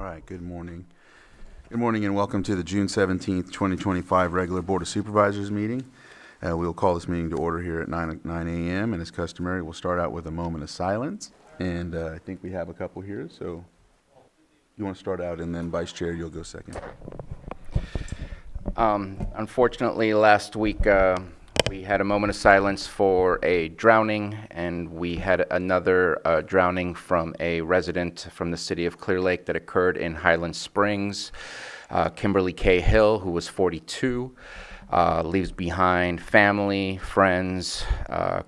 right, good morning. Good morning and welcome to the June 17th, 2025 regular Board of Supervisors meeting. We'll call this meeting to order here at 9 a.m. and as customary, we'll start out with a moment of silence. And I think we have a couple here, so you want to start out and then Vice Chair, you'll go second. Unfortunately, last week we had a moment of silence for a drowning, and we had another drowning from a resident from the city of Clear Lake that occurred in Highland Springs. Kimberly K. Hill, who was 42, leaves behind family, friends,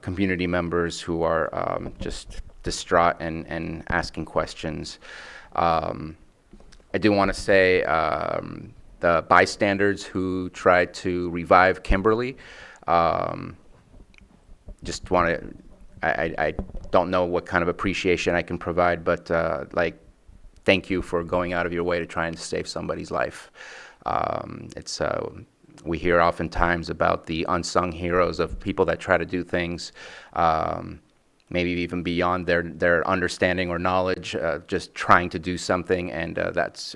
community members who are just distraught and asking questions. I do want to say the bystanders who tried to revive Kimberly, just want to, I don't know what kind of appreciation I can provide, but thank you for going out of your way to try and save somebody's life. We hear oftentimes about the unsung heroes of people that try to do things, maybe even beyond their understanding or knowledge, just trying to do something, and that's,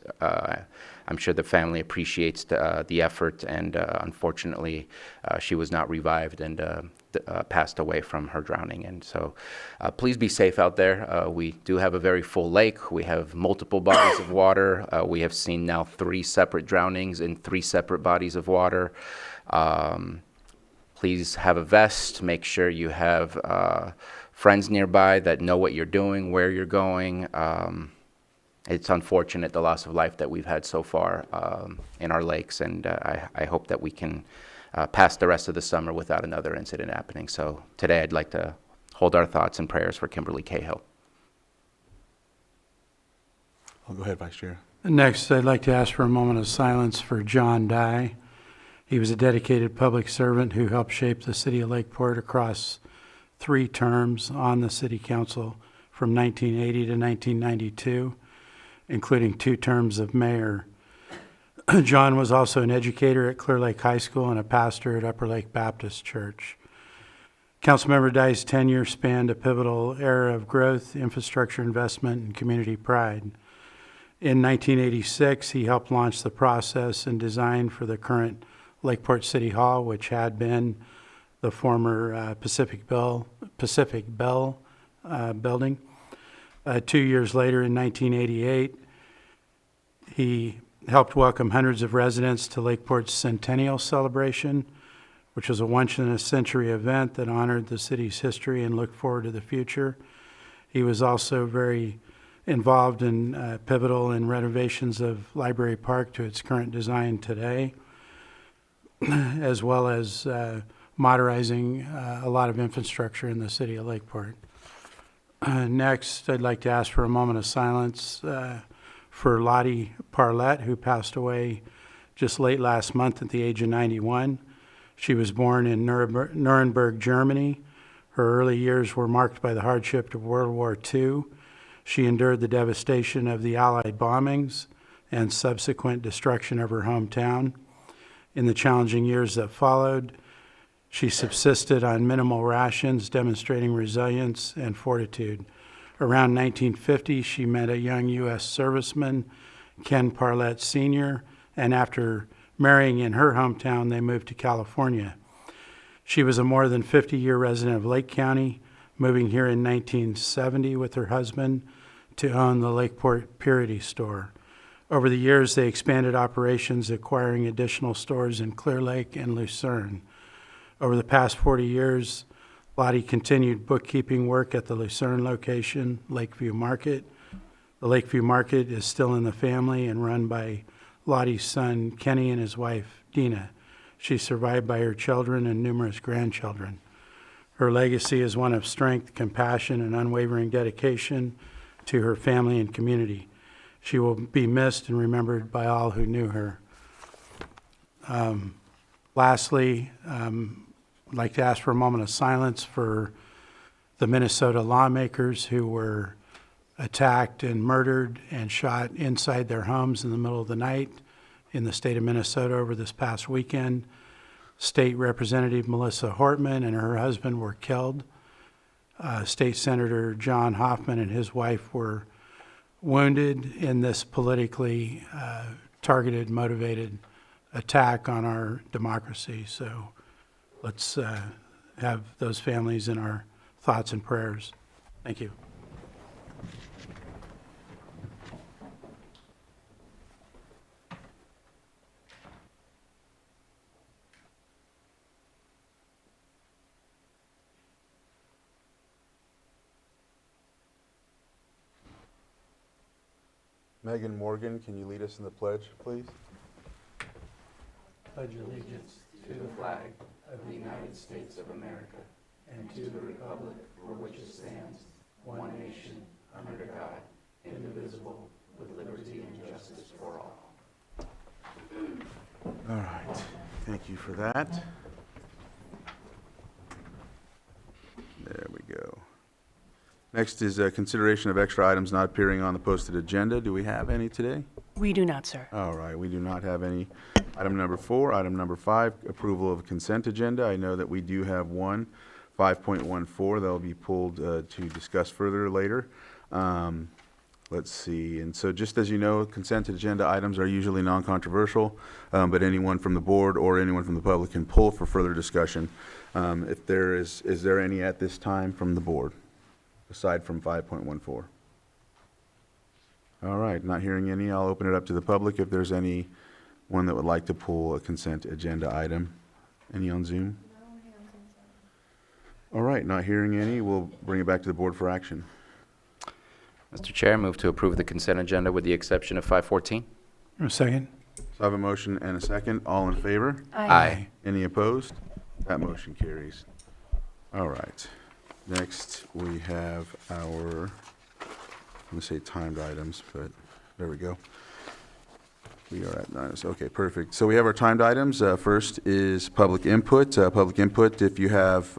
I'm sure the family appreciates the effort, and unfortunately, she was not revived and passed away from her drowning. And so please be safe out there. We do have a very full lake. We have multiple bodies of water. We have seen now 3 separate drownings in 3 separate bodies of water. Please have a vest. Make sure you have friends nearby that know what you're doing, where you're going. It's unfortunate, the loss of life that we've had so far in our lakes, and I hope that we can pass the rest of the summer without another incident happening. So today I'd like to hold our thoughts and prayers for Kimberly Cahill. I'll go ahead, Vice Chair. Next, I'd like to ask for a moment of silence for John Dye. He was a dedicated public servant who helped shape the city of Lakeport across 3 terms on the city council from 1980 to 1992, including 2 terms of mayor. John was also an educator at Clear Lake High School and a pastor at Upper Lake Baptist Church. Councilmember Dye's tenure spanned a pivotal era of growth, infrastructure investment, and community pride. In 1986, he helped launch the process and design for the current Lakeport City Hall, which had been the former Pacific Bell building. 2 years later, in 1988, he helped welcome hundreds of residents to Lakeport's centennial celebration, which was a once-in-a-century event that honored the city's history and looked forward to the future. He was also very involved in pivotal in renovations of Library Park to its current design today, as well as modernizing a lot of infrastructure in the city of Lakeport. Next, I'd like to ask for a moment of silence for Lottie Parlett, who passed away just late last month at the age of 91. She was born in Nuremberg, Germany. Her early years were marked by the hardship of World War II. She endured the devastation of the Allied bombings and subsequent destruction of her hometown. In the challenging years that followed, she subsisted on minimal rations, demonstrating resilience and fortitude. Around 1950, she met a young U.S. serviceman, Ken Parlett Sr., and after marrying in her hometown, they moved to California. She was a more than 50-year resident of Lake County, moving here in 1970 with her husband to own the Lakeport Purity Store. Over the years, they expanded operations, acquiring additional stores in Clear Lake and Lucerne. Over the past 40 years, Lottie continued bookkeeping work at the Lucerne location, Lakeview Market. The Lakeview Market is still in the family and run by Lottie's son, Kenny, and his wife, Dina. She's survived by her children and numerous grandchildren. Her legacy is one of strength, compassion, and unwavering dedication to her family and community. She will be missed and remembered by all who knew her. Lastly, I'd like to ask for a moment of silence for the Minnesota lawmakers who were attacked and murdered and shot inside their homes in the middle of the night in the state of Minnesota over this past weekend. State Representative Melissa Hortman and her husband were killed. State Senator John Hoffman and his wife were wounded in this politically targeted, motivated attack on our democracy. So let's have those families in our thoughts and prayers. Thank you. Megan Morgan, can you lead us in the pledge, please? Pledge allegiance to the flag of the United States of America and to the republic for which it stands, one nation, under God, indivisible, with liberty and justice for all. All right, thank you for that. There we go. Next is consideration of extra items not appearing on the posted agenda. Do we have any today? We do not, sir. All right, we do not have any. Item number 4, item number 5, approval of a consent agenda. I know that we do have one, 5.14, that will be pulled to discuss further later. Let's see, and so just as you know, consent agenda items are usually non-controversial, but anyone from the board or anyone from the public can pull for further discussion. If there is there any at this time from the board, aside from 5.14? All right, not hearing any, I'll open it up to the public if there's anyone that would like to pull a consent agenda item. Any on Zoom? All right, not hearing any, we'll bring it back to the board for action. Mr. Chair, move to approve the consent agenda with the exception of 514. A second? So I have a motion and a second. All in favor? Aye. Any opposed? That motion carries. All right. Next, we have our, I'm going to say timed items, but there we go. We are at 9. Okay, perfect. So we have our timed items. First is public input. Public input, if you have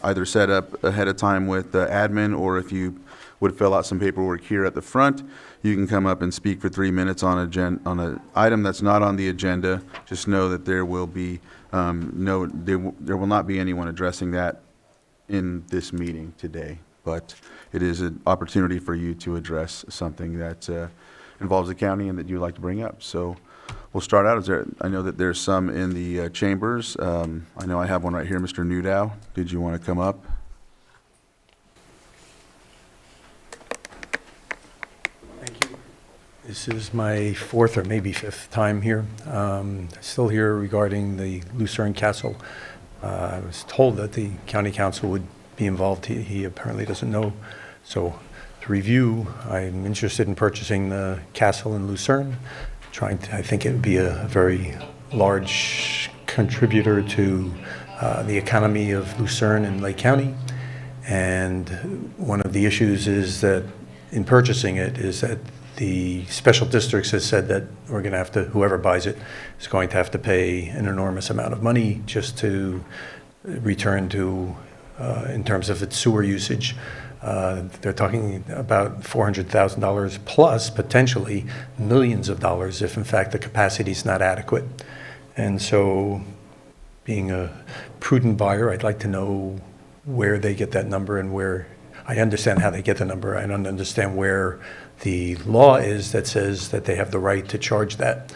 either set up ahead of time with admin, or if you would fill out some paperwork here at the front, you can come up and speak for 3 minutes on an item that's not on the agenda. Just know that there will be there will not be anyone addressing that in this meeting today, but it is an opportunity for you to address something that involves the county and that you'd like to bring up. So we'll start out. I know that there's some in the chambers. I know I have one right here, Mr. Newdow. Did you want to come up? Thank you. This is my 4th or maybe 5th time here. Still here regarding the Lucerne Castle. I was told that the county council would be involved. He apparently doesn't know. So to review, I'm interested in purchasing the castle in Lucerne. I think it would be a very large contributor to the economy of Lucerne and Lake County. And one of the issues is that in purchasing it is that the special districts has said that we're going to have to, whoever buys it is going to have to pay an enormous amount of money just to return to, in terms of its sewer usage. They're talking about $400,000 plus potentially millions of dollars if in fact the capacity is not adequate. And so being a prudent buyer, I'd like to know where they get that number and where. I understand how they get the number. I don't understand where the law is that says that they have the right to charge that.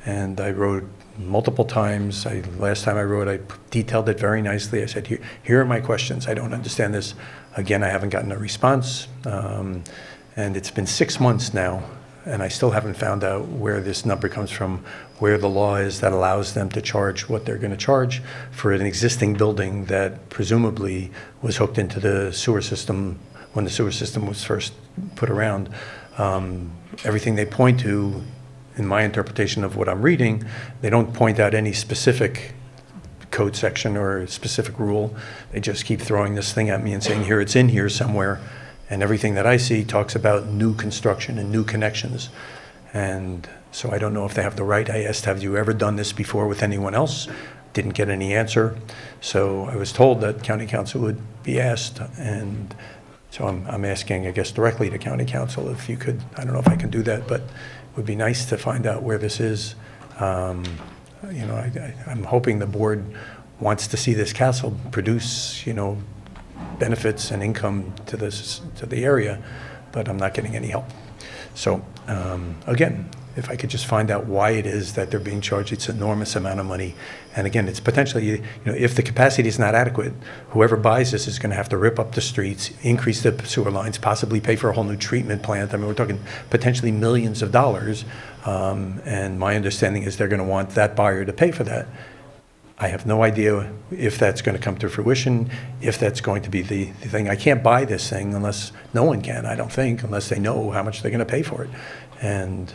And I wrote multiple times. Last time I wrote, I detailed it very nicely. I said, here are my questions. I don't understand this. Again, I haven't gotten a response. And it's been 6 months now, and I still haven't found out where this number comes from, where the law is that allows them to charge what they're going to charge for an existing building that presumably was hooked into the sewer system when the sewer system was first put around. Everything they point to, in my interpretation of what I'm reading, they don't point out any specific code section or specific rule. They just keep throwing this thing at me and saying, here, it's in here somewhere. And everything that I see talks about new construction and new connections. And so I don't know if they have the right. I asked, have you ever done this before with anyone else? Didn't get any answer. So I was told that county council would be asked. And so I'm asking, I guess, directly to county council if you could. I don't know if I can do that, but it would be nice to find out where this is. I'm hoping the board wants to see this castle produce, benefits and income to the area, but I'm not getting any help. So again, if I could just find out why it is that they're being charged its enormous amount of money. And again, it's potentially, if the capacity is not adequate, whoever buys this is going to have to rip up the streets, increase the sewer lines, possibly pay for a whole new treatment plant. I mean, we're talking potentially millions of dollars. And my understanding is they're going to want that buyer to pay for that. I have no idea if that's going to come to fruition, if that's going to be the thing. I can't buy this thing unless, no one can, I don't think, unless they know how much they're going to pay for it. And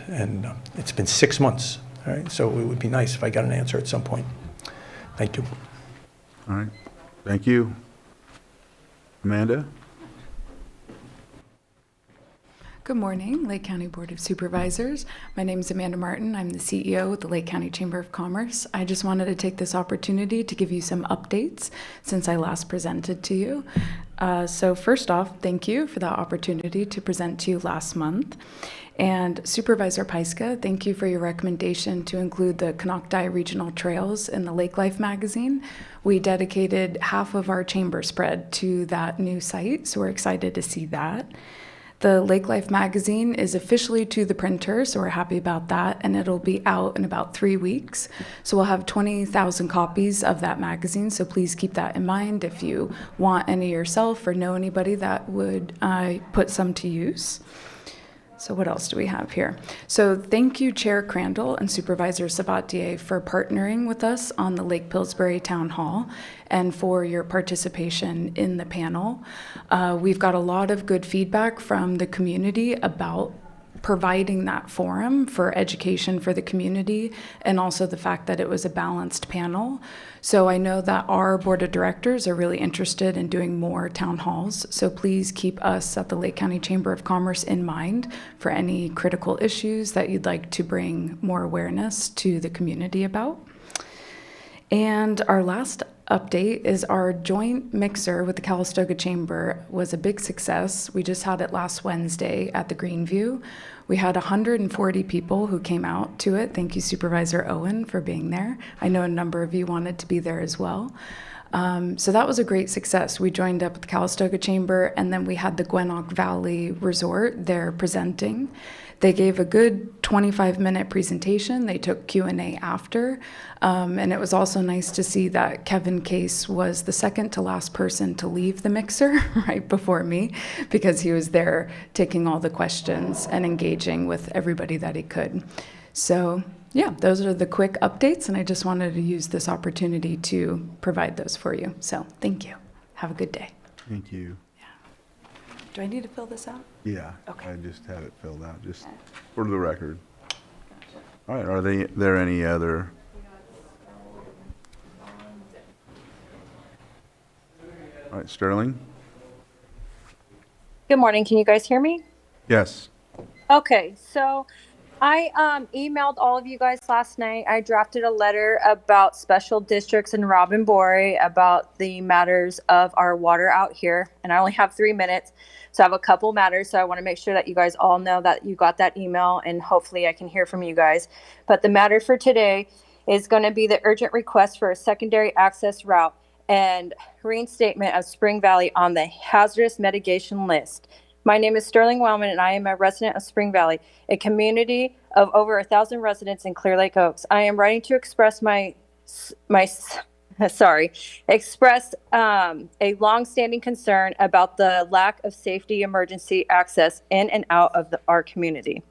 it's been 6 months, all right? So it would be nice if I got an answer at some point. Thank you. All right, thank you. Amanda? Good morning, Lake County Board of Supervisors. My name is Amanda Martin. I'm the CEO of the Lake County Chamber of Commerce. I just wanted to take this opportunity to give you some updates since I last presented to you. So first off, thank you for that opportunity to present to you last month. And Supervisor Pyska, thank you for your recommendation to include the Konocti Regional Trails in the Lake Life magazine. We dedicated half of our chamber spread to that new site, so we're excited to see that. The Lake Life magazine is officially to the printer, so we're happy about that, and it'll be out in about 3 weeks. So we'll have 20,000 copies of that magazine, so please keep that in mind if you want any yourself or know anybody that would put some to use. So what else do we have here? So thank you, Chair Crandall and Supervisor Sabatier, for partnering with us on the Lake Pillsbury Town Hall and for your participation in the panel. We've got a lot of good feedback from the community about providing that forum for education for the community, and also the fact that it was a balanced panel. So I know that our board of directors are really interested in doing more town halls. So please keep us at the Lake County Chamber of Commerce in mind for any critical issues that you'd like to bring more awareness to the community about. And our last update is our joint mixer with the Calistoga Chamber was a big success. We just had it last Wednesday at the Greenview. We had 140 people who came out to it. Thank you, Supervisor Owen, for being there. I know a number of you wanted to be there as well. So that was a great success. We joined up with the Calistoga Chamber, and then we had the Gwinnett Valley Resort there presenting. They gave a good 25-minute presentation. They took Q&A after. And it was also nice to see that Kevin Case was the second to last person to leave the mixer right before me, because he was there taking all the questions and engaging with everybody that he could. So yeah, those are the quick updates, and I just wanted to use this opportunity to provide those for you. So thank you. Have a good day. Thank you. Do I need to fill this out? Yeah, Okay. I just have it filled out, just for the record. All right, are there any other? All right, Sterling? Good morning. Can you guys hear me? Yes. Okay, so I emailed all of you guys last night. I drafted a letter about special districts in Robin Bory about the matters of our water out here. And I only have 3 minutes, so I have a couple matters. So I want to make sure that you guys all know that you got that email, and hopefully I can hear from you guys. But the matter for today is going to be the urgent request for a secondary access route and reinstatement of Spring Valley on the hazardous mitigation list. My name is Sterling Wellman, and I am a resident of Spring Valley, a community of over 1,000 residents in Clear Lake Oaks. I am writing to express express a longstanding concern about the lack of safety emergency access in and out of our community.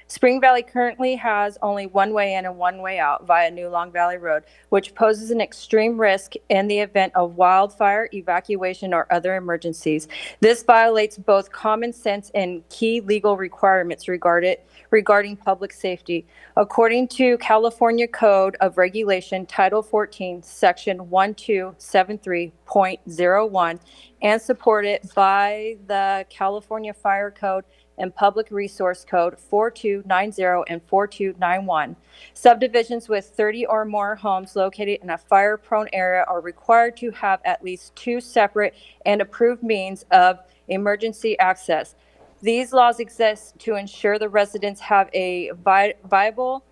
Spring Valley currently has only one way in and one way out via New Long Valley Road, which poses an extreme risk in the event of wildfire, evacuation, or other emergencies. This violates both common sense and key legal requirements regarding public safety. According to California Code of Regulation, Title 14, Section 1273.01, and supported by the California Fire Code and Public Resource Code 4290 and 4291. Subdivisions with 30 or more homes located in a fire-prone area are required to have at least 2 separate and approved means of emergency access. These laws exist to ensure the residents have a viable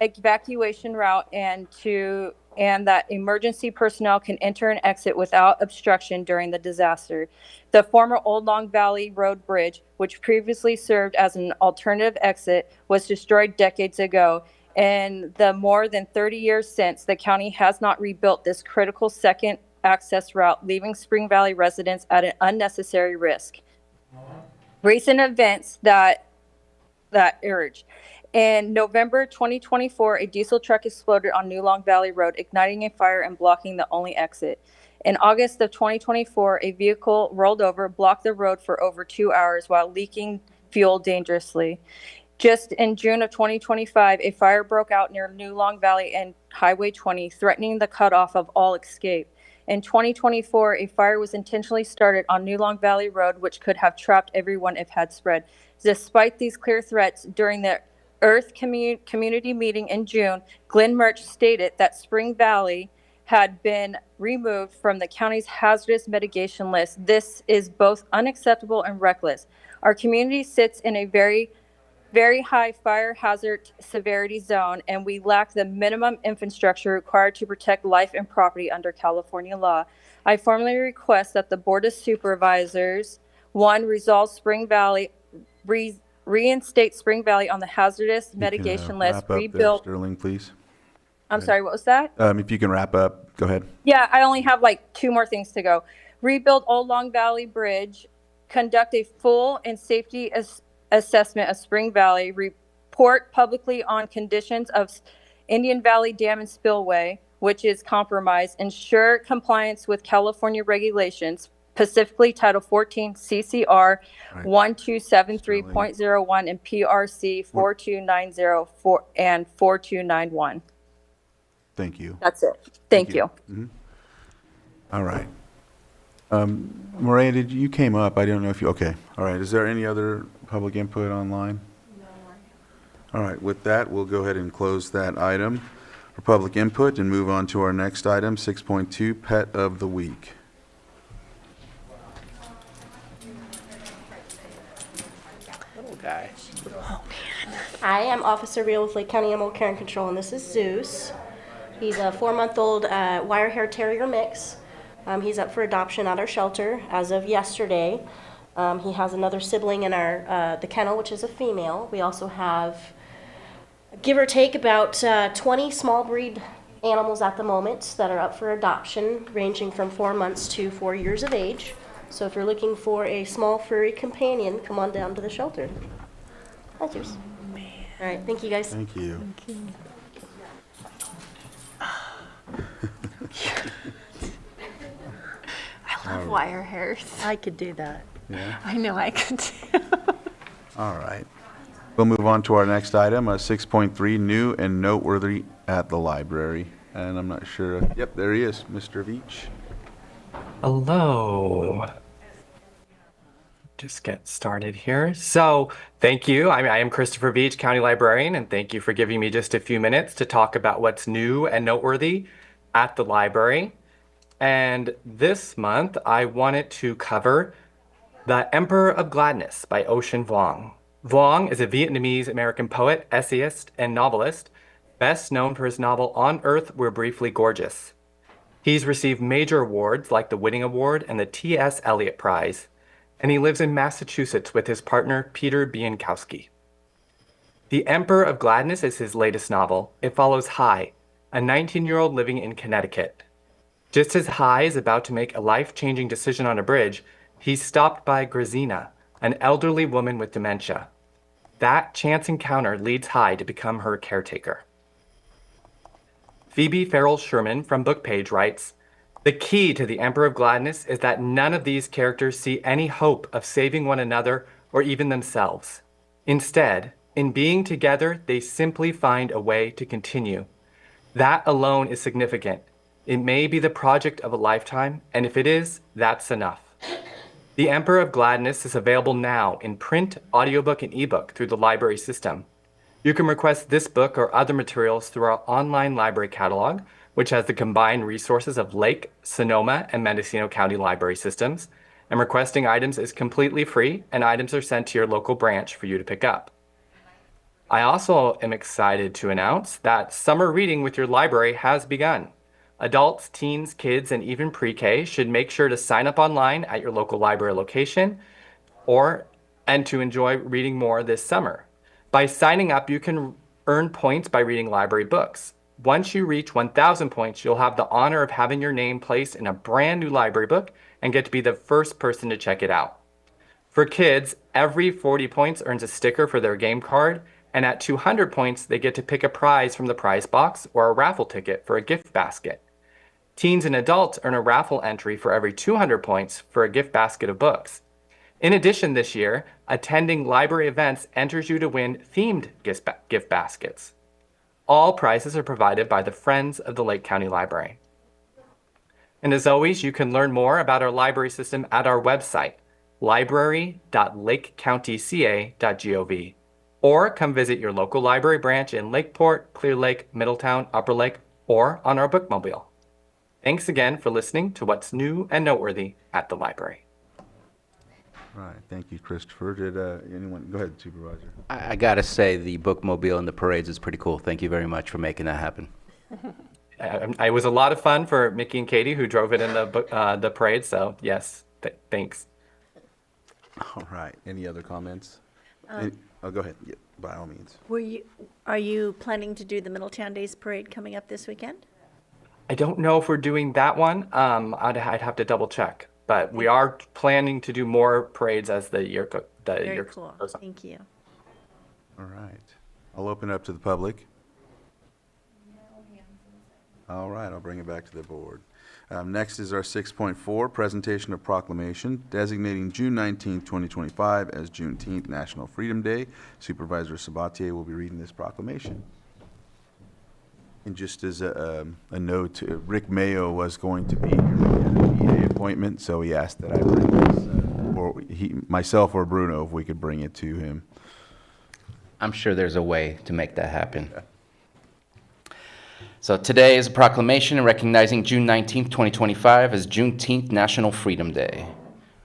evacuation route and to and that emergency personnel can enter and exit without obstruction during the disaster. The former Old Long Valley Road Bridge, which previously served as an alternative exit, was destroyed decades ago. In the more than 30 years since, the county has not rebuilt this critical second access route, leaving Spring Valley residents at an unnecessary risk. Recent events that urge. In November 2024, a diesel truck exploded on New Long Valley Road, igniting a fire and blocking the only exit. In August of 2024, a vehicle rolled over, blocked the road for over 2 hours while leaking fuel dangerously. Just in June of 2025, a fire broke out near New Long Valley and Highway 20, threatening the cutoff of all escape. In 2024, a fire was intentionally started on New Long Valley Road, which could have trapped everyone if had spread. Despite these clear threats, during the Earth community meeting in June, Glenn Murch stated that Spring Valley had been removed from the county's hazardous mitigation list. This is both unacceptable and reckless. Our community sits in a very high fire hazard severity zone, and we lack the minimum infrastructure required to protect life and property under California law. I formally request that the Board of Supervisors, 1, resolve Spring Valley, reinstate Spring Valley on the hazardous mitigation list, Wrap up there, rebuild. Sterling, please. I'm sorry, what was that? If you can wrap up, go ahead. Yeah, I only have like 2 more things to go. Rebuild Old Long Valley Bridge, conduct a full and safety assessment of Spring Valley, report publicly on conditions of Indian Valley Dam and Spillway, which is compromised, ensure compliance with California regulations, specifically Title 14 CCR 1273.01 and PRC 4290 and 4291. Thank you. That's it. Thank you. All right. Maria, you came up. I don't know if you, okay. All right. Is there any other public input online? No. All right. With that, we'll go ahead and close that item for public input and move on to our next item, 6.2, Pet of the Week. Little guy. I am Officer Real with Lake County Animal Care and Control, and this is Zeus. He's a 4-month-old wire hair terrier mix. He's up for adoption at our shelter as of yesterday. He has another sibling in our the kennel, which is a female. We also have, give or take, about 20 small breed animals at the moment that are up for adoption, ranging from 4 months to 4 years of age. So if you're looking for a small furry companion, come on down to the shelter. That's yours. All right, thank you guys. Thank you. I love wire hairs. I could do that. Yeah. I know I could too. All right. We'll move on to our next item, 6.3, new and noteworthy at the library. And I'm not sure. Yep, there he is, Mr. Veach. Hello. Just get started here. So thank you. I am Christopher Veach, County Librarian, and thank you for giving me just a few minutes to talk about what's new and noteworthy at the library. And this month, I wanted to cover The Emperor of Gladness by Ocean Vuong. Vuong is a Vietnamese-American poet, essayist, and novelist, best known for his novel On Earth We're Briefly Gorgeous. He's received major awards like the Whitting Award and the T.S. Eliot Prize, and he lives in Massachusetts with his partner, Peter Bienkowski. The Emperor of Gladness is his latest novel. It follows Hai, a 19-year-old living in Connecticut. Just as Hai is about to make a life-changing decision on a bridge, he's stopped by Grazina, an elderly woman with dementia. That chance encounter leads Hai to become her caretaker. Phoebe Farrell Sherman from Bookpage writes, "The key to The Emperor of Gladness is that none of these characters see any hope of saving one another or even themselves. Instead, in being together, they simply find a way to continue. That alone is significant. It may be the project of a lifetime, and if it is, that's enough." The Emperor of Gladness is available now in print, audiobook, and ebook through the library system. You can request this book or other materials through our online library catalog, which has the combined resources of Lake, Sonoma, and Mendocino County library systems, and requesting items is completely free, and items are sent to your local branch for you to pick up. I also am excited to announce that summer reading with your library has begun. Adults, teens, kids, and even pre-K should make sure to sign up online at your local library location and to enjoy reading more this summer. By signing up, you can earn points by reading library books. Once you reach 1,000 points, you'll have the honor of having your name placed in a brand new library book and get to be the first person to check it out. For kids, every 40 points earns a sticker for their game card, and at 200 points, they get to pick a prize from the prize box or a raffle ticket for a gift basket. Teens and adults earn a raffle entry for every 200 points for a gift basket of books. In addition, this year, attending library events enters you to win themed gift baskets. All prizes are provided by the Friends of the Lake County Library. And as always, you can learn more about our library system at our website, library.lakecountyca.gov, or come visit your local library branch in Lakeport, Clear Lake, Middletown, Upper Lake, or on our bookmobile. Thanks again for listening to what's new and noteworthy at the library. All right, thank you, Christopher. Did anyone, go ahead, Supervisor. I gotta say, the bookmobile and the parades is pretty cool. Thank you very much for making that happen. It was a lot of fun for Mickey and Katie, who drove it in the parade, so yes, thanks. All right, any other comments? Go ahead, yeah, by all means. Are you planning to do the Middletown Days Parade coming up this weekend? I don't know if we're doing that one. I'd have to double check, but we are planning to do more parades as the year goes on. Very cool. Thank you. All right, I'll open it up to the public. All right, I'll bring it back to the board. Next is our 6.4, presentation of proclamation designating June 19th, 2025 as Juneteenth National Freedom Day. Supervisor Sabatier will be reading this proclamation. And just as a note, Rick Mayo was going to be here at a VA appointment, so he asked that I bring this, or myself or Bruno, if we could bring it to him. I'm sure there's a way to make that happen. So today is a proclamation recognizing June 19th, 2025 as Juneteenth National Freedom Day.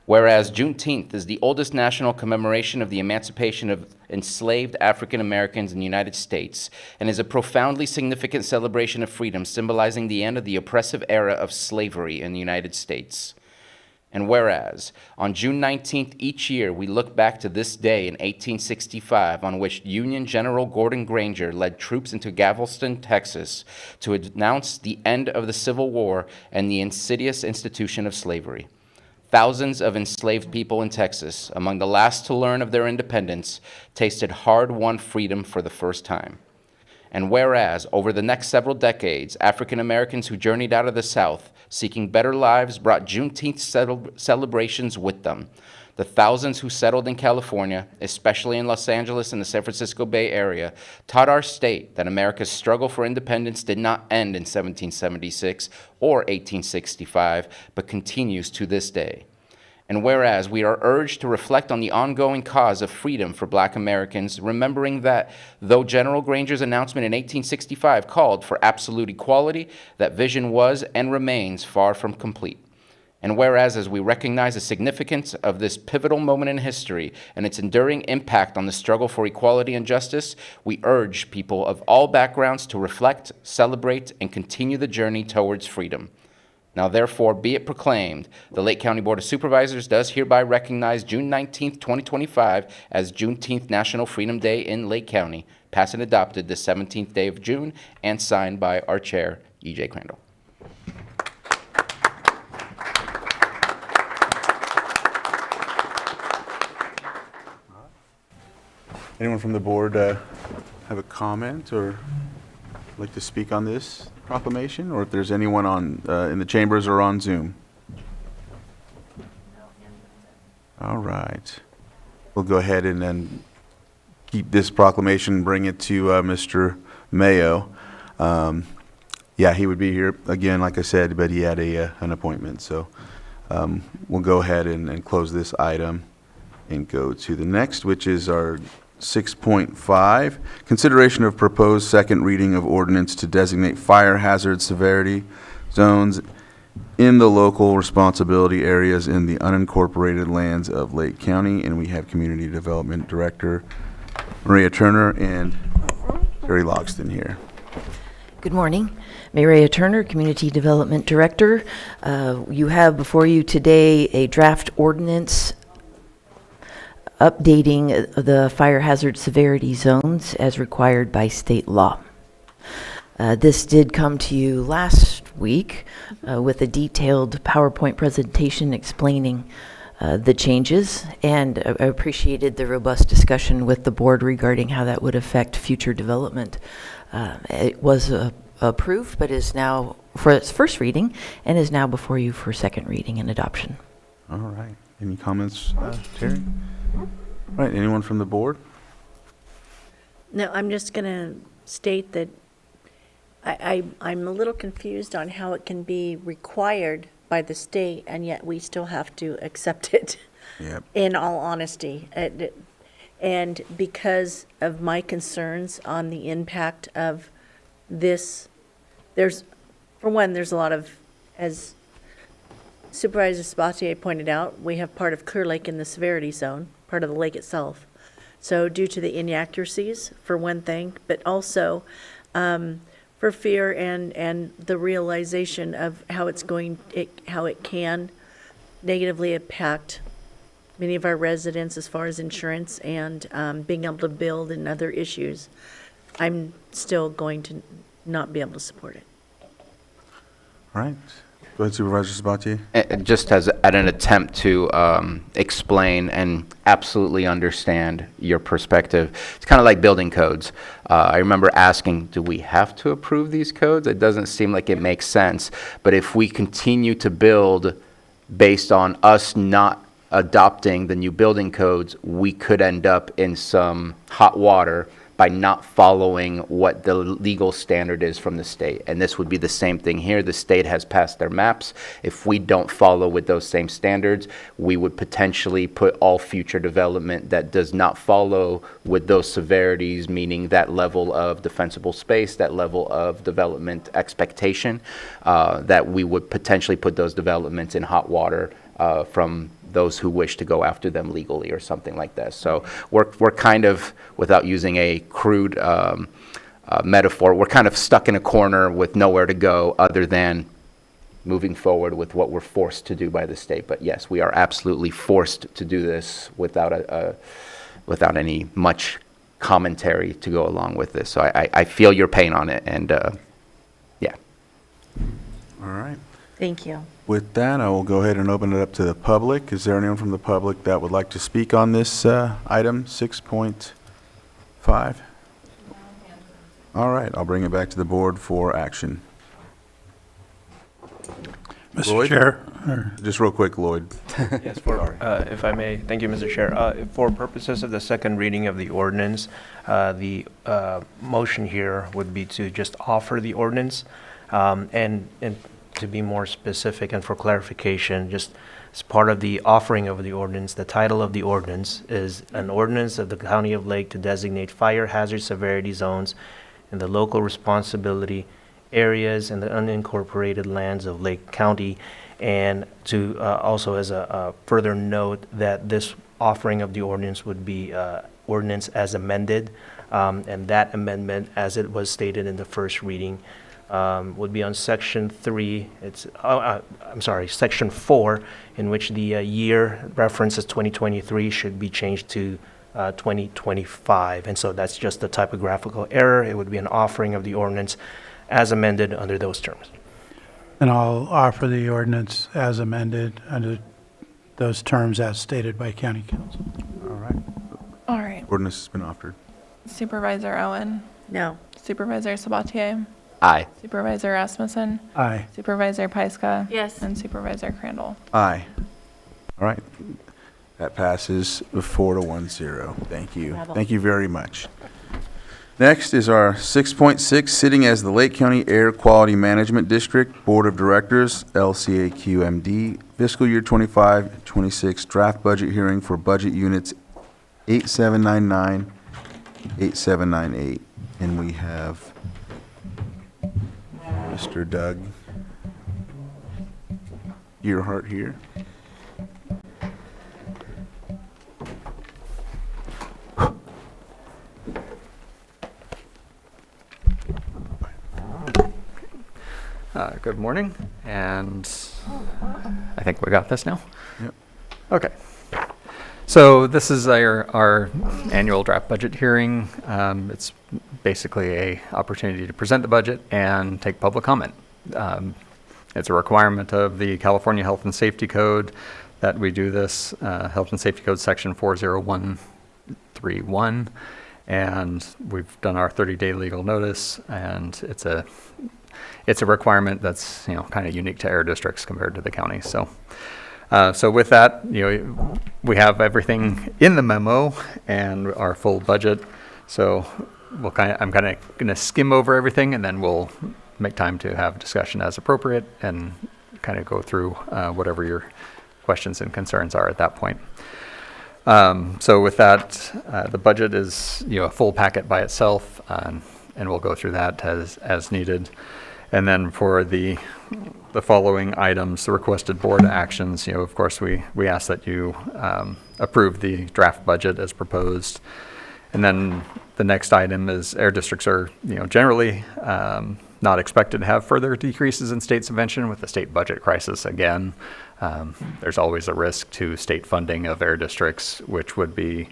Whereas Juneteenth is the oldest national commemoration of the emancipation of enslaved African Americans in the United States and is a profoundly significant celebration of freedom symbolizing the end of the oppressive era of slavery in the United States. And whereas, on June 19th each year, we look back to this day in 1865 on which Union General Gordon Granger led troops into Galveston, Texas, to announce the end of the Civil War and the insidious institution of slavery. Thousands of enslaved people in Texas, among the last to learn of their independence, tasted hard-won freedom for the first time. And whereas, over the next several decades, African Americans who journeyed out of the South, seeking better lives, brought Juneteenth celebrations with them. The thousands who settled in California, especially in Los Angeles and the San Francisco Bay Area, taught our state that America's struggle for independence did not end in 1776 or 1865, but continues to this day. And whereas we are urged to reflect on the ongoing cause of freedom for Black Americans, remembering that though General Granger's announcement in 1865 called for absolute equality, that vision was and remains far from complete. And whereas as we recognize the significance of this pivotal moment in history and its enduring impact on the struggle for equality and justice, we urge people of all backgrounds to reflect, celebrate, and continue the journey towards freedom. Now, therefore, be it proclaimed, the Lake County Board of Supervisors does hereby recognize June 19th, 2025 as Juneteenth National Freedom Day in Lake County, passed and adopted the 17th day of June, and signed by our chair, E.J. Crandall. Anyone from the board have a comment or like to speak on this proclamation, or if there's anyone on in the chambers or on Zoom? All right. We'll go ahead and then keep this proclamation and bring it to Mr. Mayo. Yeah, he would be here again, like I said, but he had an appointment. So we'll go ahead and close this item and go to the next, which is our 6.5, consideration of proposed second reading of ordinance to designate fire hazard severity zones in the local responsibility areas in the unincorporated lands of Lake County. And we have Community Development Director Maria Turner and Terry Logston here. Good morning. Maria Turner, Community Development Director. You have before you today a draft ordinance updating the fire hazard severity zones as required by state law. This did come to you last week with a detailed PowerPoint presentation explaining the changes, and I appreciated the robust discussion with the board regarding how that would affect future development. It was approved, but is now for its first reading and is now before you for second reading and adoption. All right. Any comments, Terry? All right. Anyone from the board? No, I'm just going to state that I'm a little confused on how it can be required by the state, and yet we still have to accept it, Yep. in all honesty. And because of my concerns on the impact of this, for one, there's a lot of, as Supervisor Sabatier pointed out, we have part of Clear Lake in the severity zone, part of the lake itself. So due to the inaccuracies, for one thing, but also for fear and the realization of how how it can negatively impact many of our residents as far as insurance and being able to build and other issues, I'm still going to not be able to support it. All right. Go ahead, Supervisor Sabatier. Just as at an attempt to explain and absolutely understand your perspective, it's kind of like building codes. I remember asking, do we have to approve these codes? It doesn't seem like it makes sense. But if we continue to build based on us not adopting the new building codes, we could end up in some hot water by not following what the legal standard is from the state. And this would be the same thing here. The state has passed their maps. If we don't follow with those same standards, we would potentially put all future development that does not follow with those severities, meaning that level of defensible space, that level of development expectation, that we would potentially put those developments in hot water from those who wish to go after them legally or something like that. So we're kind of, without using a crude metaphor, we're kind of stuck in a corner with nowhere to go other than moving forward with what we're forced to do by the state. But yes, we are absolutely forced to do this without without any much commentary to go along with this. So I feel your pain on it, and yeah. All right. Thank you. With that, I will go ahead and open it up to the public. Is there anyone from the public that would like to speak on this item 6.5? All right, I'll bring it back to the board for action. Mr. Lloyd? Chair, Just real quick, Lloyd. Yes, if I may, thank you, Mr. Chair. For purposes of the second reading of the ordinance, the motion here would be to just offer the ordinance, and to be more specific and for clarification, just as part of the offering of the ordinance, the title of the ordinance is an ordinance of the County of Lake to designate fire hazard severity zones in the local responsibility areas and the unincorporated lands of Lake County, and to also as a further note that this offering of the ordinance would be ordinance as amended, and that amendment, as it was stated in the first reading, would be on section 3. Section 4, in which the year reference as 2023 should be changed to 2025. And so that's just a typographical error. It would be an offering of the ordinance as amended under those terms. and I'll offer the ordinance as amended under those terms as stated by County Council. All right. All right. Ordinance has been offered. Supervisor Owen, No. Supervisor Sabatier, Aye. Supervisor Rasmussen, Aye. Supervisor Pyska. Yes. And Supervisor Crandall. Aye. All right. That passes 4-1-0. Thank you. Bravo. Thank you very much. Next is our 6.6, sitting as the Lake County Air Quality Management District Board of Directors, LCAQMD, fiscal year 25-26 draft budget hearing for budget units 8799, 8798. And we have Mr. Doug Earhart here. Good morning, and I think we got this now. Yep. Okay. So this is our annual draft budget hearing. It's basically a opportunity to present the budget and take public comment. It's a requirement of the California Health and Safety Code that we do this, Health and Safety Code Section 40131, and we've done our 30-day legal notice, and it's a requirement that's kind of unique to air districts compared to the county. So with that, we have everything in the memo and our full budget. So I'm kind of going to skim over everything, and then we'll make time to have discussion as appropriate and kind of go through whatever your questions and concerns are at that point. So with that, the budget is a full packet by itself, and we'll go through that as needed. And then for the following items, the requested board actions, of course, we ask that you approve the draft budget as proposed. And then the next item is air districts are, generally not expected to have further decreases in state subvention with the state budget crisis again. There's always a risk to state funding of air districts, which would be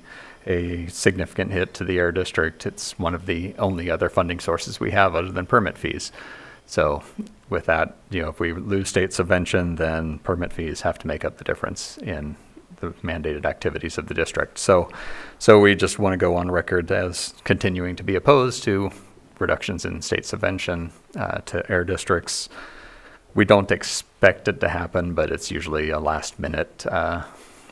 a significant hit to the air district. It's one of the only other funding sources we have other than permit fees. So with that, if we lose state subvention, then permit fees have to make up the difference in the mandated activities of the district. So we just want to go on record as continuing to be opposed to reductions in state subvention to air districts. We don't expect it to happen, but it's usually a last minute.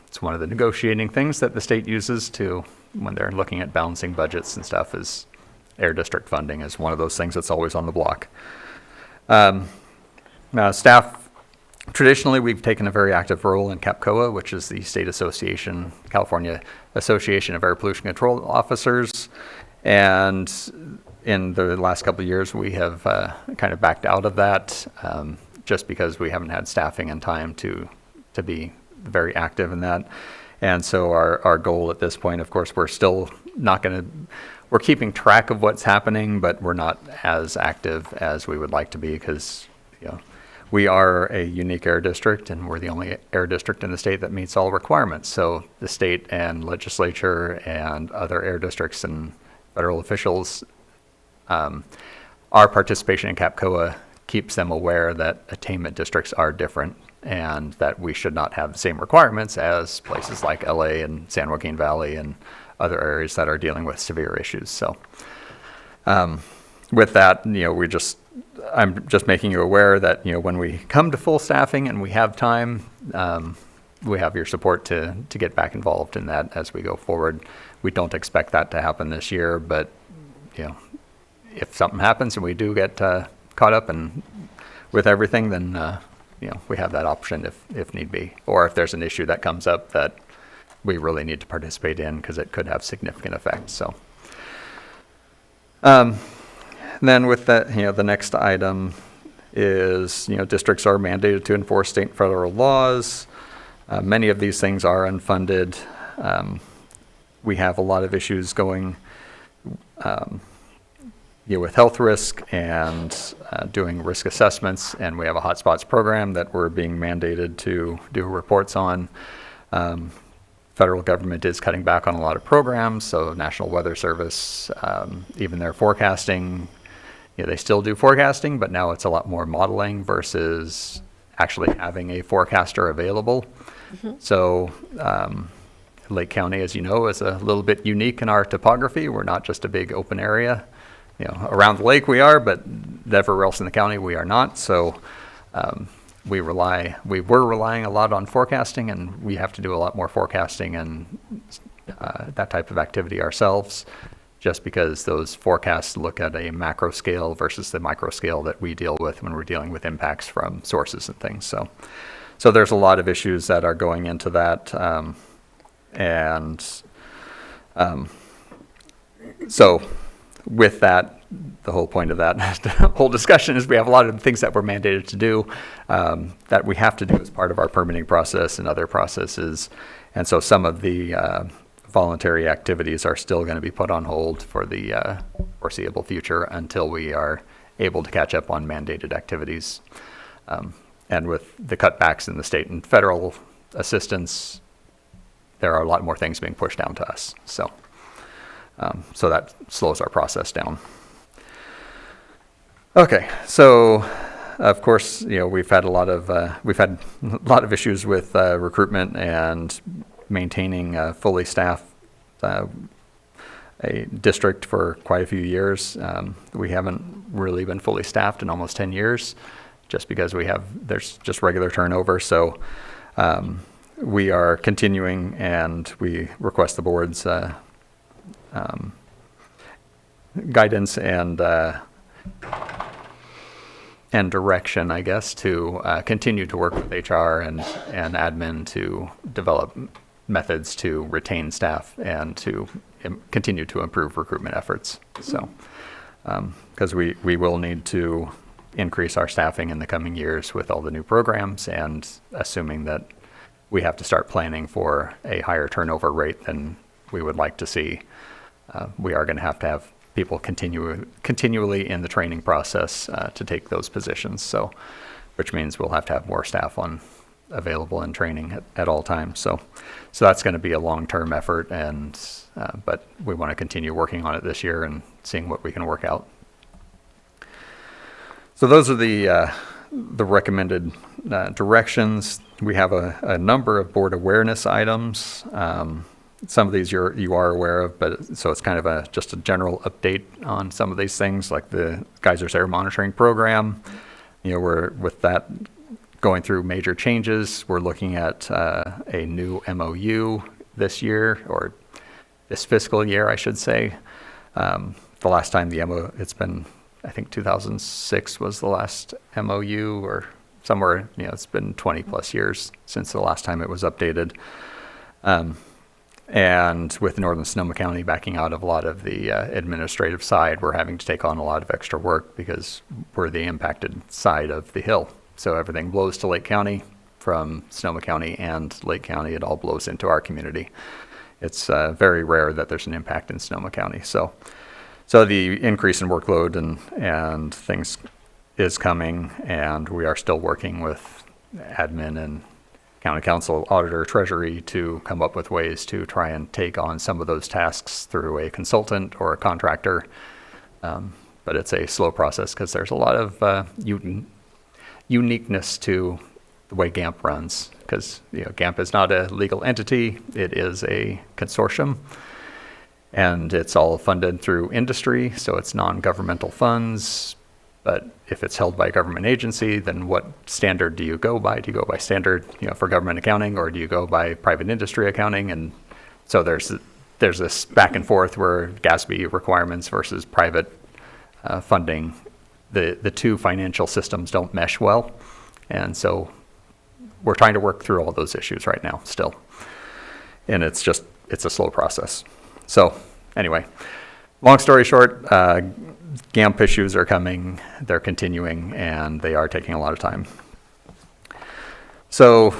It's one of the negotiating things that the state uses to when they're looking at balancing budgets and stuff. Is air district funding is one of those things that's always on the block. Staff, traditionally, we've taken a very active role in CAPCOA, which is the state association, California Association of Air Pollution Control Officers. And in the last couple of years, we have kind of backed out of that just because we haven't had staffing and time to be very active in that. And so our goal at this point, of course, we're still not going to, we're keeping track of what's happening, but we're not as active as we would like to be because, we are a unique air district and we're the only air district in the state that meets all requirements. So the state and legislature and other air districts and federal officials, our participation in CAPCOA keeps them aware that attainment districts are different and that we should not have the same requirements as places like LA and San Joaquin Valley and other areas that are dealing with severe issues. So with that, I'm just making you aware that, when we come to full staffing and we have time, we have your support to get back involved in that as we go forward. We don't expect that to happen this year, but, if something happens and we do get caught up and with everything, then, we have that option if need be, or if there's an issue that comes up that we really need to participate in because it could have significant effects. So then with that, the next item is, districts are mandated to enforce state and federal laws. Many of these things are unfunded. We have a lot of issues going with health risk and doing risk assessments, and we have a hotspots program that we're being mandated to do reports on. Federal government is cutting back on a lot of programs, so National Weather Service, even their forecasting, they still do forecasting, but now it's a lot more modeling versus actually having a forecaster available. Mm-hmm. So Lake County, as you know, is a little bit unique in our topography. We're not just a big open area. Around the lake we are, but everywhere else in the county we are not. So we were relying a lot on forecasting, and we have to do a lot more forecasting and that type of activity ourselves, just because those forecasts look at a macro scale versus the micro scale that we deal with when we're dealing with impacts from sources and things. So there's a lot of issues that are going into that. So with that, the whole point of that whole discussion is we have a lot of things that we're mandated to do that we have to do as part of our permitting process and other processes. And so some of the voluntary activities are still going to be put on hold for the foreseeable future until we are able to catch up on mandated activities. And with the cutbacks in the state and federal assistance, there are a lot more things being pushed down to us. So that slows our process down. Okay, so of course, we've had a lot of issues with recruitment and maintaining a fully staffed a district for quite a few years. We haven't really been fully staffed in almost 10 years, just because there's just regular turnover. So we are continuing, and we request the board's guidance and direction, I guess, to continue to work with HR and admin to develop methods to retain staff and to continue to improve recruitment efforts. So, because we will need to increase our staffing in the coming years with all the new programs, and assuming that we have to start planning for a higher turnover rate than we would like to see, we are going to have people continually in the training process to take those positions. So, which means we'll have to have more staff available in training at all times. So that's going to be a long-term effort, and but we want to continue working on it this year and seeing what we can work out. So those are the recommended directions. We have a number of board awareness items. Some of these you are aware of, but so it's kind of just a general update on some of these things, like the Geysers Air Monitoring Program. We're with that going through major changes. We're looking at a new MOU this year, or this fiscal year, I should say. The last time it's been, I think 2006 was the last MOU, or somewhere, it's been 20 plus years since the last time it was updated. And with Northern Sonoma County backing out of a lot of the administrative side, we're having to take on a lot of extra work because we're the impacted side of the hill. So everything blows to Lake County from Sonoma County, and Lake County, it all blows into our community. It's very rare that there's an impact in Sonoma County. So the increase in workload and things is coming, and we are still working with admin and county council, auditor, treasury to come up with ways to try and take on some of those tasks through a consultant or a contractor. But it's a slow process because there's a lot of uniqueness to the way GAMP runs, because GAMP is not a legal entity. It is a consortium, and it's all funded through industry, so it's non-governmental funds. But if it's held by a government agency, then what standard do you go by? Do you go by standard, for government accounting, or do you go by private industry accounting? And so there's this back and forth where GASB requirements versus private funding, the two financial systems don't mesh well, and so we're trying to work through all those issues right now still, and it's a slow process. So anyway, long story short, GAMP issues are coming, they're continuing, and they are taking a lot of time. So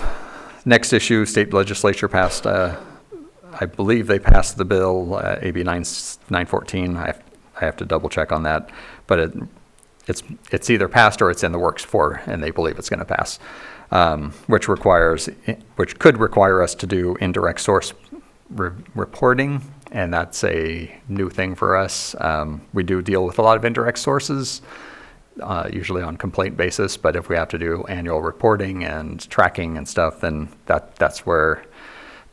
next issue, state legislature passed, I believe they passed the bill, AB 914. I have to double check on that, but it's either passed or it's in the works and they believe it's going to pass, which could require us to do indirect source reporting. And that's a new thing for us. We do deal with a lot of indirect sources, usually on complaint basis, but if we have to do annual reporting and tracking and stuff, then that's where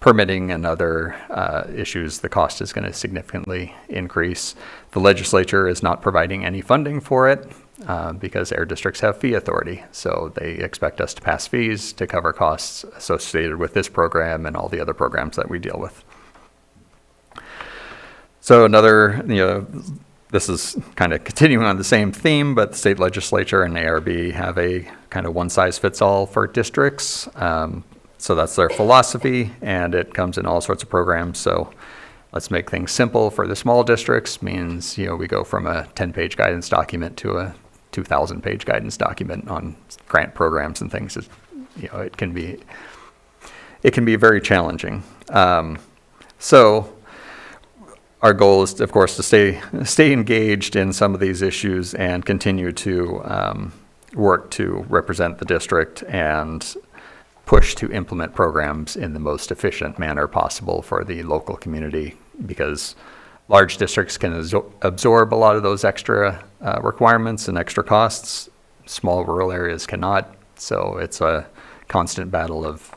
permitting and other issues, the cost is going to significantly increase. The legislature is not providing any funding for it because air districts have fee authority. So they expect us to pass fees to cover costs associated with this program and all the other programs that we deal with. So this is kind of continuing on the same theme, but the state legislature and ARB have a kind of one-size-fits-all for districts. So that's their philosophy, and it comes in all sorts of programs. So let's make things simple for the small districts. Means we go from a 10-page guidance document to a 2,000-page guidance document on grant programs and things. It can be very challenging. So our goal is, of course, to stay engaged in some of these issues and continue to work to represent the district and push to implement programs in the most efficient manner possible for the local community, because large districts can absorb a lot of those extra requirements and extra costs. Small rural areas cannot. So it's a constant battle of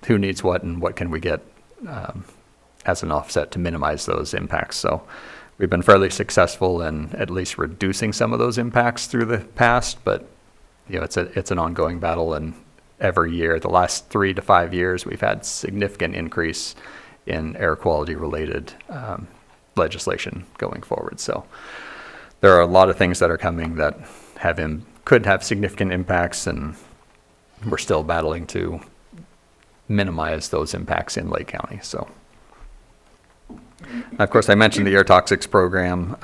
who needs what and what can we get as an offset to minimize those impacts. So we've been fairly successful in at least reducing some of those impacts through the past, but it's an ongoing battle, and every year, the last 3 to 5 years, we've had significant increase in air quality related legislation going forward. So there are a lot of things that are coming that could have significant impacts, and we're still battling to minimize those impacts in Lake County. So, of course, I mentioned the air toxics program.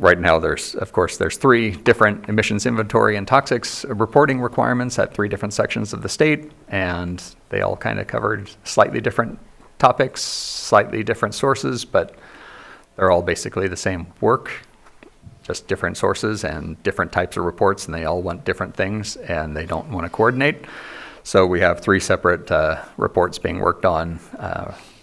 Right now, there's 3 different emissions inventory and toxics reporting requirements at 3 different sections of the state, and they all kind of covered slightly different topics, slightly different sources, but they're all basically the same work, just different sources and different types of reports, and they all want different things, and they don't want to coordinate. So we have 3 separate reports being worked on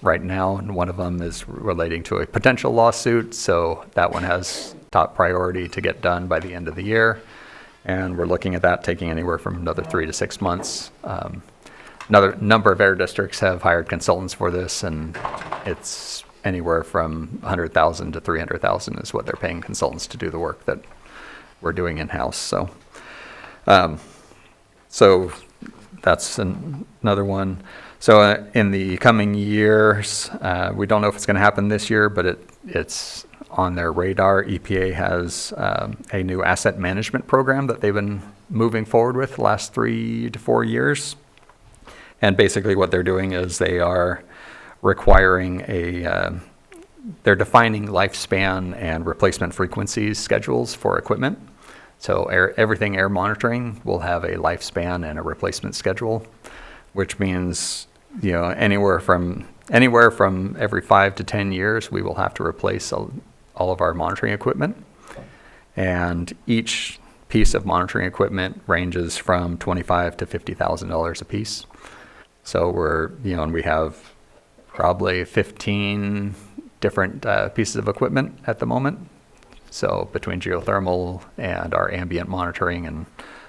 right now, and one of them is relating to a potential lawsuit, so that one has top priority to get done by the end of the year, and we're looking at that taking anywhere from another 3 to 6 months. Another number of air districts have hired consultants for this, and it's anywhere from $100,000 to $300,000 is what they're paying consultants to do the work that we're doing in-house. So, so that's another one. So in the coming years, we don't know if it's going to happen this year, but it's on their radar. EPA has a new asset management program that they've been moving forward with the last 3 to 4 years. And basically what they're doing is they are requiring they're defining lifespan and replacement frequencies schedules for equipment. So everything air monitoring will have a lifespan and a replacement schedule, which means anywhere from every 5 to 10 years we will have to replace all of our monitoring equipment, and each piece of monitoring equipment ranges from $25,000 to $50,000 a piece. So and we have probably 15 different pieces of equipment at the moment. So between geothermal and our ambient monitoring and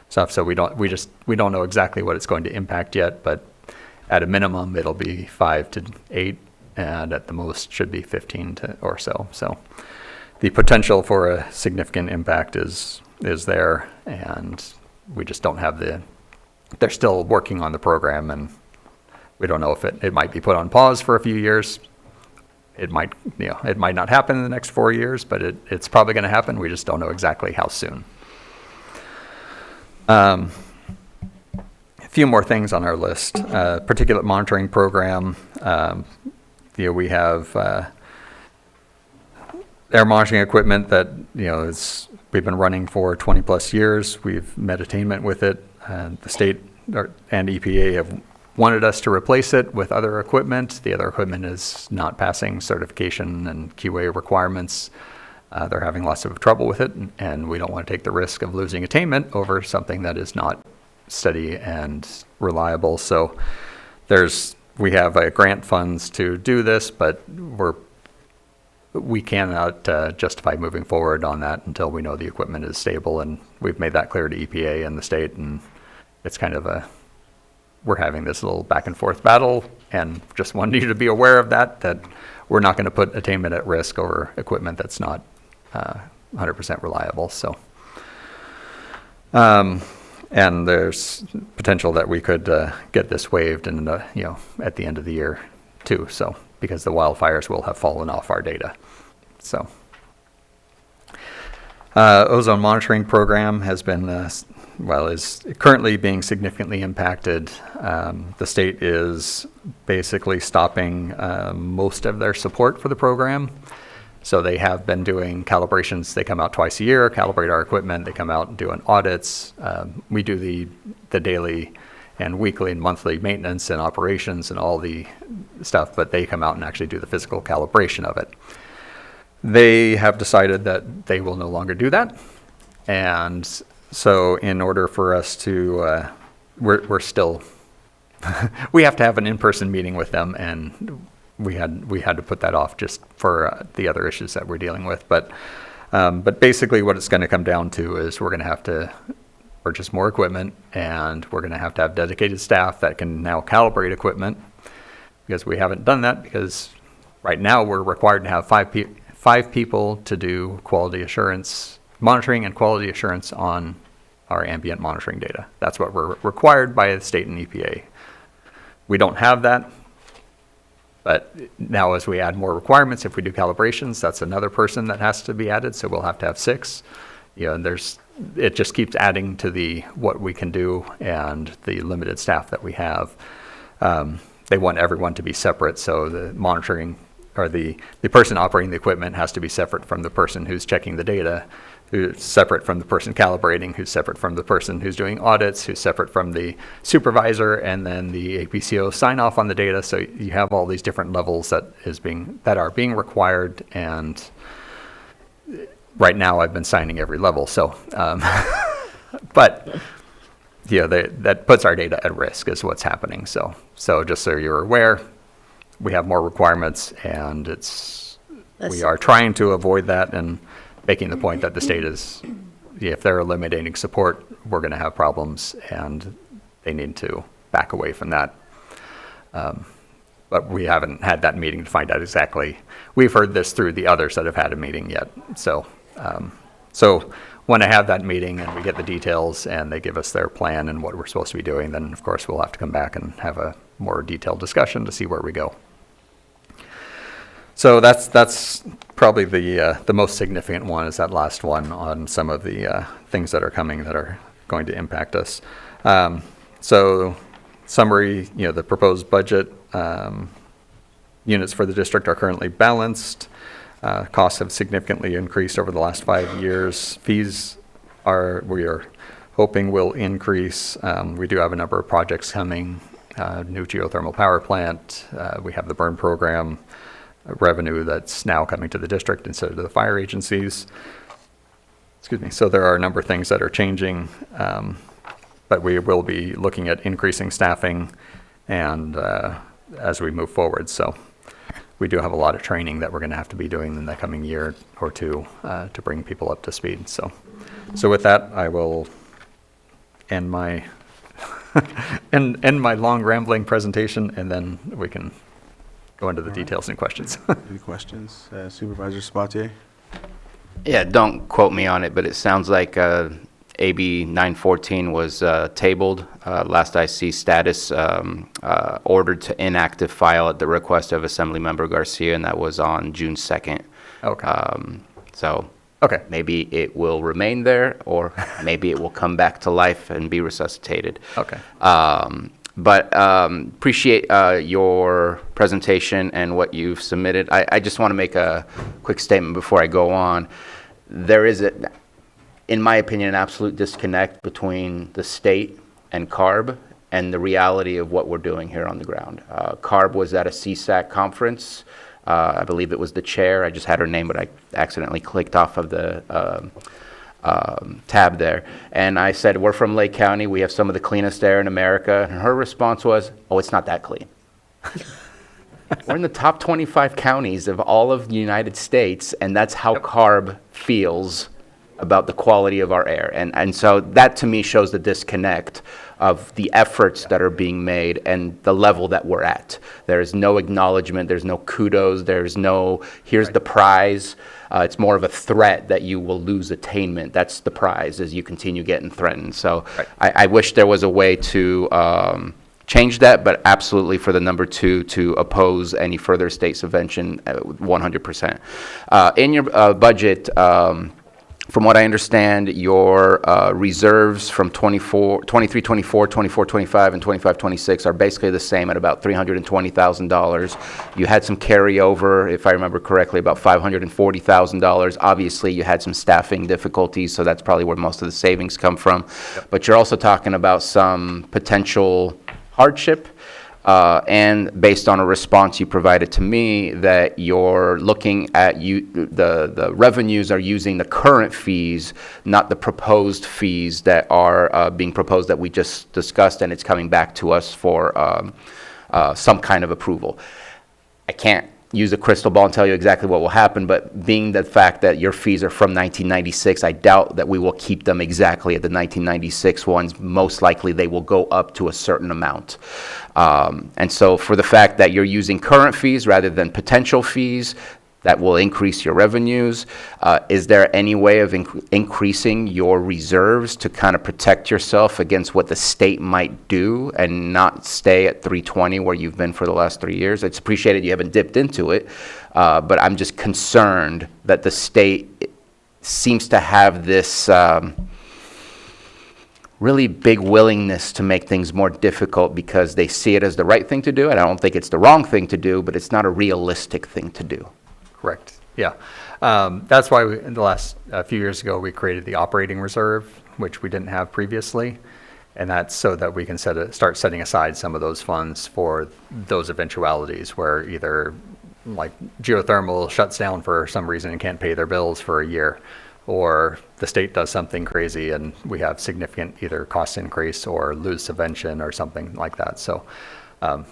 stuff, so we don't know exactly what it's going to impact yet, but at a minimum it'll be 5 to 8, and at the most should be 15 or so. So the potential for a significant impact is there, and we just don't have they're still working on the program, and we don't know if it might be put on pause for a few years. It might not happen in the next 4 years, but it's probably going to happen. We just don't know exactly how soon. A few more things on our list. Particulate monitoring program. We have air monitoring equipment that we've been running for 20 plus years. We've met attainment with it. The state and EPA have wanted us to replace it with other equipment. The other equipment is not passing certification and QA requirements. They're having lots of trouble with it, and we don't want to take the risk of losing attainment over something that is not steady and reliable. So we have grant funds to do this, but we cannot justify moving forward on that until we know the equipment is stable, and we've made that clear to EPA and the state, and it's kind of we're having this little back and forth battle, and just wanted you to be aware of that we're not going to put attainment at risk over equipment that's not 100% reliable. So, and there's potential that we could get this waived at the end of the year too. So, because the wildfires will have fallen off our data. So, ozone monitoring program has been is currently being significantly impacted. The state is basically stopping most of their support for the program. So they have been doing calibrations. They come out twice a year, calibrate our equipment. They come out and do audits. We do the daily and weekly and monthly maintenance and operations and all the stuff, but they come out and actually do the physical calibration of it. They have decided that they will no longer do that. And so in order for us to, we're still, we have to have an in-person meeting with them, and we had to put that off just for the other issues that we're dealing with. But basically what it's going to come down to is we're going to have to purchase more equipment, and we're going to have dedicated staff that can now calibrate equipment, because we haven't done that, because right now we're required to have five people to do quality assurance monitoring and quality assurance on our ambient monitoring data. That's what we're required by the state and EPA. We don't have that, but now as we add more requirements, if we do calibrations, that's another person that has to be added, so we'll have to have 6. And it just keeps adding to what we can do and the limited staff that we have. They want everyone to be separate, so the monitoring, or the person operating the equipment has to be separate from the person who's checking the data, who's separate from the person calibrating, who's separate from the person who's doing audits, who's separate from the supervisor, and then the APCO sign off on the data. So you have all these different levels that are being required, and right now I've been signing every level. So, but that puts our data at risk is what's happening. So just so you're aware, we have more requirements, and we are trying to avoid that, and making the point that the state is, if they're eliminating support, we're going to have problems, and they need to back away from that. But we haven't had that meeting to find out exactly. We've heard this through the others that have had a meeting yet. So when I have that meeting and we get the details and they give us their plan and what we're supposed to be doing, then of course we'll have to come back and have a more detailed discussion to see where we go. So that's probably the most significant one, is that last one on some of the things that are coming that are going to impact us. So summary, the proposed budget units for the district are currently balanced. Costs have significantly increased over the last 5 years. Fees we are hoping will increase. We do have a number of projects coming, new geothermal power plant. We have the burn program revenue that's now coming to the district instead of the fire agencies. Excuse me. So there are a number of things that are changing, but we will be looking at increasing staffing and as we move forward. So we do have a lot of training that we're going to have to be doing in the coming year or two to bring people up to speed. So with that, I will end my end my long rambling presentation, and then we can go into the details and questions. Any questions? Supervisor Sabatier? Yeah, don't quote me on it, but it sounds like AB 914 was tabled. Last I see, status ordered to inactive file at the request of Assemblymember Garcia, and that was on June 2nd. Okay. Okay. Maybe it will remain there, or maybe it will come back to life and be resuscitated. Okay. But appreciate your presentation and what you've submitted. I just want to make a quick statement before I go on. There is, in my opinion, an absolute disconnect between the state and CARB and the reality of what we're doing here on the ground. CARB was at a CSAC conference. I believe it was the chair. I just had her name, but I accidentally clicked off of the tab there. And I said, we're from Lake County. We have some of the cleanest air in America. And her response was, oh, it's not that clean. We're in the top 25 counties of all of the United States, and that's how CARB feels about the quality of our air. And so that to me shows the disconnect of the efforts that are being made and the level that we're at. There is no acknowledgement, there's no kudos, there's no, here's the prize. It's more of a threat that you will lose attainment. That's the prize as you continue getting threatened. So I wish there was a way to change that, but absolutely for the number 2 to oppose any further state subvention 100%. In your budget, From what I understand, your reserves from 23, 24, 24, 25, and 25, 26 are basically the same at about $320,000. You had some carryover, if I remember correctly, about $540,000. Obviously, you had some staffing difficulties, so that's probably where most of the savings come from. But you're also talking about some potential hardship. And based on a response you provided to me, that you're looking at the revenues are using the current fees, not the proposed fees that are being proposed that we just discussed, and it's coming back to us for some kind of approval. I can't use a crystal ball and tell you exactly what will happen, but being the fact that your fees are from 1996, I doubt that we will keep them exactly at the 1996 ones. Most likely they will go up to a certain amount. And so for the fact that you're using current fees rather than potential fees, that will increase your revenues. Is there any way of increasing your reserves to kind of protect yourself against what the state might do and not stay at 320 where you've been for the last 3 years? It's appreciated you haven't dipped into it, but I'm just concerned that the state seems to have this really big willingness to make things more difficult because they see it as the right thing to do, and I don't think it's the wrong thing to do, but it's not a realistic thing to do. Correct. Yeah. That's why in the last few years ago, we created the operating reserve, which we didn't have previously. And that's so that we can start setting aside some of those funds for those eventualities where either like geothermal shuts down for some reason and can't pay their bills for a year, or the state does something crazy and we have significant either cost increase or lose subvention or something like that. So,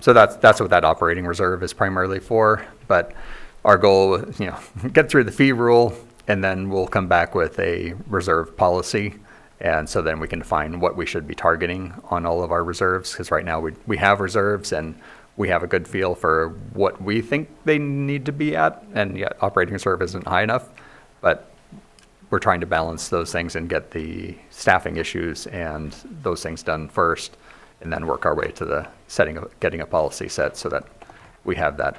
so that's what that operating reserve is primarily for. But our goal, get through the fee rule, and then we'll come back with a reserve policy. And so then we can define what we should be targeting on all of our reserves, because right now we have reserves and we have a good feel for what we think they need to be at. And yet operating reserve isn't high enough, but we're trying to balance those things and get the staffing issues and those things done first, and then work our way to the getting a policy set so that we have that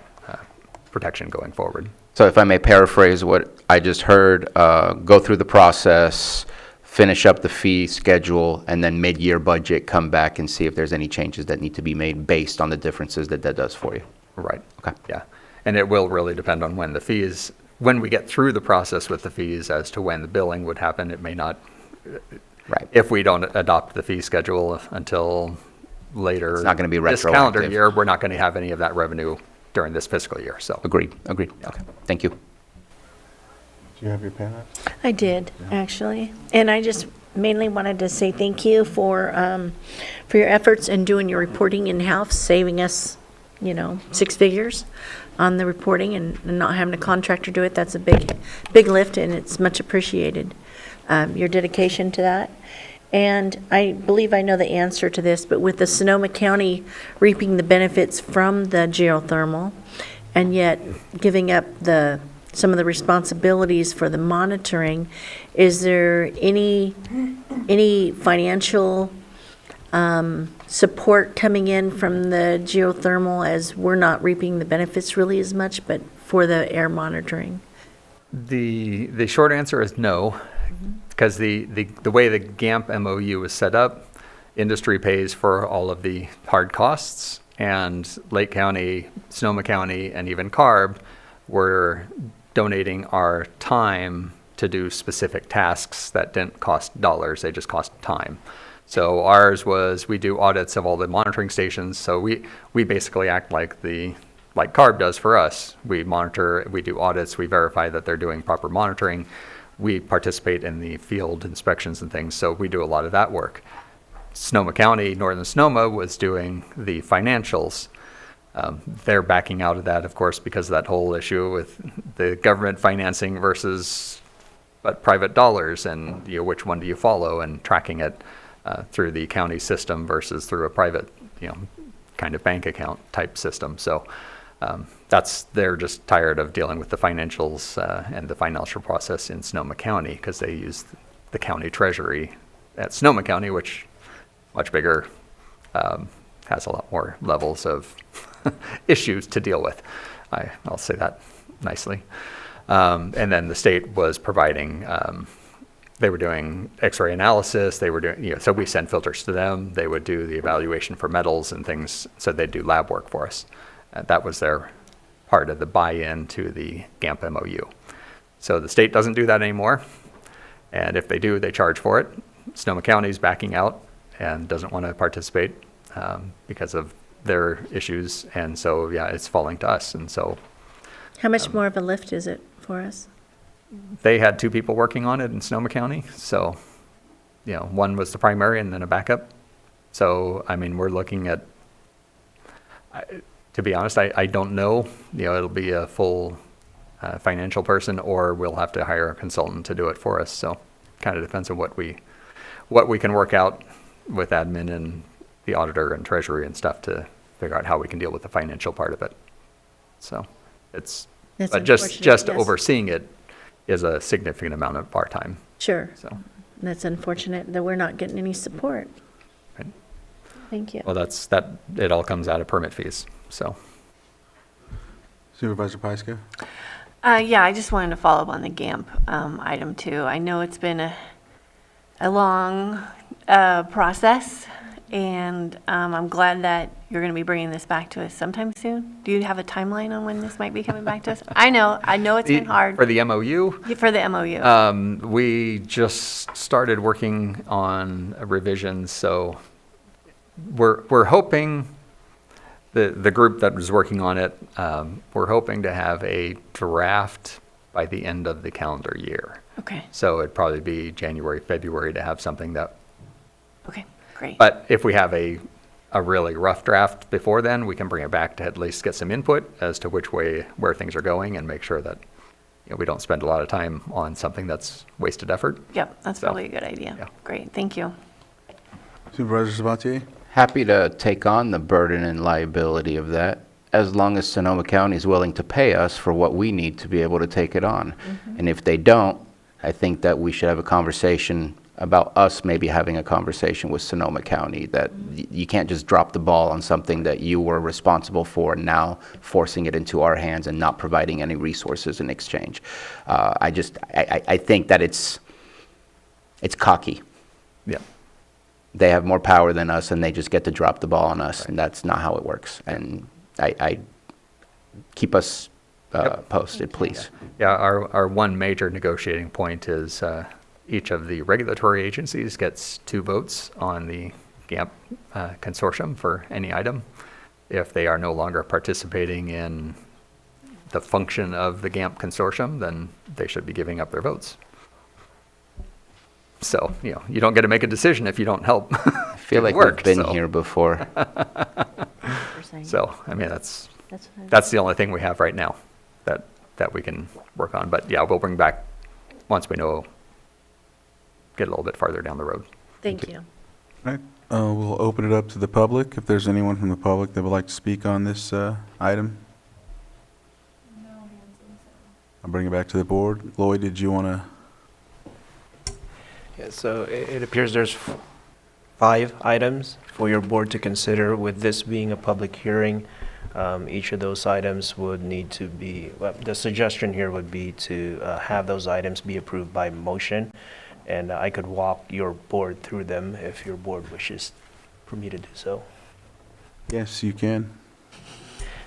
protection going forward. So if I may paraphrase what I just heard, go through the process, finish up the fee schedule, and then mid-year budget, come back and see if there's any changes that need to be made based on the differences that does for you. Right. Okay. Yeah. And it will really depend on when we get through the process with the fees as to when the billing would happen. It may not, right, if we don't adopt the fee schedule until later. It's not going to be this retroactive. calendar year, we're not going to have any of that revenue during this fiscal year. So Agreed. Yeah. Okay. Thank you. Do you have your pen up? I did, actually. And I just mainly wanted to say thank you for your efforts in doing your reporting in-house, saving us, 6 figures on the reporting and not having a contractor do it. That's a big lift, and it's much appreciated, your dedication to that. And I believe I know the answer to this, but with the Sonoma County reaping the benefits from the geothermal and yet giving up some of the responsibilities for the monitoring, is there any financial support coming in from the geothermal, as we're not reaping the benefits really as much, but for the air monitoring? The short answer is no, because the way the GAMP MOU is set up, industry pays for all of the hard costs, and Lake County, Sonoma County, and even CARB were donating our time to do specific tasks that didn't cost dollars, they just cost time. So ours was, we do audits of all the monitoring stations, so we basically act like CARB does for us. We monitor, we do audits, we verify that they're doing proper monitoring. We participate in the field inspections and things, so we do a lot of that work. Sonoma County, Northern Sonoma, was doing the financials. They're backing out of that, of course, because of that whole issue with the government financing versus private dollars, and which one do you follow, and tracking it through the county system versus through a private, kind of bank account type system. So they're just tired of dealing with the financials and the financial process in Sonoma County, because they use the county treasury at Sonoma County, which much bigger, has a lot more levels of issues to deal with. I'll say that nicely. And then the state was providing they were doing X-ray analysis. They were doing, so we send filters to them. They would do the evaluation for metals and things. So they'd do lab work for us. That was their part of the buy-in to the GAMP MOU. So the state doesn't do that anymore. And if they do, they charge for it. Sonoma County's backing out and doesn't want to participate because of their issues. And so, yeah, it's falling to us. And so How much more of a lift is it for us? they had 2 people working on it in Sonoma County. So, one was the primary and then a backup. So, I mean, we're looking at, to be honest, I don't know. It'll be a full financial person, or we'll have to hire a consultant to do it for us. So, kind of depends on what we can work out with admin and the auditor and treasury and stuff to figure out how we can deal with the financial part of it. So, That's but just unfortunate, yes. overseeing it is a significant amount of our time. Sure. So, That's unfortunate that we're not getting any support. right. Thank you. Well, it all comes out of permit fees. So, Supervisor Pyska? Yeah, I just wanted to follow up on the GAMP item 2. I know it's been a long process, and I'm glad that you're going to be bringing this back to us sometime soon. Do you have a timeline on when this might be coming back to us? I know it's been hard. for the MOU, For the MOU. we just started working on revisions, so we're hoping the group that was working on it, we're hoping to have a draft by the end of the calendar year. Okay, So it'd probably be January, February to have something that. okay, great. But if we have a really rough draft before then, we can bring it back to at least get some input as to where things are going and make sure that we don't spend a lot of time on something that's wasted effort. Yep, that's So, probably a good idea. yeah. Great, thank you. Supervisor Sabatier? Happy to take on the burden and liability of that, as long as Sonoma County is willing to pay us for what we need to be able to take it on. And if they don't, I think that we should have a conversation about us maybe having a conversation with Sonoma County, that you can't just drop the ball on something that you were responsible for and now forcing it into our hands and not providing any resources in exchange. I think that it's cocky. Yeah. They have more power than us, and they just get to drop the ball on us, and that's not how it works. And I keep us posted, please. Yeah, our one major negotiating point is each of the regulatory agencies gets 2 votes on the GAMP consortium for any item. If they are no longer participating in the function of the GAMP consortium, then they should be giving up their votes. So, you don't get to make a decision if you don't help. I feel like we've been here before. So, I mean, that's fine. the only thing we have right now that we can work on. But yeah, we'll bring back once we know, get a little bit farther down the road. Thank you. All right. We'll open it up to the public, if there's anyone from the public that would like to speak on this item. I'll bring it back to the board. Lloyd, did you want to? Yeah, so it appears there's 5 items for your board to consider. With this being a public hearing, each of those items would need to be, the suggestion here would be to have those items be approved by motion. And I could walk your board through them if your board wishes for me to do so. Yes, you can.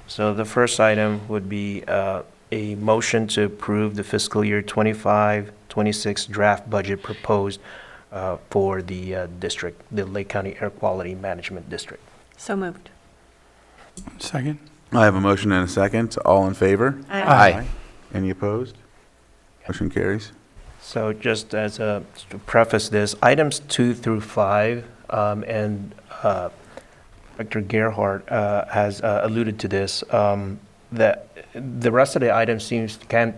So the first item would be a motion to approve the fiscal year 25-26 draft budget proposed for the district, the Lake County Air Quality Management District. So moved. Second? I have a motion and a second. All in favor? Aye. Any opposed? Motion carries. So just as to preface this, items 2 through 5, and Dr. Gerhardt has alluded to this, that the rest of the items can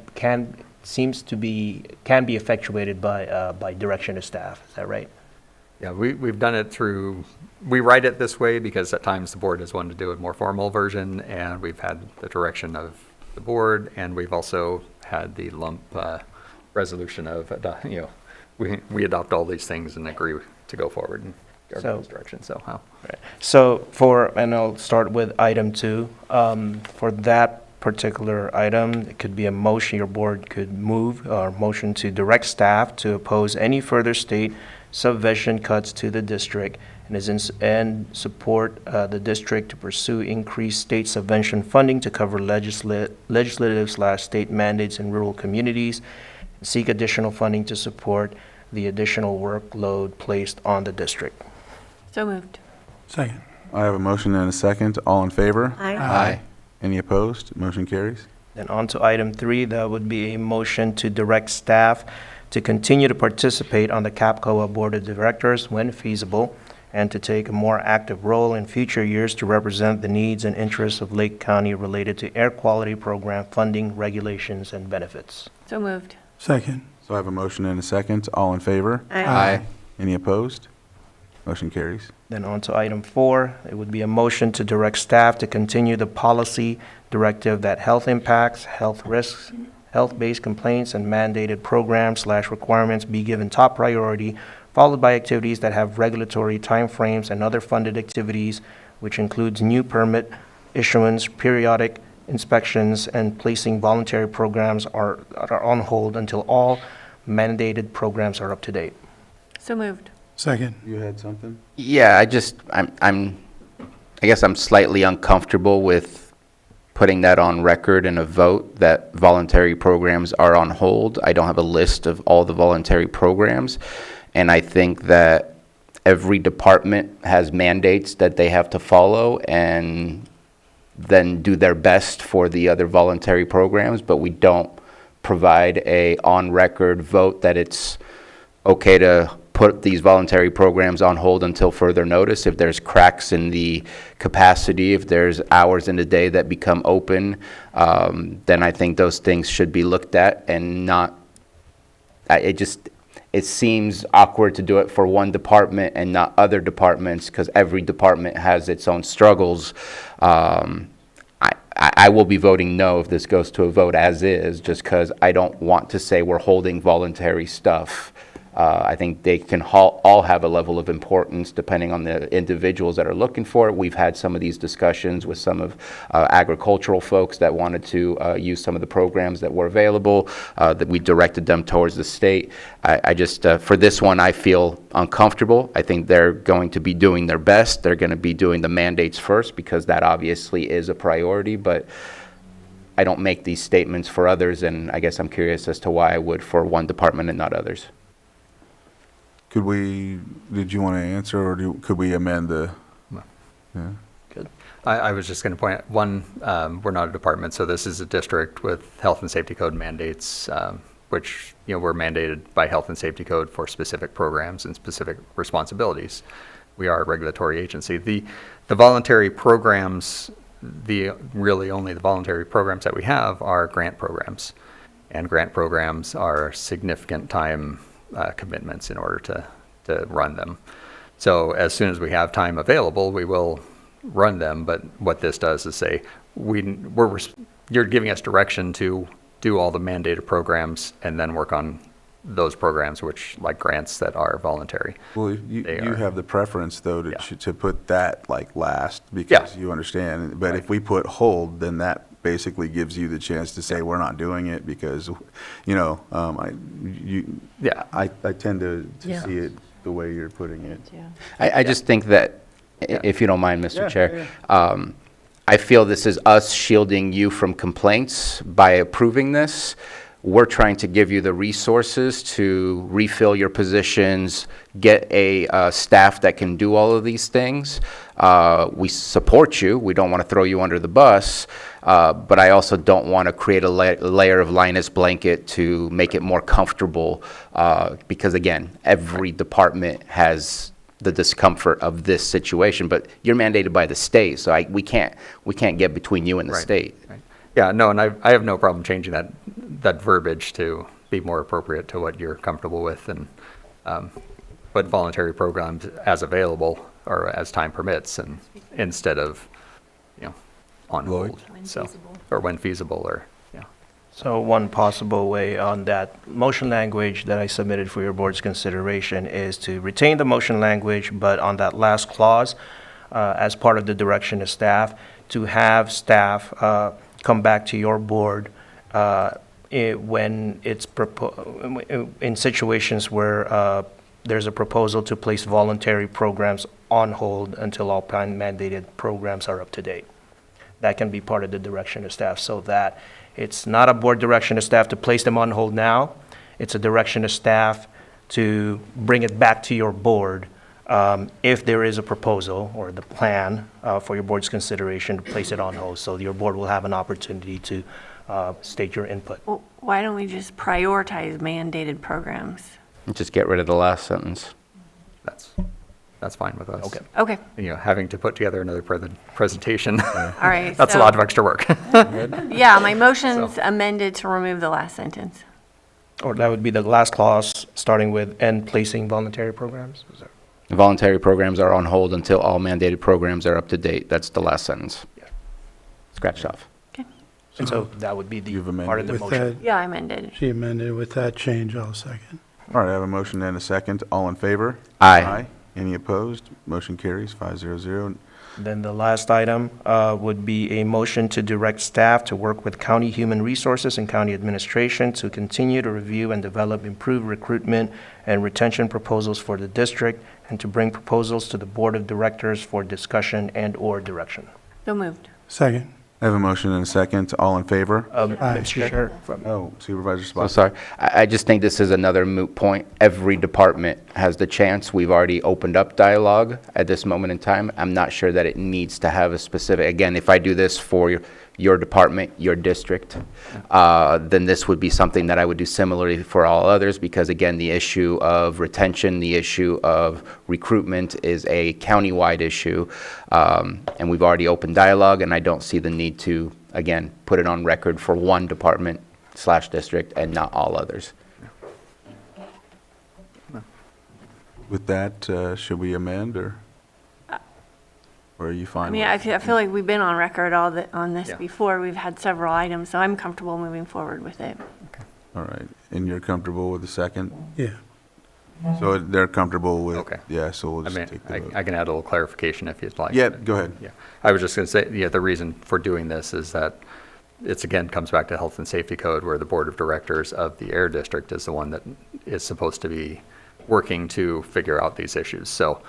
be effectuated by direction of staff. Is that right? Yeah, we've done it through, we write it this way because at times the board has wanted to do a more formal version, and we've had the direction of the board, and we've also had the lump resolution of, we adopt all these things and agree to go forward in government's direction, so how? Right. So and I'll start with item 2. For that particular item, it could be a motion, your board could move or motion to direct staff to oppose any further state subvention cuts to the district and support the district to pursue increased state subvention funding to cover legislative/state mandates in rural communities, and seek additional funding to support the additional workload placed on the district. So moved. Second. I have a motion and a second. All in favor? Aye. Any opposed? Motion carries. Then on to item 3, that would be a motion to direct staff to continue to participate on the CAPCOA Board of Directors when feasible, and to take a more active role in future years to represent the needs and interests of Lake County related to air quality program funding, regulations, and benefits. So moved. Second. So I have a motion and a second. All in favor? Aye. Any opposed? Motion carries. Then on to item 4, it would be a motion to direct staff to continue the policy directive that health impacts, health risks, health-based complaints, and mandated programs/requirements be given top priority, followed by activities that have regulatory timeframes and other funded activities, which includes new permit issuance, periodic inspections, and placing voluntary programs are on hold until all mandated programs are up to date. So moved. Second. You had something? Yeah, I guess I'm slightly uncomfortable with putting that on record in a vote that voluntary programs are on hold. I don't have a list of all the voluntary programs, and I think that every department has mandates that they have to follow and then do their best for the other voluntary programs, but we don't provide a on-record vote that it's okay to put these voluntary programs on hold until further notice. If there's cracks in the capacity, if there's hours in the day that become open, then I think those things should be looked at and not, it seems awkward to do it for one department and not other departments, because every department has its own struggles. I will be voting no if this goes to a vote as is, just because I don't want to say we're holding voluntary stuff. I think they can all have a level of importance depending on the individuals that are looking for it. We've had some of these discussions with some of agricultural folks that wanted to use some of the programs that were available, that we directed them towards the state. I just, for this one, I feel uncomfortable. I think they're going to be doing their best. They're going to be doing the mandates first, because that obviously is a priority, but I don't make these statements for others, and I guess I'm curious as to why I would for one department and not others. Did you want to answer, or could we amend the? No. Yeah. Good. I was just going to point out, one, we're not a department, so this is a district with health and safety code mandates, which, we're mandated by health and safety code for specific programs and specific responsibilities. We are a regulatory agency. The voluntary programs, really only the voluntary programs that we have are grant programs. And grant programs are significant time commitments in order to run them. So as soon as we have time available, we will run them. But what this does is say, you're giving us direction to do all the mandated programs and then work on those programs, which, like grants that are voluntary. Well, you have the preference, though, to put that like last, because you understand. But if we put hold, then that basically gives you the chance to say we're not doing it because, I tend to see it the way you're putting it. I just think that, if you don't mind, Mr. Chair, I feel this is us shielding you from complaints by approving this. We're trying to give you the resources to refill your positions, get a staff that can do all of these things. We support you. We don't want to throw you under the bus, but I also don't want to create a layer of Linus blanket to make it more comfortable, because, again, every department has the discomfort of this situation, but you're mandated by the state, so we can't get between you and the state. Right. Yeah, no, and I have no problem changing that verbiage to be more appropriate to what you're comfortable with, and put voluntary programs as available or as time permits, and instead of on hold, or when feasible, or So one possible way on that motion language that I submitted for your board's consideration is to retain the motion language, but on that last clause, as part of the direction of staff, to have staff come back to your board when it's in situations where there's a proposal to place voluntary programs on hold until all mandated programs are up to date. That can be part of the direction of staff, so that it's not a board direction of staff to place them on hold now. It's a direction of staff to bring it back to your board if there is a proposal or the plan for your board's consideration to place it on hold. So your board will have an opportunity to state your input. Well, why don't we just prioritize mandated programs? Just get rid of the last sentence. That's fine with us. Okay. Okay, Having to put together another presentation, all right. that's a so- lot of extra work. Yeah, my motion's amended to remove the last sentence. Or that would be the last clause, starting with "and placing voluntary programs." Is that- Voluntary programs are on hold until all mandated programs are up to date. That's the last sentence. Yeah. Scratched off. And so that would be the You've part of the With motion. that, Yeah, I amended. she amended with that change, I'll second. All right, I have a motion and a second. All in favor? Aye. Any opposed? Motion carries 500. Then the last item would be a motion to direct staff to work with county human resources and county administration to continue to review and develop improved recruitment and retention proposals for the district, and to bring proposals to the board of directors for discussion and/or direction. So moved. Second. I have a motion and a second. All in favor? Mr. Chair, Oh, Supervisor So Spot. sorry. I just think this is another moot point. Every department has the chance. We've already opened up dialogue at this moment in time. I'm not sure that it needs to have a specific, again, if I do this for your department, your district, then this would be something that I would do similarly for all others, because again, the issue of retention, the issue of recruitment is a countywide issue. And we've already opened dialogue, and I don't see the need to, again, put it on record for one department/district and not all others. With that, should we amend, or are you fine? I mean, with it? I feel like we've been on record on this Yeah. before. We've had several items, so I'm comfortable moving forward with it. All right, and you're comfortable with the second? Yeah. So they're comfortable with? Okay. Yeah, so we'll I just mean, take the vote. I can add a little clarification if you'd like. Yeah, go ahead. Yeah, I was just going to say, the reason for doing this is that it's, again, comes back to health and safety code, where the board of directors of the air district is the one that is supposed to be working to figure out these issues. So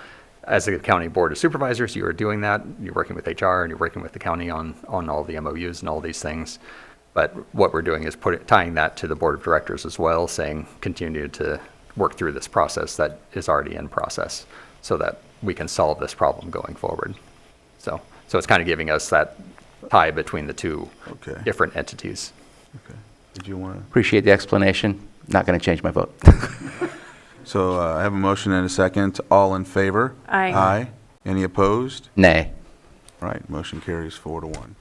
as a county board of supervisors, you are doing that. You're working with HR and you're working with the county on all the MOUs and all these things. But what we're doing is tying that to the board of directors as well, saying continue to work through this process that is already in process, so that we can solve this problem going forward. So it's kind of giving us that tie between the two Okay. different entities. Okay. Did you want to? Appreciate the explanation. Not going to change my vote. So I have a motion and a second. All in favor? Aye. Aye. Any opposed? Nay. All right, motion carries 4-1.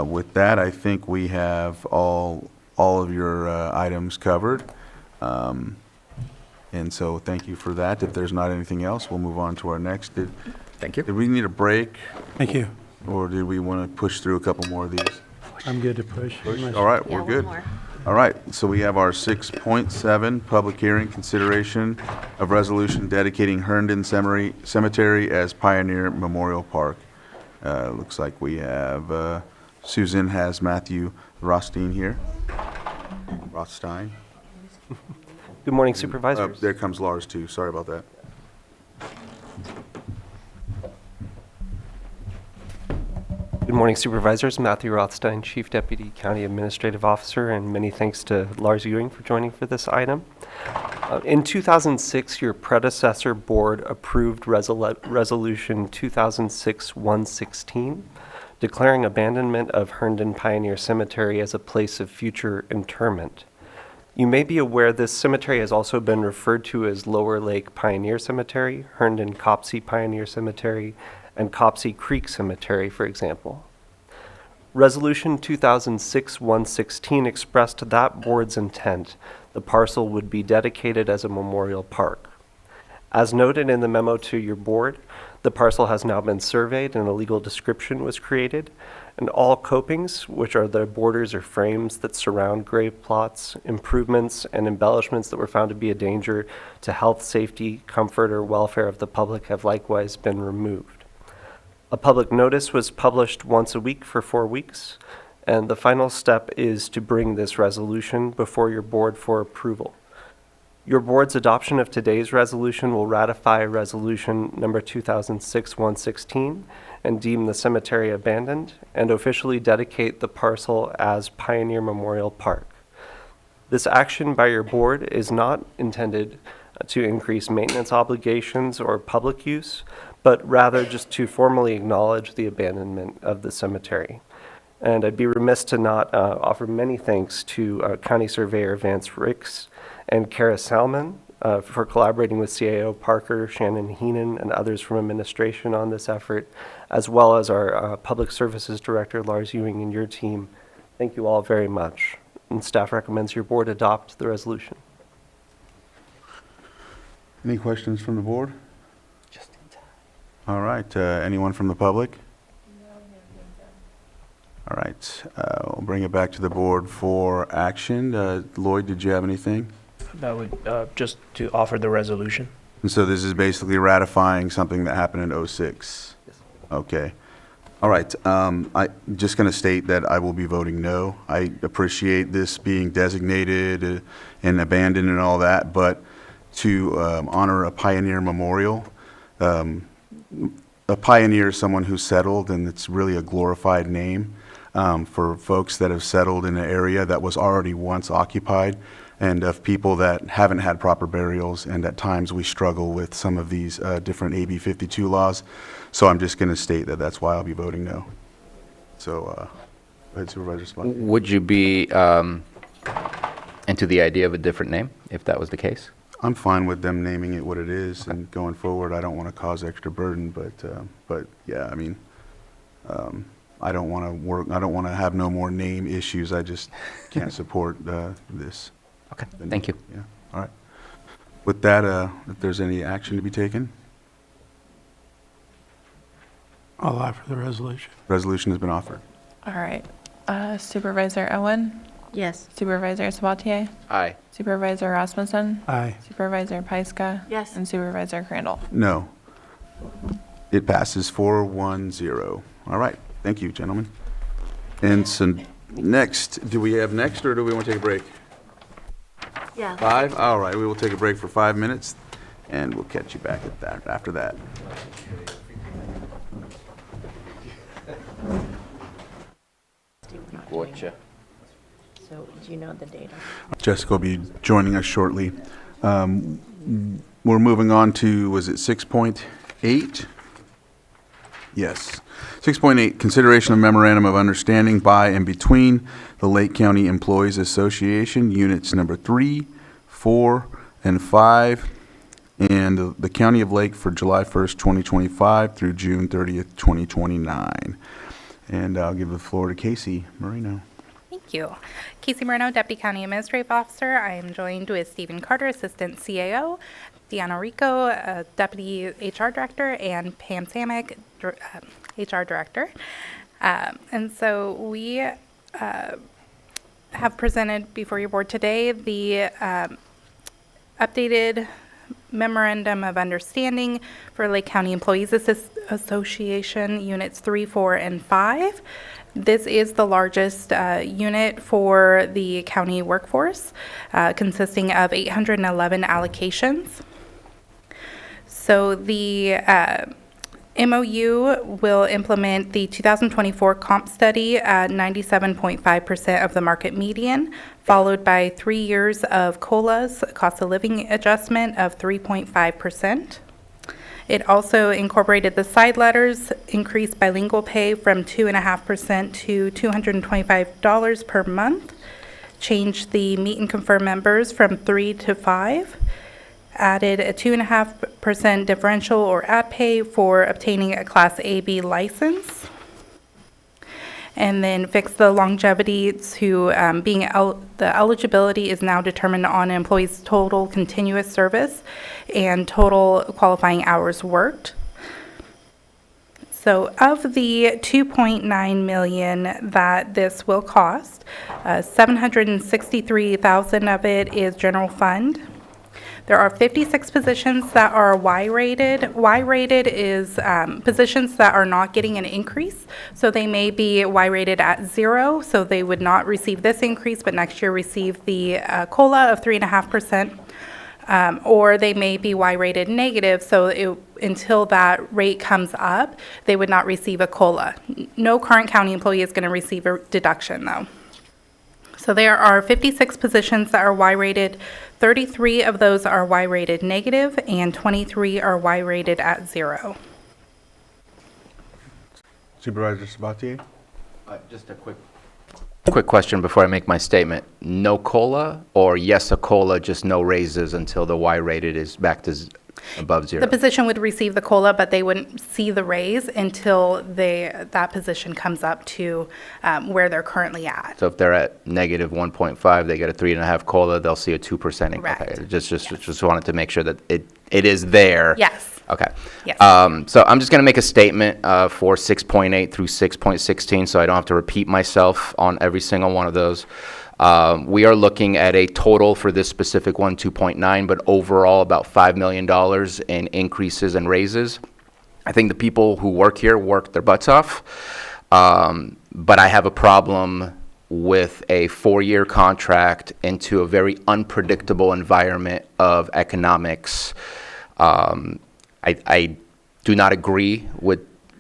With that, I think we have all of your items covered. And so thank you for that. If there's not anything else, we'll move on to our next. Thank you. Did we need a break, Thank you. or did we want to push through a couple more of these? I'm good to push. All right, we're good. All right, so we have our 6.7, public hearing, consideration of resolution dedicating Herndon Cemetery as Pioneer Memorial Park. Looks like we have, Susan has Matthew Rothstein here. Rothstein. Good morning, Supervisors. There comes Lars, too. Sorry about that. Good morning, Supervisors. Matthew Rothstein, Chief Deputy County Administrative Officer, and many thanks to Lars Ewing for joining for this item. In 2006, your predecessor board approved Resolution 2006-116, declaring abandonment of Herndon Pioneer Cemetery as a place of future interment. You may be aware this cemetery has also been referred to as Lower Lake Pioneer Cemetery, Herndon Copsey Pioneer Cemetery, and Copsey Creek Cemetery, for example. Resolution 2006-116 expressed that board's intent. The parcel would be dedicated as a memorial park. As noted in the memo to your board, the parcel has now been surveyed and a legal description was created, and all copings, which are the borders or frames that surround grave plots, improvements, and embellishments that were found to be a danger to health, safety, comfort, or welfare of the public, have likewise been removed. A public notice was published once a week for 4 weeks. and the final step is to bring this resolution before your board for approval. Your board's adoption of today's resolution will ratify resolution number 2006-116 and deem the cemetery abandoned and officially dedicate the parcel as Pioneer Memorial Park. This action by your board is not intended to increase maintenance obligations or public use, but rather just to formally acknowledge the abandonment of the cemetery. And I'd be remiss to not offer many thanks to County Surveyor Vance Ricks and Kara Salmon for collaborating with CAO Parker, Shannon Heenan, and others from administration on this effort, as well as our Public Services Director, Lars Ewing, and your team. Thank you all very much. And staff recommends your board adopt the resolution. Any questions from the board? All right, anyone from the public? All right, we'll bring it back to the board for action. Lloyd, did you have anything? That would, just to offer the resolution. And so this is basically ratifying something that happened in '06? Yes. Okay. All right, I'm just going to state that I will be voting no. I appreciate this being designated and abandoned and all that, but to honor a pioneer memorial, a pioneer is someone who settled, and it's really a glorified name for folks that have settled in an area that was already once occupied, and of people that haven't had proper burials, and at times we struggle with some of these different AB 52 laws. So I'm just going to state that that's why I'll be voting no. So go ahead, Supervisor Spot. Would you be into the idea of a different name, if that was the case? I'm fine with them naming it what it is, and going forward, I don't want to cause extra burden, but yeah, I mean, I don't want to have no more name issues. I just can't support this. Okay, thank you. Yeah, all right. With that, if there's any action to be taken? I'll offer the resolution. Resolution has been offered. All right. Supervisor Owen? Yes. Supervisor Sabatier? Aye. Supervisor Rasmussen? Aye. Supervisor Pyska? Yes. And Supervisor Crandall? No. It passes 4-1-0. All right, thank you, gentlemen. And so next, do we have next, or do we want to take a break? Yeah. 5? All right, we will take a break for 5 minutes, and we'll catch you back at that after that. Gotcha. So do you know the date? Jessica will be joining us shortly. We're moving on to, was it 6.8? Yes. 6.8, consideration of memorandum of understanding by and between the Lake County Employees Association, units number 3, 4, and 5, and the County of Lake for July 1st, 2025 through June 30th, 2029. And I'll give the floor to Casey Marino. Thank you. Casey Moreno, Deputy County Administrative Officer. I am joined with Stephen Carter, Assistant CAO, Deanna Rico, Deputy HR Director, and Pam Samick, HR Director. And so we have presented before your board today the updated Memorandum of Understanding for Lake County Employees Association, Units 3, 4, and 5. This is the largest unit for the county workforce, consisting of 811 allocations. So the MOU will implement the 2024 comp study at 97.5% of the market median, followed by 3 years of COLAs, cost of living adjustment of 3.5%. It also incorporated the side letters, increased bilingual pay from 2.5% to $225 per month, changed the meet and confirm members from 3 to 5, added a 2.5% differential or ad pay for obtaining a Class AB license, and then fixed the longevity to the eligibility is now determined on an employee's total continuous service and total qualifying hours worked. So of the $2.9 million that this will cost, $763,000 of it is general fund, There are 56 positions that are Y-rated. Y-rated is positions that are not getting an increase. So they may be Y-rated at 0, so they would not receive this increase, but next year receive the COLA of 3.5%. Or they may be Y-rated negative, so until that rate comes up, they would not receive a COLA. No current county employee is going to receive a deduction, though. So there are 56 positions that are Y-rated. 33 of those are Y-rated negative, and 23 are Y-rated at 0. Supervisor Sabatier? Just a quick question before I make my statement. No COLA, or yes, a COLA, just no raises until the Y-rated is back to above 0? The position would receive the COLA, but they wouldn't see the raise until that position comes up to where they're currently at. So if they're at negative 1.5, they get a 3.5 COLA, they'll see a 2% increase. Correct. Just wanted to make sure that it is there. Yes. Okay. Yes. So I'm just going to make a statement for 6.8 through 6.16, so I don't have to repeat myself on every single one of those. We are looking at a total for this specific one, 2.9, but overall about $5 million in increases and raises. I think the people who work here work their butts off, but I have a problem with a 4-year contract into a very unpredictable environment of economics. I do not agree with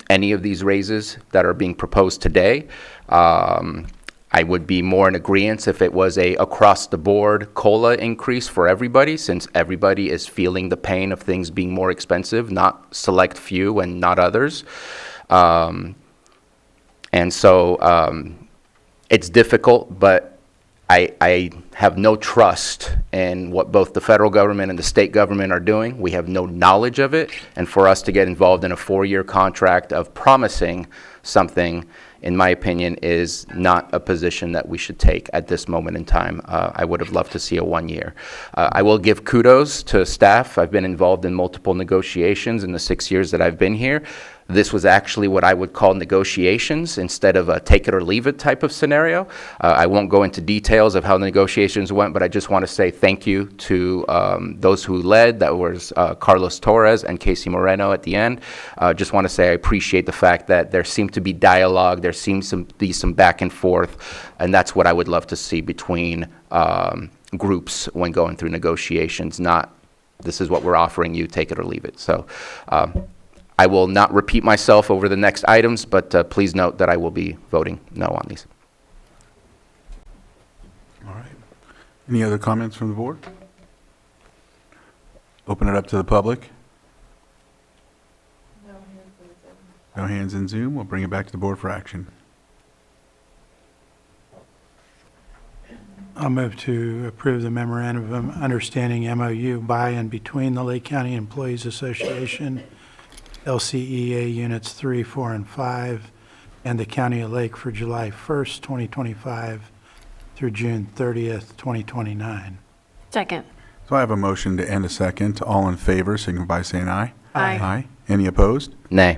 any of these raises that are being proposed today. I would be more in agreement if it was a across-the-board COLA increase for everybody, since everybody is feeling the pain of things being more expensive, not select few and not others. And so it's difficult, but I have no trust in what both the federal government and the state government are doing. We have no knowledge of it, and for us to get involved in a 4-year contract of promising something, in my opinion, is not a position that we should take at this moment in time. I would have loved to see a 1 year. I will give kudos to staff. I've been involved in multiple negotiations in the 6 years that I've been here. This was actually what I would call negotiations instead of a take it or leave it type of scenario. I won't go into details of how the negotiations went, but I just want to say thank you to those who led. That was Carlos Torres and Casey Moreno at the end. Just want to say I appreciate the fact that there seemed to be dialogue, there seems to be some back and forth, and that's what I would love to see between groups when going through negotiations, not this is what we're offering you, take it or leave it. So I will not repeat myself over the next items, but please note that I will be voting no on these. All right. Any other comments from the board? Open it up to the public. No hands in Zoom. We'll bring it back to the board for action. I'll move to approve the memorandum of understanding MOU by and between the Lake County Employees Association, LCEA Units 3, 4, and 5, and the County of Lake for July 1st, 2025 through June 30th, 2029. Second. So I have a motion to end a second. All in favor, signify by saying aye. Aye. Aye. Any opposed? Nay.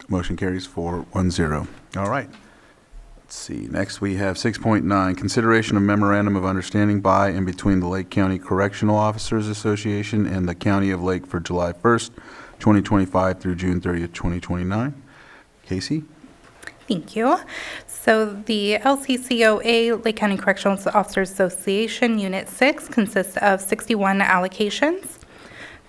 Motion carries 4-1-0. All right. Let's see. Next we have 6.9, consideration of memorandum of understanding by and between the Lake County Correctional Officers Association and the County of Lake for July 1st, 2025 through June 30th, 2029. Casey? Thank you. So the LCCOA, Lake County Correctional Officers Association, Unit 6, consists of 61 allocations.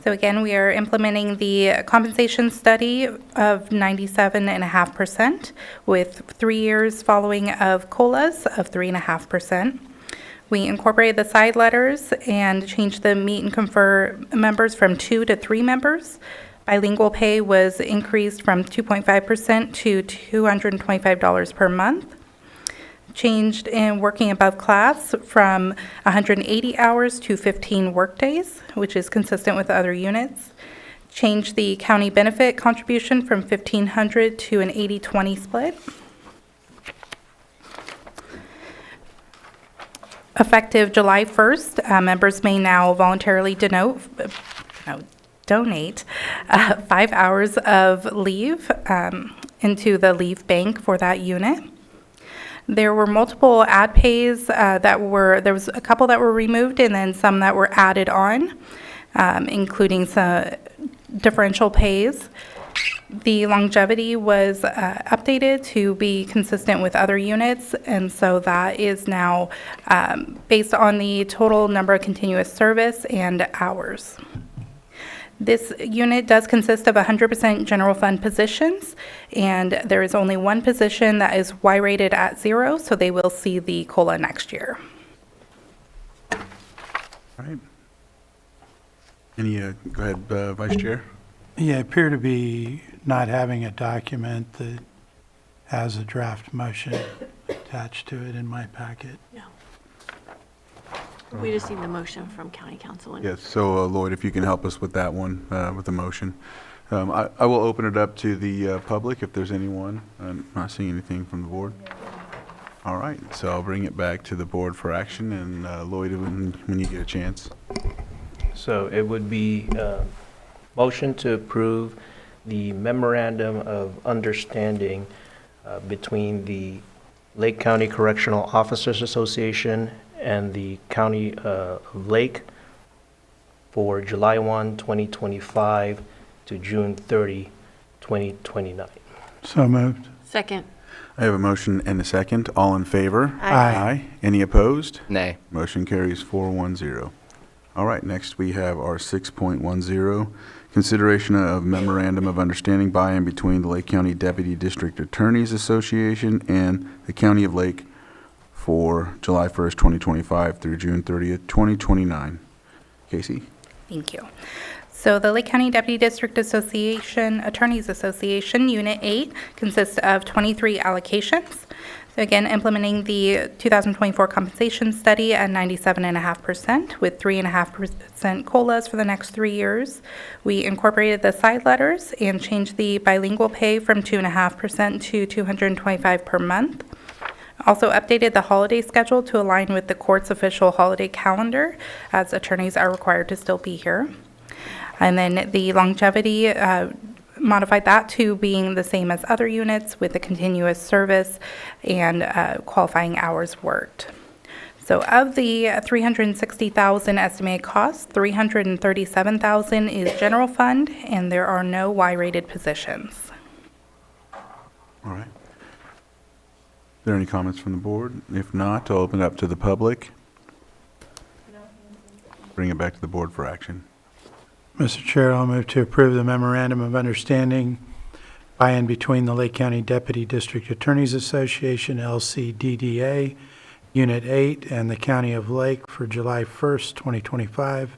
So again, we are implementing the compensation study of 97.5% with 3 years following of COLAs of 3.5%. We incorporated the side letters and changed the meet and confer members from 2 to 3 members. Bilingual pay was increased from 2.5% to $225 per month. Changed in working above class from 180 hours to 15 workdays, which is consistent with other units. Changed the county benefit contribution from $1,500 to an 80-20 split. Effective July 1st, members may now voluntarily donate 5 hours of leave into the leave bank for that unit. There were multiple ad pays there was a couple that were removed and then some that were added on, including some differential pays. The longevity was updated to be consistent with other units, and so that is now based on the total number of continuous service and hours. This unit does consist of 100% general fund positions, and there is only one position that is Y-rated at 0, so they will see the COLA next year. All right. Any, go ahead, Vice Chair. Yeah, I appear to be not having a document that has a draft motion attached to it in my packet. Yeah. We just need the motion from county council. Yes, so Lloyd, if you can help us with that one, with the motion. I will open it up to the public if there's anyone. I'm not seeing anything from the board. All right, so I'll bring it back to the board for action, and Lloyd, when you get a chance. So it would be motion to approve the memorandum of understanding between the Lake County Correctional Officers Association and the County of Lake for July 1, 2025 to June 30, 2029. So moved. Second. I have a motion and a second. All in favor? Aye. Any opposed? Nay. Motion carries 410. All right, next we have our 6.10, consideration of memorandum of understanding by and between the Lake County Deputy District Attorneys Association and the County of Lake for July 1st, 2025 through June 30th, 2029. Casey? Thank you. So the Lake County Deputy District Association, Attorneys Association, Unit 8, consists of 23 allocations. So again, implementing the 2024 compensation study at 97.5% with 3.5% COLAs for the next 3 years. We incorporated the side letters and changed the bilingual pay from 2.5% to $225 per month. Also updated the holiday schedule to align with the court's official holiday calendar, as attorneys are required to still be here. And then the longevity, modified that to being the same as other units with the continuous service and qualifying hours worked. So of the $360,000 estimated cost, $337,000 is general fund, and there are no Y-rated positions. All right. Are there any comments from the board? If not, I'll open it up to the public. Bring it back to the board for action. Mr. Chair, I'll move to approve the memorandum of understanding by and between the Lake County Deputy District Attorneys Association, LCDDA, Unit 8, and the County of Lake for July 1st, 2025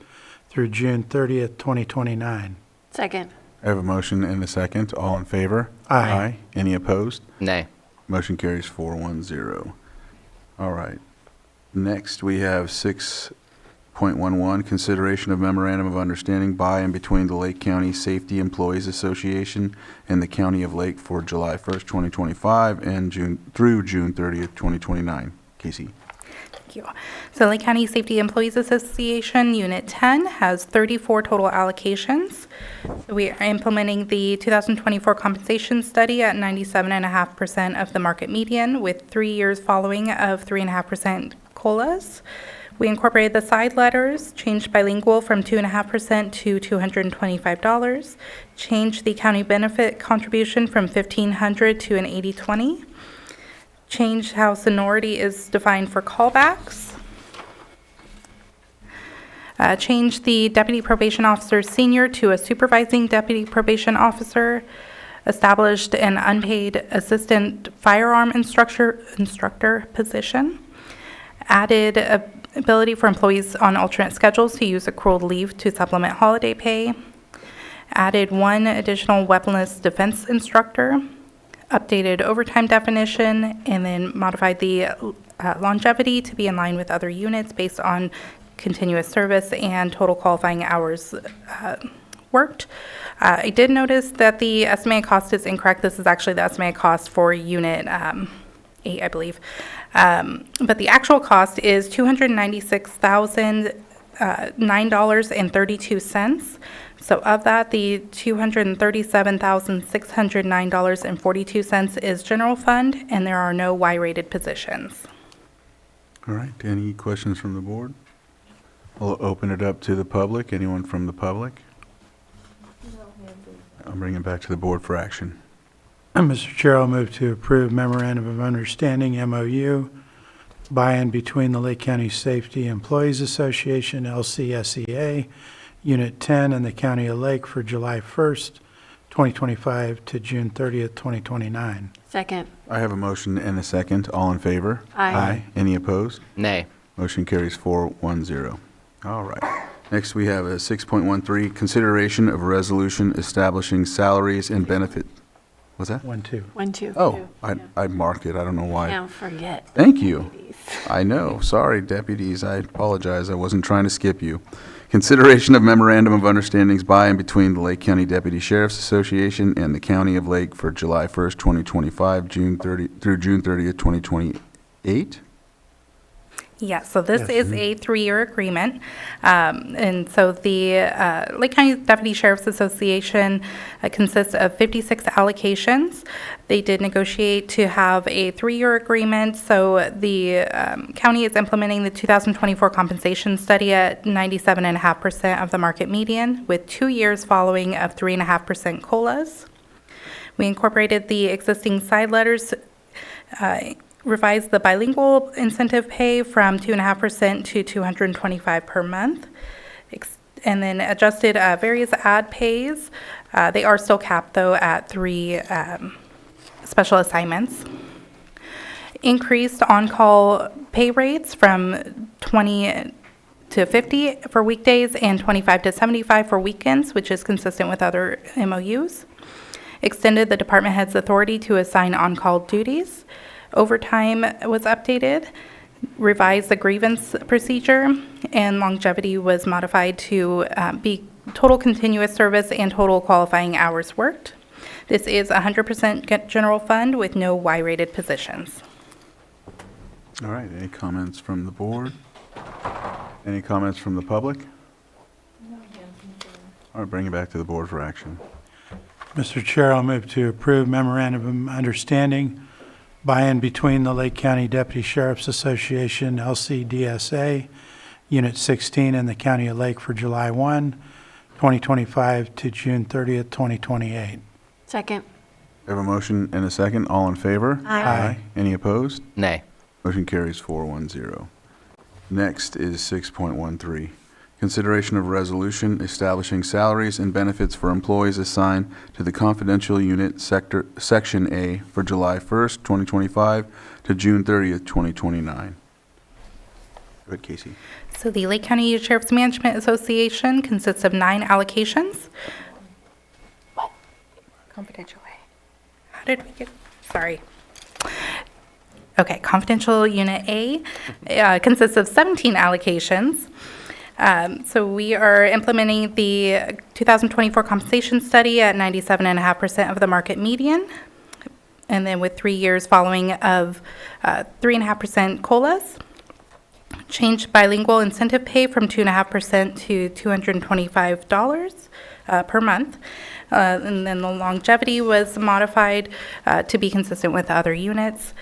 through June 30th, 2029. Second. I have a motion and a second. All in favor? Aye. Any opposed? Nay. Motion carries 410. All right. Next, we have 6.11, consideration of memorandum of understanding by and between the Lake County Safety Employees Association and the County of Lake for July 1st, 2025 and through June 30th, 2029. Casey. Thank you. So Lake County Safety Employees Association, Unit 10, has 34 total allocations. So we are implementing the 2024 compensation study at 97.5% of the market median with 3 years following of 3.5% COLAs. We incorporated the side letters, changed bilingual from 2.5% to $225, changed the county benefit contribution from $1,500 to an 80/20, changed how seniority is defined for callbacks, changed the deputy probation officer senior to a supervising deputy probation officer, established an unpaid assistant firearm instructor position, added ability for employees on alternate schedules to use accrual leave to supplement holiday pay, added one additional weaponless defense instructor, updated overtime definition, and then modified the longevity to be in line with other units based on continuous service and total qualifying hours worked. I did notice that the estimated cost is incorrect. This is actually the estimated cost for Unit 8, I believe. But the actual cost is $296,009.32. So of that, the $237,609.42 is general fund, and there are no Y-rated positions. All right, any questions from the board? I'll open it up to the public. Anyone from the public? I'll bring it back to the board for action. Mr. Chair, I'll move to approve Memorandum of Understanding, MOU, by and between the Lake County Safety Employees Association, LCSEA, Unit 10, and the County of Lake for July 1st, 2025 to June 30th, 2029. Second. I have a motion and a second. All in favor? Aye. Any opposed? Nay. Motion carries 410. All right. Next, we have a 6.13, consideration of a resolution establishing salaries and benefit. What's that? 1-2. 1-2. Oh, I marked it. I don't know why. Don't forget. Thank you. I know. Sorry, deputies. I apologize. I wasn't trying to skip you. Consideration of memorandum of understandings by and between the Lake County Deputy Sheriff's Association and the County of Lake for July 1st, 2025, June 30 through June 30th, 2028. Yeah, so this is a 3-year agreement. And so the Lake County Deputy Sheriff's Association consists of 56 allocations. They did negotiate to have a 3-year agreement. So the county is implementing the 2024 compensation study at 97.5% of the market median, with 2 years following of 3.5% COLAs. We incorporated the existing side letters, revised the bilingual incentive pay from 2.5% to $225 per month, and then adjusted various ad pays. They are still capped, though, at 3 special assignments. Increased on-call pay rates from 20 to 50 for weekdays and 25 to 75 for weekends, which is consistent with other MOUs. Extended the department head's authority to assign on-call duties. Overtime was updated, revised the grievance procedure, and longevity was modified to be total continuous service and total qualifying hours worked. This is 100% general fund with no Y-rated positions. All right, any comments from the board? Any comments from the public? All right, bring it back to the board for action. Mr. Chair, I'll move to approve Memorandum of Understanding by and between the Lake County Deputy Sheriff's Association, LCDSA, Unit 16, and the County of Lake for July 1, 2025 to June 30th, 2028. Second. We have a motion and a second. All in favor? Aye. Any opposed? Nay. Motion carries 410. Next is 6.13. Consideration of a resolution establishing salaries and benefits for employees assigned to the confidential unit Section A for July 1st, 2025 to June 30th, 2029. Go ahead, Casey. So the Lake County Sheriff's Management Association consists of 9 allocations. What? Confidential A. How did we get, sorry. Okay, confidential unit A consists of 17 allocations. So we are implementing the 2024 compensation study at 97.5% of the market median, and then with 3 years following of 3.5% COLAs. Changed bilingual incentive pay from 2.5% to $225 per month. And then the longevity was modified to be consistent with other units.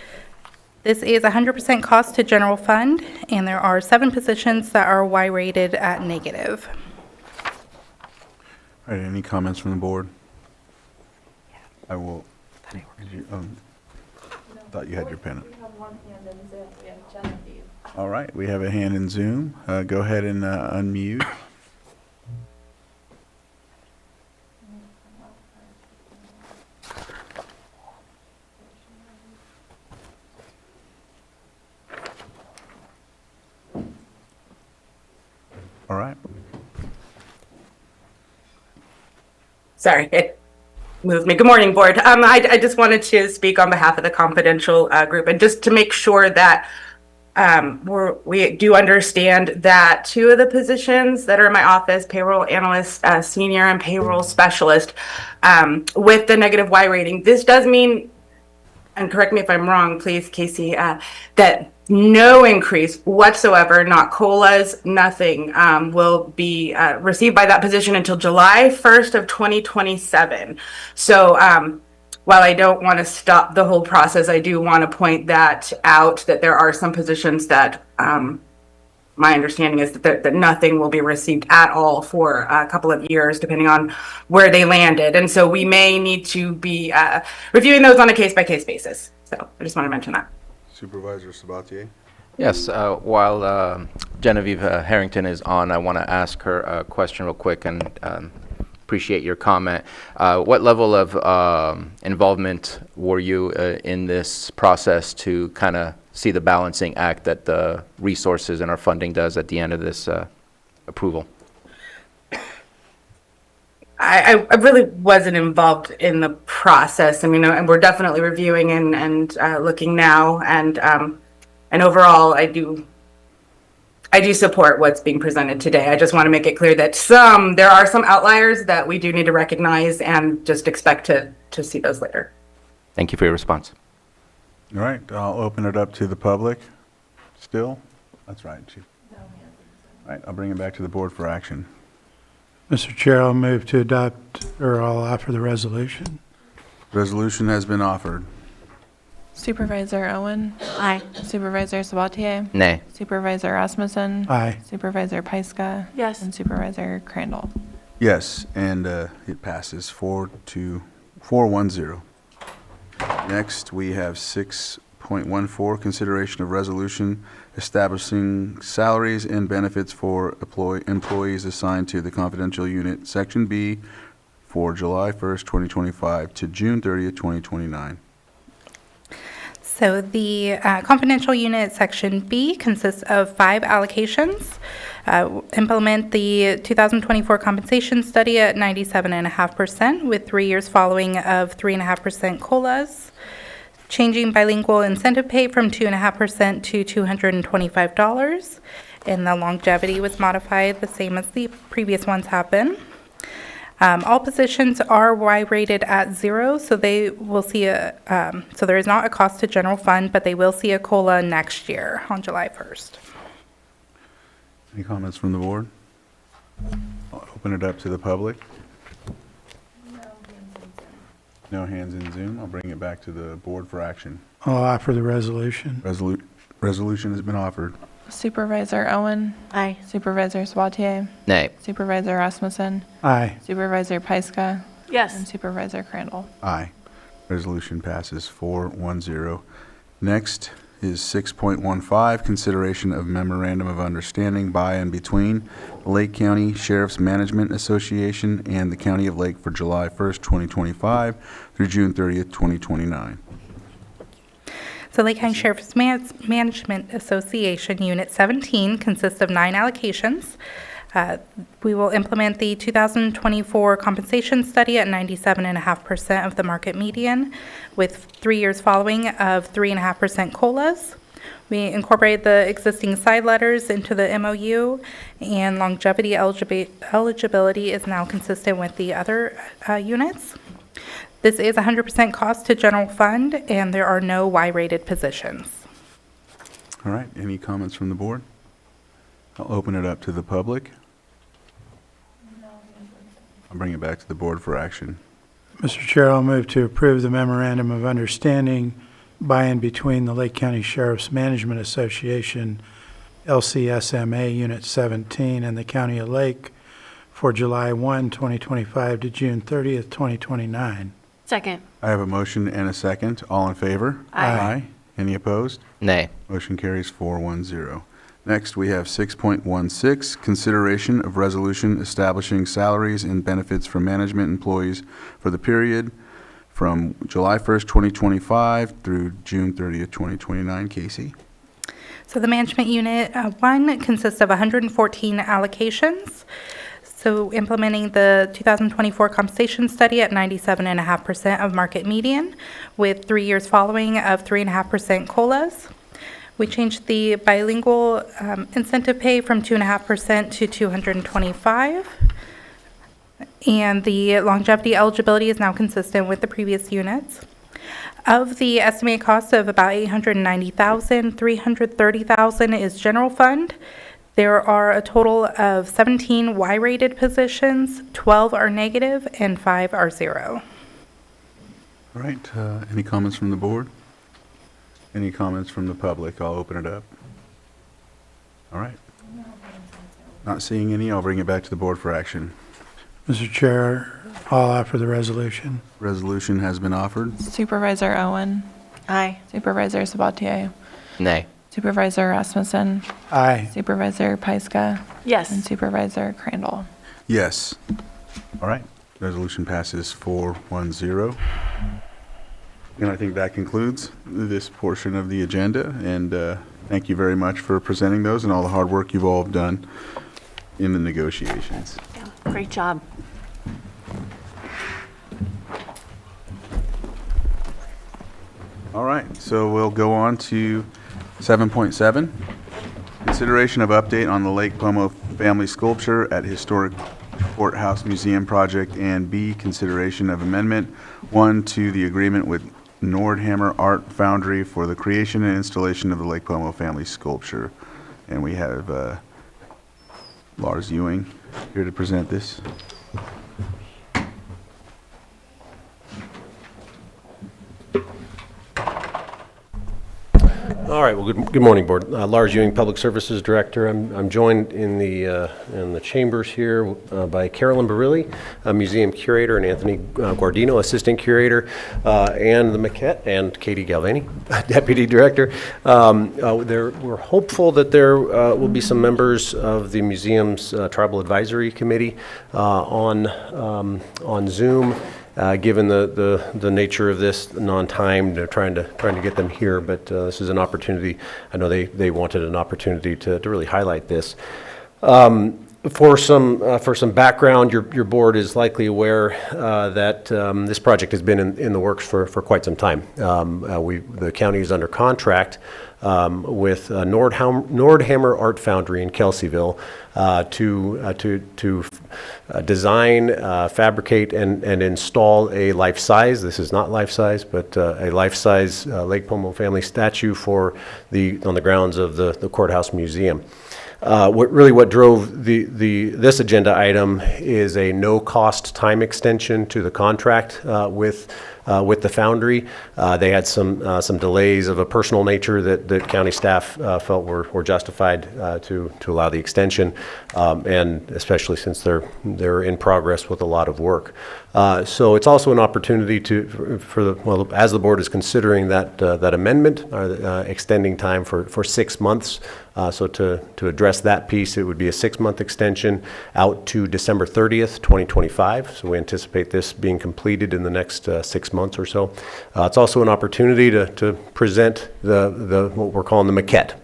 This is 100% cost to general fund, and there are 7 positions that are Y-rated at negative. All right, any comments from the board? I will. Thought you had your pen. All right, we have a hand in Zoom. Go ahead and unmute. All right. Sorry, it moved me. Good morning, board. I just wanted to speak on behalf of the confidential group, and just to make sure that we do understand that 2 of the positions that are in my office, payroll analyst, senior, and payroll specialist, with the negative Y rating, this does mean, and correct me if I'm wrong, please, Casey, that no increase whatsoever, not COLAs, nothing, will be received by that position until July 1st of 2027. So while I don't want to stop the whole process, I do want to point that out, that there are some positions that my understanding is that nothing will be received at all for a couple of years, depending on where they landed. And so we may need to be reviewing those on a case-by-case basis. So I just want to mention that. Supervisor Sabatier? Yes, while Genevieve Harrington is on, I want to ask her a question real quick and appreciate your comment. What level of involvement were you in this process to kind of see the balancing act that the resources and our funding does at the end of this approval? I really wasn't involved in the process. I mean, and we're definitely reviewing and looking now, and overall, I do support what's being presented today. I just want to make it clear that there are some outliers that we do need to recognize and just expect to see those later. Thank you for your response. All right, I'll open it up to the public. Still? That's right, Chief. All right, I'll bring it back to the board for action. Mr. Chair, I'll move to adopt, or I'll offer the resolution. Resolution has been offered. Supervisor Owen? Aye. Supervisor Sabatier? Nay. Supervisor Rasmussen? Aye. Supervisor Pyska? Yes. And Supervisor Crandall? Yes, and it passes 4-1-0. Next, we have 6.14, consideration of resolution establishing salaries and benefits for employees assigned to the confidential unit, Section B, for July 1st, 2025 to June 30th, 2029. So the confidential unit section B consists of 5 allocations. Implement the 2024 compensation study at 97.5% with 3 years following of 3.5% COLAs. Changing bilingual incentive pay from 2.5% to $225. And the longevity was modified the same as the previous ones have been. All positions are Y-rated at 0, so they will see so there is not a cost to general fund, but they will see a COLA next year on July 1st. Any comments from the board? I'll open it up to the public. No hands in Zoom. I'll bring it back to the board for action. I'll offer the resolution. Resolution has been offered. Supervisor Owen? Aye. Supervisor Sabatier? Nay. Supervisor Rasmussen? Aye. Supervisor Pyska? And Yes. Supervisor Crandall? Aye. Resolution passes 4-1-0. Next is 6.15, consideration of memorandum of understanding by and between Lake County Sheriff's Management Association and the County of Lake for July 1st, 2025 through June 30th, 2029. So Lake County Sheriff's Management Association Unit 17 consists of 9 allocations. We will implement the 2024 compensation study at 97.5% of the market median with 3 years following of 3.5% COLAs. We incorporate the existing side letters into the MOU, and longevity eligibility is now consistent with the other units. This is 100% cost to general fund, and there are no Y-rated positions. All right, any comments from the board? I'll open it up to the public. I'll bring it back to the board for action. Mr. Chair, I'll move to approve the memorandum of understanding by and between the Lake County Sheriff's Management Association, LCSMA Unit 17, and the County of Lake for July 1, 2025 to June 30th, 2029. Second. I have a motion and a second. All in favor? Aye. Any opposed? Nay. Motion carries 4-1-0. Next, we have 6.16, consideration of resolution establishing salaries and benefits for management employees for the period from July 1st, 2025 through June 30th, 2029. Casey? So the management unit 1 consists of 114 allocations. So implementing the 2024 compensation study at 97.5% of market median with 3 years following of 3.5% COLAs. We changed the bilingual incentive pay from 2.5% to $225. And the longevity eligibility is now consistent with the previous units. Of the estimated cost of about $890,000, $330,000 is general fund. There are a total of 17 Y-rated positions, 12 are negative, and 5 are 0. All right, any comments from the board? Any comments from the public? I'll open it up. All right. Not seeing any, I'll bring it back to the board for action. Mr. Chair, I'll offer the resolution. Resolution has been offered. Supervisor Owen. Aye. Supervisor Sabatier. Nay. Supervisor Rasmussen. Aye. Supervisor Pyska. Yes. And Supervisor Crandall. Yes. All right, resolution passes 4-1-0. And I think that concludes this portion of the agenda, and thank you very much for presenting those and all the hard work you've all done in the negotiations. Yeah, great job. All right, so we'll go on to 7.7. Consideration of update on the Lake Como family sculpture at Historic Courthouse Museum project, and B, consideration of amendment 1 to the agreement with Nordhammer Art Foundry for the creation and installation of the Lake Como family sculpture. And we have Lars Ewing here to present this. All right. Well, good morning, Board. Lars Ewing, Public Services Director. I'm joined in the chambers here by Carolyn Barilli, Museum Curator, and Anthony Guardino, Assistant Curator, and the maquette, and Katie Galvani, Deputy Director. We're hopeful that there will be some members of the museum's Tribal Advisory Committee on Zoom. Given the nature of this non-timed, they're trying to get them here, but this is an opportunity. I know they wanted an opportunity to really highlight this. For some background, your board is likely aware that this project has been in the works for quite some time. The county is under contract with Nordhammer Art Foundry in Kelseyville to design, fabricate, and install a life-size, this is not life-size, but a life-size Lake Como family statue on the grounds of the Courthouse Museum. What drove this agenda item is a no-cost time extension to the contract with the foundry. They had some delays of a personal nature that county staff felt were justified to allow the extension, and especially since they're in progress with a lot of work. So it's also an opportunity as the board is considering that amendment, extending time for 6 months. So to address that piece, it would be a 6-month extension out to December 30th, 2025. So we anticipate this being completed in the next 6 months or so. It's also an opportunity to present what we're calling the maquette.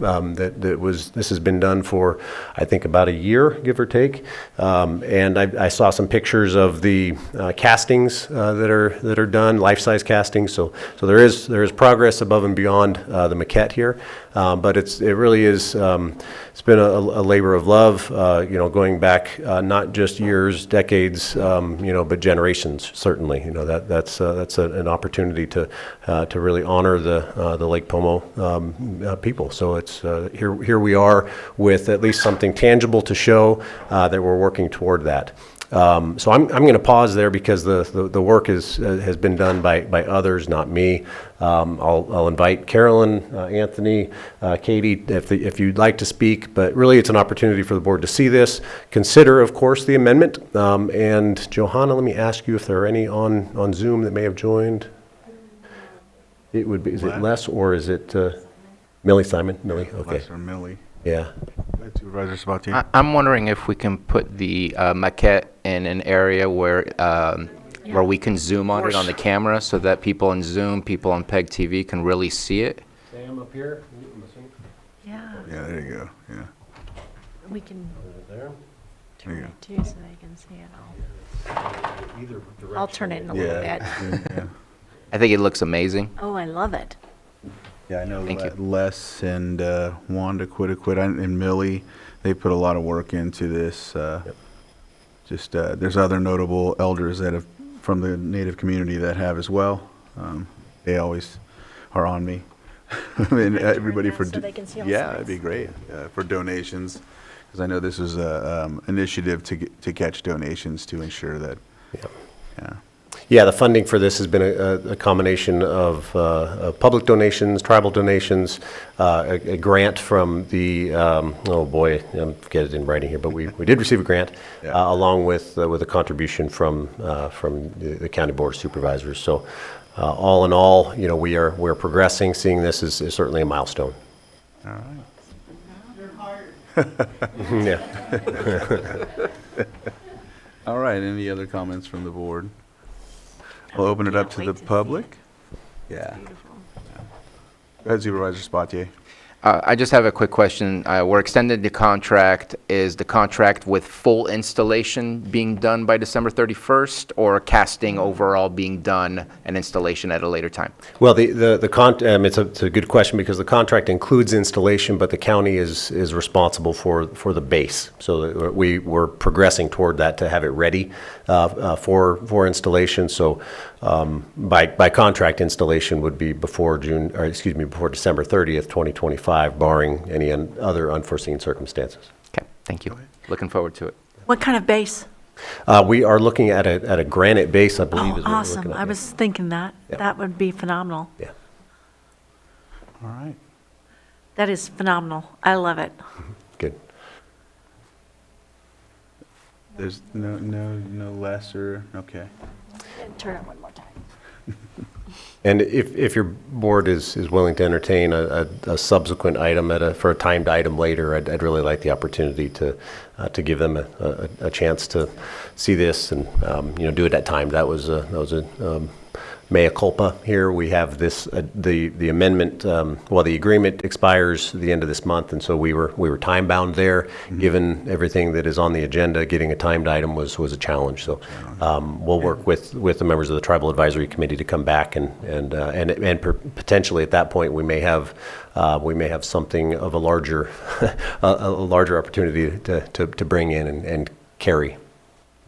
This has been done for, I think, about a year, give or take. And I saw some pictures of the castings that are done, life-size castings. So there is progress above and beyond the maquette here. But it really is. It's been a labor of love, going back not just years, decades, but generations. Certainly, that's an opportunity to really honor the Lake Como people. So it's here we are with at least something tangible to show that we're working toward that. So I'm going to pause there because the work has been done by others, not me. I'll invite Carolyn, Anthony, Katie, if you'd like to speak, but really it's an opportunity for the board to see this. Consider, of course, the amendment. And Johanna, let me ask you if there are any on Zoom that may have joined. It would be, is it Les or is it Millie Simon? Millie, okay. Les or Millie. Yeah. Supervisor Sabatier. I'm wondering if we can put the maquette in an area where we can zoom on it on the camera so that people on Zoom, people on PEG TV can really see it. Sam up here. Yeah. Yeah, there you go. Yeah. We can There. turn you it too so they can see it all. I'll turn it in a little bit. Yeah. I think it looks amazing. Oh, I love it. Yeah, I know Thank you. Les and Wanda Quidquid and Millie, they put a lot of work into this. There's other notable elders that have from the Native community that have as well. They always are on me. I mean, everybody for, so they can see all yeah, sides? that'd be great, for donations, because I know this is a initiative to catch donations to ensure that, yeah. Yeah, the funding for this has been a combination of public donations, tribal donations, a grant from the, oh boy, I forget it in writing here, but we did receive a grant, along with a contribution from the County Board of Supervisors. So all in all, you know, we're progressing. Seeing this is certainly a milestone. All right. Yeah. All right, any other comments from the board? We'll open it up to the public. Yeah. Go ahead, Supervisor Spatier. I just have a quick question. We're extending the contract. Is the contract with full installation being done by December 31st, or casting overall being done and installation at a later time? Well, it's a good question, because the contract includes installation, but the county is responsible for the base. So we're progressing toward that to have it ready for installation. So by contract, installation would be before December 30th, 2025, barring any other unforeseen circumstances. Okay, thank you. Looking forward to it. What kind of base? We are looking at a granite base, I believe. Oh, is what we're awesome. looking at. I was thinking that. Yeah. That would be phenomenal. Yeah. All right. That is phenomenal. I love it. Good. There's no less or, okay. Turn it one more time. And if your board is willing to entertain a subsequent item for a timed item later, I'd really like the opportunity to give them a chance to see this and do it at time. That was a mea culpa here. We have this the amendment. The agreement expires at the end of this month, and so we were time bound there. Given everything that is on the agenda, getting a timed item was a challenge. So we'll work with the members of the Tribal Advisory Committee to come back and potentially at that point we may have something of a larger opportunity to bring in and carry.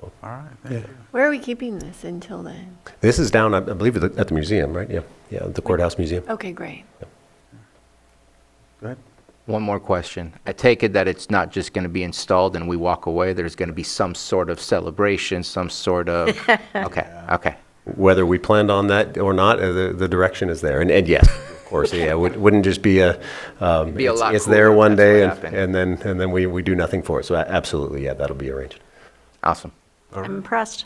All right. Thank you. Where are we keeping this until then? This is down, I believe, at the museum, right? Yeah, the courthouse museum. Okay, great. Go ahead. One more question. I take it that it's not just going to be installed and we walk away. There's going to be some sort of celebration, some sort of, okay. Whether we planned on that or not, the direction is there. And yes, of course, yeah, it wouldn't just be It'd be a lot it's cooler there if one that's day what and happened. then we do nothing for it. So absolutely, yeah, that'll be arranged. Awesome. I'm impressed.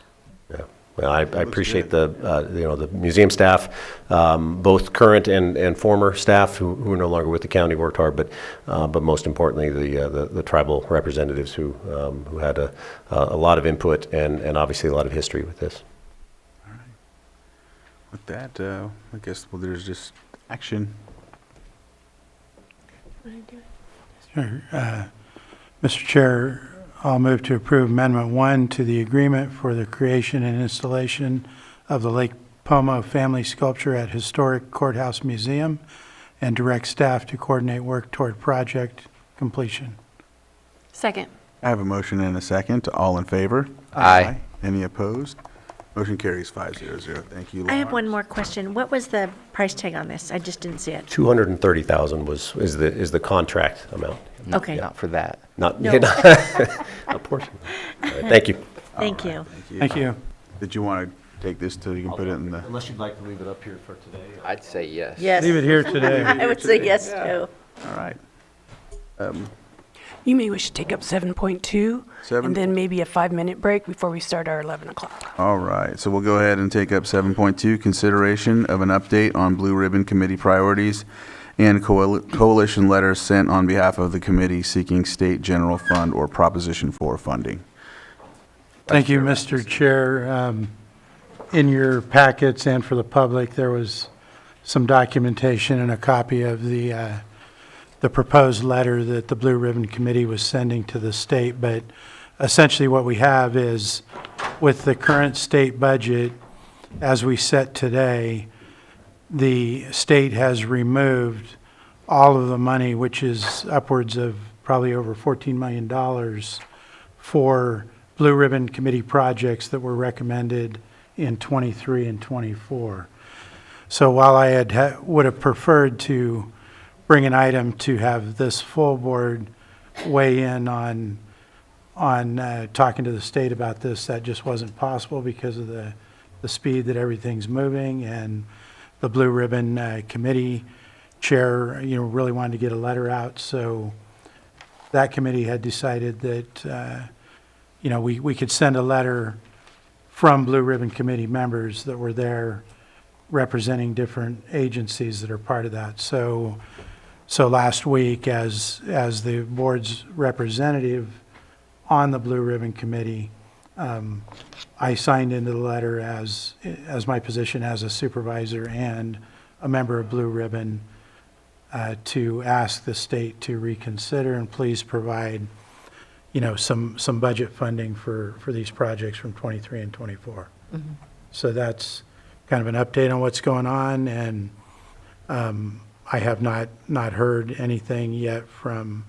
Yeah. Well, I appreciate the museum staff, both current and former staff who are no longer with the county worked hard, but most importantly the tribal representatives who had a lot of input and obviously a lot of history with this. All right. With that, I guess there's just action. Sure. Mr. Chair, I'll move to approve Amendment 1 to the agreement for the creation and installation of the Lake Pomo family sculpture at Historic Courthouse Museum and direct staff to coordinate work toward project completion. Second. I have a motion and a second. All in favor? Aye. Any opposed? Motion carries 500. Thank you, Laura. I have one more question. What was the price tag on this? I just didn't see it. $230,000 is the contract amount. Okay. Not for that. Not No. a portion. All right, thank you. Thank you. Thank you. Did you want to take this till you can put it in the? Unless you'd like to leave it up here for today. I'd say yes. Yes. Leave it here today. I would say yes, too. All right. You may wish to take up 7.2 Seven- and then maybe a 5-minute break before we start our 11 o'clock. All right, so we'll go ahead and take up 7.2, consideration of an update on Blue Ribbon Committee priorities and coalition letters sent on behalf of the committee seeking state general fund or Proposition 4 funding. Thank you, Mr. Chair. In your packets and for the public, there was some documentation and a copy of the proposed letter that the Blue Ribbon Committee was sending to the state. But essentially what we have is, with the current state budget, as we set today, the state has removed all of the money, which is upwards of probably over $14 million for Blue Ribbon Committee projects that were recommended in 23 and 24. So while I would have preferred to bring an item to have this full board weigh in on talking to the state about this, that just wasn't possible because of the speed that everything's moving, and the Blue Ribbon Committee chair, really wanted to get a letter out. So that committee had decided that, we could send a letter from Blue Ribbon Committee members that were there representing different agencies that are part of that. So last week, as the board's representative on the Blue Ribbon Committee, I signed into the letter as my position as a supervisor and a member of Blue Ribbon to ask the state to reconsider and please provide, some budget funding for these projects from 23 and 24. Mm-hmm. So that's kind of an update on what's going on, and I have not heard anything yet from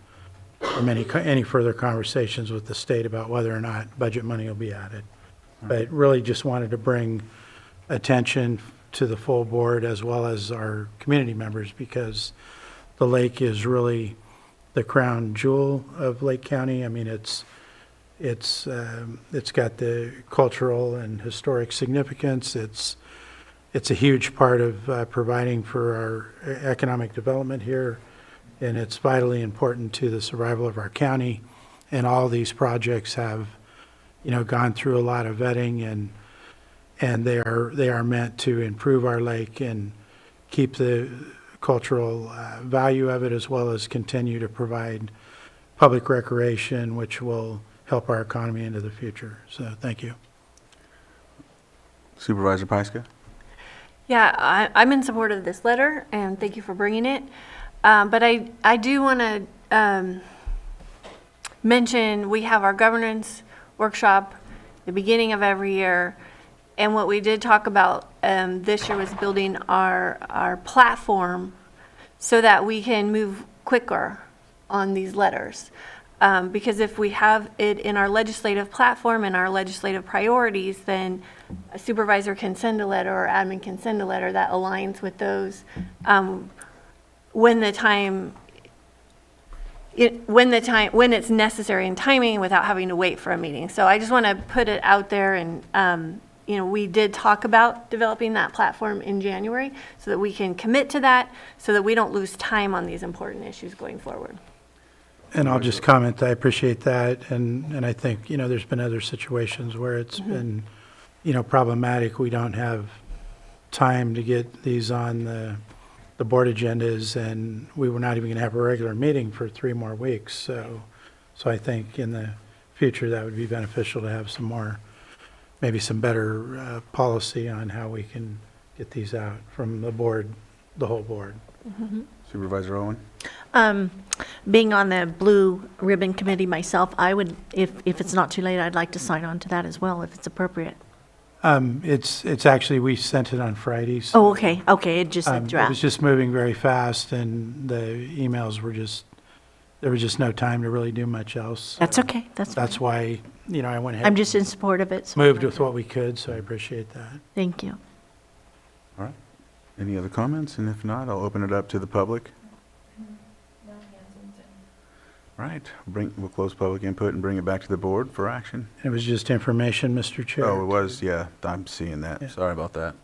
any further conversations with the state about whether or not budget money will be added. But really just wanted to bring attention to the full board as well as our community members, because the lake is really the crown jewel of Lake County. I mean, it's got the cultural and historic significance. It's a huge part of providing for our economic development here, and it's vitally important to the survival of our county. And all these projects have, gone through a lot of vetting, and they are meant to improve our lake and keep the cultural value of it, as well as continue to provide public recreation, which will help our economy into the future. So thank you. Supervisor Pyska? Yeah, I'm in support of this letter, and thank you for bringing it. But I do want to mention we have our governance workshop the beginning of every year, and what we did talk about this year was building our platform so that we can move quicker on these letters. Because if we have it in our legislative platform and our legislative priorities, then a supervisor can send a letter or admin can send a letter that aligns with those when it's necessary in timing without having to wait for a meeting. So I just want to put it out there, and we did talk about developing that platform in January so that we can commit to that, so that we don't lose time on these important issues going forward. And I'll just comment, I appreciate that, and I think, there's been other situations where it's been, problematic. We don't have time to get these on the board agendas, and we were not even going to have a regular meeting for 3 more weeks. So I think in the future that would be beneficial to have some more, maybe some better policy on how we can get these out from the board, the whole board. Mm-hmm. Supervisor Owen? Being on the Blue Ribbon Committee myself, I would, if it's not too late, I'd like to sign on to that as well, if it's appropriate. It's actually, we sent it on Fridays. Oh, okay, it just said It draft. was just moving very fast, and the emails were there was just no time to really do much else. That's okay, that's fine. That's why, I went ahead. I'm just in support of it. So Moved with what we could, so I appreciate that. Thank you. All right. Any other comments? And if not, I'll open it up to the public. All right. We'll close public input and bring it back to the board for action. It was just information, Mr. Chair. Oh, it was, yeah. I'm seeing that. Yeah. Sorry about that.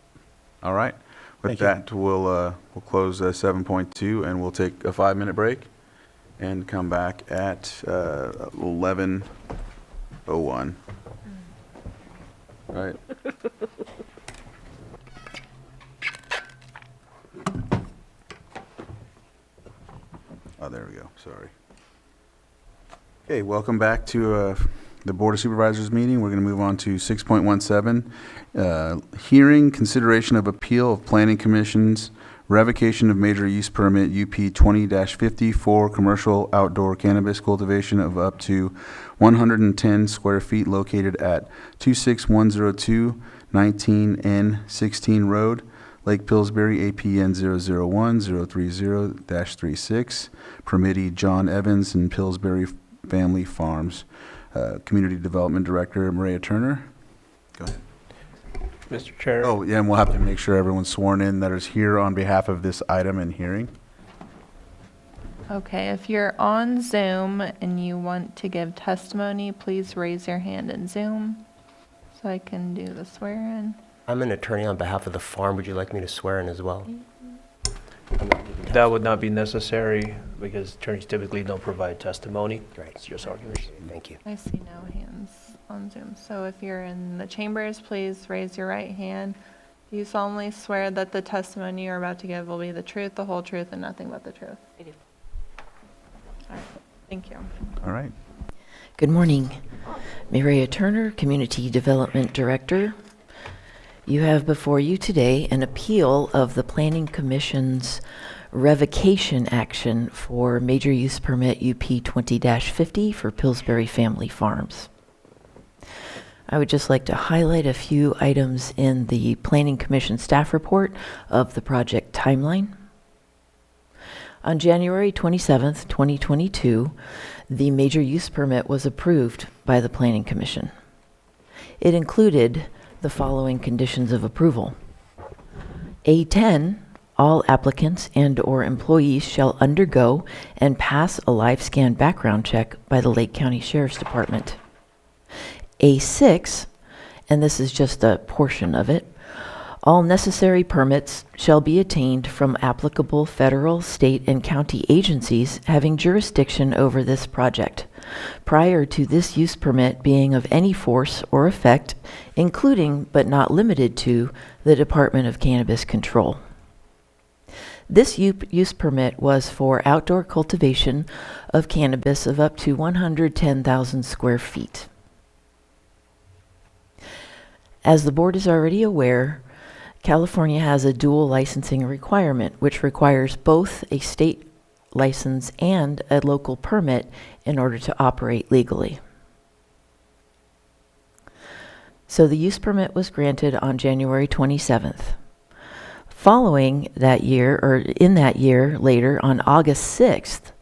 All right. With Thank you. that, we'll close 7.2, and we'll take a 5-minute break and come back at 11:01. All right. Oh, there we go. Sorry. Okay, welcome back to the Board of Supervisors meeting. We're going to move on to 6.17, hearing consideration of appeal of Planning Commission's revocation of major use permit UP 20-50 for commercial outdoor cannabis cultivation of up to 110 square feet located at 26102 19N 16 Road, Lake Pillsbury, APN 001-030-36, permittee John Evans and Pillsbury Family Farms. Community Development Director Maria Turner. Go ahead. Mr. Chair. Oh, yeah, and we'll have to make sure everyone's sworn in that is here on behalf of this item and hearing. Okay, if you're on Zoom and you want to give testimony, please raise your hand in Zoom so I can do the swear-in. I'm an attorney on behalf of the farm. Would you like me to swear in as well? That would not be necessary because attorneys typically don't provide testimony. Great. It's just arguments. Thank you. I see no hands on Zoom. So if you're in the chambers, please raise your right hand. Do you solemnly swear that the testimony you're about to give will be the truth, the whole truth, and nothing but the truth? I do. All right. Thank you. All right. Good morning. Mireya Turner, Community Development Director. You have before you today an appeal of the Planning Commission's revocation action for major use permit UP 20-50 for Pillsbury Family Farms. I would just like to highlight a few items in the Planning Commission staff report of the project timeline. On January 27th, 2022, the major use permit was approved by the Planning Commission. It included the following conditions of approval. A10, all applicants and/or employees shall undergo and pass a live scan background check by the Lake County Sheriff's Department. A6, and this is just a portion of it, all necessary permits shall be attained from applicable federal, state, and county agencies having jurisdiction over this project, prior to this use permit being of any force or effect, including but not limited to the Department of Cannabis Control. This use permit was for outdoor cultivation of cannabis of up to 110,000 square feet. As the board is already aware, California has a dual licensing requirement, which requires both a state license and a local permit in order to operate legally. So the use permit was granted on January 27th. Following that year, or in that year later, on August 6th,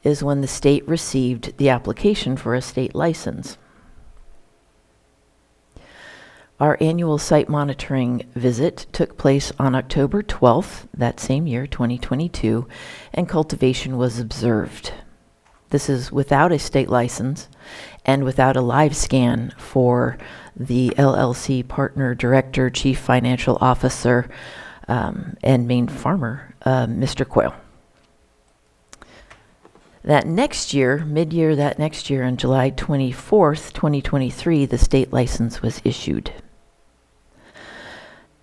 is when the state received the application for a state license. Our annual site monitoring visit took place on October 12th, that same year, 2022, and cultivation was observed. This is without a state license and without a live scan for the LLC partner director, chief financial officer, and main farmer, Mr. Quayle. That next year, mid-year that next year, on July 24th, 2023, the state license was issued.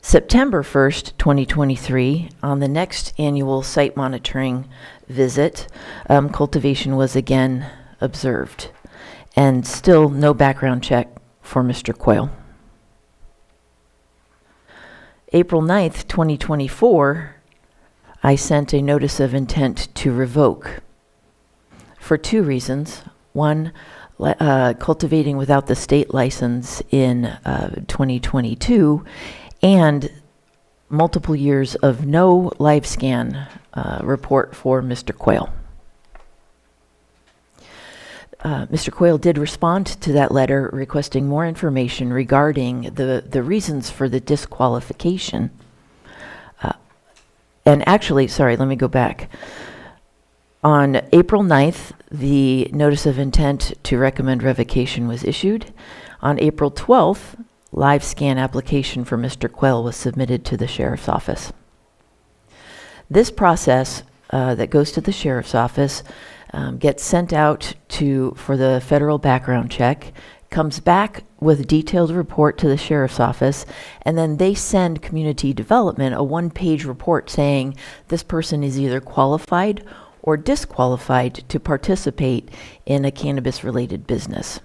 September 1st, 2023, on the next annual site monitoring visit, cultivation was again observed, and still no background check for Mr. Quayle. April 9th, 2024, I sent a notice of intent to revoke for two reasons. One, cultivating without the state license in 2022, and multiple years of no live scan report for Mr. Quayle. Mr. Quayle did respond to that letter requesting more information regarding the reasons for the disqualification. And actually, sorry, let me go back. On April 9th, the notice of intent to recommend revocation was issued. On April 12th, live scan application for Mr. Quayle was submitted to the sheriff's office. This process that goes to the sheriff's office gets sent out for the federal background check, comes back with a detailed report to the sheriff's office, and then they send community development a one-page report saying this person is either qualified or disqualified to participate in a cannabis-related business.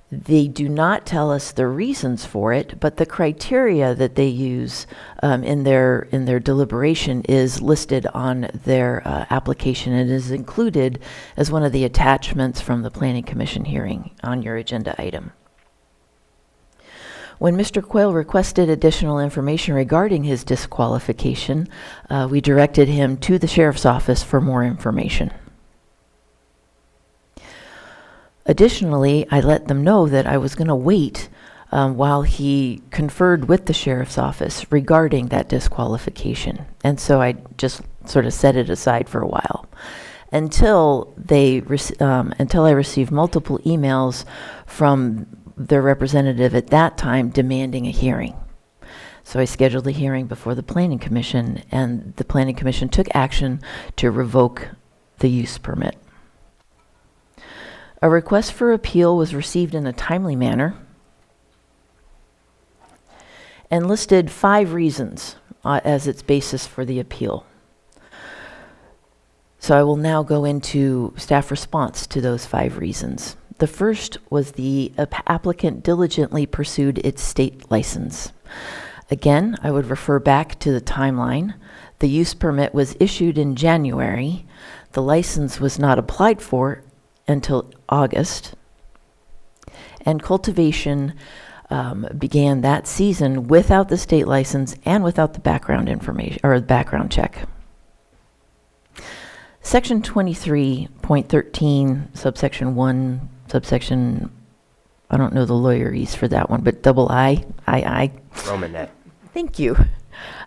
They do not tell us the reasons for it, but the criteria that they use in their deliberation is listed on their application and is included as one of the attachments from the Planning Commission hearing on your agenda item. When Mr. Quayle requested additional information regarding his disqualification, we directed him to the sheriff's office for more information. Additionally, I let them know that I was going to wait while he conferred with the sheriff's office regarding that disqualification. And so I just sort of set it aside for a while until until I received multiple emails from their representative at that time demanding a hearing. So I scheduled a hearing before the Planning Commission, and the Planning Commission took action to revoke the use permit. A request for appeal was received in a timely manner and listed 5 reasons as its basis for the appeal. So I will now go into staff response to those 5 reasons. The first was the applicant diligently pursued its state license. Again, I would refer back to the timeline. The use permit was issued in January. The license was not applied for until August. And cultivation began that season without the state license and without the background information or background check. Section 23.13, subsection 1, subsection, I don't know the lawyerese for that one, but I. Romanet. Thank you.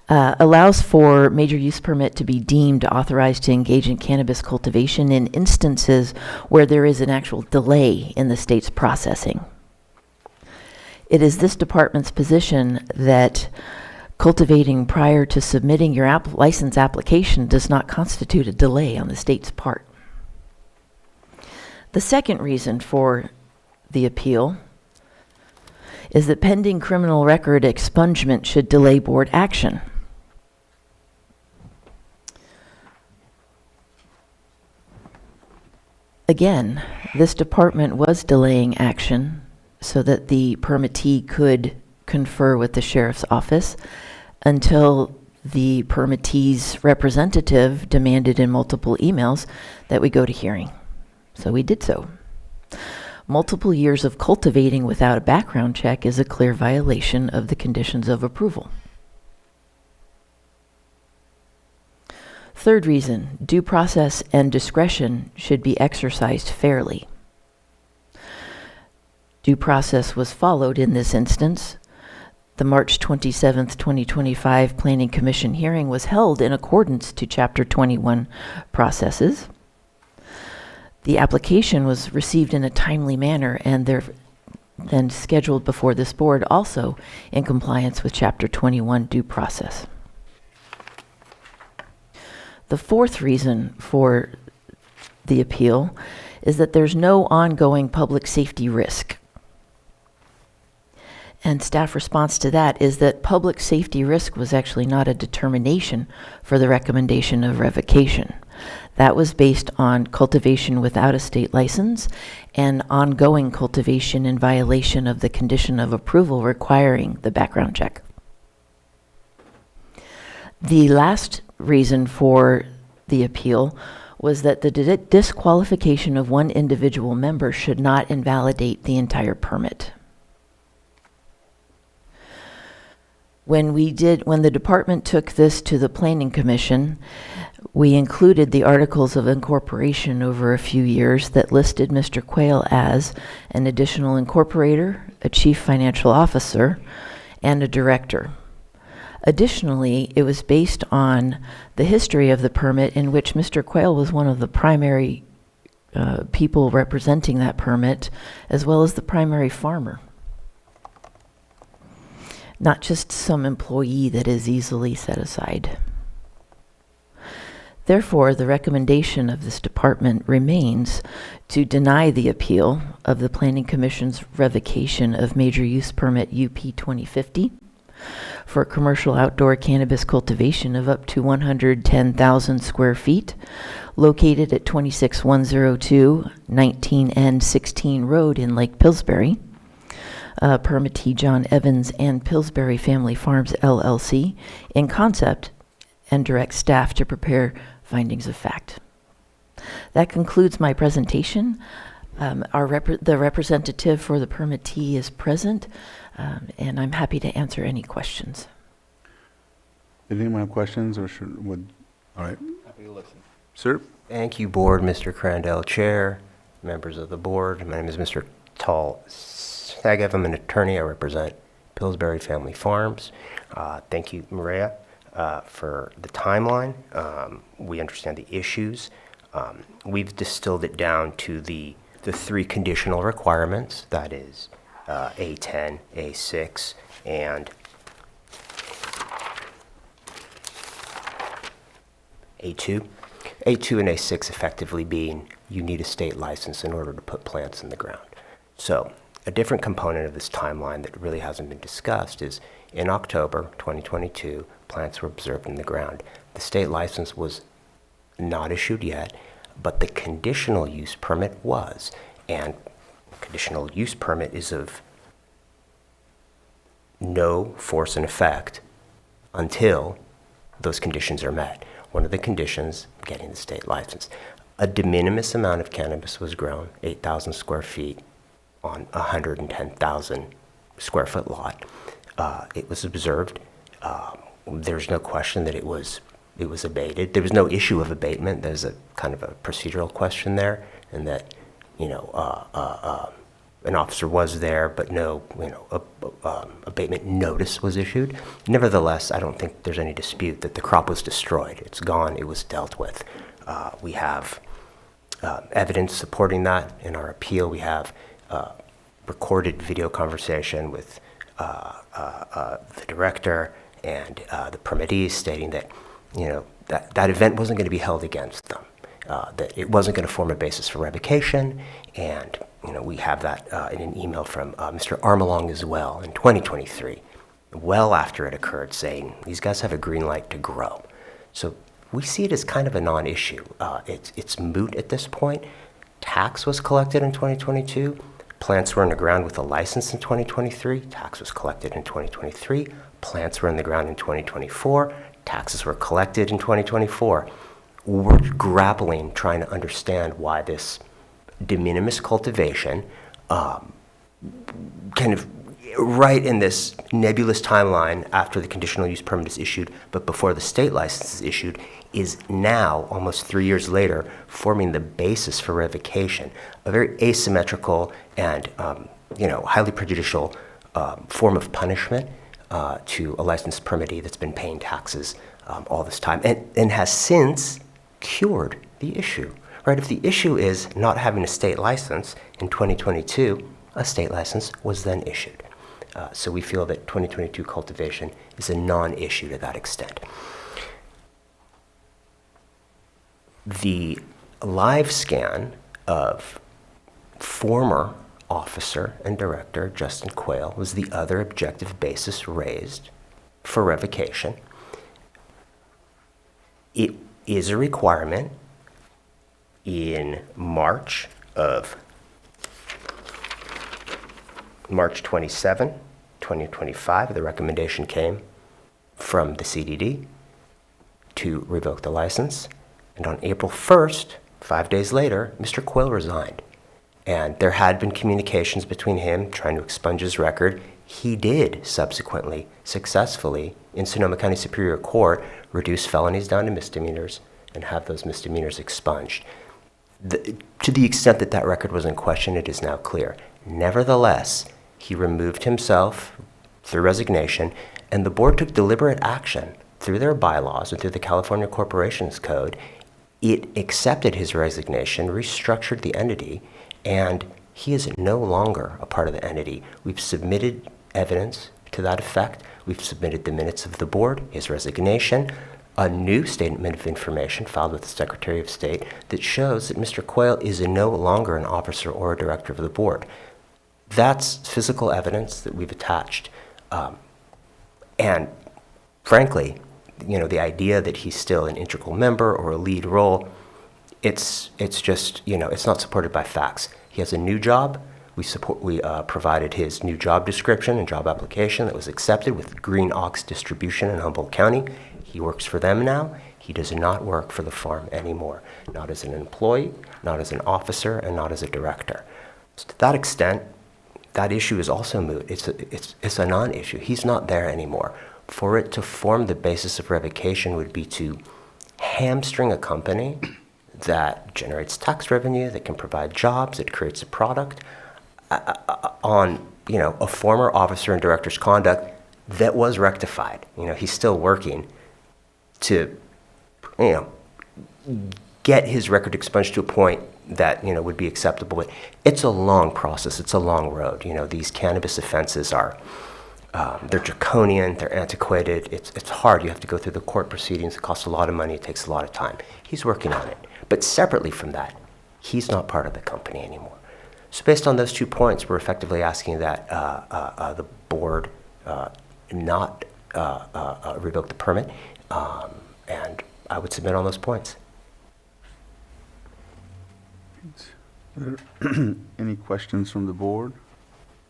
Allows for major use permit to be deemed authorized to engage in cannabis cultivation in instances where there is an actual delay in the state's processing. It is this department's position that cultivating prior to submitting your license application does not constitute a delay on the state's part. The second reason for the appeal is that pending criminal record expungement should delay board action. Again, this department was delaying action so that the permittee could confer with the sheriff's office until the permittee's representative demanded in multiple emails that we go to hearing. So we did so. Multiple years of cultivating without a background check is a clear violation of the conditions of approval. Third reason, due process and discretion should be exercised fairly. Due process was followed in this instance. The March 27th, 2025 Planning Commission hearing was held in accordance to Chapter 21 processes. The application was received in a timely manner and then scheduled before this board also in compliance with Chapter 21 due process. The fourth reason for the appeal is that there's no ongoing public safety risk. And staff response to that is that public safety risk was actually not a determination for the recommendation of revocation. That was based on cultivation without a state license and ongoing cultivation in violation of the condition of approval requiring the background check. The last reason for the appeal was that the disqualification of one individual member should not invalidate the entire permit. When the department took this to the Planning Commission, we included the articles of incorporation over a few years that listed Mr. Quayle as an additional incorporator, a chief financial officer, and a director. Additionally, it was based on the history of the permit in which Mr. Quayle was one of the primary people representing that permit, as well as the primary farmer. Not just some employee that is easily set aside. Therefore, the recommendation of this department remains to deny the appeal of the Planning Commission's revocation of Major Use Permit UP 2050 for commercial outdoor cannabis cultivation of up to 110,000 square feet located at 26102 19N 16 Road in Lake Pillsbury. Permittee John Evans and Pillsbury Family Farms LLC in concept, and direct staff to prepare findings of fact. That concludes my presentation. The representative for the permittee is present, and I'm happy to answer any questions. Did anyone have questions or all right. Happy to listen. Sir? Thank you, Board, Mr. Crandell, Chair, members of the board. My name is Mr. Thagov. I'm an attorney. I represent Pillsbury Family Farms. Thank you, Maria, for the timeline. We understand the issues. We've distilled it down to the three conditional requirements, that is A10, A6, and A2. A2 and A6 effectively being you need a state license in order to put plants in the ground. So a different component of this timeline that really hasn't been discussed is in October 2022, plants were observed in the ground. The state license was not issued yet, but the conditional use permit was. And conditional use permit is of no force and effect until those conditions are met. One of the conditions, getting the state license. A de minimis amount of cannabis was grown, 8,000 square feet on a 110,000 square foot lot. It was observed. There's no question that it was abated. There was no issue of abatement. There's a kind of a procedural question there, and that, an officer was there, but no, abatement notice was issued. Nevertheless, I don't think there's any dispute that the crop was destroyed. It's gone. It was dealt with. We have evidence supporting that in our appeal. We have recorded video conversation with the director and the permittees stating that, that event wasn't going to be held against them, that it wasn't going to form a basis for revocation, and we have that in an email from Mr. Armstrong as well in 2023, well after it occurred, saying these guys have a green light to grow. So we see it as kind of a non-issue. It's moot at this point. Tax was collected in 2022. Plants were in the ground with a license in 2023. Tax was collected in 2023. Plants were in the ground in 2024. Taxes were collected in 2024. We're grappling, trying to understand why this de minimis cultivation, kind of right in this nebulous timeline after the conditional use permit is issued, but before the state license is issued, is now, almost 3 years later, forming the basis for revocation, a very asymmetrical and highly prejudicial form of punishment to a licensed permittee that's been paying taxes all this time, and has since cured the issue. Right? If the issue is not having a state license in 2022, a state license was then issued. So we feel that 2022 cultivation is a non-issue to that extent. The live scan of former officer and director Justin Quayle was the other objective basis raised for revocation. It is a requirement. In March 27, 2025, the recommendation came from the CDD to revoke the license. And on April 1st, 5 days later, Mr. Quayle resigned. And there had been communications between him trying to expunge his record. He did subsequently, successfully, in Sonoma County Superior Court, reduce felonies down to misdemeanors and have those misdemeanors expunged. To the extent that that record was in question, it is now clear. Nevertheless, he removed himself through resignation, and the board took deliberate action through their bylaws and through the California Corporations Code. It accepted his resignation, restructured the entity, and he is no longer a part of the entity. We've submitted evidence to that effect. We've submitted the minutes of the board, his resignation, a new statement of information filed with the Secretary of State that shows that Mr. Quayle is no longer an officer or a director of the board. That's physical evidence that we've attached. And frankly, the idea that he's still an integral member or a lead role, it's just, it's not supported by facts. He has a new job. We provided his new job description and job application that was accepted with Green Ox Distribution in Humboldt County. He works for them now. He does not work for the farm anymore, not as an employee, not as an officer, and not as a director. So to that extent, that issue is also moot. It's a non-issue. He's not there anymore. For it to form the basis of revocation would be to hamstring a company that generates tax revenue, that can provide jobs, that creates a product, on a former officer and director's conduct that was rectified. He's still working to, get his record expunged to a point that, would be acceptable. But it's a long process. It's a long road. These cannabis offenses are, they're draconian, they're antiquated. It's hard. You have to go through the court proceedings. It costs a lot of money. It takes a lot of time. He's working on it. But separately from that, he's not part of the company anymore. So based on those 2 points, we're effectively asking that the board not revoke the permit, and I would submit on those points. Any questions from the board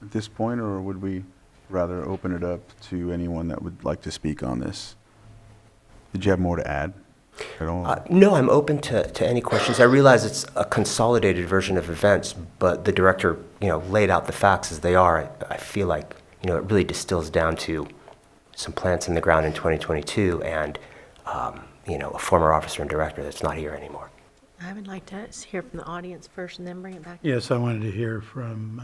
at this point, or would we rather open it up to anyone that would like to speak on this? Did you have more to add at all? No, I'm open to any questions. I realize it's a consolidated version of events, but the director, laid out the facts as they are. I feel like, it really distills down to some plants in the ground in 2022 and, a former officer and director that's not here anymore. I would like to hear from the audience first and then bring it back. Yes, I wanted to hear from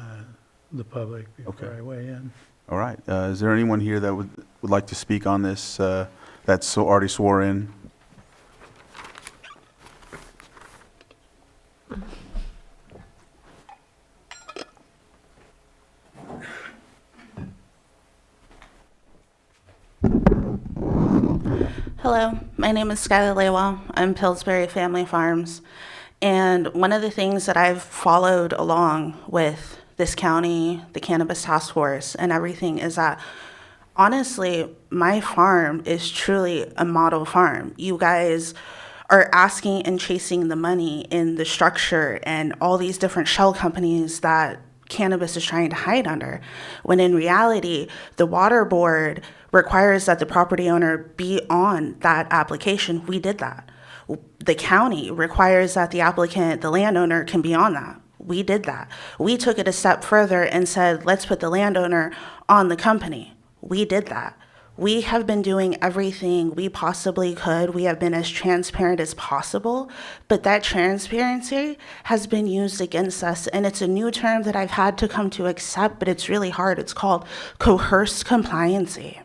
the public before I weigh in. All right. Is there anyone here that would like to speak on this that's already swore in? Hello, my name is Skylar Lewa. I'm Pillsbury Family Farms. And one of the things that I've followed along with this county, the Cannabis Task Force, and everything is that, honestly, my farm is truly a model farm. You guys are asking and chasing the money in the structure and all these different shell companies that cannabis is trying to hide under, when in reality, the water board requires that the property owner be on that application. We did that. The county requires that the applicant, the landowner, can be on that. We did that. We took it a step further and said, let's put the landowner on the company. We did that. We have been doing everything we possibly could. We have been as transparent as possible, but that transparency has been used against us, and it's a new term that I've had to come to accept, but it's really hard. It's called coerced compliancy.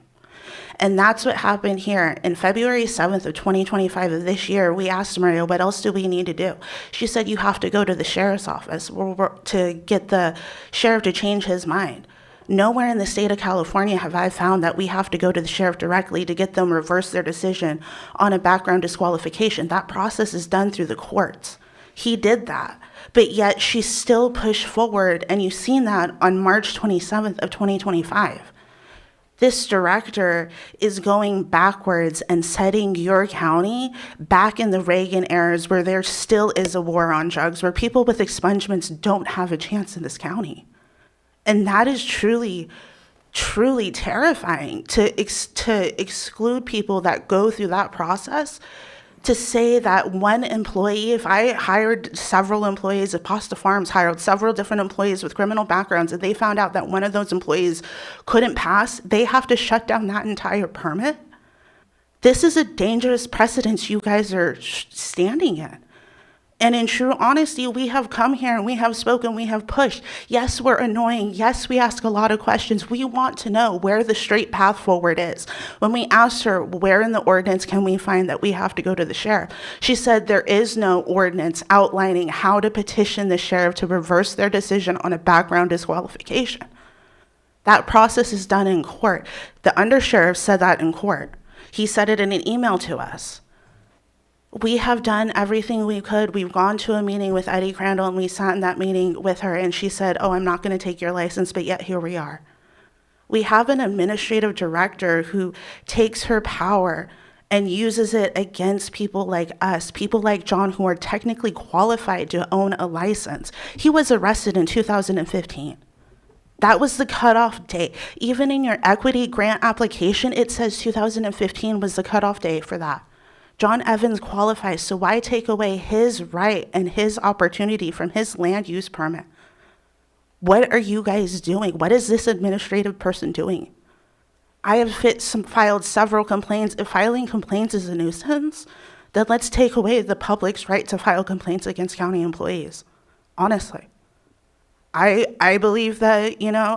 And that's what happened here. In February 7th of 2025 of this year, we asked Maria, what else do we need to do? She said, you have to go to the sheriff's office to get the sheriff to change his mind. Nowhere in the state of California have I found that we have to go to the sheriff directly to get them reverse their decision on a background disqualification. That process is done through the courts. He did that. But yet she still pushed forward, and you've seen that on March 27th of 2025. This director is going backwards and setting your county back in the Reagan eras where there still is a war on drugs, where people with expungements don't have a chance in this county. And that is truly, truly terrifying to exclude people that go through that process. To say that one employee, if I hired several employees, if Pasta Farms hired several different employees with criminal backgrounds, and they found out that one of those employees couldn't pass, they have to shut down that entire permit? This is a dangerous precedent you guys are standing in. And in true honesty, we have come here and we have spoken, we have pushed. Yes, we're annoying. Yes, we ask a lot of questions. We want to know where the straight path forward is. When we asked her, where in the ordinance can we find that we have to go to the sheriff? She said there is no ordinance outlining how to petition the sheriff to reverse their decision on a background disqualification. That process is done in court. The undersheriff said that in court. He said it in an email to us. We have done everything we could. We've gone to a meeting with Eddie Crandall, and we sat in that meeting with her, and she said, oh, I'm not going to take your license, but yet here we are. We have an administrative director who takes her power and uses it against people like us, people like John, who are technically qualified to own a license. He was arrested in 2015. That was the cutoff date. Even in your equity grant application, it says 2015 was the cutoff date for that. John Evans qualifies, so why take away his right and his opportunity from his land use permit? What are you guys doing? What is this administrative person doing? I have filed several complaints. If filing complaints is a nuisance, then let's take away the public's right to file complaints against county employees. Honestly. I believe that,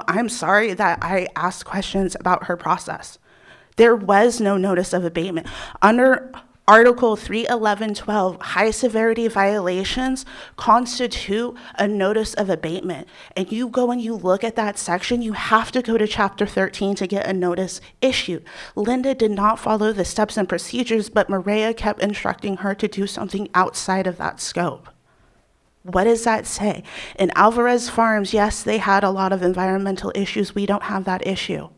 I'm sorry that I asked questions about her process. There was no notice of abatement. Under Article 31112, high severity violations constitute a notice of abatement. And you go and you look at that section, you have to go to Chapter 13 to get a notice issued. Linda did not follow the steps and procedures, but Maria kept instructing her to do something outside of that scope. What does that say? In Alvarez Farms, yes, they had a lot of environmental issues. We don't have that issue.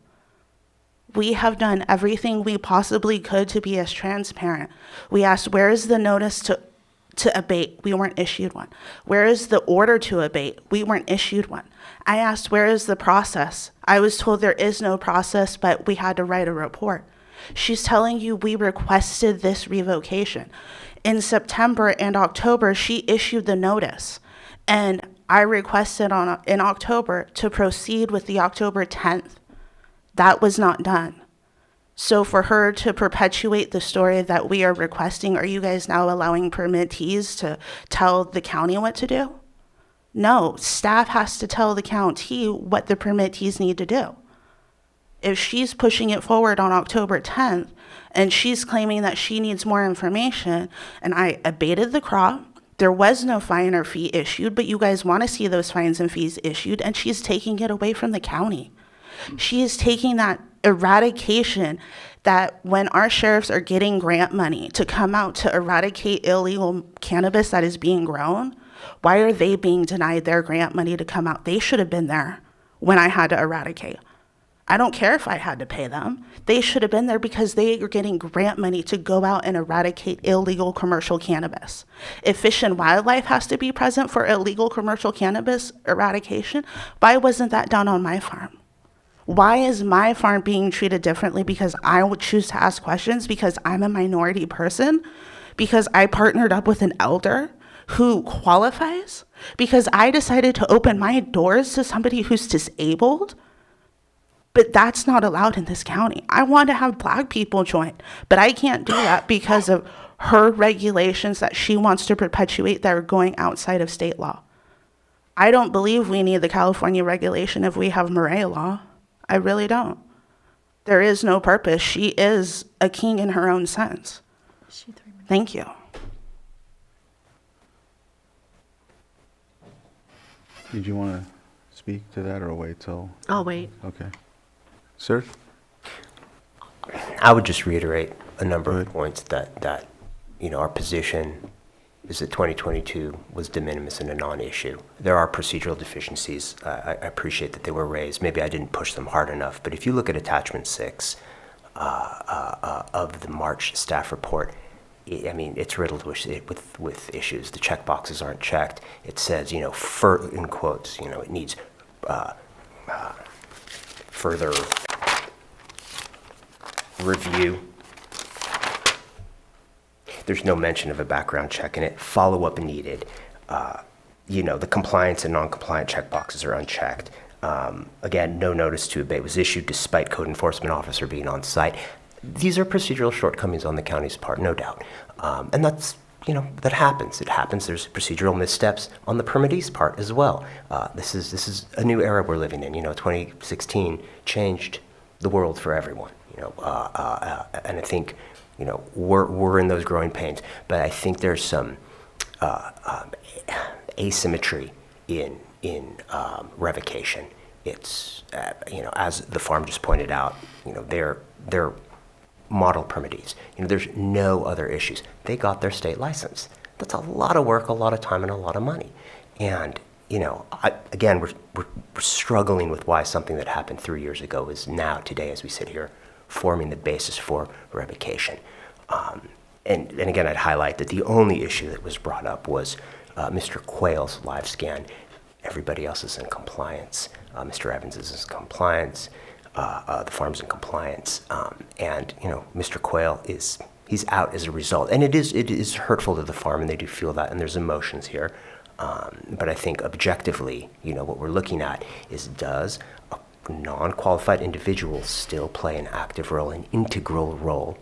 We have done everything we possibly could to be as transparent. We asked, where is the notice to abate? We weren't issued one. Where is the order to abate? We weren't issued one. I asked, where is the process? I was told there is no process, but we had to write a report. She's telling you we requested this revocation. In September and October, she issued the notice, and I requested in October to proceed with the October 10th. That was not done. So for her to perpetuate the story that we are requesting, are you guys now allowing permittees to tell the county what to do? No, staff has to tell the county what the permittees need to do. If she's pushing it forward on October 10th and she's claiming that she needs more information, and I abated the crop, there was no fine or fee issued, but you guys want to see those fines and fees issued, and she's taking it away from the county. She is taking that eradication that when our sheriffs are getting grant money to come out to eradicate illegal cannabis that is being grown, why are they being denied their grant money to come out? They should have been there when I had to eradicate. I don't care if I had to pay them. They should have been there because they are getting grant money to go out and eradicate illegal commercial cannabis. If Fish and Wildlife has to be present for illegal commercial cannabis eradication, why wasn't that done on my farm? Why is my farm being treated differently because I would choose to ask questions because I'm a minority person? Because I partnered up with an elder who qualifies? Because I decided to open my doors to somebody who's disabled? But that's not allowed in this county. I want to have Black people join, but I can't do that because of her regulations that she wants to perpetuate that are going outside of state law. I don't believe we need the California regulation if we have Murray law. I really don't. There is no purpose. She is a king in her own sense. Thank you. Did you want to speak to that or wait till? I'll wait. Okay. Sir? I would just reiterate a number of points that our position is that 2022 was de minimis and a non-issue. There are procedural deficiencies. I appreciate that they were raised. Maybe I didn't push them hard enough, but if you look at attachment 6 of the March staff report, it's riddled with issues. The check boxes aren't checked. It says, in quotes, it needs further review. There's no mention of a background check in it. Follow-up needed. The compliance and non-compliant checkboxes are unchecked. Again, no notice to abate was issued despite code enforcement officer being on site. These are procedural shortcomings on the county's part, no doubt. And that's, that happens. It happens. There's procedural missteps on the permittee's part as well. This is a new era we're living in. 2016 changed the world for everyone. And I think, we're in those growing pains. But I think there's some asymmetry in revocation. It's as the farm just pointed out, they're model permittees. There's no other issues. They got their state license. That's a lot of work, a lot of time, and a lot of money. And we're struggling with why something that happened 3 years ago is now, today, as we sit here, forming the basis for revocation. And again, I'd highlight that the only issue that was brought up was Mr. Quayle's live scan. Everybody else is in compliance. Mr. Evans is in compliance. The farm's in compliance. And Mr. Quayle he's out as a result. And it is hurtful to the farm, and they do feel that, and there's emotions here. But I think objectively, what we're looking at is, does a non-qualified individual still play an active role, an integral role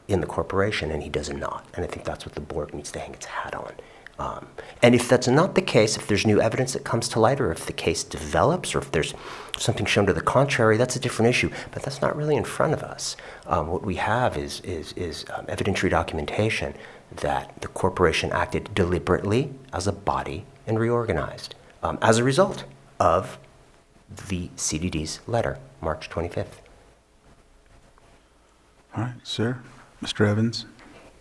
in the corporation? And he does not. And I think that's what the board needs to hang its hat on. And if that's not the case, if there's new evidence that comes to light, or if the case develops, or if there's something shown to the contrary, that's a different issue. But that's not really in front of us. What we have is evidentiary documentation that the corporation acted deliberately as a body and reorganized as a result of the CDD's letter, March 25th. All right, sir. Mr. Evans,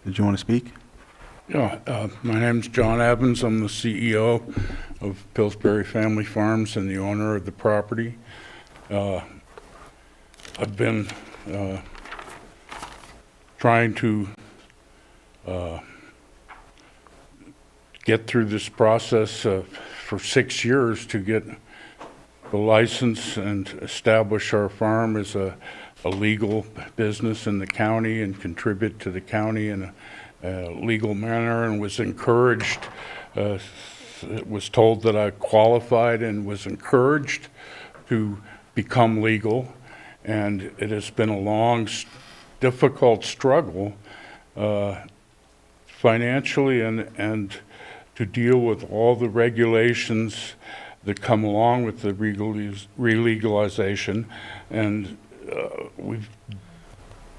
did you want to speak? Yeah, my name's John Evans. I'm the CEO of Pillsbury Family Farms and the owner of the property. I've been trying to get through this process for 6 years to get the license and establish our farm as a legal business in the county and contribute to the county in a legal manner, and was encouraged, was told that I qualified and was encouraged to become legal. And it has been a long, difficult struggle financially and to deal with all the regulations that come along with the relegalization. And we've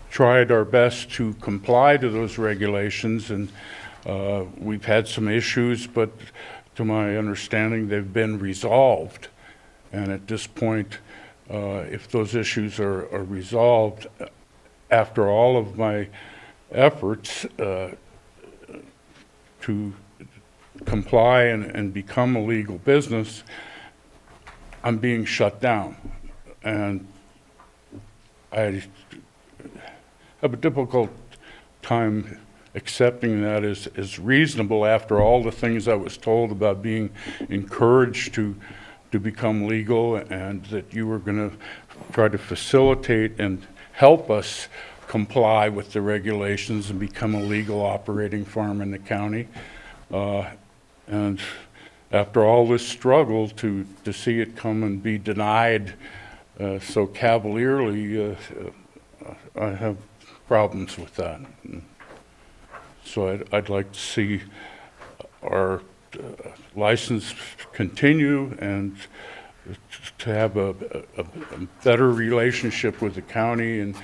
tried our best to comply to those regulations, and we've had some issues, but to my understanding, they've been resolved. And at this point, if those issues are resolved, after all of my efforts to comply and become a legal business, I'm being shut down. And I have a difficult time accepting that as reasonable after all the things I was told about being encouraged to become legal, and that you were going to try to facilitate and help us comply with the regulations and become a legal operating farm in the county. And after all this struggle to see it come and be denied so cavalierly, I have problems with that. So I'd like to see our license continue and to have a better relationship with the county and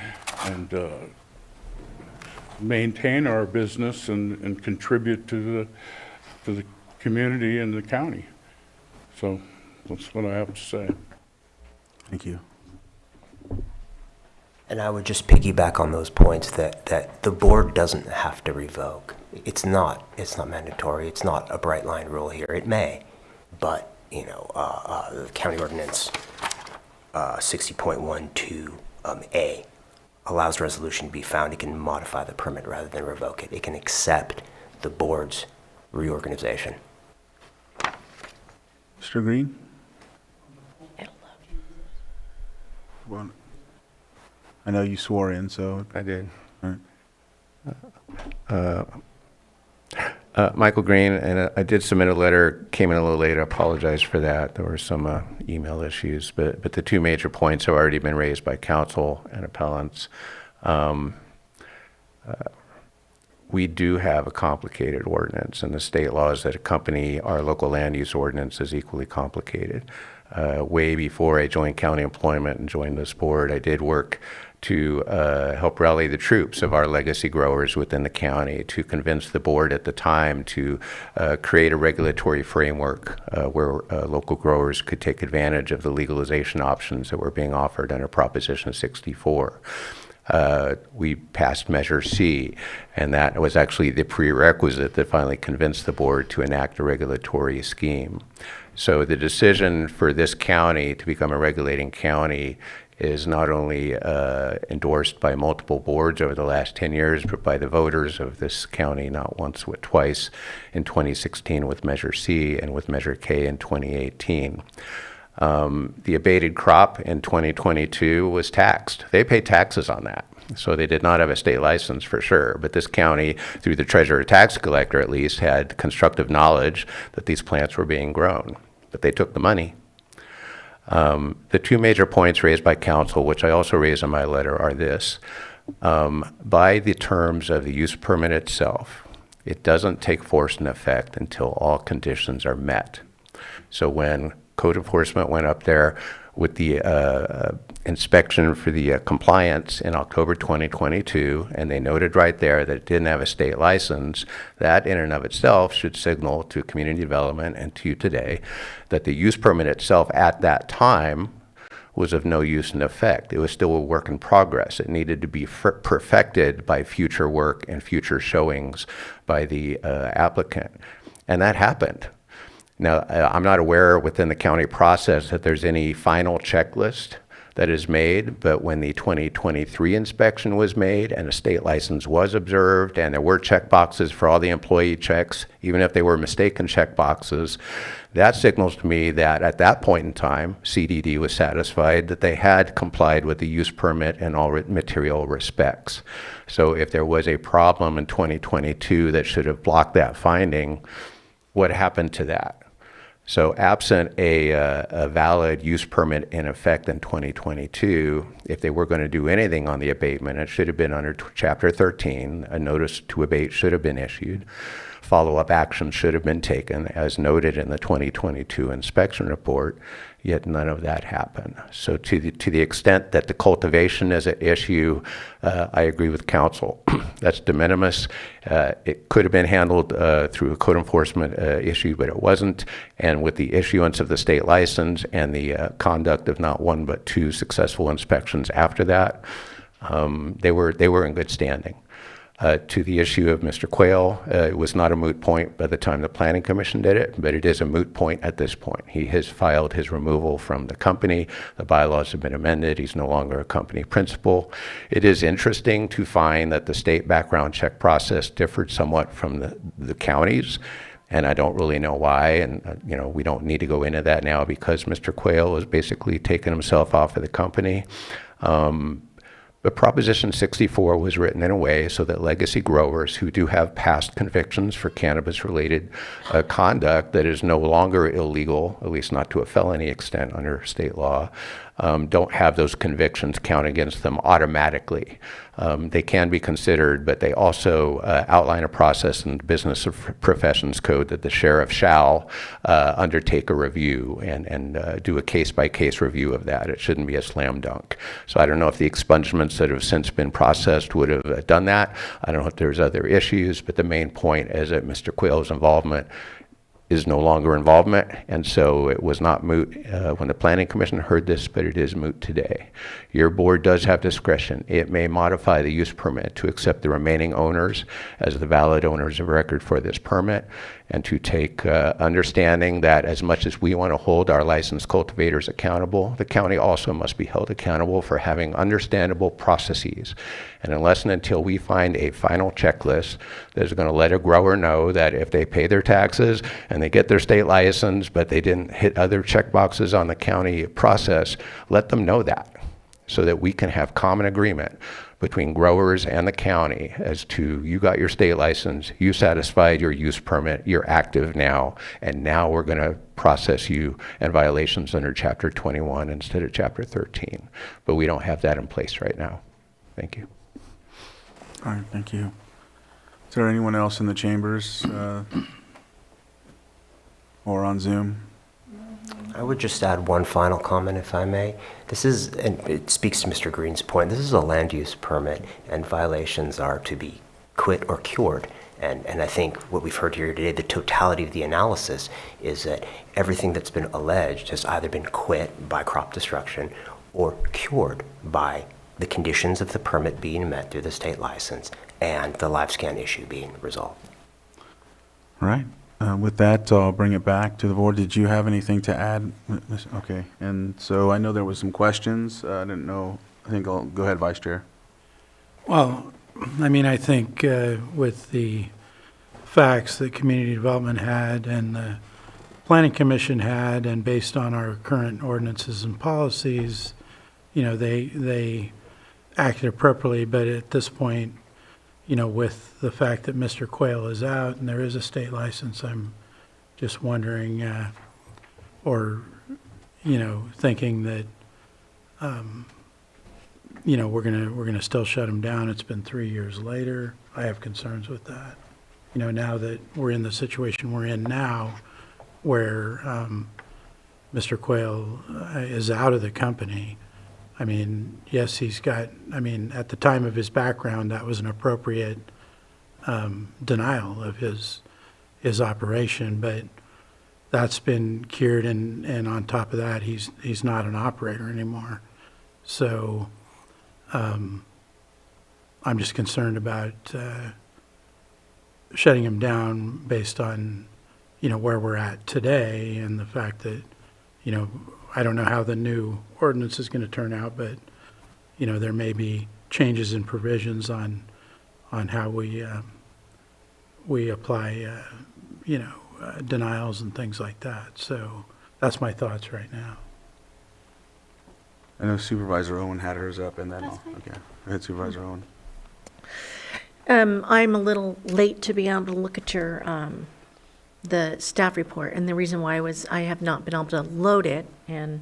maintain our business and contribute to the community and the county. So that's what I have to say. Thank you. And I would just piggyback on those points that the board doesn't have to revoke. It's not mandatory. It's not a bright line rule here. It may, but the county ordinance 60.12A allows resolution to be found. It can modify the permit rather than revoke it. It can accept the board's reorganization. Mr. Green? Well, I know you swore in, so. I did. All right. Michael Green, and I did submit a letter, came in a little late, I apologize for that. There were some email issues, but the two major points have already been raised by counsel and appellants. We do have a complicated ordinance, and the state laws that accompany our local land use ordinance is equally complicated. Way before I joined county employment and joined this board, I did work to help rally the troops of our legacy growers within the county to convince the board at the time to create a regulatory framework where local growers could take advantage of the legalization options that were being offered under Proposition 64. We passed Measure C, and that was actually the prerequisite that finally convinced the board to enact a regulatory scheme. So the decision for this county to become a regulating county is not only endorsed by multiple boards over the last 10 years, but by the voters of this county not once but twice, in 2016 with Measure C and with Measure K in 2018. The abated crop in 2022 was taxed. They paid taxes on that. So they did not have a state license for sure, but this county, through the treasurer tax collector at least, had constructive knowledge that these plants were being grown, but they took the money. The two major points raised by council, which I also raised in my letter, are this. By the terms of the use permit itself, It doesn't take force and effect until all conditions are met. So when code enforcement went up there with the inspection for the compliance in October 2022, and they noted right there that it didn't have a state license, that in and of itself should signal to community development and to you today that the use permit itself at that time was of no use and effect. It was still a work in progress. It needed to be perfected by future work and future showings by the applicant. And that happened. Now, I'm not aware within the county process that there's any final checklist that is made, but when the 2023 inspection was made and a state license was observed and there were check boxes for all the employee checks, even if they were mistaken check boxes, that signals to me that at that point in time, CDD was satisfied that they had complied with the use permit in all material respects. So if there was a problem in 2022 that should have blocked that finding, what happened to that? So absent a valid use permit in effect in 2022, if they were going to do anything on the abatement, it should have been under Chapter 13. A notice to abate should have been issued. Follow-up action should have been taken, as noted in the 2022 inspection report, yet none of that happened. So to the extent that the cultivation is an issue, I agree with council. That's de minimis. It could have been handled through a code enforcement issue, but it wasn't. And with the issuance of the state license and the conduct of not one but two successful inspections after that, they were in good standing. To the issue of Mr. Quayle, it was not a moot point by the time the Planning Commission did it, but it is a moot point at this point. He has filed his removal from the company. The bylaws have been amended. He's no longer a company principal. It is interesting to find that the state background check process differed somewhat from the counties, and I don't really know why, and we don't need to go into that now because Mr. Quayle has basically taken himself off of the company. But Proposition 64 was written in a way so that legacy growers who do have past convictions for cannabis-related conduct that is no longer illegal, at least not to a felony extent under state law, don't have those convictions count against them automatically. They can be considered, but they also outline a process in the Business of Professions Code that the sheriff shall undertake a review and do a case-by-case review of that. It shouldn't be a slam dunk. So I don't know if the expungements that have since been processed would have done that. I don't know if there's other issues, but the main point is that Mr. Quayle's involvement is no longer involvement, and so it was not moot when the Planning Commission heard this, but it is moot today. Your board does have discretion. It may modify the use permit to accept the remaining owners as the valid owners of record for this permit, and to take understanding that as much as we want to hold our licensed cultivators accountable, the county also must be held accountable for having understandable processes. And unless and until we find a final checklist that is going to let a grower know that if they pay their taxes and they get their state license, but they didn't hit other check boxes on the county process, let them know that so that we can have common agreement between growers and the county as to you got your state license, you satisfied your use permit, you're active now, and now we're going to process you and violations under Chapter 21 instead of Chapter 13. But we don't have that in place right now. Thank you. All right, thank you. Is there anyone else in the chambers or on Zoom? I would just add one final comment, if I may. This is, and it speaks to Mr. Green's point, this is a land use permit, and violations are to be quit or cured. And I think what we've heard here today, the totality of the analysis, is that everything that's been alleged has either been quit by crop destruction or cured by the conditions of the permit being met through the state license and the live scan issue being resolved. All right. With that, I'll bring it back to the board. Did you have anything to add? Okay. And so I know there was some questions. I didn't know. I think I'll go ahead, Vice Chair. Well, I mean, I think with the facts that community development had and the Planning Commission had, and based on our current ordinances and policies, they acted appropriately. But at this point, with the fact that Mr. Quayle is out and there is a state license, I'm just wondering, thinking that, we're gonna still shut him down. It's been 3 years later. I have concerns with that. now that we're in the situation we're in now, where Mr. Quayle is out of the company, I mean, yes, he's got, I mean, at the time of his background, that was an appropriate denial of his operation, but that's been cured, and on top of that, he's not an operator anymore. So I'm just concerned about shutting him down based on, where we're at today, and the fact that, I don't know how the new ordinance is going to turn out, but, there may be changes in provisions on how we apply, denials and things like that. So that's my thoughts right now. I know Supervisor Owen had hers up, and then okay. Go ahead, Supervisor Owen. I'm a little late to be able to look at your, the staff report, and the reason why was I have not been able to load it, and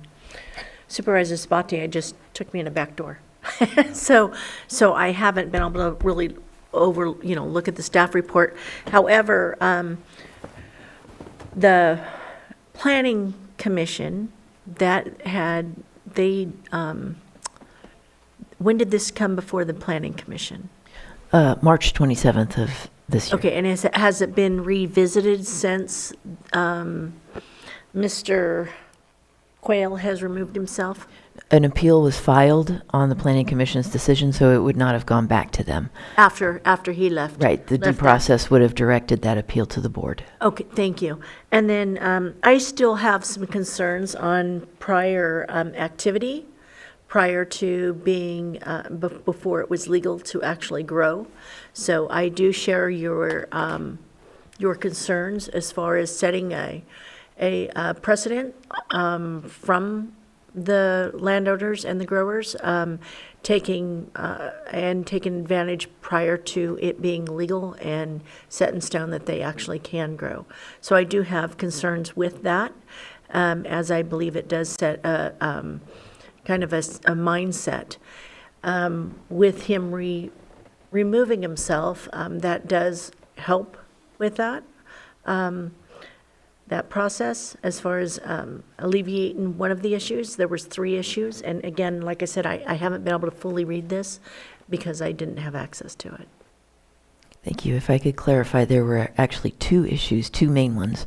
Supervisor Spati just took me in a back door. So I haven't been able to really look at the staff report. However, the Planning Commission, when did this come before the Planning Commission? March 27th of this year. Okay, and has it been revisited since Mr. Quayle has removed himself? An appeal was filed on the Planning Commission's decision, so it would not have gone back to them. After he left? Right, the due process would have directed that appeal to the board. Okay, thank you. And then I still have some concerns on prior activity, prior to being, before it was legal to actually grow. So I do share your concerns as far as setting a precedent from the landowners and the growers, taking advantage prior to it being legal and set in stone that they actually can grow. So I do have concerns with that, as I believe it does set kind of a mindset. With him removing himself, that does help with that process as far as alleviating one of the issues. There was 3 issues, and again, like I said, I haven't been able to fully read this because I didn't have access to it. Thank you. If I could clarify, there were actually 2 issues, 2 main ones.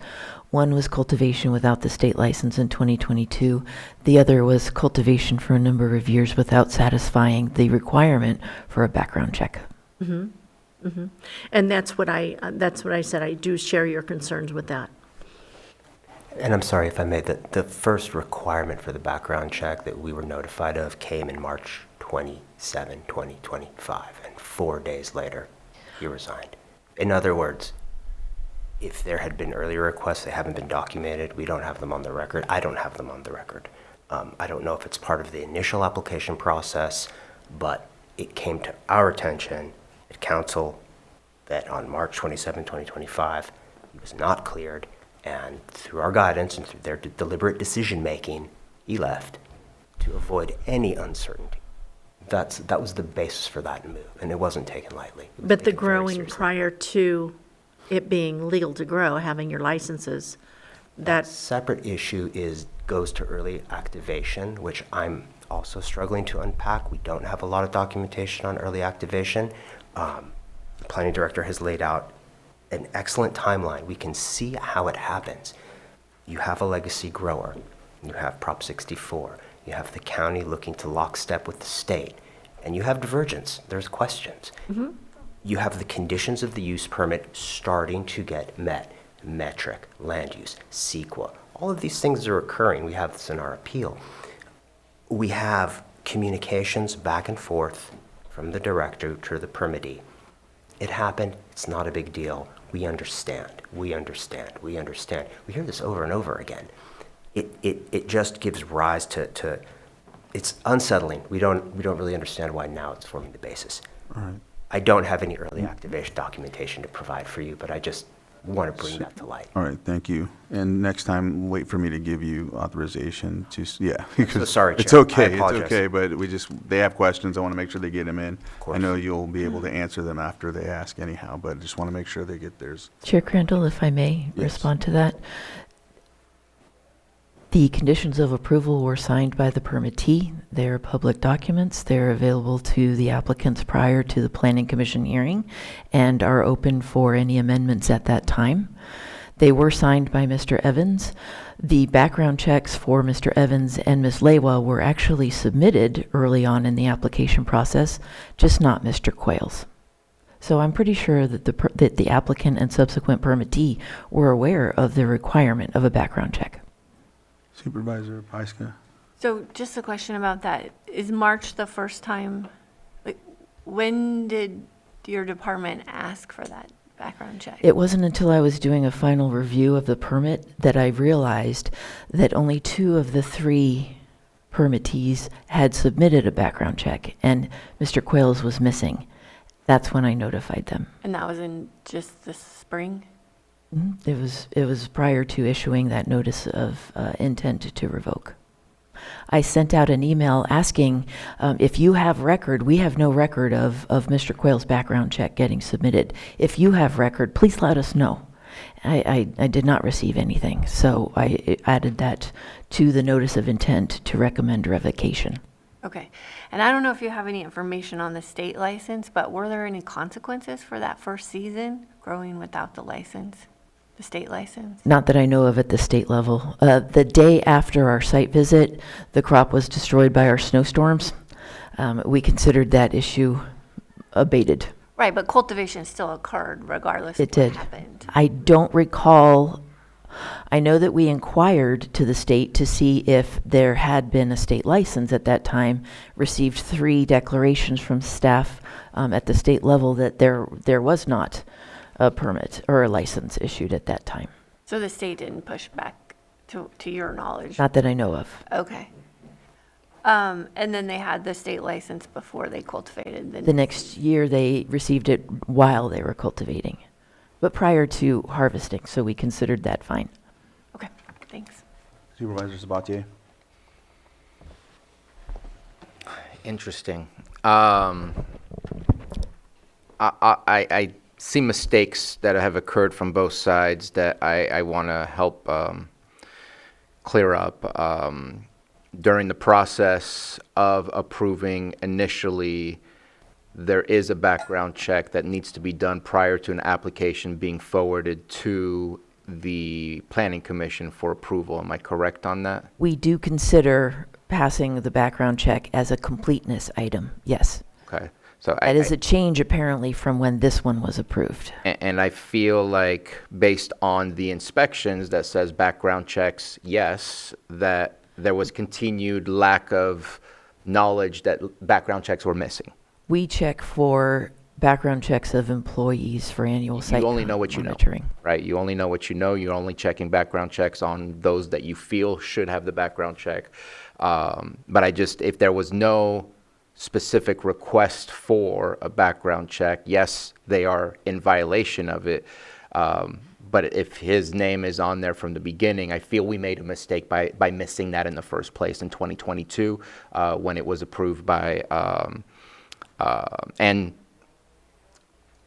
One was cultivation without the state license in 2022. The other was cultivation for a number of years without satisfying the requirement for a background check. Mm-hmm. Mm-hmm. And that's what I said. I do share your concerns with that. And I'm sorry if I made that. The first requirement for the background check that we were notified of came in March 27, 2025, and 4 days later, he resigned. In other words, if there had been earlier requests, they haven't been documented. We don't have them on the record. I don't have them on the record. I don't know if it's part of the initial application process, but it came to our attention at council that on March 27, 2025, he was not cleared. And through our guidance and through their deliberate decision-making, he left to avoid any uncertainty. That was the basis for that move, and it wasn't taken lightly. But the growing prior to it being legal to grow, having your licenses, that separate issue goes to early activation, which I'm also struggling to unpack. We don't have a lot of documentation on early activation. The planning director has laid out an excellent timeline. We can see how it happens. You have a legacy grower. You have Prop 64. You have the county looking to lockstep with the state. And you have divergence. There's questions. Mm-hmm. You have the conditions of the use permit starting to get met. Metric, land use, CEQA. All of these things are occurring. We have this in our appeal. We have communications back and forth from the director to the permittee. It happened. It's not a big deal. We understand. We understand. We understand. We hear this over and over again. It just gives rise to it's unsettling. We don't really understand why now it's forming the basis. All right. I don't have any early activation documentation to provide for you, but want to bring that to light. All right, thank you. And next time, wait for me to give you authorization to, yeah. So sorry, It's Chair. I okay, it's apologize. okay, but they have questions, I want to make sure they get them in. course. I know you'll be able to answer them after they ask anyhow, but I just want to make sure they get theirs. Chair Crandall, if I may Yes. respond to that. The conditions of approval were signed by the permittee. They're public documents. They're available to the applicants prior to the Planning Commission hearing and are open for any amendments at that time. They were signed by Mr. Evans. The background checks for Mr. Evans and Ms. Lewa were actually submitted early on in the application process, just not Mr. Quayle's. So I'm pretty sure that that the applicant and subsequent permittee were aware of the requirement of a background check. Supervisor Pyska? So just a question about that. Is March the first time, like, when did your department ask for that background check? It wasn't until I was doing a final review of the permit that I realized that only 2 of the 3 permittees had submitted a background check, and Mr. Quayle's was missing. That's when I notified them. And that was in just this spring? It was prior to issuing that notice of intent to revoke. I sent out an email asking if you have record. We have no record of Mr. Quayle's background check getting submitted. If you have record, please let us know. I did not receive anything, so I added that to the notice of intent to recommend revocation. Okay. And I don't know if you have any information on the state license, but were there any consequences for that first season growing without the license, the state license? Not that I know of at the state level. The day after our site visit, the crop was destroyed by our snowstorms. We considered that issue abated. Right, but cultivation still occurred regardless It of what did. happened. I don't recall. I know that we inquired to the state to see if there had been a state license at that time, received 3 declarations from staff at the state level that there was not a permit or a license issued at that time. So the state didn't push back to your knowledge? Not that I know of. Okay. And then they had the state license before they cultivated. The next year, they received it while they were cultivating, but prior to harvesting, so we considered that fine. Okay, thanks. Supervisor Sabatier? Interesting. I see mistakes that have occurred from both sides that I want to help clear up. During the process of approving initially, there is a background check that needs to be done prior to an application being forwarded to the Planning Commission for approval. Am I correct on that? We do consider passing the background check as a completeness item, yes. Okay. So That is a change apparently from when this one was approved. And I feel like based on the inspections that says background checks, yes, that there was continued lack of knowledge that background checks were missing. We check for background checks of employees for annual site You only know what you know, monitoring. right? You only know what you know. You're only checking background checks on those that you feel should have the background check. But if there was no specific request for a background check, yes, they are in violation of it. But if his name is on there from the beginning, I feel we made a mistake by missing that in the first place in 2022 when it was approved by and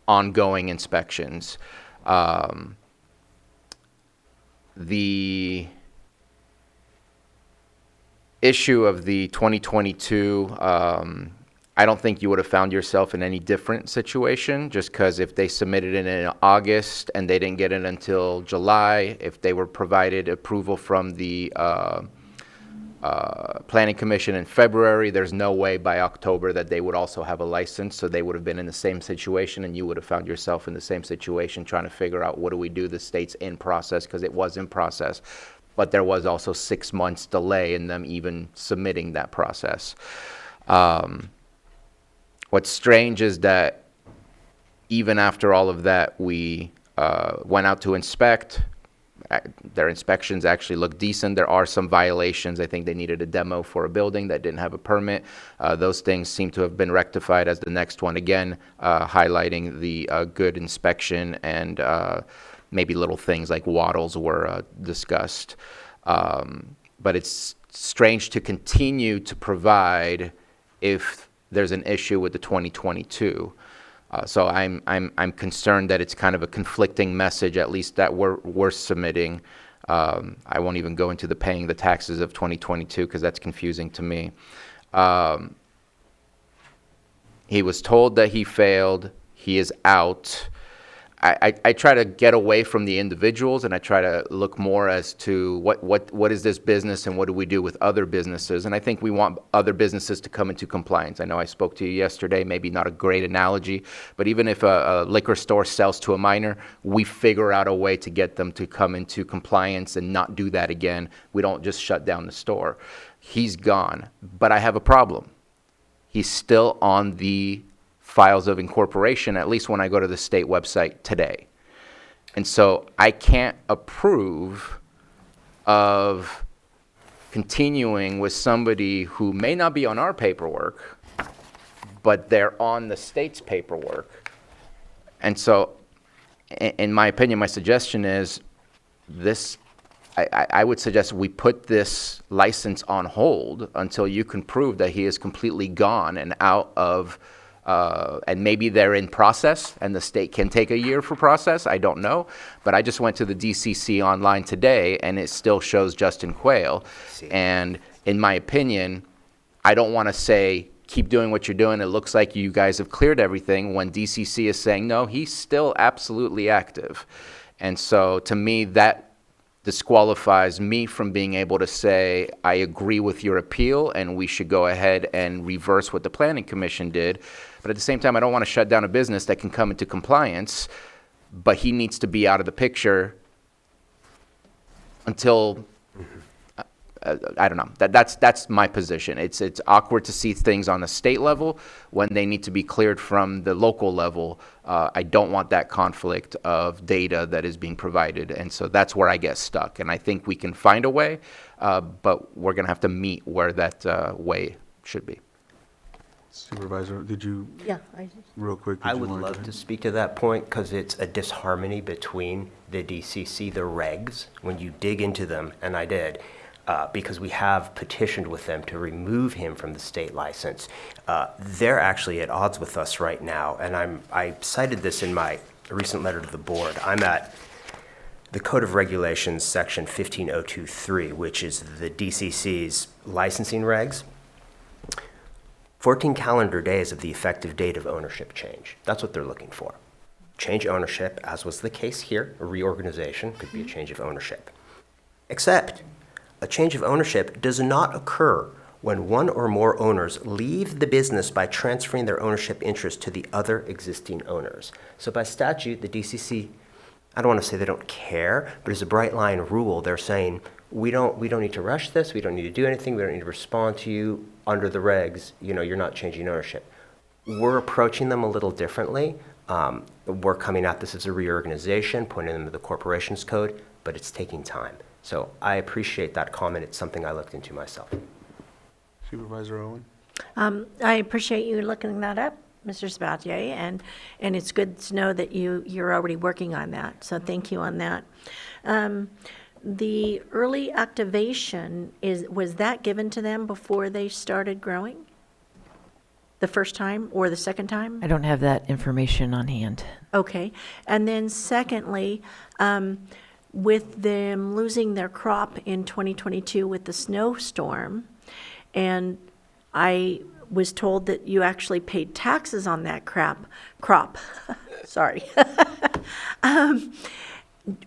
ongoing inspections. The issue of the 2022, I don't think you would have found yourself in any different situation, just because if they submitted it in August and they didn't get it until July, if they were provided approval from the Planning Commission in February, there's no way by October that they would also have a license, so they would have been in the same situation, and you would have found yourself in the same situation trying to figure out what do we do. The state's in process, because it was in process, but there was also 6 months delay in them even submitting that process. What's strange is that even after all of that, we went out to inspect. Their inspections actually look decent. There are some violations. I think they needed a demo for a building that didn't have a permit. Those things seem to have been rectified as the next one, again, highlighting the good inspection and maybe little things like wattles were discussed. But it's strange to continue to provide if there's an issue with the 2022. So I'm concerned that it's kind of a conflicting message, at least that we're submitting. I won't even go into the paying the taxes of 2022 because that's confusing to me. He was told that he failed. He is out. I try to get away from the individuals, and I try to look more as to what is this business and what do we do with other businesses. And I think we want other businesses to come into compliance. I know I spoke to you yesterday, maybe not a great analogy, but even if a liquor store sells to a minor, we figure out a way to get them to come into compliance and not do that again. We don't just shut down the store. He's gone, but I have a problem. He's still on the files of incorporation, at least when I go to the state website today. And so I can't approve of continuing with somebody who may not be on our paperwork, but they're on the state's paperwork. And so, in my opinion, my suggestion is this, I would suggest we put this license on hold until you can prove that he is completely gone and out of and maybe they're in process and the state can take a year for process. I don't know. But I just went to the DCC online today and it still shows Justin Quayle. And in my opinion, I don't want to say, keep doing what you're doing. It looks like you guys have cleared everything when DCC is saying, no, he's still absolutely active. And so to me, that disqualifies me from being able to say, I agree with your appeal and we should go ahead and reverse what the Planning Commission did. But at the same time, I don't want to shut down a business that can come into compliance, but he needs to be out of the picture until, I don't know. That's my position. It's awkward to see things on the state level when they need to be cleared from the local level. I don't want that conflict of data that is being provided, and so that's where I get stuck. And I think we can find a way, but we're going to have to meet where that way should be. Supervisor, did you? Yeah. Real quick. I would love to speak to that point because it's a disharmony between the DCC, the regs, when you dig into them, and I did. Because we have petitioned with them to remove him from the state license. They're actually at odds with us right now, and I cited this in my recent letter to the board. I'm at the Code of Regulations, section 15023, which is the DCC's licensing regs. 14 calendar days of the effective date of ownership change. That's what they're looking for. Change ownership, as was the case here, a reorganization could be a change of ownership. Except, a change of ownership does not occur when one or more owners leave the business by transferring their ownership interest to the other existing owners. So by statute, the DCC, I don't want to say they don't care, but as a bright line rule, they're saying, we don't need to rush this, we don't need to do anything, we don't need to respond to you under the regs, you're not changing ownership. We're approaching them a little differently. We're coming at this as a reorganization, pointing them to the corporations code, but it's taking time. So I appreciate that comment. It's something I looked into myself. Supervisor Owen? I appreciate you looking that up, Mr. Sabatier, and it's good to know that you're already working on that, so thank you on that. The early activation, was that given to them before they started growing? The first time or the second time? I don't have that information on hand. Okay, and then secondly, with them losing their crop in 2022 with the snowstorm, and I was told that you actually paid taxes on that crop. Sorry.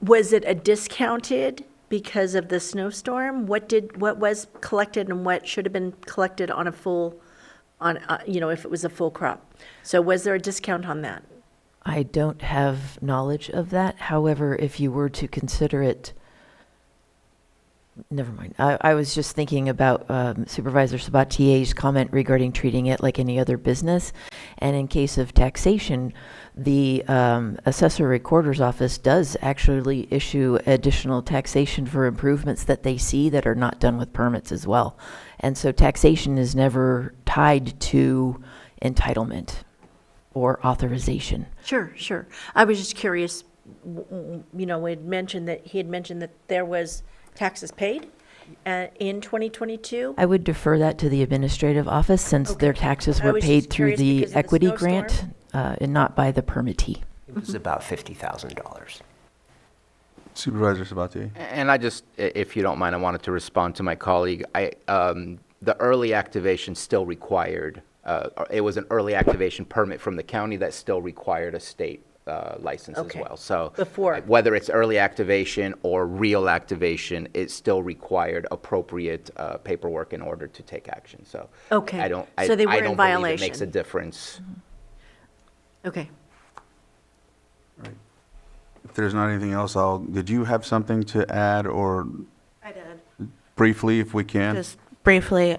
Was it a discounted because of the snowstorm? What was collected and what should have been collected on a full, if it was a full crop? So was there a discount on that? I don't have knowledge of that. However, if you were to consider it, never mind. I was just thinking about Supervisor Sabatier's comment regarding treating it like any other business. And in case of taxation, the Assessor Recorder's Office does actually issue additional taxation for improvements that they see that are not done with permits as well. And so taxation is never tied to entitlement or authorization. Sure. I was just curious had mentioned that there was taxes paid in 2022. I would defer that to the administrative office since their taxes I were was paid just through curious the because of the equity snowstorm. grant and not by the permittee. It was about $50,000. Supervisor Sabatier? And I just, if you don't mind, I wanted to respond to my colleague. The early activation still required, it was an early activation permit from the county that still required a state license as Okay. well. So Before. whether it's early activation or real activation, it still required appropriate paperwork in order to take action. So Okay. I don't, So they were I in don't believe it makes violation. a difference. Okay. If there's not anything else, did you have something to add, or I did. briefly, if we can? Just briefly,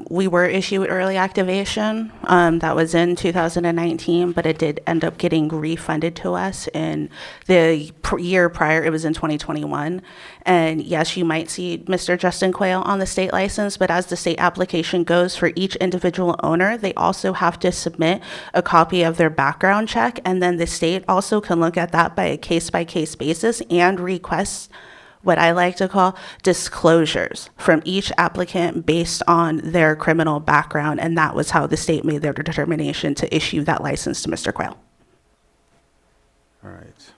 we were issued early activation. That was in 2019, but it did end up getting refunded to us in the year prior. It was in 2021. And yes, you might see Mr. Justin Quayle on the state license, but as the state application goes for each individual owner, they also have to submit a copy of their background check. And then the state also can look at that by a case-by-case basis and request what I like to call disclosures from each applicant based on their criminal background, and that was how the state made their determination to issue that license to Mr. Quayle. All right.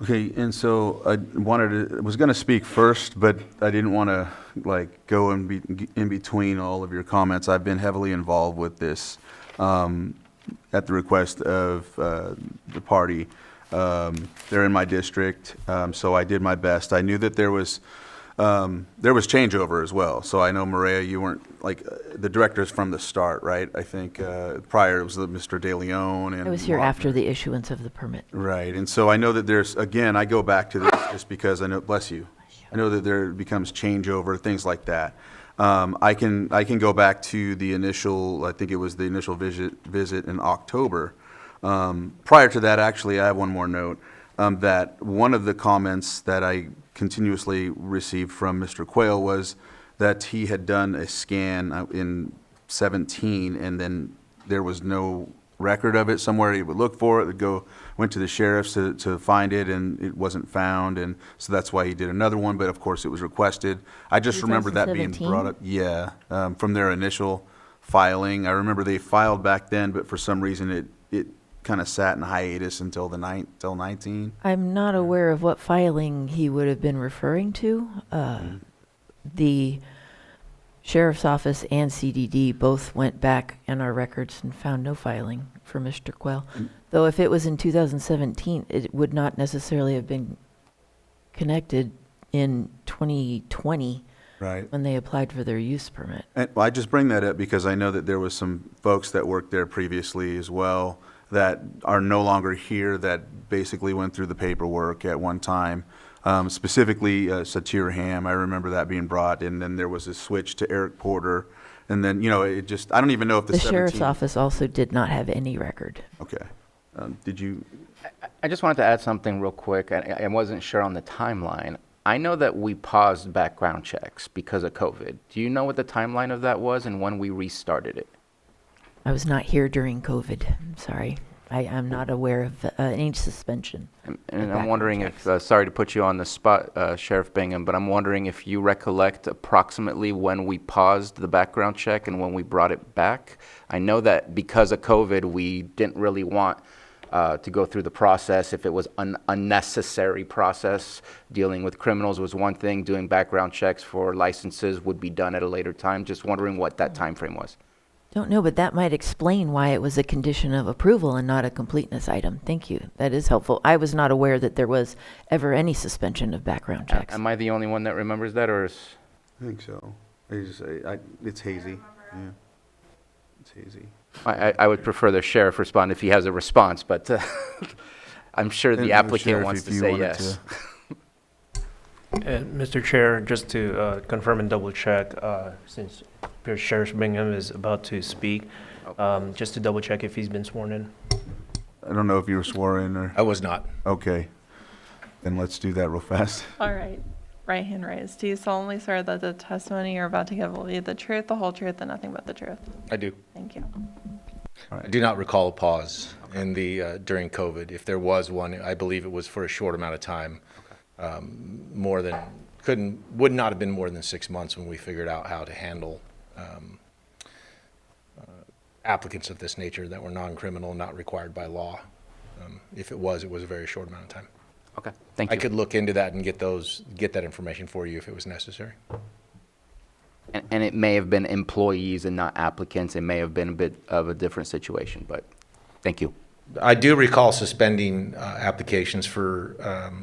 Okay, and so I was going to speak first, but I didn't want to go in between all of your comments. I've been heavily involved with this at the request of the party. They're in my district, so I did my best. I knew that there was changeover as well. So I know, Maria, you weren't the directors from the start, right? I think prior it was Mr. De Leon and I was here Martin. after the issuance of the permit. Right, and so I know that again, I go back to this just because I know, bless you, I know that there becomes changeover, things like that. I can go back to the initial, I think it was the initial visit in October. Prior to that, actually, I have one more note, that one of the comments that I continuously received from Mr. Quayle was that he had done a scan in 17, and then there was no record of it somewhere. He would look for it, went to the sheriff's to find it, and it wasn't found, and so that's why he did another one, but of course it was requested. I just remember that being 2017? brought up, yeah, from their initial filing. I remember they filed back then, but for some reason it kind of sat in hiatus until 19. I'm not aware of what filing he would have been referring to. The sheriff's office and CDD both went back in our records and found no filing for Mr. Quayle. Though if it was in 2017, it would not necessarily have been connected in 2020 Right. when they applied for their use permit. And I just bring that up because I know that there was some folks that worked there previously as well that are no longer here that basically went through the paperwork at one time. Specifically, Satir Ham, I remember that being brought, and then there was a switch to Eric Porter, and then, it just, I don't even know if the The 17. sheriff's office also did not have any record. Okay. Did you? I just wanted to add something real quick. I wasn't sure on the timeline. I know that we paused background checks because of COVID. Do you know what the timeline of that was and when we restarted it? I was not here during COVID. I'm sorry. I'm not aware of any suspension. And I'm wondering if, sorry to put you on the spot, Sheriff Bingham, but I'm wondering if you recollect approximately when we paused the background check and when we brought it back. I know that because of COVID, we didn't really want to go through the process. If it was an unnecessary process, dealing with criminals was one thing, doing background checks for licenses would be done at a later time. Just wondering what that time frame was. Don't know, but that might explain why it was a condition of approval and not a completeness item. Thank you. That is helpful. I was not aware that there was ever any suspension of background checks. Am I the only one that remembers that, or is... I think so. It's hazy. Yeah. It's hazy. I would prefer the sheriff respond if he has a response, but I'm sure And the the applicant sheriff, wants if to you say wanted yes. Mr. Chair, just to confirm and double check, since Sheriff Bingham is about to speak, just to double check if he's been sworn in. I don't know if you were sworn or. I was not. Okay. Then let's do that real fast. All right. Right hand raised. Do you solemnly swear that the testimony you're about to give will be the truth, the whole truth, and nothing but the truth? I do. Thank you. I do not recall a pause in the, during COVID. If there was one, I believe it was for a short amount of time. More than, would not have been more than 6 months when we figured out how to handle applicants of this nature that were non-criminal, not required by law. If it was a very short amount of time. Okay, thank you. I could look into that and get that information for you if it was necessary. And it may have been employees and not applicants. It may have been a bit of a different situation, but thank you. I do recall suspending applications for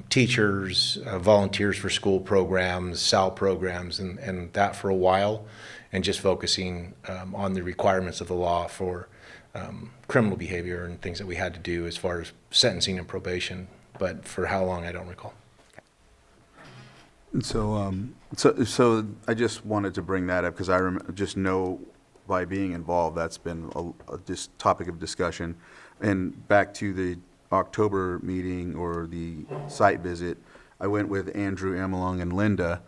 teachers, volunteers for school programs, SAL programs, and that for a while, and just focusing on the requirements of the law for criminal behavior and things that we had to do as far as sentencing and probation. But for how long, I don't recall. So, so I just wanted to bring that up because I just know by being involved, that's been a topic of discussion. And back to the October meeting or the site visit, I went with Andrew, Amalung, and Linda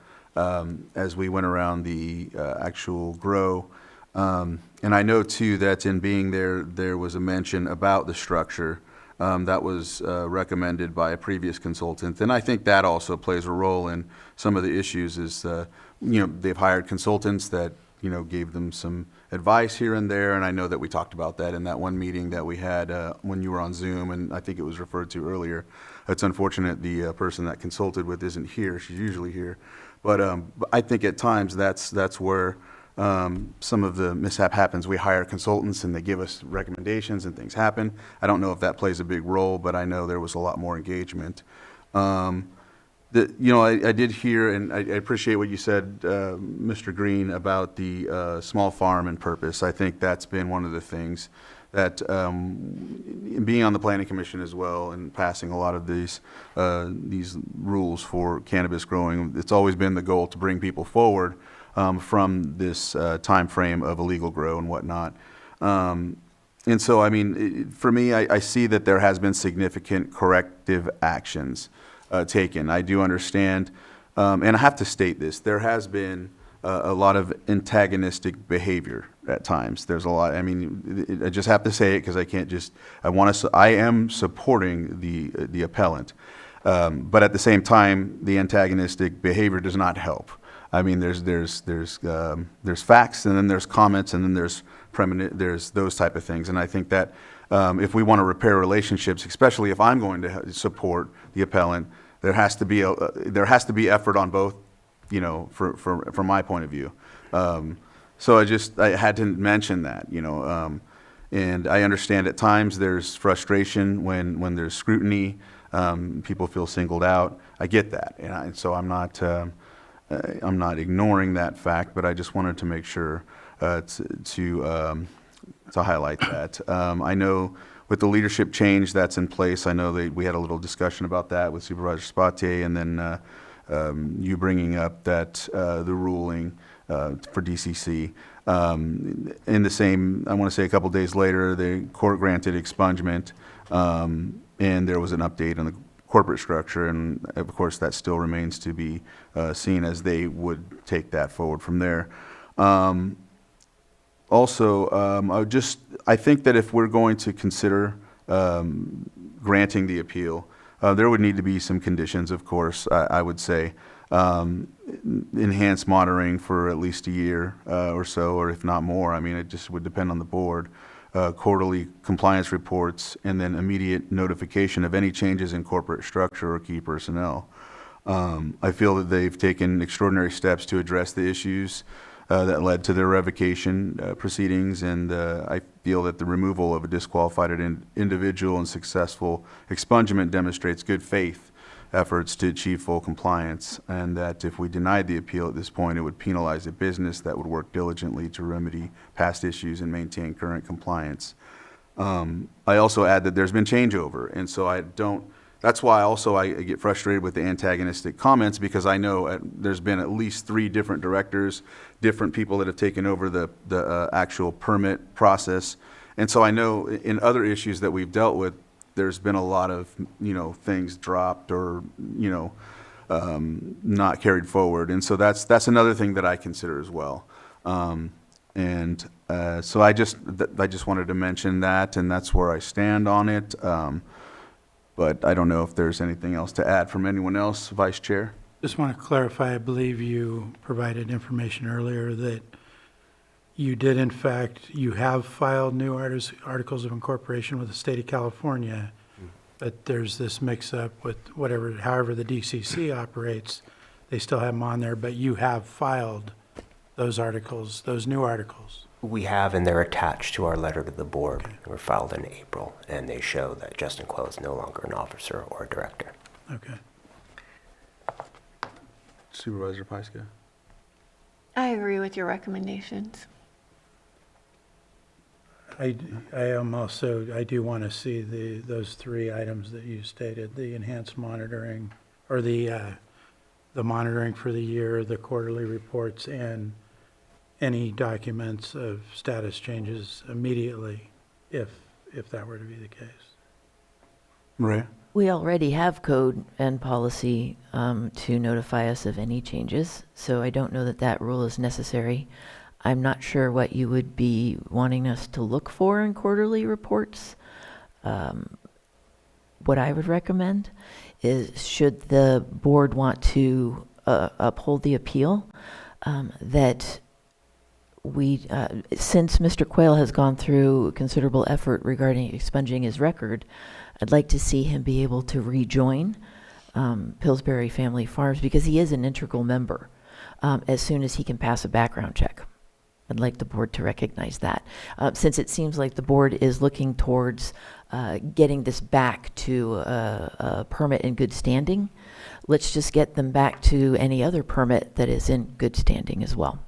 as we went around the actual grow. And I know too that in being there, there was a mention about the structure that was recommended by a previous consultant. And I think that also plays a role in some of the issues is, they've hired consultants that, gave them some advice here and there. And I know that we talked about that in that one meeting that we had when you were on Zoom, and I think it was referred to earlier. It's unfortunate the person that consulted with isn't here. She's usually here. But I think at times that's where some of the mishap happens. We hire consultants and they give us recommendations and things happen. I don't know if that plays a big role, but I know there was a lot more engagement. I did hear, and I appreciate what you said, Mr. Green, about the small farm and purpose. I think that's been one of the things that, being on the planning commission as well and passing a lot of these rules for cannabis growing, it's always been the goal to bring people forward from this time frame of illegal grow and whatnot. And so, I mean, for me, I see that there has been significant corrective actions taken. I do understand, and I have to state this, there has been a lot of antagonistic behavior at times. There's a lot, I mean, I just have to say it because I can't just, I am supporting the appellant. But at the same time, the antagonistic behavior does not help. I mean, there's facts, and then there's comments, and then there's those type of things. And I think that if we want to repair relationships, especially if I'm going to support the appellant, there has to be effort on both, from my point of view. So I had to mention that, and I understand at times there's frustration when there's scrutiny, people feel singled out. I get that, and so I'm not ignoring that fact, but I just wanted to make sure to highlight that. I know with the leadership change that's in place, I know that we had a little discussion about that with Supervisor Spatier, and then you bringing up that the ruling for DCC. In the same, I want to say a couple days later, the court granted expungement, and there was an update on the corporate structure, and of course that still remains to be seen as they would take that forward from there. Also, I think that if we're going to consider granting the appeal, there would need to be some conditions, of course, I would say. Enhanced monitoring for at least a year or so, or if not more. I mean, it just would depend on the board. Quarterly compliance reports, and then immediate notification of any changes in corporate structure or key personnel. I feel that they've taken extraordinary steps to address the issues that led to their revocation proceedings, and I feel that the removal of a disqualified individual and successful expungement demonstrates good faith efforts to achieve full compliance, and that if we denied the appeal at this point, it would penalize a business that would work diligently to remedy past issues and maintain current compliance. I also add that there's been changeover, and so that's why also I get frustrated with the antagonistic comments, because I know there's been at least 3 different directors, different people that have taken over the actual permit process. And so I know in other issues that we've dealt with, there's been a lot of, things dropped or, not carried forward. And so that's another thing that I consider as well. And So I just wanted to mention that, and that's where I stand on it. But I don't know if there's anything else to add from anyone else, Vice Chair. Just want to clarify, I believe you provided information earlier that you did, in fact, you have filed new articles of incorporation with the state of California, but there's this mix-up with however the DCC operates. They still have them on there, but you have filed those articles, those new articles. We have, and they're attached to our letter to the board. Okay. They were filed in April, and they show that Justin Quill is no longer an officer or a director. Okay. Supervisor Pyska? I agree with your recommendations. I do want to see those three items that you stated, the enhanced monitoring, or the monitoring for the year, the quarterly reports, and any documents of status changes immediately, if that were to be the case. Maria? We already have code and policy to notify us of any changes, so I don't know that that rule is necessary. I'm not sure what you would be wanting us to look for in quarterly reports. What I would recommend is, should the board want to uphold the appeal, that since Mr. Quayle has gone through considerable effort regarding expunging his record, I'd like to see him be able to rejoin Pillsbury Family Farms, because he is an integral member, as soon as he can pass a background check. I'd like the board to recognize that. Since it seems like the board is looking towards getting this back to a permit in good standing, let's just get them back to any other permit that is in good standing as well.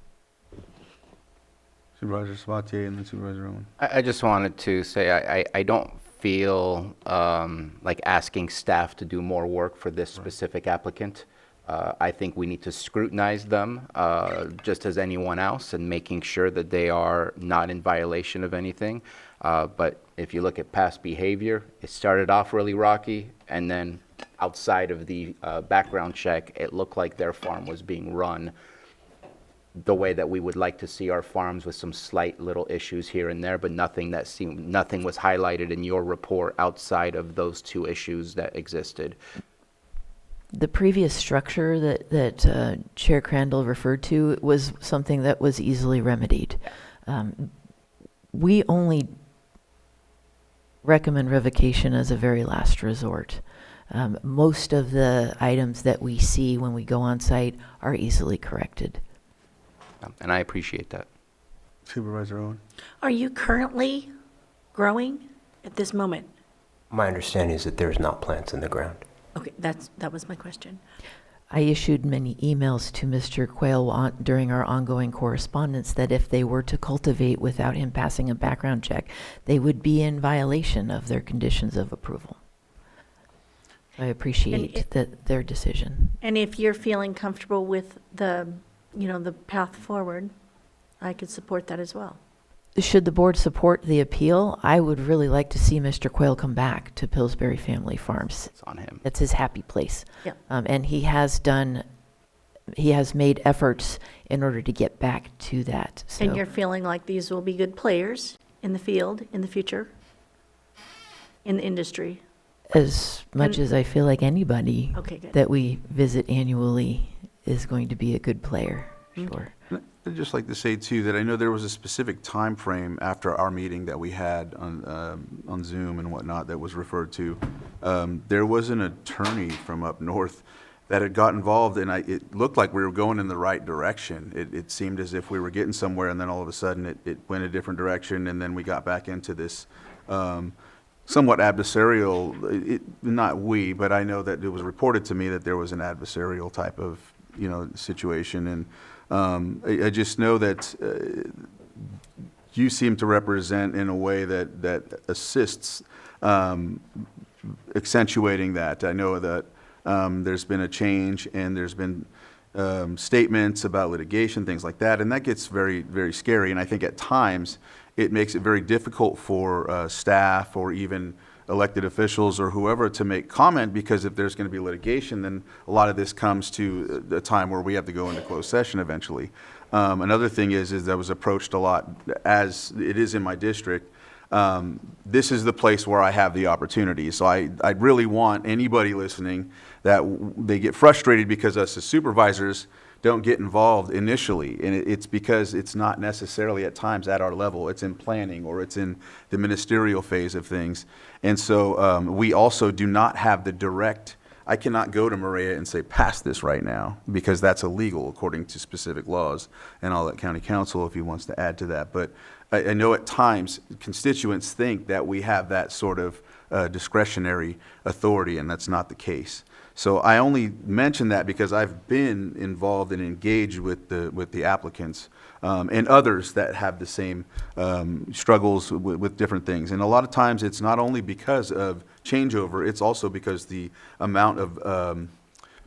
Supervisor Sabatier and then Supervisor Owen. I just wanted to say I don't feel like asking staff to do more work for this specific applicant. I think we need to scrutinize them just as anyone else, and making sure that they are not in violation of anything. But if you look at past behavior, it started off really rocky, and then outside of the background check, it looked like their farm was being run the way that we would like to see our farms, with some slight little issues here and there, but nothing was highlighted in your report outside of those two issues that existed. The previous structure that Chair Crandall referred to was something that was easily remedied. We only recommend revocation as a very last resort. Most of the items that we see when we go on site are easily corrected. And I appreciate that. Supervisor Owen? Are you currently growing at this moment? My understanding is that there's not plants in the ground. Okay, that was my question. I issued many emails to Mr. Quayle during our ongoing correspondence that if they were to cultivate without him passing a background check, they would be in violation of their conditions of approval. I appreciate their decision. And if you're feeling comfortable with the path forward, I could support that as well. Should the board support the appeal, I would really like to see Mr. Quayle come back to Pillsbury Family Farms. It's on him. That's his happy place. Yeah. And he has made efforts in order to get back to that. So, And you're feeling like these will be good players in the field in the future, in the industry? as much as I feel like anybody Okay, good. that we visit annually is going to be a good player, sure. I'd just like to say, too, that I know there was a specific time frame after our meeting that we had on Zoom and whatnot that was referred to. There was an attorney from up north that had got involved, and it looked like we were going in the right direction. It seemed as if we were getting somewhere, and then all of a sudden it went a different direction, and then we got back into this somewhat adversarial, not we, but I know that it was reported to me that there was an adversarial type of, situation, and I just know that you seem to represent in a way that assists accentuating that. I know that there's been a change, and there's been statements about litigation, things like that, and that gets very, very scary. And I think at times it makes it very difficult for staff or even elected officials or whoever to make comment, because if there's going to be litigation, then a lot of this comes to a time where we have to go into closed session eventually. Another thing is I was approached a lot, as it is in my district. This is the place where I have the opportunity. So I really want anybody listening that they get frustrated because us as supervisors don't get involved initially. And it's because it's not necessarily at times at our level. It's in planning or it's in the ministerial phase of things. And so we also do not have the direct, I cannot go to Maria and say, pass this right now, because that's illegal according to specific laws. And I'll let county council if he wants to add to that. But I know at times constituents think that we have that sort of discretionary authority, and that's not the case. So I only mention that because I've been involved and engaged with the applicants and others that have the same struggles with different things. And a lot of times it's not only because of changeover, it's also because the amount of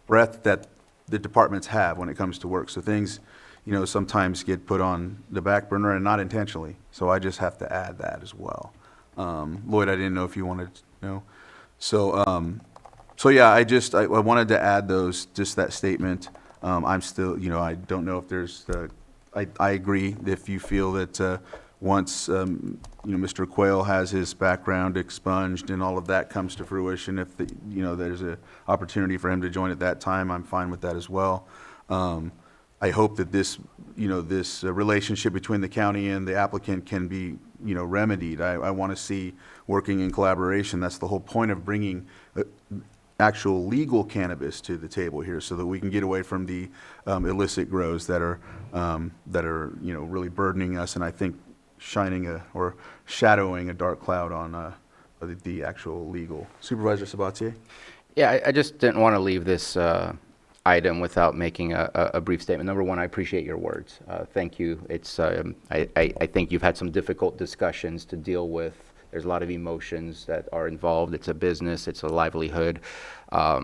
breadth that the departments have when it comes to work. So things, sometimes get put on the back burner and not intentionally. So I just have to add that as well. Lloyd, I didn't know if you wanted to know. So yeah, I wanted to add that statement. I'm still, I don't know if there's, I agree if you feel that once, Mr. Quayle has his background expunged and all of that comes to fruition, if there's an opportunity for him to join at that time, I'm fine with that as well. I hope that this relationship between the county and the applicant can be, remedied. I want to see working in collaboration. That's the whole point of bringing actual legal cannabis to the table here, so that we can get away from the illicit grows that are really burdening us, and I think shadowing a dark cloud on the actual legal. Supervisor Sabatier? Yeah, I just didn't want to leave this item without making a brief statement. Number one, I appreciate your words. Thank you. It's I think you've had some difficult discussions to deal with. There's a lot of emotions that are involved. It's a business. It's a livelihood. I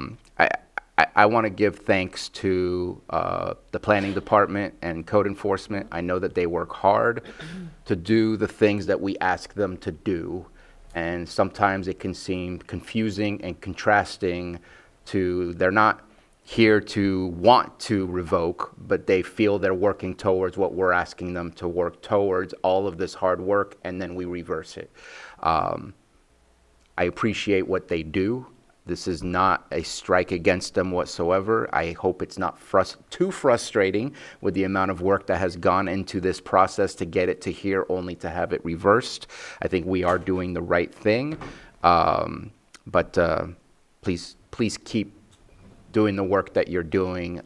want to give thanks to the planning department and code enforcement. I know that they work hard to do the things that we ask them to do, and sometimes it can seem confusing and contrasting to they're not here to want to revoke, but they feel they're working towards what we're asking them to work towards, all of this hard work, and then we reverse it. I appreciate what they do. This is not a strike against them whatsoever. I hope it's not too frustrating with the amount of work that has gone into this process to get it to here, only to have it reversed. I think we are doing the right thing, but please keep doing the work that you're doing.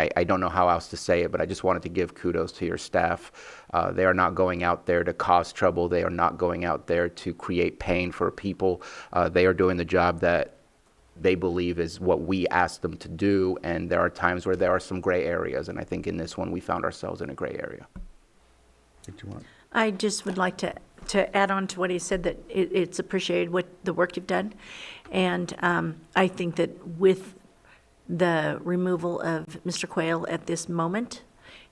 I don't know how else to say it, but I just wanted to give kudos to your staff. They are not going out there to cause trouble. They are not going out there to create pain for people. They are doing the job that they believe is what we asked them to do, and there are times where there are some gray areas, and I think in this one we found ourselves in a gray area. I just would like to add on to what he said, that it's appreciated what the work you've done. And I think that with the removal of Mr. Quayle at this moment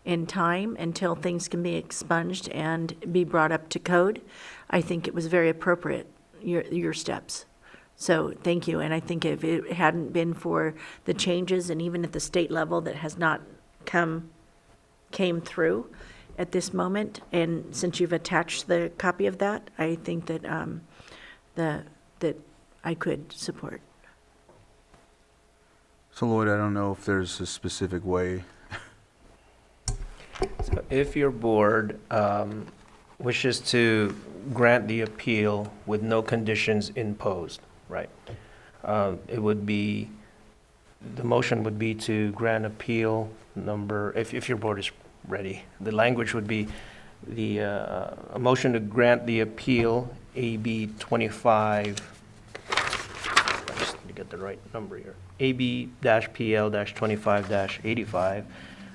in time, until things can be expunged and be brought up to code, I think it was very appropriate, your steps. So thank you. And I think if it hadn't been for the changes, and even at the state level that has not came through at this moment, and since you've attached the copy of that, I think that that I could support. So Lloyd, I don't know if there's a specific way. So if your board wishes to grant the appeal with no conditions imposed, right? It would be, the motion would be to grant appeal number, if your board is ready, the language would be a motion to grant the appeal AB 25, I just need to get the right number here, AB-PL-25-85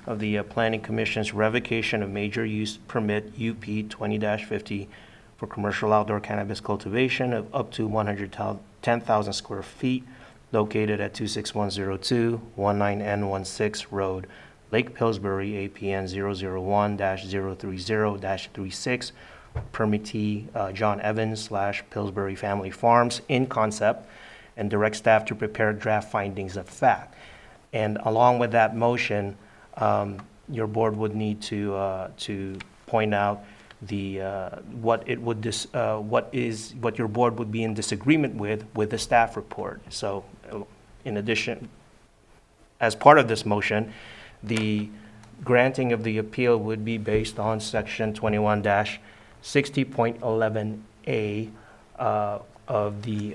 of the Planning Commission's revocation of major use permit UP 20-50 for commercial outdoor cannabis cultivation of up to 110,000 square feet located at 26102 19N16 Road, Lake Pillsbury, APN 001-030-36, permittee John Evans / Pillsbury Family Farms in concept, and direct staff to prepare draft findings of fact. And along with that motion, your board would need to point out the, what your board would be in disagreement with the staff report. So in addition, as part of this motion, the granting of the appeal would be based on section 21-60.11A of the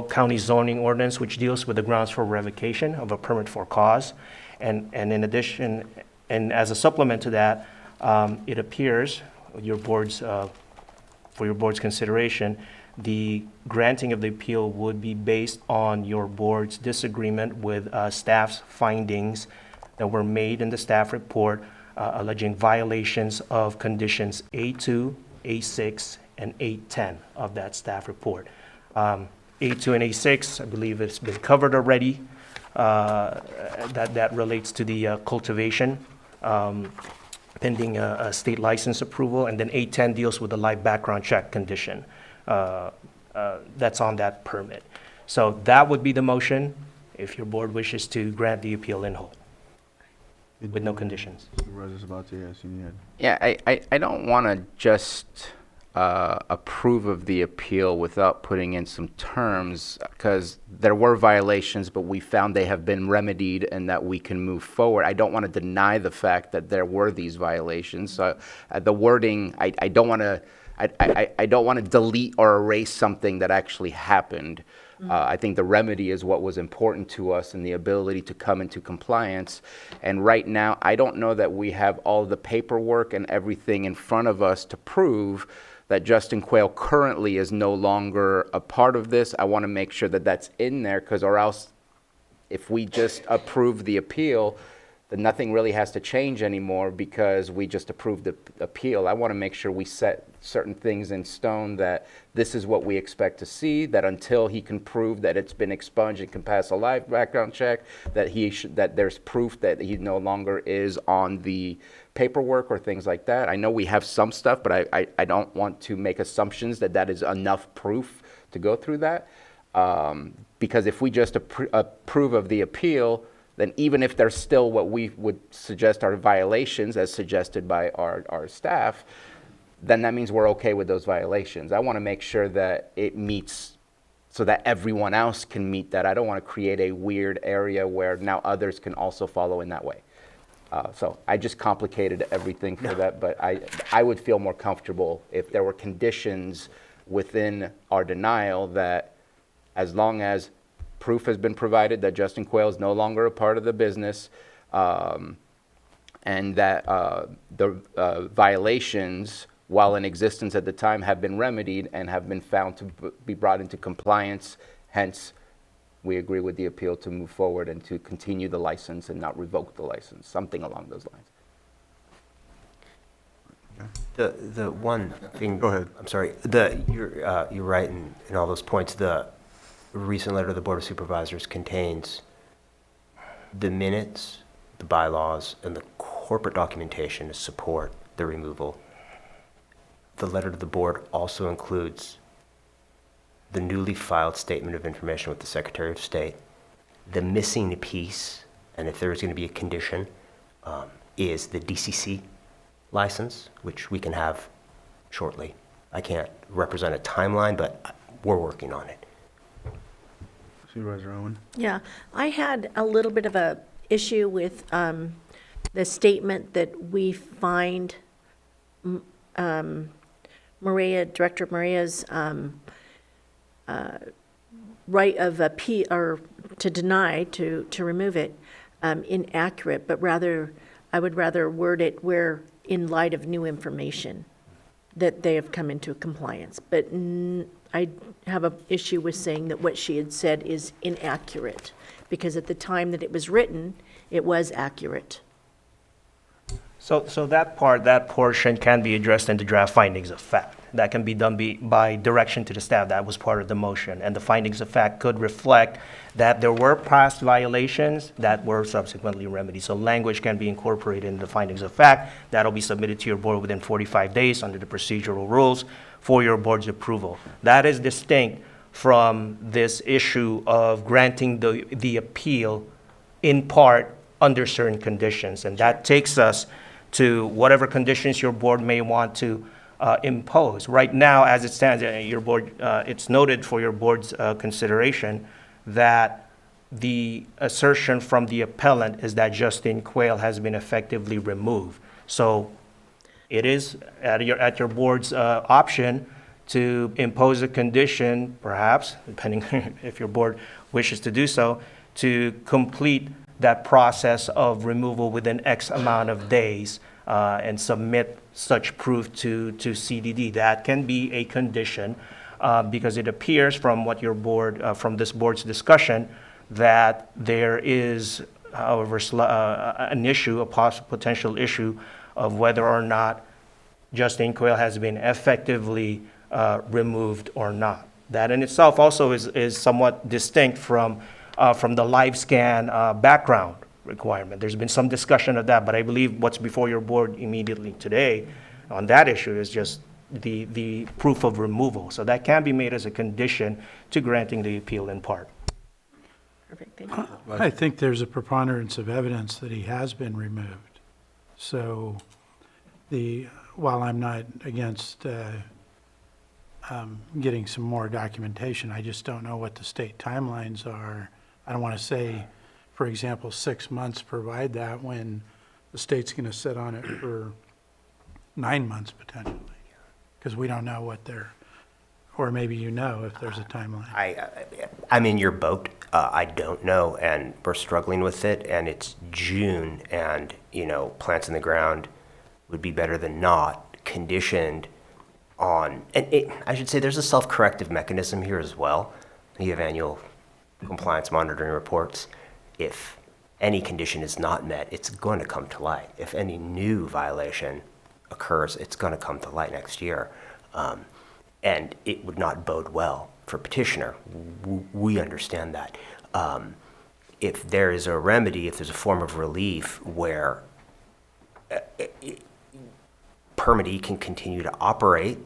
county zoning ordinance, which deals with the grounds for revocation of a permit for cause. And in addition, and as a supplement to that, it appears for your board's consideration, the granting of the appeal would be based on your board's disagreement with staff's findings that were made in the staff report alleging violations of conditions A2, A6, and 810 of that staff report. A2 and A6, I believe it's been covered already. That relates to the cultivation pending a state license approval, and then 810 deals with the live background check condition that's on that permit. So that would be the motion if your board wishes to grant the appeal in whole with no conditions. Supervisor's about to, yes, you had. Yeah, I don't want to just approve of the appeal without putting in some terms, because there were violations, but we found they have been remedied and that we can move forward. I don't want to deny the fact that there were these violations. So the wording, I don't want to delete or erase something that actually happened. I think the remedy is what was important to us and the ability to come into compliance. And right now, I don't know that we have all the paperwork and everything in front of us to prove that Justin Quayle currently is no longer a part of this. I want to make sure that that's in there, because or else if we just approve the appeal, then nothing really has to change anymore because we just approved the appeal. I want to make sure we set certain things in stone, that this is what we expect to see, that until he can prove that it's been expunged and can pass a live background check, that that there's proof that he no longer is on the paperwork or things like that. I know we have some stuff, but I don't want to make assumptions that that is enough proof to go through that. Because if we just approve of the appeal, then even if there's still what we would suggest are violations as suggested by our staff, then that means we're okay with those violations. I want to make sure that it meets so that everyone else can meet that. I don't want to create a weird area where now others can also follow in that way. So I just complicated everything for that, but I would feel more comfortable if there were conditions within our denial that as long as proof has been provided that Justin Quayle is no longer a part of the business, and that the violations, while in existence at the time, have been remedied and have been found to be brought into compliance. Hence, we agree with the appeal to move forward and to continue the license and not revoke the license, something along those lines. The one thing. Go ahead. I'm sorry. You're right in all those points. The recent letter of the Board of Supervisors contains the minutes, the bylaws, and the corporate documentation to support the removal. The letter to the board also includes the newly filed statement of information with the Secretary of State. The missing piece, and if there is going to be a condition, is the DCC license, which we can have shortly. I can't represent a timeline, but we're working on it. Supervisor Owen? Yeah, I had a little bit of a issue with the statement that we find Director Maria's right of appeal, or to deny, to remove it, inaccurate, but rather, I would rather word it where, in light of new information, that they have come into compliance. But I have an issue with saying that what she had said is inaccurate, because at the time that it was written, it was accurate. So that portion can be addressed in the draft findings of fact. That can be done by direction to the staff. That was part of the motion. And the findings of fact could reflect that there were past violations that were subsequently remedied. So language can be incorporated in the findings of fact. That'll be submitted to your board within 45 days under the procedural rules for your board's approval. That is distinct from this issue of granting the appeal in part under certain conditions. And that takes us to whatever conditions your board may want to impose. Right now, as it stands, your board, it's noted for your board's consideration that the assertion from the appellant is that Justin Quayle has been effectively removed. So it is at your board's option to impose a condition, perhaps, depending if your board wishes to do so, to complete that process of removal within X amount of days and submit such proof to CDD. That can be a condition because it appears from what your board, from this board's discussion, that there is, however, an issue, a potential issue of whether or not Justin Quayle has been effectively removed or not. That in itself also is somewhat distinct from the live scan background requirement. There's been some discussion of that, but I believe what's before your board immediately today on that issue is just the proof of removal. So that can be made as a condition to granting the appeal in part. Perfect, thank you. I think there's a preponderance of evidence that he has been removed. So while I'm not against getting some more documentation, I just don't know what the state timelines are. I don't want to say, for example, 6 months, provide that, when the state's going to sit on it for 9 months potentially, because we don't know what they're, or maybe you know if there's a timeline. I'm in your boat. I don't know, and we're struggling with it, and it's June, and, plants in the ground would be better than not, conditioned on, and I should say there's a self-corrective mechanism here as well. You have annual compliance monitoring reports. If any condition is not met, it's going to come to light. If any new violation occurs, it's going to come to light next year. And it would not bode well for petitioner. We understand that. If there is a remedy, if there's a form of relief where permittee can continue to operate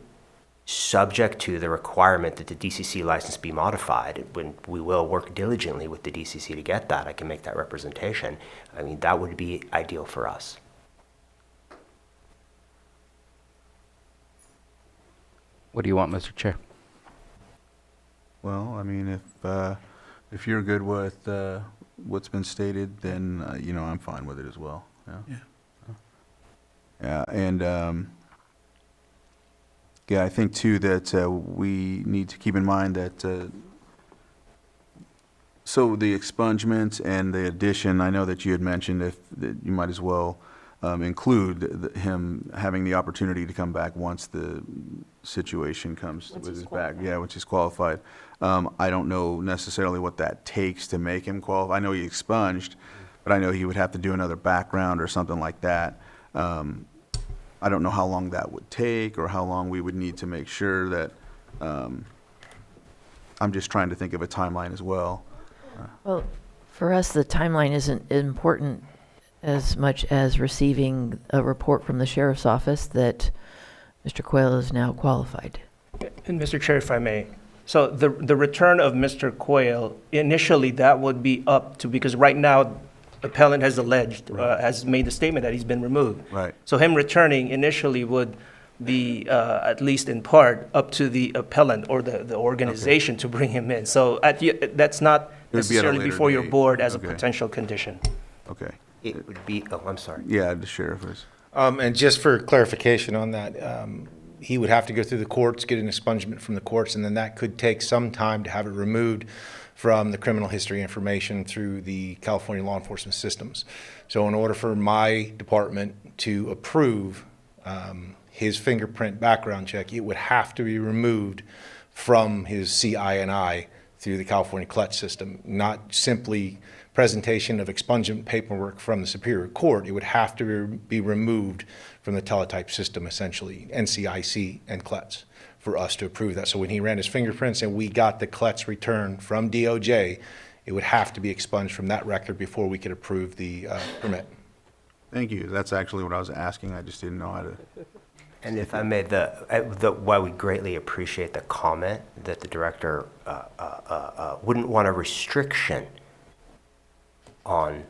subject to the requirement that the DCC license be modified, when we will work diligently with the DCC to get that, I can make that representation. I mean, that would be ideal for us. What do you want, Mr. Chair? Well, I mean, if you're good with what's been stated, then, I'm fine with it as well. Yeah. Yeah, and, I think too that we need to keep in mind that, so the expungement and the addition, I know that you had mentioned that you might as well include him having the opportunity to come back once the situation comes with his back. Yeah, which is qualified. I don't know necessarily what that takes to make him qualified. I know he expunged, but I know he would have to do another background or something like that. I don't know how long that would take or how long we would need to make sure that, I'm just trying to think of a timeline as well. Well, for us, the timeline isn't important as much as receiving a report from the sheriff's office that Mr. Quayle is now qualified. And Mr. Chair, if I may, so the return of Mr. Quayle, initially that would be up to, because right now, appellant has alleged, has made the statement that he's been removed. Right. So him returning initially would be, at least in part, up to the appellant or the organization to bring him in. So that's not necessarily before your board as a potential condition. Okay. It would be, I'm sorry. Yeah, the sheriff is. And just for clarification on that, he would have to go through the courts, get an expungement from the courts, and then that could take some time to have it removed from the criminal history information through the California law enforcement systems. So in order for my department to approve his fingerprint background check, it would have to be removed from his CI&I through the California clutch system, not simply presentation of expungement paperwork from the Superior Court. It would have to be removed from the teletype system, essentially, NCIC and CLETS, for us to approve that. So when he ran his fingerprints and we got the CLETS return from DOJ, it would have to be expunged from that record before we could approve the permit. Thank you. That's actually what I was asking. I just didn't know how to. And if I may, while we greatly appreciate the comment that the director wouldn't want a restriction on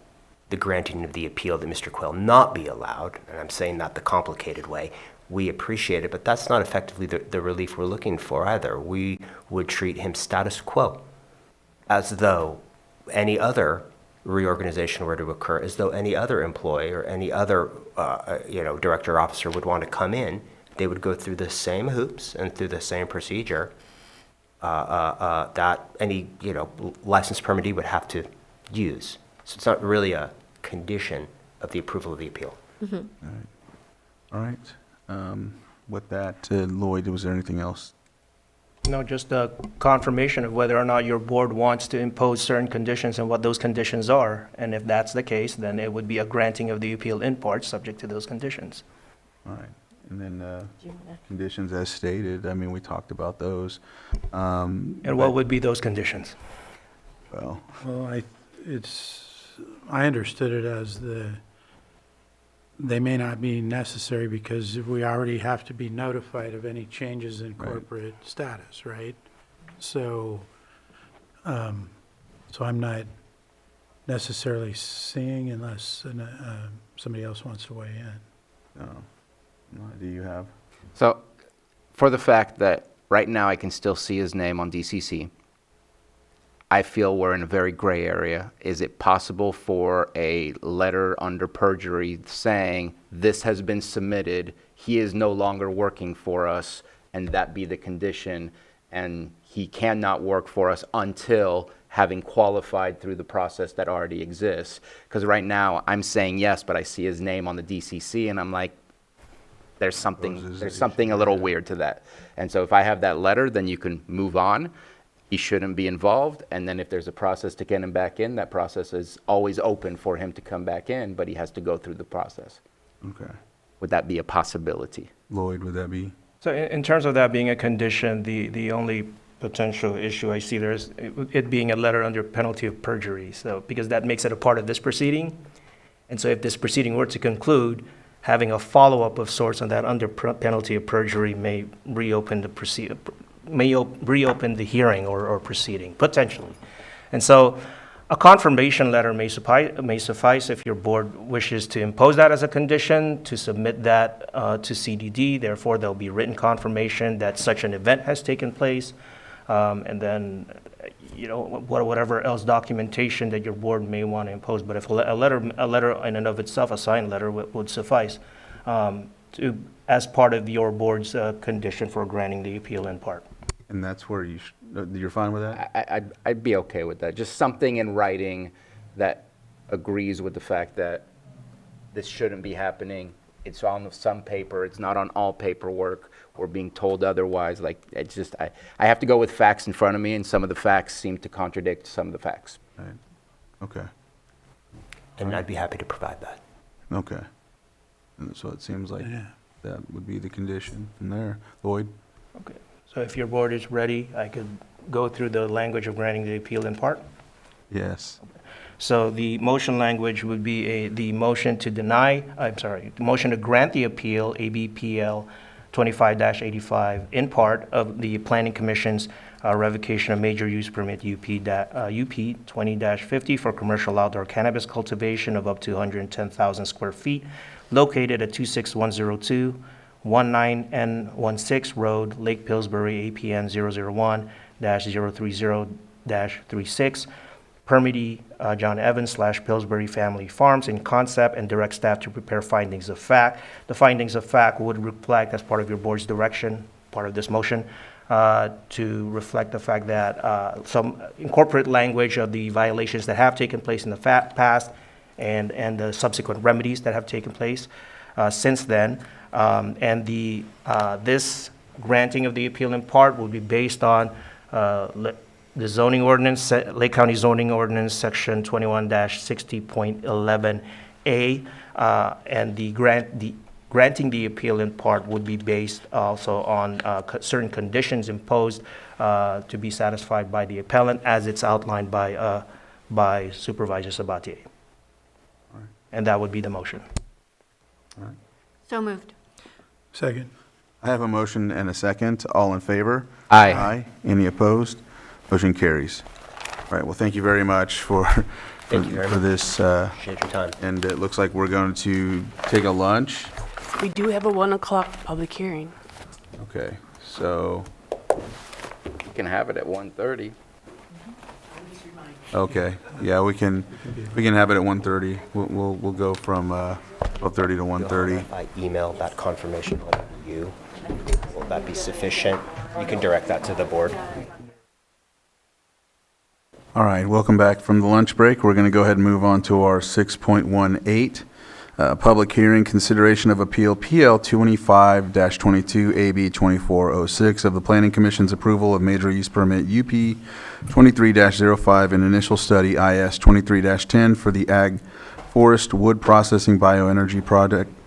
the granting of the appeal that Mr. Quayle not be allowed, and I'm saying that the complicated way, we appreciate it, but that's not effectively the relief we're looking for either. We would treat him status quo, as though any other reorganization were to occur, as though any other employee or any other director or officer would want to come in. They would go through the same hoops and through the same procedure that any licensed permittee would have to use. So it's not really a condition of the approval of the appeal. All right. With that, Lloyd, was there anything else? No, just a confirmation of whether or not your board wants to impose certain conditions and what those conditions are. And if that's the case, then it would be a granting of the appeal in part subject to those conditions. All right. And then conditions as stated, I mean, we talked about those. And what would be those conditions? Well, I understood it as they may not be necessary because we already have to be notified of any changes in corporate status, right? So, so I'm not necessarily seeing unless somebody else wants to weigh in. do you have? So, for the fact that right now I can still see his name on DCC, I feel we're in a very gray area. Is it possible for a letter under perjury saying this has been submitted, he is no longer working for us, and that be the condition, and he cannot work for us until having qualified through the process that already exists? Because right now I'm saying yes, but I see his name on the DCC, and I'm like, there's something a little weird to that. And so if I have that letter, then you can move on. He shouldn't be involved, and then if there's a process to get him back in, that process is always open for him to come back in, but he has to go through the process. Okay. Would that be a possibility? Lloyd, would that be? So in terms of that being a condition, the only potential issue I see there is it being a letter under penalty of perjury. So because that makes it a part of this proceeding. And so if this proceeding were to conclude, having a follow-up of sorts on that under penalty of perjury may reopen the hearing or proceeding, potentially. And so a confirmation letter may suffice if your board wishes to impose that as a condition, to submit that to CDD. Therefore, there'll be written confirmation that such an event has taken place. And then, whatever else documentation that your board may want to impose. But if a letter in and of itself, a signed letter would suffice as part of your board's condition for granting the appeal in part. And that's where you're fine with that? I'd be okay with that. Just something in writing that agrees with the fact that this shouldn't be happening. It's on some paper. It's not on all paperwork. We're being told otherwise. Like, it's just, I have to go with facts in front of me, and some of the facts seem to contradict some of the facts. Right. Okay. And I'd be happy to provide that. Okay. And so it seems like that would be the condition in there. Lloyd? Okay. So if your board is ready, I could go through the language of granting the appeal in part? Yes. So the motion language would be the motion to the motion to grant the appeal, ABPL 25-85, in part of the Planning Commission's revocation of major use permit UP 20-50 for commercial outdoor cannabis cultivation of up to 110,000 square feet located at 26102 19N16 Road, Lake Pillsbury, APN 001-030-36. Permittee John Evans / Pillsbury Family Farms in concept, and direct staff to prepare findings of fact. The findings of fact would reflect, as part of your board's direction, part of this motion, to reflect the fact that some incorporate language of the violations that have taken place in the past and the subsequent remedies that have taken place since then. And this granting of the appeal in part will be based on the zoning ordinance, Lake County zoning ordinance, section 21-60.11A, and the granting the appeal in part would be based also on certain conditions imposed to be satisfied by the appellant, as it's outlined by Supervisor Sabatier. Right. And that would be the motion. All right. So moved. Second. I have a motion and a second. All in favor? Aye. Aye. Any opposed? Motion carries. All right, well, thank you very much for Thank you very for much. this. Appreciate your time. And it looks like we're going to take a lunch. We do have a 1 o'clock public hearing. Okay, so, You can have it at 1:30. okay, yeah, we can have it at 1:30. We'll go from 12:30 to 1:30. If I email that confirmation letter to you, will that be sufficient? You can direct that to the board. All right, welcome back from the lunch break. We're going to go ahead and move on to our 6.18, public hearing, consideration of appeal PL 25-22 AB 2406 of the Planning Commission's approval of major use permit UP 23-05 and initial study IS 23-10 for the Ag Forest Wood Processing Bioenergy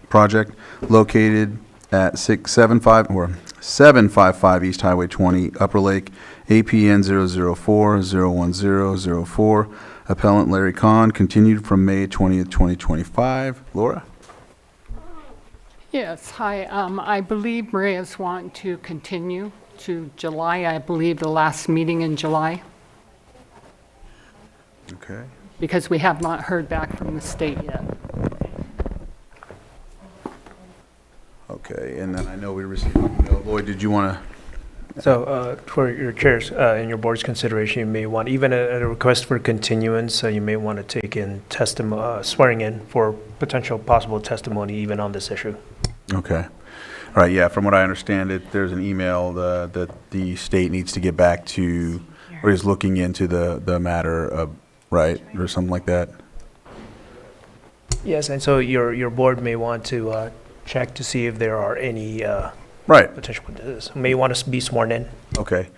project located at 755 East Highway 20, Upper Lake, APN 004-01004. Appellant Larry Kahn, continued from May 20th, 2025. Laura? Yes, hi. I believe Maria's wanting to continue to July, I believe the last meeting in July, Okay. because we have not heard back from the state yet. Okay, and then I know we received, Lloyd, did you want to? So for your chairs and your board's consideration, you may want, even a request for continuance, you may want to take in swearing in for potential possible testimony even on this issue. Okay. All right, yeah, from what I understand it, there's an email that the state needs to get back to, or is looking into the matter of, right, or something like that? Yes, and so your board may want to check to see if there are any Right. potential witnesses who may want to be sworn in. Okay.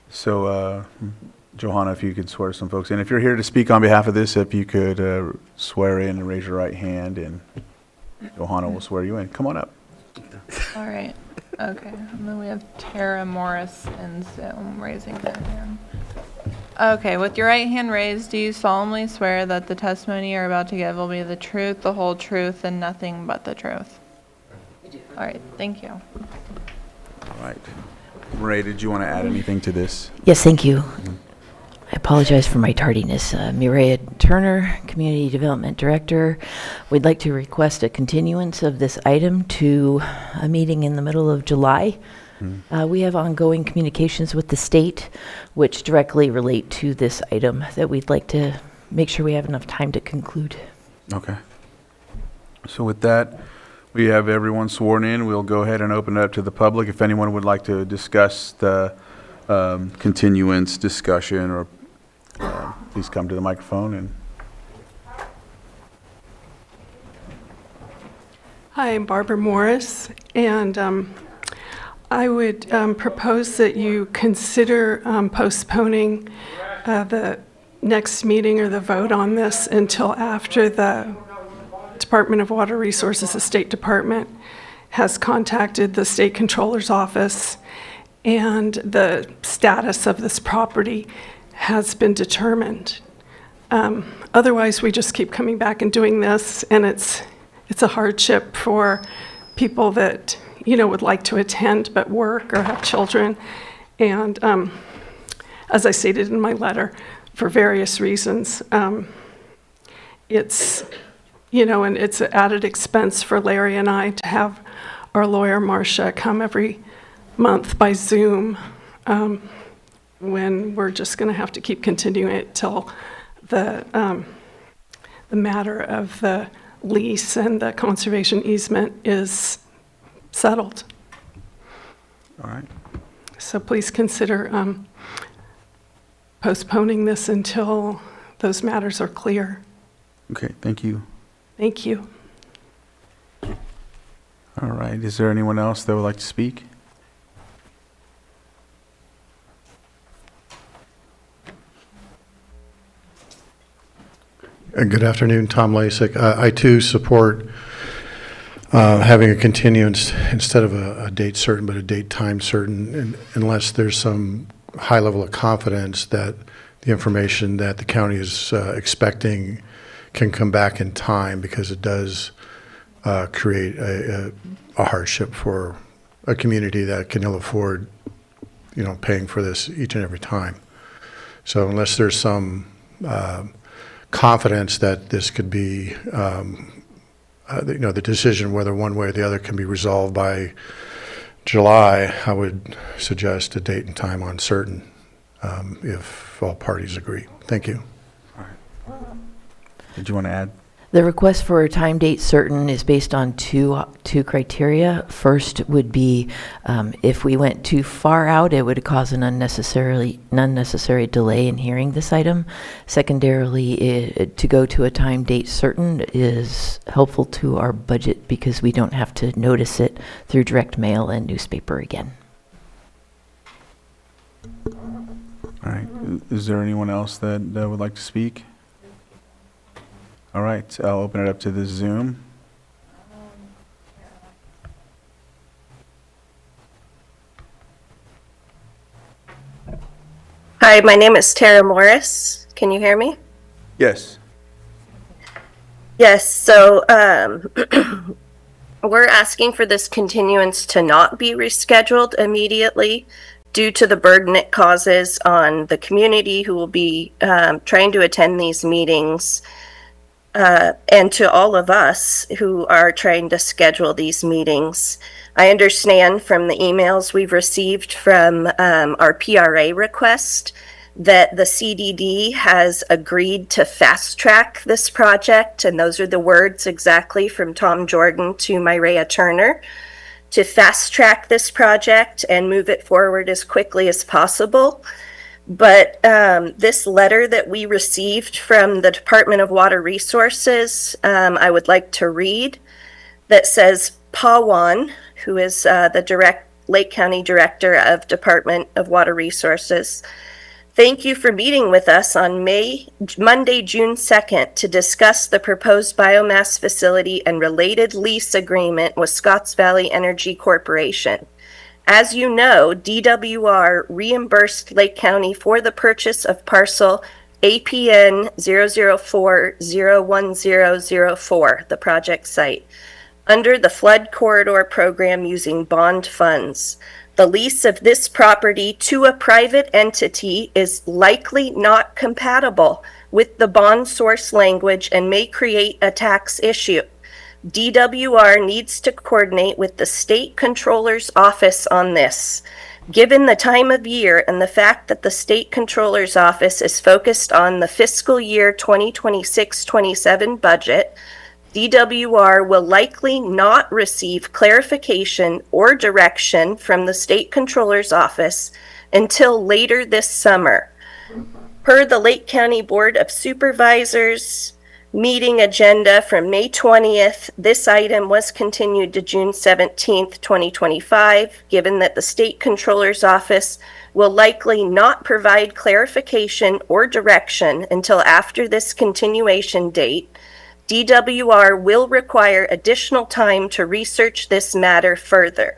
So, Johanna, if you could swear some folks in. If you're here to speak on behalf of this, if you could swear in and raise your right hand, and Johanna will swear you in. Come on up. All right, okay. And then we have Tara Morris in Zoom raising her hand. Okay, with your right hand raised, do you solemnly swear that the testimony you're about to give will be the truth, the whole truth, and nothing but the truth? I do. All right, thank you. All right. Ray, did you want to add anything to this? Yes, thank you. I apologize for my tardiness. Mireya Turner, Community Development Director. We'd like to request a continuance of this item to a meeting in the middle of July. We have ongoing communications with the state, which directly relate to this item that we'd like to make sure we have enough time to conclude. Okay. So with that, we have everyone sworn in. We'll go ahead and open it up to the public. If anyone would like to discuss the continuance discussion, or please come to the microphone. And Hi, I'm Barbara Morris, and I would propose that you consider postponing the next meeting or the vote on this until after the Department of Water Resources, the State Department, has contacted the State Controller's Office, and the status of this property has been determined. Otherwise, we just keep coming back and doing this, and it's a hardship for people that, you know, would like to attend but work or have children. And as I stated in my letter, for various reasons, it's, you know, and it's an added expense for Larry and I to have our lawyer, Marcia, come every month by Zoom, when we're just going to have to keep continuing it till the matter of the lease and the conservation easement is settled. all right. So please consider postponing this until those matters are clear. Okay, thank you. Thank you. All right, is there anyone else that would like to speak? Good afternoon, Tom Lasik. I too support having a continuance instead of a date certain, but a date time certain, unless there's some high level of confidence that the information that the county is expecting can come back in time, because it does create a hardship for a community that can ill afford, you know, paying for this each and every time. So unless there's some confidence that this could be, the decision whether one way or the other can be resolved by July, I would suggest a date and time uncertain, if all parties agree. Thank you. Did you want to add? The request for a time date certain is based on two criteria. First would be if we went too far out, it would cause an unnecessary delay in hearing this item. Secondarily, to go to a time date certain is helpful to our budget because we don't have to notice it through direct mail and newspaper again. All right. Is there anyone else that would like to speak? All right, I'll open it up to the Zoom. Hi, my name is Tara Morris. Can you hear me? Yes. Yes, so we're asking for this continuance to not be rescheduled immediately due to the burden it causes on the community who will be trying to attend these meetings. And to all of us who are trying to schedule these meetings. I understand from the emails we've received from our PRA request that the CDD has agreed to fast track this project, and those are the words exactly from Tom Jordan to Myrea Turner, to fast track this project and move it forward as quickly as possible. But this letter that we received from the Department of Water Resources, I would like to read, that says, Pawan, who is the Lake County Director of Department of Water Resources, thank you for meeting with us on Monday, June 2nd, to discuss the proposed biomass facility and related lease agreement with Scotts Valley Energy Corporation. As you know, DWR reimbursed Lake County for the purchase of parcel APN 004-01004, the project site, under the flood corridor program using bond funds. The lease of this property to a private entity is likely not compatible with the bond source language and may create a tax issue. DWR needs to coordinate with the State Controller's Office on this. Given the time of year and the fact that the State Controller's Office is focused on the fiscal year 2026-27 budget, DWR will likely not receive clarification or direction from the State Controller's Office until later this summer. Per the Lake County Board of Supervisors meeting agenda from May 20th, this item was continued to June 17th, 2025, given that the State Controller's Office will likely not provide clarification or direction until after this continuation date. DWR will require additional time to research this matter further.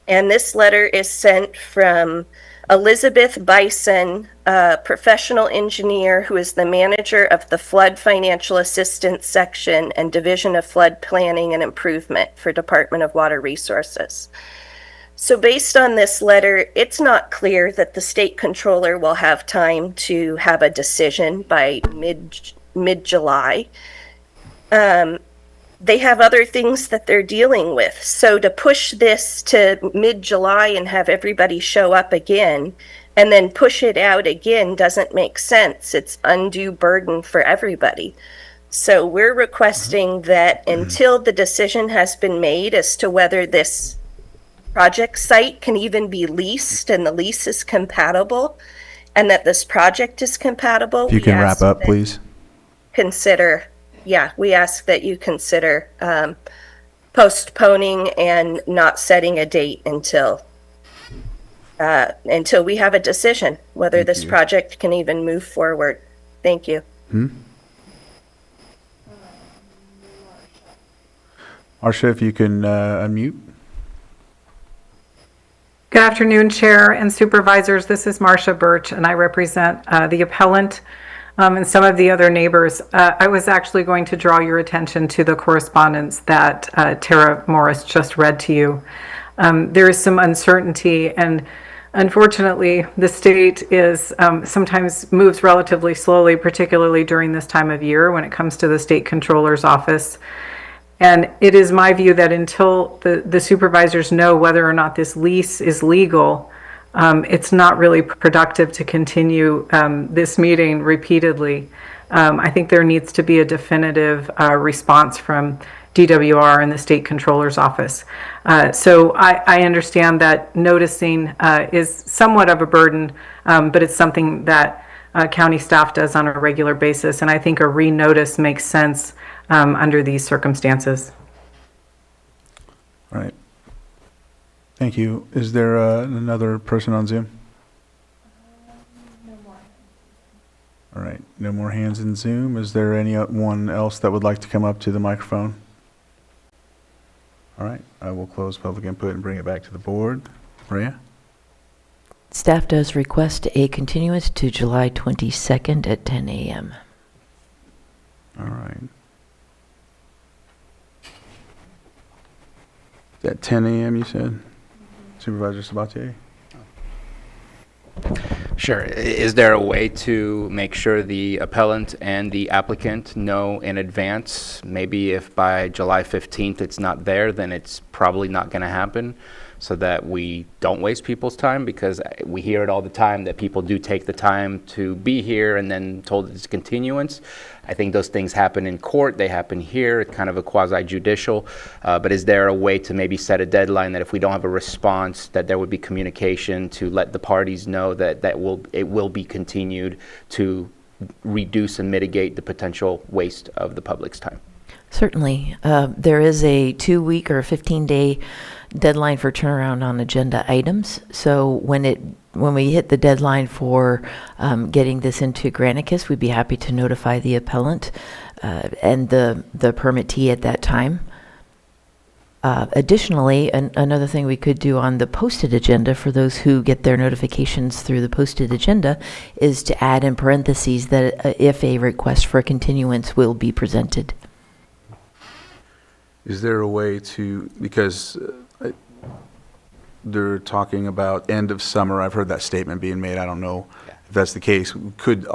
And this letter is sent from Elizabeth Bison, a professional engineer who is the manager of the Flood Financial Assistance Section and Division of Flood Planning and Improvement for Department of Water Resources. So based on this letter, it's not clear that the state controller will have time to have a decision by mid-July. They have other things that they're dealing with. So to push this to mid-July and have everybody show up again and then push it out again doesn't make sense. It's undue burden for everybody. So we're requesting that until the decision has been made as to whether this project site can even be leased and the lease is compatible and that this project is compatible. If you can wrap up, please. We ask that you consider postponing and not setting a date until we have a decision whether this project can even move forward. Thank you. Marsha, if you can unmute. Good afternoon, Chair and Supervisors. This is Marcia Birch, and I represent the appellant and some of the other neighbors. I was actually going to draw your attention to the correspondence that Tara Morris just read to you. There is some uncertainty, and unfortunately, the state is sometimes moves relatively slowly, particularly during this time of year when it comes to the state controller's office. And it is my view that until the supervisors know whether or not this lease is legal, it's not really productive to continue this meeting repeatedly. I think there needs to be a definitive response from DWR and the state controller's office. So I understand that noticing is somewhat of a burden, but it's something that county staff does on a regular basis. And I think a renotice makes sense under these circumstances. All right. Thank you. Is there another person on Zoom? All right. No more hands in Zoom. Is there anyone else that would like to come up to the microphone? All right. I will close public input and bring it back to the board. Maria? Staff does request a continuance to July 22nd at 10 a.m. All right. At 10 a.m. you said? Supervisor Sabatier? Sure. Is there a way to make sure the appellant and the applicant know in advance? Maybe if by July 15th it's not there, then it's probably not going to happen, so that we don't waste people's time, because we hear it all the time that people do take the time to be here and then told it's continuance. I think those things happen in court. They happen here, kind of a quasi-judicial. But is there a way to maybe set a deadline that if we don't have a response, that there would be communication to let the parties know that it will be continued to reduce and mitigate the potential waste of the public's time? Certainly. There is a 2-week or 15-day deadline for turnaround on agenda items. So when we hit the deadline for getting this into Granicus, we'd be happy to notify the appellant and the permittee at that time. Additionally, another thing we could do on the posted agenda for those who get their notifications through the posted agenda is to add in parentheses that if a request for a continuance will be presented. Is there a way to, because they're talking about end of summer, I've heard that statement being made, I don't know if that's the case. Could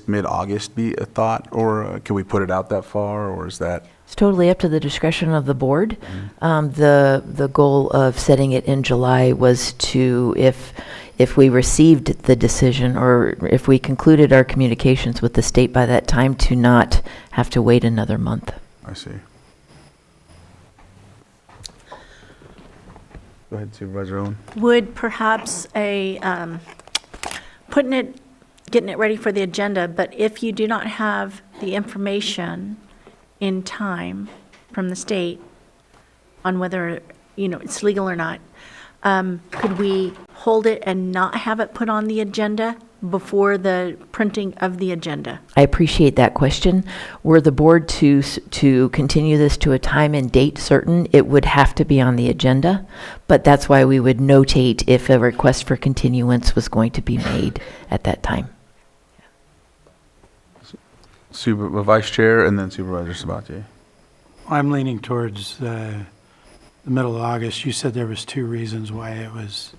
mid-August be a thought, or can we put it out that far, or is that? It's totally up to the discretion of the board. The goal of setting it in July was to, if we received the decision or if we concluded our communications with the state by that time, to not have to wait another month. I see. Go ahead, Supervisor Owen. Would perhaps getting it ready for the agenda, but if you do not have the information in time from the state on whether, it's legal or not, could we hold it and not have it put on the agenda before the printing of the agenda? I appreciate that question. Were the board to continue this to a time and date certain, it would have to be on the agenda, but that's why we would notate if a request for continuance was going to be made at that time. Vice Chair and then Supervisor Sabatier. I'm leaning towards the middle of August. You said there was 2 reasons why it was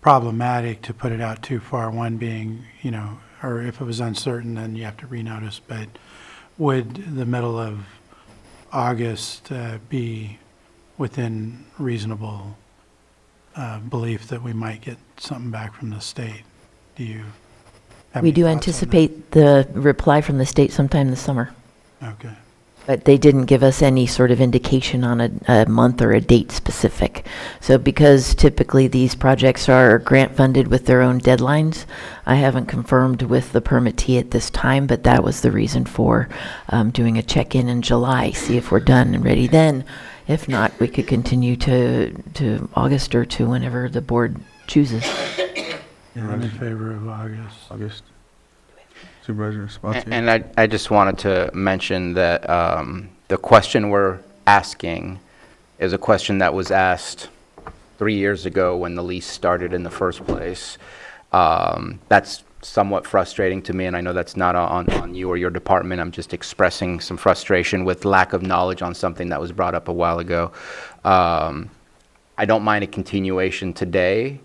problematic to put it out too far. One being, or if it was uncertain, then you have to renotice. But would the middle of August be within reasonable belief that we might get something back from the state? Do you have We any do thoughts on anticipate the reply from the state sometime this summer. that? Okay. But they didn't give us any sort of indication on a month or a date specific. So because typically these projects are grant funded with their own deadlines, I haven't confirmed with the permittee at this time, but that was the reason for doing a check-in in July, see if we're done and ready then. If not, we could continue to August or to whenever the board chooses. I'm in favor of August. Supervisor Sabatier. And I just wanted to mention that the question we're asking is a question that was asked 3 years ago when the lease started in the first place. That's somewhat frustrating to me, and I know that's not on you or your department. I'm just expressing some frustration with lack of knowledge on something that was brought up a while ago. I don't mind a continuation today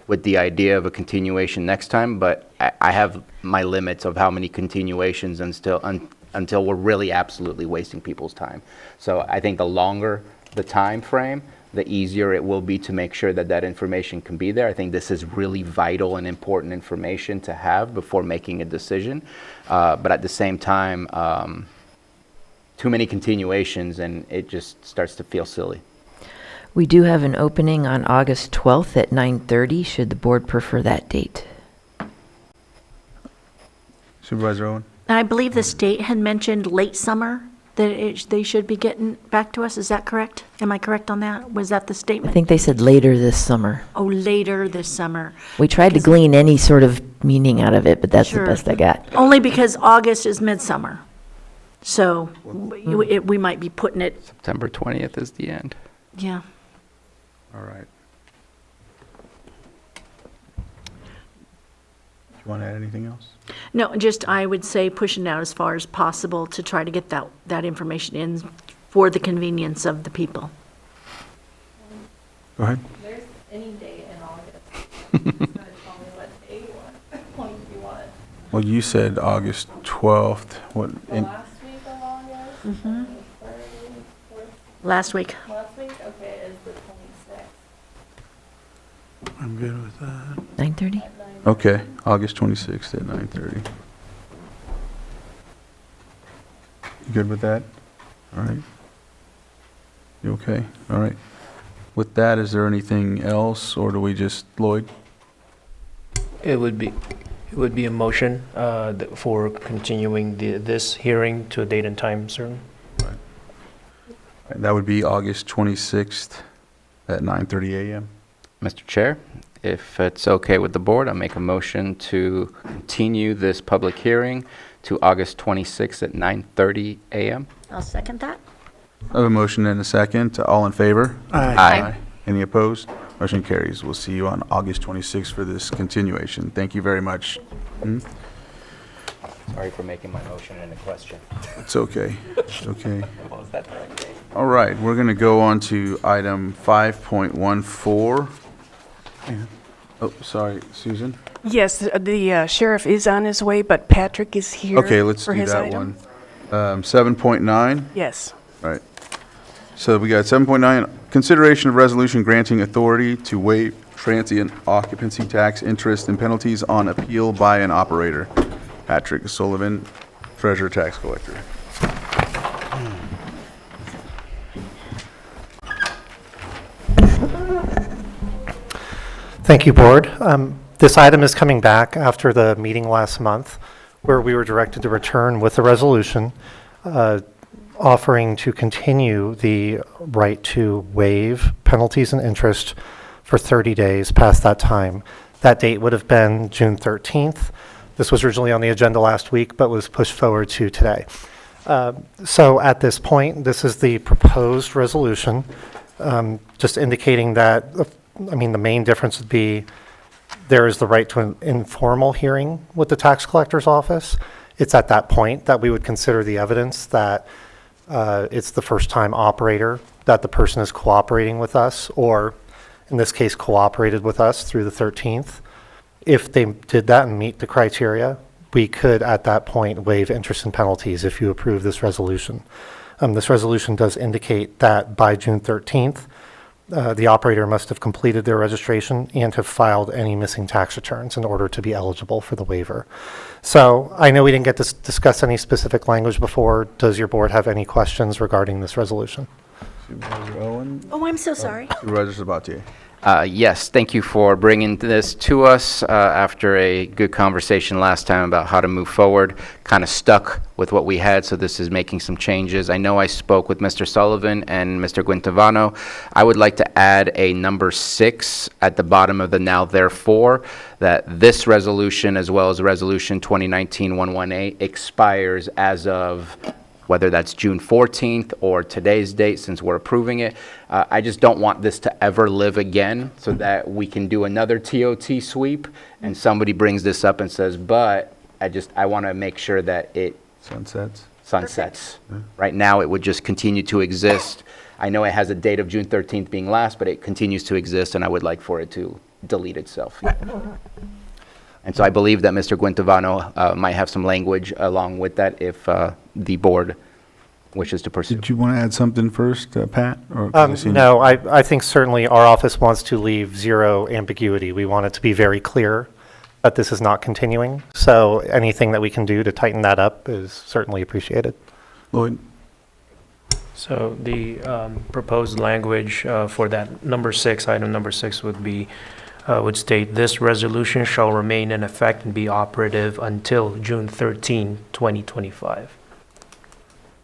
with the idea of a continuation next time, but I have my limits of how many continuations until we're really absolutely wasting people's time. So I think the longer the time frame, the easier it will be to make sure that that information can be there. I think this is really vital and important information to have before making a decision. But at the same time, too many continuations and it just starts to feel silly. We do have an opening on August 12th at 9:30, should the board prefer that date. Supervisor Owen? I believe the state had mentioned late summer, that they should be getting back to us. Is that correct? Am I correct on that? Was that the I statement? think they said later this summer. Oh, later this summer. We tried to glean any sort of meaning out of it, but that's Sure. the best I got. Only because August is midsummer. So we might be putting it, September 20th is the end. yeah. All right. Do you want to add anything else? No, just I would say pushing out as far as possible to try to get that information in for the convenience of the people. Go ahead. There's any date in August. Just gotta tell me what day you want. Well, you said August 12th. What? The last week of August? Mhm. Third, fourth? Last week. Last week, okay, is the 26th. I'm good with that. 9:30? Okay, August 26th at 9:30. You good with that? All right. You okay? All right. With that, is there anything else, or do we just, Lloyd? It would be a motion for continuing this hearing to a date and time certain. That would be August 26th at 9:30 a.m. Mr. Chair, if it's okay with the board, I'll make a motion to continue this public hearing to August 26th at 9:30 a.m. I'll second that. I have a motion and a second. All in favor? Aye. Aye. Any opposed? Motion carries. We'll see you on August 26th for this continuation. Thank you very much. Sorry for making my motion into question. It's okay. It's okay. Was that the right date? All right, we're going to go on to item 5.14. Oh, sorry, Susan? Yes, the sheriff is on his way, but Patrick is here Okay, let's for do his that item. one. 7.9? Yes. Right. So we got 7.9, consideration of resolution granting authority to waive transient occupancy tax interest and penalties on appeal by an operator. Patrick Sullivan, Treasurer Tax Collector. Thank you, Board. This item is coming back after the meeting last month, where we were directed to return with a resolution offering to continue the right to waive penalties and interest for 30 days past that time. That date would have been June 13th. This was originally on the agenda last week, but was pushed forward to today. So at this point, this is the proposed resolution, just indicating that, I mean, the main difference would be there is the right to an informal hearing with the tax collector's office. It's at that point that we would consider the evidence that it's the first time operator, that the person is cooperating with us, or in this case, cooperated with us through the 13th. If they did that and meet the criteria, we could at that point waive interest and penalties if you approve this resolution. This resolution does indicate that by June 13th, the operator must have completed their registration and have filed any missing tax returns in order to be eligible for the waiver. So I know we didn't get to discuss any specific language before. Does your board have any questions regarding this resolution? Supervisor Owen? Oh, I'm so sorry. Supervisor Sabatier? Yes, thank you for bringing this to us after a good conversation last time about how to move forward. Kind of stuck with what we had, so this is making some changes. I know I spoke with Mr. Sullivan and Mr. Guintavano. I would like to add a number 6 at the bottom of the now therefore, that this resolution as well as Resolution 2019-118 expires as of whether that's June 14th or today's date since we're approving it. I just don't want this to ever live again so that we can do another TOT sweep and somebody brings this up and says, but I want to make sure that it Sunsets? sunsets. Right now, it would just continue to exist. I know it has a date of June 13th being last, but it continues to exist, and I would like for it to delete itself. And so I believe that Mr. Guintovano might have some language along with that if the board wishes to pursue. Did you want to add something first, Pat? Or 'cause I seen- No, I think certainly our office wants to leave zero ambiguity. We want it to be very clear that this is not continuing. So anything that we can do to tighten that up is certainly appreciated. Lloyd? So the proposed language for that number 6, item number 6 would be, would state, this resolution shall remain in effect and be operative until June 13, 2025.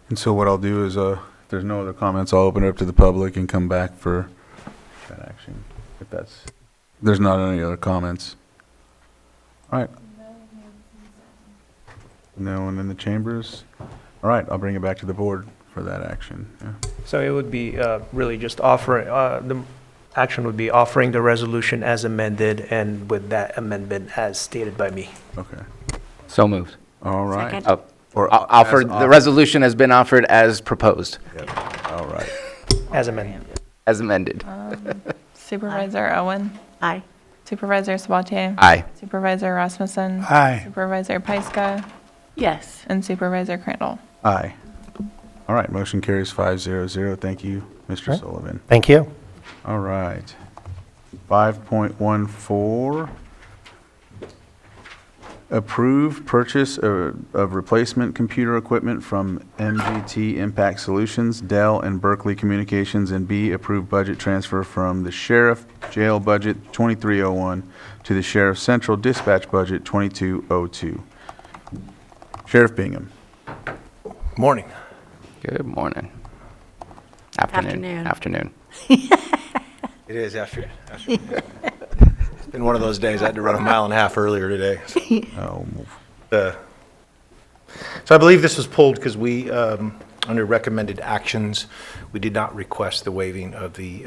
And so what I'll do is, if there's no other comments, I'll open it up to the public and come back for that action. If there's not any other comments. All right. No one in the chambers? All right, I'll bring it back to the board for that action. Yeah. So it would be really just offering, the action would be offering the resolution as amended and with that amendment as stated by me. Okay. So moved. All right. Second. Or Offered, the resolution has been offered as proposed, Yep. All right. As amended. as amended. Supervisor Owen, Aye. Supervisor Sabatier, Aye. Supervisor Rasmussen, Aye. Supervisor Pyska, Yes. and Supervisor Crandall. Aye. All right, motion carries 500. Thank you, Mr. Right. Sullivan. Thank you. All right. 5.14, approve purchase of replacement computer equipment from MGT Impact Solutions, Dell, and Berkeley Communications, and B, approve budget transfer from the Sheriff Jail Budget 2301 to the Sheriff Central Dispatch Budget 2202. Sheriff Bingham. Morning. Good morning. Afternoon. Afternoon. It is after. It's been one of those days. I had to run a mile and a half earlier today. Oh, So I believe this was pulled because we, under recommended actions, we did not request the waiving of the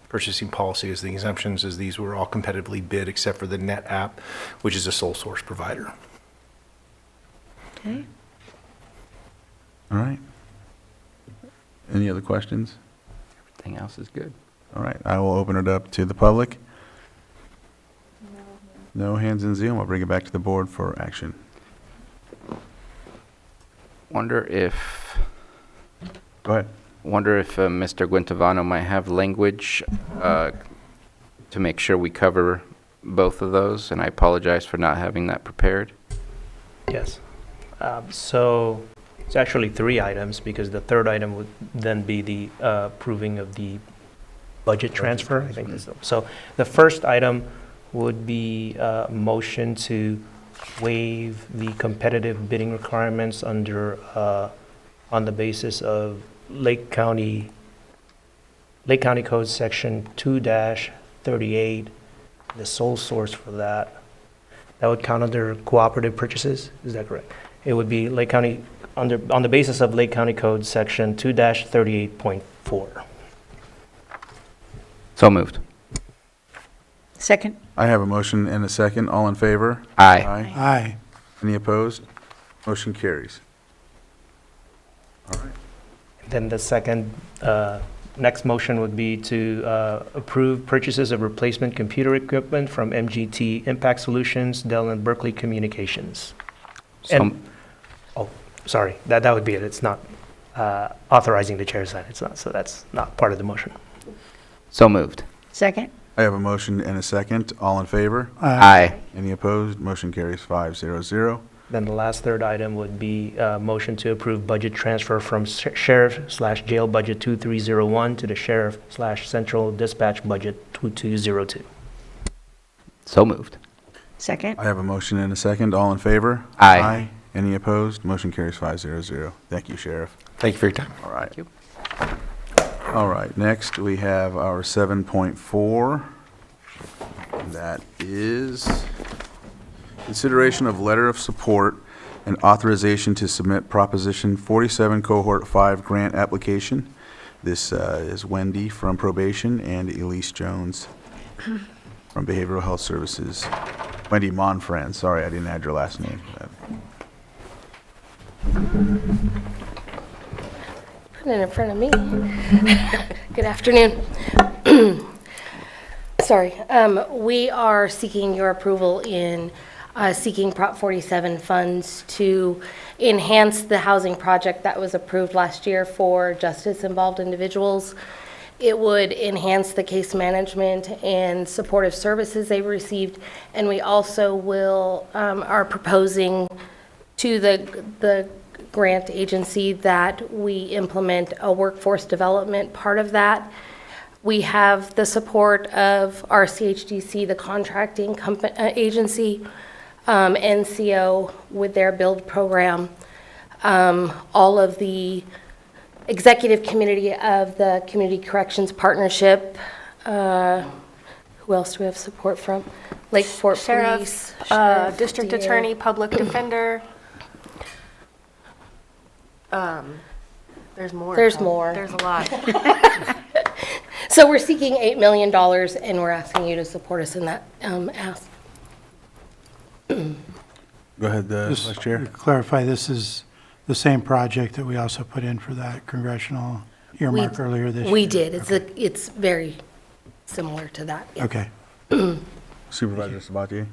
purchasing policy as the exemptions, as these were all competitively bid except for the Net app, which is a sole source provider. Okay. all right. Any other questions? Everything else is good. All right, I will open it up to the public. No hands in Zoom. I'll bring it back to the board for action. Wonder if Go ahead. Mr. Guintovano might have language to make sure we cover both of those, and I apologize for not having that prepared. Yes. So it's actually 3 items because the third item would then be the approving of the budget transfer. I think so. The first item would be a motion to waive the competitive bidding requirements under, on the basis of Lake County Code Section 2-38, the sole source for that. That would count under cooperative purchases, is that correct? It would be Lake County, on the basis of Lake County Code Section 2-38.4. So moved. Second. I have a motion and a second. All in favor? Aye. Aye. Any opposed? Motion carries. All right. Then the second, next motion would be to approve purchases of replacement computer equipment from MGT Impact Solutions, Dell, and Berkeley Communications. And, sorry, that would be it. It's not authorizing the chair to sign. It's not, so that's not part of the motion. So moved. Second. I have a motion and a second. All in favor? Aye. Any opposed? Motion carries 500. Then the last third item would be a motion to approve budget transfer from Sheriff/Jail Budget 2301 to the Sheriff/Central Dispatch Budget 2202. So moved. Second. I have a motion and a second. All in favor? Aye. Any opposed? Motion carries 500. Thank you, Sheriff. Thank you for your time. All right. Thank you. All right, next we have our 7.4. That is consideration of letter of support and authorization to submit Proposition 47 Cohort 5 grant application. This is Wendy from probation and Elise Jones from Behavioral Health Services. Wendy Monfran, sorry, I didn't add your last name. putting it in front of me. Good afternoon. Sorry. We are seeking your approval in seeking Prop 47 funds to enhance the housing project that was approved last year for justice-involved individuals. It would enhance the case management and supportive services they've received, and we also are proposing to the grant agency that we implement a workforce development part of that. We have the support of RCHDC, the contracting agency, NCO with their build program, all of the executive committee of the Community Corrections Partnership. Who else do we have support from? Lakeport Police, Sheriff, District DA. Attorney, Public Defender. There's more. There's more. There's a lot. So we're seeking $8 million, and we're asking you to support us in that ask. Go ahead, Just Vice Chair. to clarify, this is the same project that we also put in for that congressional earmark earlier this year? We did. It's very similar to that. Yeah. Okay. Supervisor Sabatier?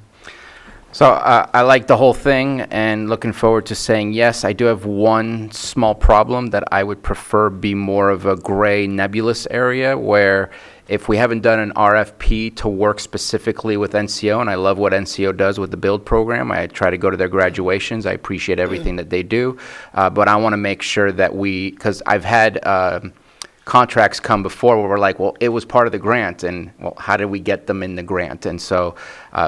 So I like the whole thing and looking forward to saying yes. I do have one small problem that I would prefer be more of a gray nebulous area where if we haven't done an RFP to work specifically with NCO, and I love what NCO does with the build program. I try to go to their graduations. I appreciate everything that they do. But I want to make sure that because I've had contracts come before where we're like, well, it was part of the grant, and well, how did we get them in the grant? And so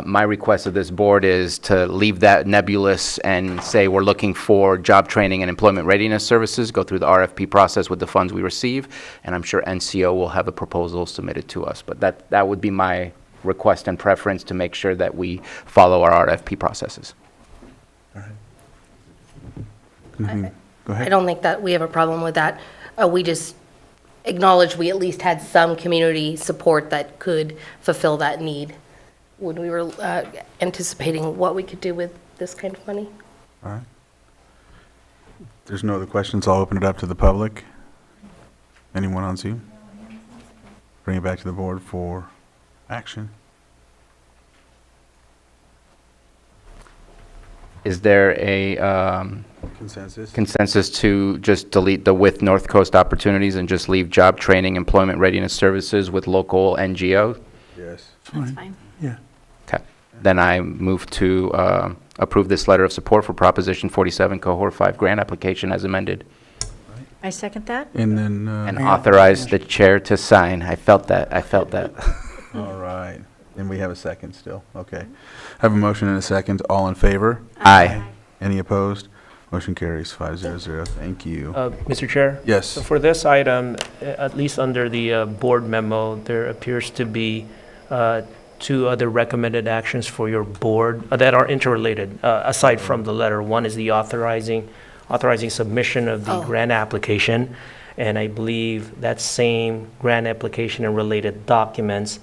my request of this board is to leave that nebulous and say we're looking for job training and employment readiness services, go through the RFP process with the funds we receive, and I'm sure NCO will have a proposal submitted to us. But that would be my request and preference, to make sure that we follow our RFP processes. Go ahead. I don't think that we have a problem with that. We just acknowledge we at least had some community support that could fulfill that need when we were anticipating what we could do with this kind of money. All right. If there's no other questions, I'll open it up to the public. Anyone on Zoom? Bring it back to the board for action. Is there a consensus to just delete the with North Coast opportunities and just leave job training, employment readiness services with local NGO? Yes. That's fine. Yeah. Okay. Then I move to approve this letter of support for Proposition 47 Cohort 5 grant application as amended. I second that. And then, And authorize the chair to sign. I felt that. all right. And we have a second still. Okay. I have a motion and a second. All in favor? Aye. Any opposed? Motion carries 500. Thank you. Mr. Chair? Yes. So for this item, at least under the board memo, there appears to be two other recommended actions for your board that are interrelated, aside from the letter. One is the authorizing submission of the grant application, and I believe that same grant application and related documents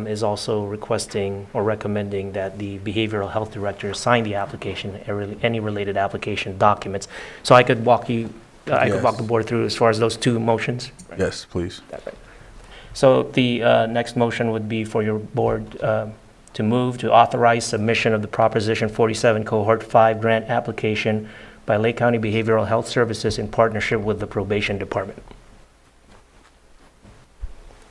is also requesting or recommending that the behavioral health director sign the application, any related application documents. So I could walk you, I could walk the board through as far as those two motions. Yes, please. That's right. So the next motion would be for your board to move to authorize submission of the Proposition 47 Cohort 5 grant application by Lake County Behavioral Health Services in partnership with the Probation Department.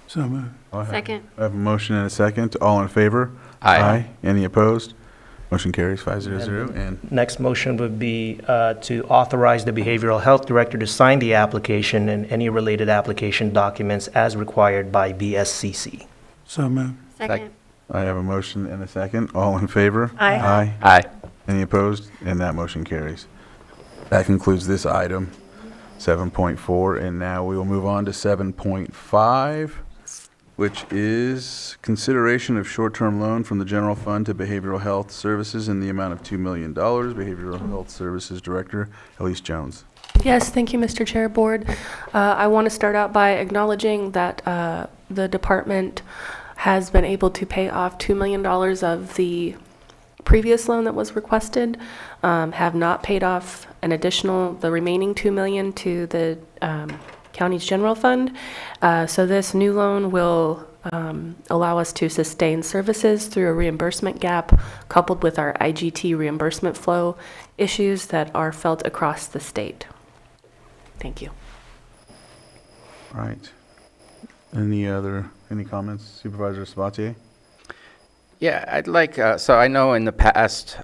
So moved. Second. I have a motion and a second. All in favor? Aye. Any opposed? Motion carries 500. And Next motion would be to authorize the behavioral health director to sign the application and any related application documents as required by BSCC. So moved. Second. I have a motion and a second. All in favor? Aye. Aye. Any opposed? And that motion carries. That concludes this item, 7.4, and now we will move on to 7.5, which is consideration of short-term loan from the general fund to behavioral health services in the amount of $2 million. Behavioral Health Services Director, Elise Jones. Yes, thank you, Mr. Chair, Board. I want to start out by acknowledging that the department has been able to pay off $2 million of the previous loan that was requested, have not paid off the remaining $2 million to the county's general fund. So this new loan will allow us to sustain services through a reimbursement gap coupled with our IGT reimbursement flow issues that are felt across the state. Thank you. All right. Any comments, Supervisor Sabatier? Yeah, I'd like, so I know in the past,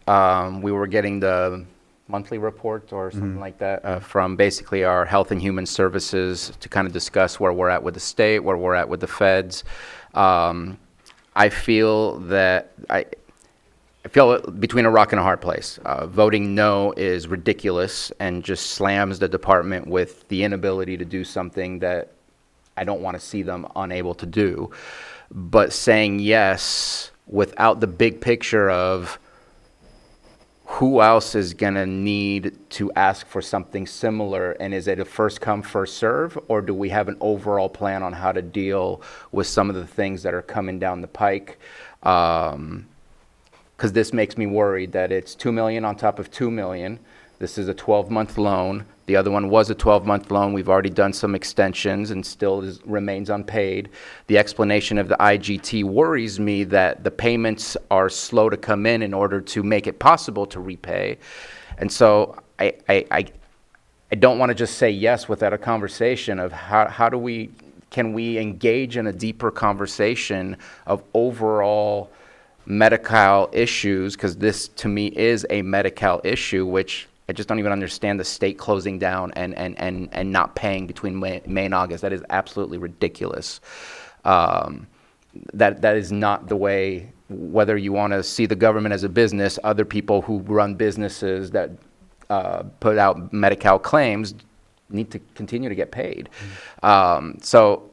we were getting the monthly report or something like that from basically our Health and Human Services to kind of discuss where we're at with the state, where we're at with the feds. I feel that I feel between a rock and a hard place. Voting no is ridiculous and just slams the department with the inability to do something that I don't want to see them unable to do. But saying yes without the big picture of who else is going to need to ask for something similar, and is it a first come, first serve, or do we have an overall plan on how to deal with some of the things that are coming down the pike? Because this makes me worried that it's $2 million on top of $2 million. This is a 12-month loan. The other one was a 12-month loan. We've already done some extensions and still remains unpaid. The explanation of the IGT worries me that the payments are slow to come in order to make it possible to repay. And so I don't want to just say yes without a conversation of can we engage in a deeper conversation of overall Medi-Cal issues, because this to me is a Medi-Cal issue, which I just don't even understand the state closing down and not paying between May and August. That is absolutely ridiculous. That is not the way, whether you want to see the government as a business, other people who run businesses that put out Medi-Cal claims need to continue to get paid. So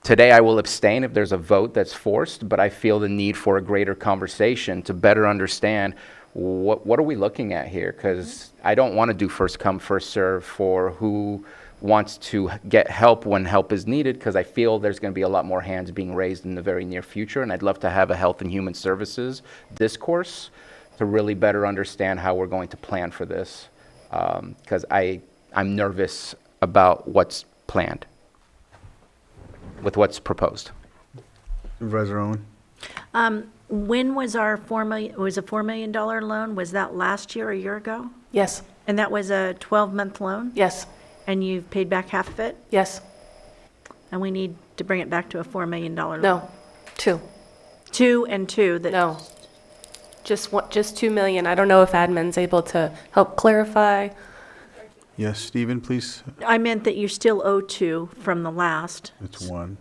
today I will abstain if there's a vote that's forced, but I feel the need for a greater conversation to better understand what are we looking at here? Because I don't want to do first come, first serve for who wants to get help when help is needed, because I feel there's going to be a lot more hands being raised in the very near future, and I'd love to have a Health and Human Services discourse to really better understand how we're going to plan for this, because I'm nervous about what's planned with what's proposed. Supervisor Owen? When was our was a $4 million loan? Was that last year or a year ago? Yes. And that was a 12-month loan? Yes. And you've paid back half of it? Yes. And we need to bring it back to a $4 million loan? No, 2. 2 and 2? No, just $2 million. I don't know if admin's able to help clarify. Yes, Stephen, please. I meant that you still owe 2 from the last. It's 1,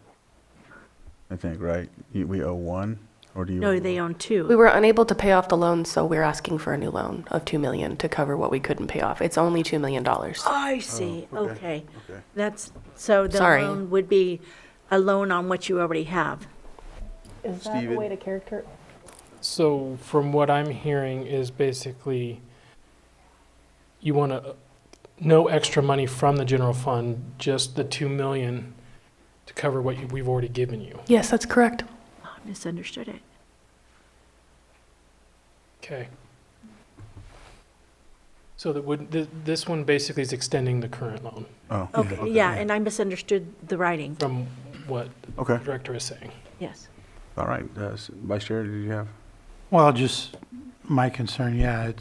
I think, right? We owe 1, or do you? No, they own 2. We were unable to pay off the loan, so we're asking for a new loan of $2 million to cover what we couldn't pay off. It's only $2 million. I see, Oh, okay. Okay. That's, so the Sorry. loan would be a loan on what you already have. Is that Steven? a way to character? So from what I'm hearing is basically you want no extra money from the general fund, just the $2 million to cover what we've already given you. Yes, that's correct. Oh, I misunderstood it. Okay. So this one basically is extending the current loan Oh. Okay, yeah, and I misunderstood the writing. from what Okay. the director is saying. Yes. All right. Vice Chair, did you have? Well, just my concern, yeah,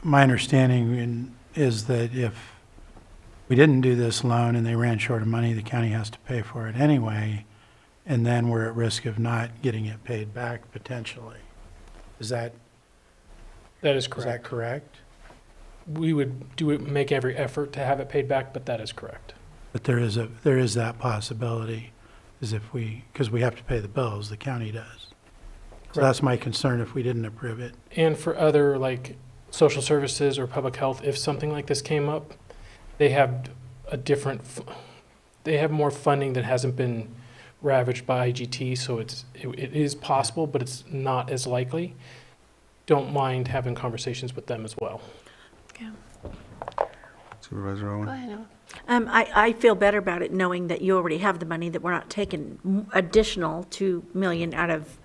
my understanding is that if we didn't do this loan and they ran short of money, the county has to pay for it anyway, and then we're at risk of not getting it paid back potentially. Is that That is Is that correct. correct? We would make every effort to have it paid back, but that is correct. But there is that possibility, because we have to pay the bills, the county does. So that's my concern if we didn't approve it. And for other like social services or public health, if something like this came up, they have they have more funding that hasn't been ravaged by IGT, so it is possible, but it's not as likely. Don't mind having conversations with them as well. Supervisor Owen? Go ahead. I feel better about it knowing that you already have the money, that we're not taking additional 2 million out of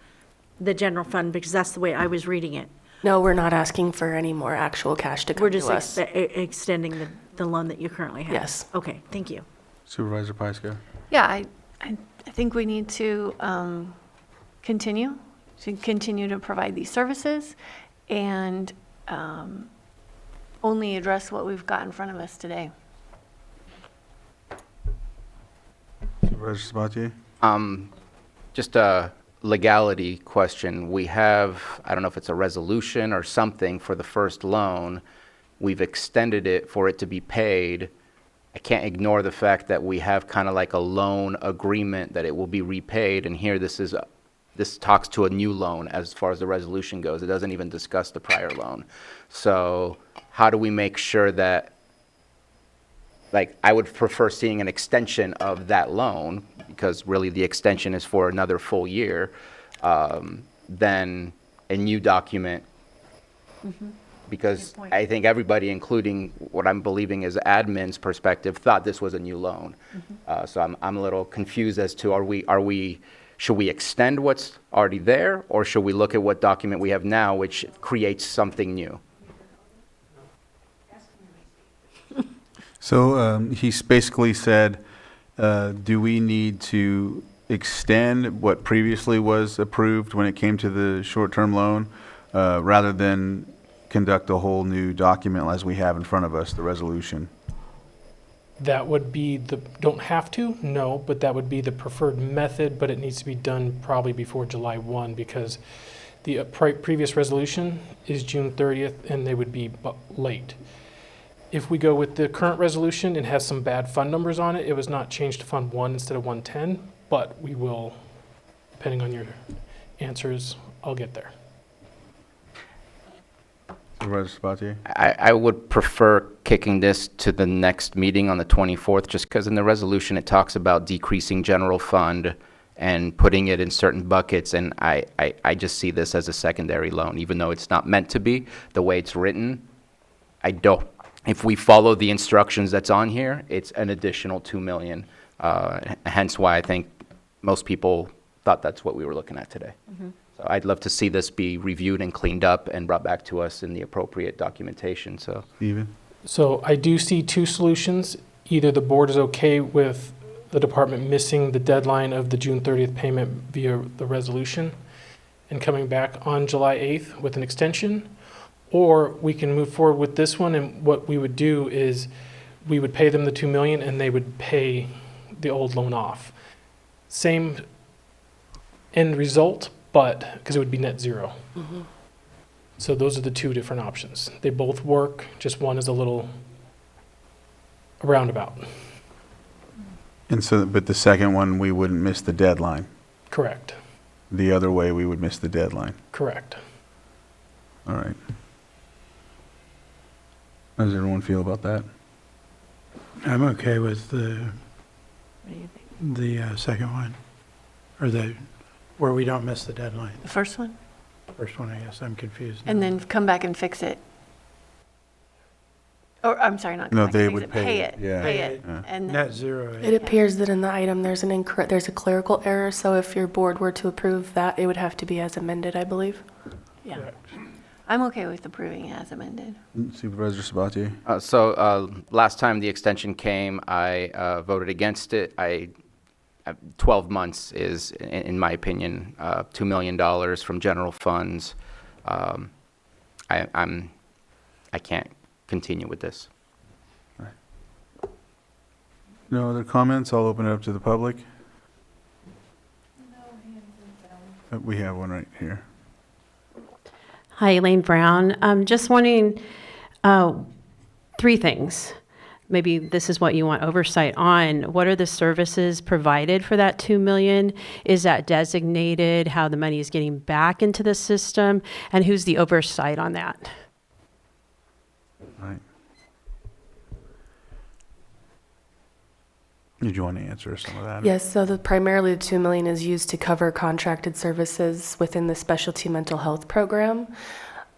the general fund, because that's the way I was reading it. No, we're not asking for any more actual cash to come We're to just us. extending the loan that you currently have. Yes. Okay, thank you. Supervisor Pyska? Yeah, I think we need to continue to provide these services and only address what we've got in front of us today. Supervisor Sabatier? Just a legality question. We have, I don't know if it's a resolution or something for the first loan. We've extended it for it to be paid. I can't ignore the fact that we have kind of like a loan agreement that it will be repaid, and here this talks to a new loan as far as the resolution goes. It doesn't even discuss the prior loan. So how do we make sure that, like, I would prefer seeing an extension of that loan, because really the extension is for another full year, than a new document. Because I think everybody, including what I'm believing is admin's perspective, thought this was a new loan. So I'm a little confused as to should we extend what's already there, or should we look at what document we have now, which creates something new? So he's basically said, do we need to extend what previously was approved when it came to the short-term loan, rather than conduct a whole new document as we have in front of us, the resolution? That would be don't have to, no, but that would be the preferred method, but it needs to be done probably before July 1, because the previous resolution is June 30th, and they would be late. If we go with the current resolution, it has some bad fund numbers on it. It was not changed to Fund 1 instead of 110, but we will, depending on your answers, I'll get there. Supervisor Sabatier? I would prefer kicking this to the next meeting on the 24th, just because in the resolution it talks about decreasing general fund and putting it in certain buckets, and I just see this as a secondary loan, even though it's not meant to be. The way it's written, if we follow the instructions that's on here, it's an additional 2 million. Hence why I think most people thought that's what we were looking at today. So I'd love to see this be reviewed and cleaned up and brought back to us in the appropriate documentation, so. Steven? So I do see two solutions. Either the board is okay with the department missing the deadline of the June 30th payment via the resolution and coming back on July 8th with an extension, or we can move forward with this one, and what we would do is we would pay them the 2 million and they would pay the old loan off. Same end result, but because it would be net zero. So those are the two different options. They both work, just one is a little roundabout. And so, but the second one, we wouldn't miss the deadline. Correct. The other way, we would miss the deadline. Correct. All right. How does everyone feel about that? I'm okay with the second one, or where we don't miss the deadline. The first one? First one, I guess, I'm confused. And then come back and fix it. Or, I'm sorry, not come No, back they and fix would it. pay it. Yeah. Pay it. Yeah. And Net zero. It appears that in the item, there's a clerical error, so if your board were to approve that, it would have to be as amended, I believe. yeah. I'm okay with approving as amended. Supervisor Sabatier? Last time the extension came, I voted against it. 12 months is, in my opinion, $2 million from general funds. I can't continue with this. No other comments? I'll open it up to the public. We have one right here. Hi, Elaine Brown. Just wanting 3 things. Maybe this is what you want oversight on. What are the services provided for that $2 million? Is that designated? How the money is getting back into the system? And who's the oversight on that? Right. Did you want to answer some of that? Yes, so primarily the 2 million is used to cover contracted services within the specialty mental health program.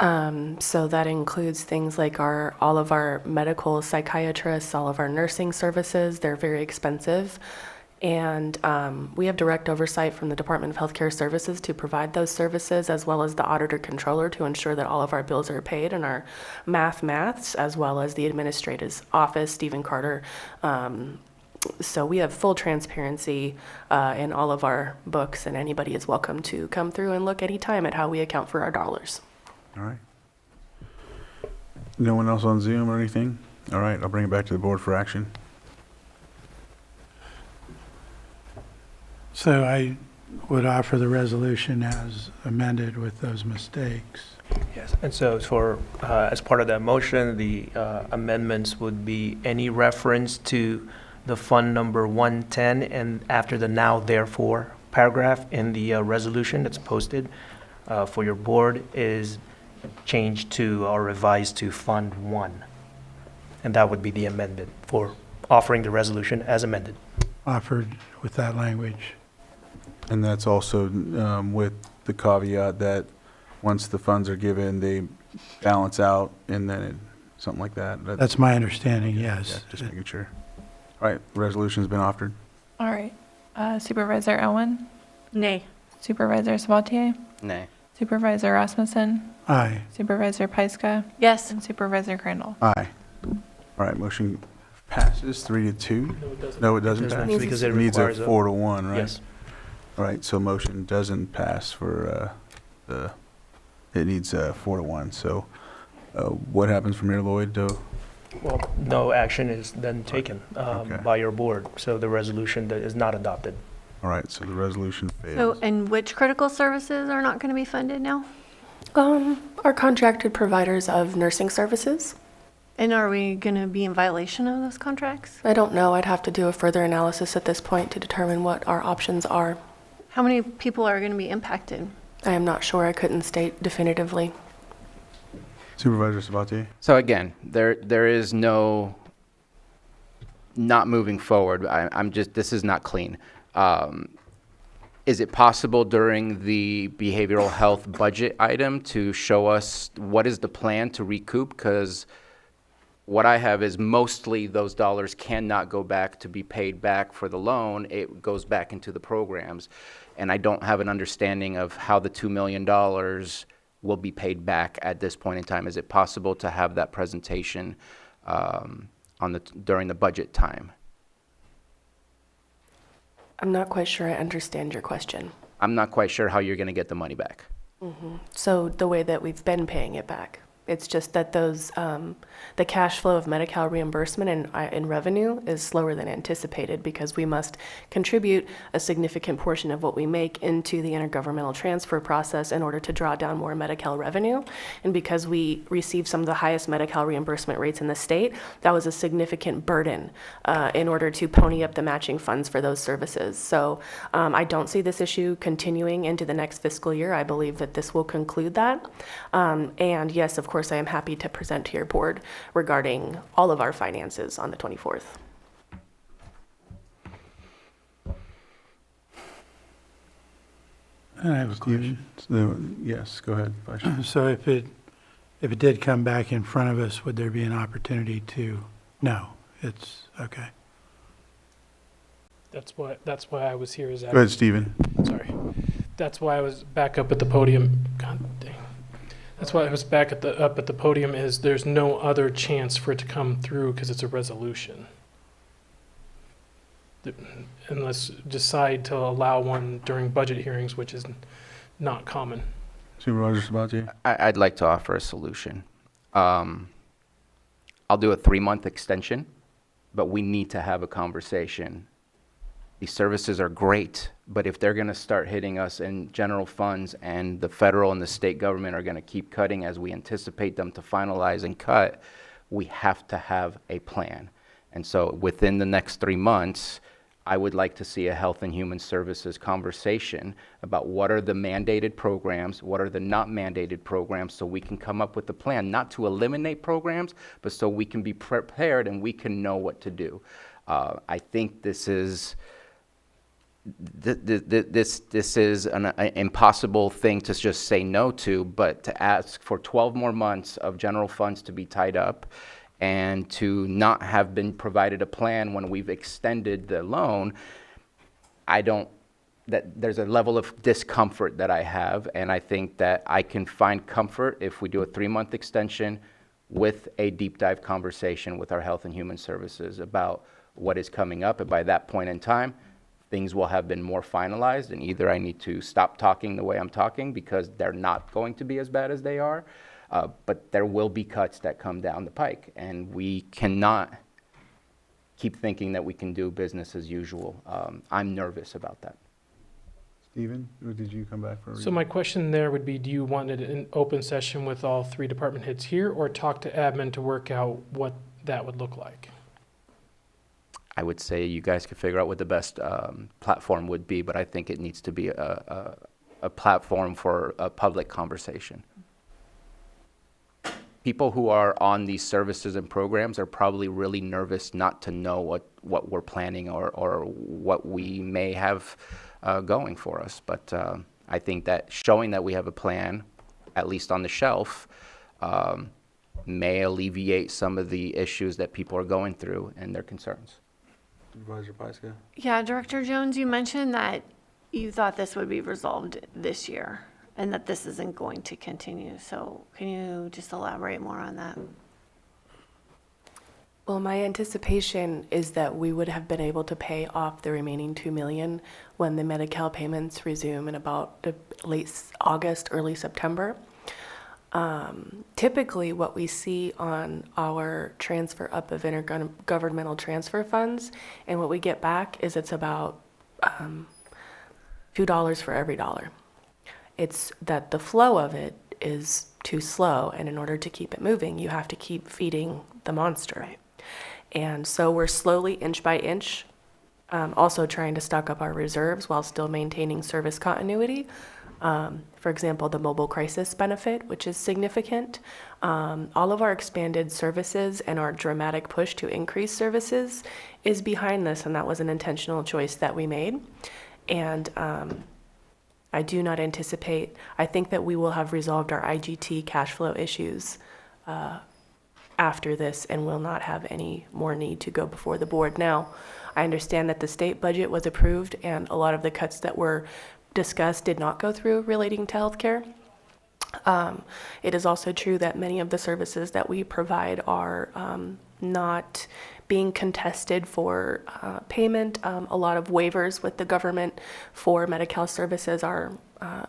So that includes things like all of our medical psychiatrists, all of our nursing services. They're very expensive. And we have direct oversight from the Department of Healthcare Services to provide those services, as well as the auditor controller to ensure that all of our bills are paid, and our maths, as well as the administrator's office, Stephen Carter. So we have full transparency in all of our books, and anybody is welcome to come through and look anytime at how we account for our dollars. All right. No one else on Zoom or anything? All right, I'll bring it back to the board for action. So I would offer the resolution as amended with those mistakes. Yes, and so for, as part of that motion, the amendments would be any reference to the fund number 110 and after the now therefore paragraph in the resolution that's posted for your board is changed to or revised to Fund 1. And that would be the amendment for offering the resolution as amended. Offered with that language. And that's also with the caveat that once the funds are given, they balance out and then something like that. That's my understanding, yes. Yeah, just making sure. All right, resolution's been offered. All right. Supervisor Owen? Nay. Supervisor Sabatier? Nay. Supervisor Rasmussen? Aye. Supervisor Pyska? Yes. And Supervisor Crandall? Aye. All right, motion passes 3-2. No, it doesn't pass. Because it needs a requires 4-1, right? Yes. All right, so motion doesn't pass for it needs 4-1. So what happens from here, Lloyd? Well, no action is then taken by your board, so the resolution that is not adopted. All right, so the resolution fails. So, and which critical services are not going to be funded now? Our contracted providers of nursing services. And are we going to be in violation of those contracts? I don't know. I'd have to do a further analysis at this point to determine what our options are. How many people are going to be impacted? I am not sure. I couldn't state definitively. Supervisor Sabatier? So again, there is no not moving forward. I'm just, this is not clean. Is it possible during the behavioral health budget item to show us what is the plan to recoup? Because what I have is mostly those dollars cannot go back to be paid back for the loan. It goes back into the programs. And I don't have an understanding of how the $2 million will be paid back at this point in time. Is it possible to have that presentation during the budget time? I'm not quite sure I understand your question. I'm not quite sure how you're going to get the money back. So the way that we've been paying it back. It's just that those, the cash flow of Medi-Cal reimbursement and revenue is slower than anticipated because we must contribute a significant portion of what we make into the intergovernmental transfer process in order to draw down more Medi-Cal revenue. And because we receive some of the highest Medi-Cal reimbursement rates in the state, that was a significant burden in order to pony up the matching funds for those services. So I don't see this issue continuing into the next fiscal year. I believe that this will conclude that. And yes, of course, I am happy to present to your board regarding all of our finances on the 24th. I have a question. Yes, go ahead, Vice Chair. So if it did come back in front of us, would there be an opportunity to, no, it's, okay. That's why I was here. Is that Go ahead, Stephen. Sorry. That's why I was back up at the podium. God dang. That's why I was back up at the podium is there's no other chance for it to come through because it's a resolution. Unless decide to allow one during budget hearings, which is not common. Supervisor Sabatier? I'd like to offer a solution. I'll do a 3-month extension, but we need to have a conversation. These services are great, but if they're going to start hitting us in general funds and the federal and the state government are going to keep cutting as we anticipate them to finalize and cut, we have to have a plan. And so within the next 3 months, I would like to see a Health and Human Services conversation about what are the mandated programs, what are the not mandated programs, so we can come up with a plan, not to eliminate programs, but so we can be prepared and we can know what to do. I think this is This is an impossible thing to just say no to, but to ask for 12 more months of general funds to be tied up and to not have been provided a plan when we've extended the loan, there's a level of discomfort that I have, and I think that I can find comfort if we do a 3-month extension with a deep dive conversation with our Health and Human Services about what is coming up, and by that point in time, things will have been more finalized, and either I need to stop talking the way I'm talking because they're not going to be as bad as they are, but there will be cuts that come down the pike, and we cannot keep thinking that we can do business as usual. I'm nervous about that. Stephen, or did you come back for a So my question there would be, do you want it in open session with all 3 department heads here, or talk to admin to work out what that would look like? I would say you guys could figure out what the best platform would be, but I think it needs to be a platform for a public conversation. People who are on these services and programs are probably really nervous not to know what we're planning or what we may have going for us. But I think that showing that we have a plan, at least on the shelf, may alleviate some of the issues that people are going through and their concerns. Supervisor Pyska? Yeah, Director Jones, you mentioned that you thought this would be resolved this year and that this isn't going to continue. So can you just elaborate more on that? Well, my anticipation is that we would have been able to pay off the remaining $2 million when the Medi-Cal payments resume in about late August, early September. Typically, what we see on our transfer up of intergovernmental transfer funds and what we get back is it's about $2 for every dollar. It's that the flow of it is too slow, and in order to keep it moving, you have to keep feeding the monster. Right. And so we're slowly, inch by inch, also trying to stock up our reserves while still maintaining service continuity. For example, the mobile crisis benefit, which is significant. All of our expanded services and our dramatic push to increase services is behind this, and that was an intentional choice that we made. And I do not anticipate, I think that we will have resolved our IGT cash flow issues after this and will not have any more need to go before the board. Now, I understand that the state budget was approved and a lot of the cuts that were discussed did not go through relating to healthcare. It is also true that many of the services that we provide are not being contested for payment. A lot of waivers with the government for Medi-Cal services are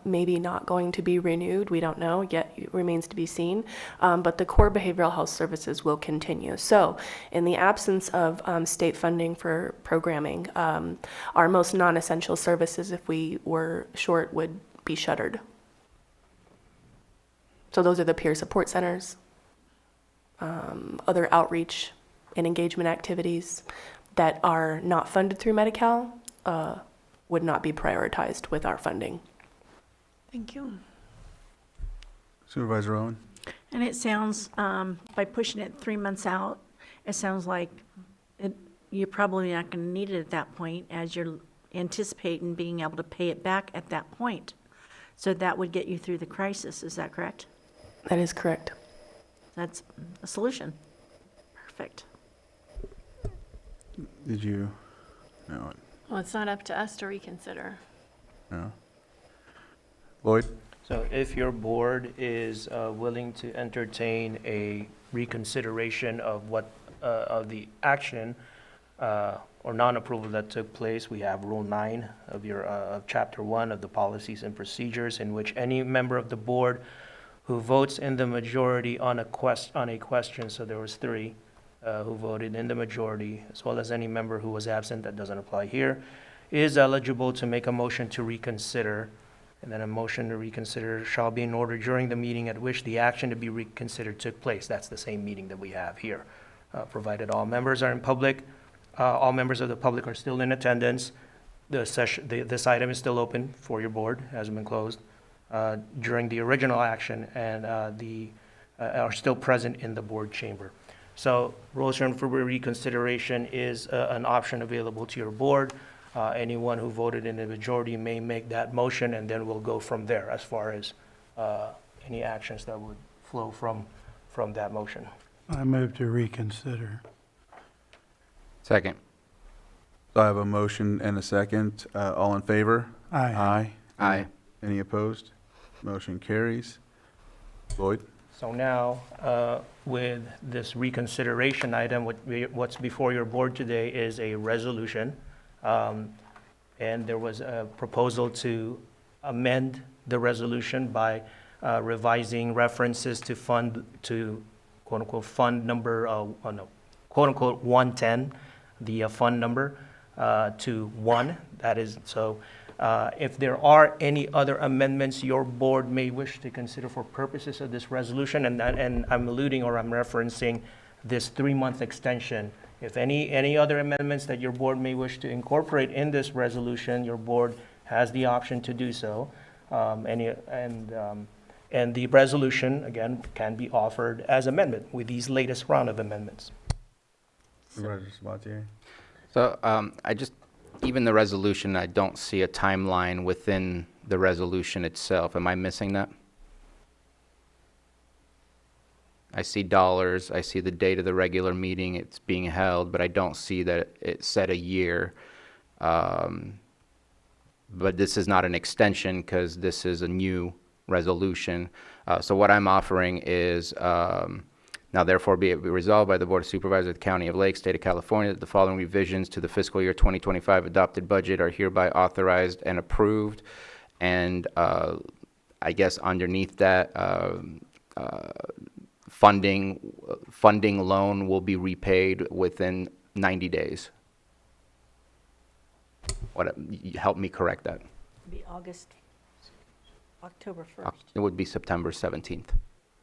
maybe not going to be renewed. We don't know yet, it remains to be seen. But the core behavioral health services will continue. So in the absence of state funding for programming, our most non-essential services, if we were short, would be shuttered. So those are the peer support centers, other outreach and engagement activities that are not funded through Medi-Cal would not be prioritized with our funding. Thank you. Supervisor Owen? And it sounds, by pushing it 3 months out, it sounds like you're probably not going to need it at that point, as you're anticipating being able to pay it back at that point. So that would get you through the crisis, is that correct? That is correct. That's a solution. Perfect. Did you? No. Well, it's not up to us to reconsider. No. Lloyd? So if your board is willing to entertain a reconsideration of of the action or non-approval that took place, we have Rule 9 of Chapter 1 of the Policies and Procedures, in which any member of the board who votes in the majority on a question, so there was 3 who voted in the majority, as well as any member who was absent, that doesn't apply here, is eligible to make a motion to reconsider. And then a motion to reconsider shall be in order during the meeting at which the action to be reconsidered took place. That's the same meeting that we have here. Provided all members are in public, all members of the public are still in attendance, this item is still open for your board, hasn't been closed, during the original action, and are still present in the board chamber. So motion for reconsideration is an option available to your board. Anyone who voted in the majority may make that motion, and then we'll go from there as far as any actions that would flow from that motion. I move to reconsider. Second. So I have a motion and a second. All in favor? Aye. Aye. Aye. Any opposed? Motion carries. Lloyd? So now, with this reconsideration item, what's before your board today is a resolution. And there was a proposal to amend the resolution by revising references to quote-unquote fund number, quote-unquote 110, the fund number, to 1. That is, so if there are any other amendments your board may wish to consider for purposes of this resolution, and I'm alluding or I'm referencing this 3-month extension. If any other amendments that your board may wish to incorporate in this resolution, your board has the option to do so. And the resolution, again, can be offered as amendment with these latest round of amendments. Supervisor Sabatier? So even the resolution, I don't see a timeline within the resolution itself. Am I missing that? I see dollars, I see the date of the regular meeting it's being held, but I don't see that it said a year. But this is not an extension because this is a new resolution. So what I'm offering is, now therefore be it resolved by the Board of Supervisors of the County of Lake, State of California, that the following revisions to the fiscal year 2025 adopted budget are hereby authorized and approved. And I guess underneath that, funding loan will be repaid within 90 days. Help me correct that. Be October 1st. It would be September 17th,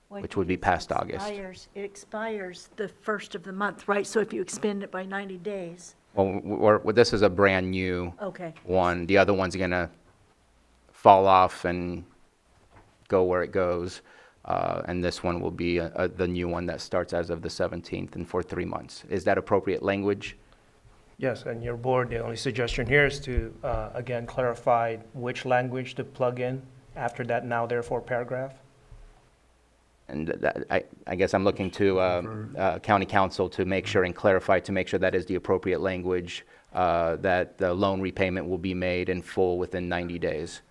which would be past August. It expires the 1st of the month, right? So if you extend it by 90 days. Well, this is a brand new Okay. one. The other one's going to fall off and go where it goes. And this one will be the new one that starts as of the 17th and for 3 months. Is that appropriate language? Yes, and your board, the only suggestion here is to, again, clarify which language to plug in after that now therefore paragraph. And I guess I'm looking to county council to make sure and clarify, to make sure that is the appropriate language, that the loan repayment will be made in full within 90 days.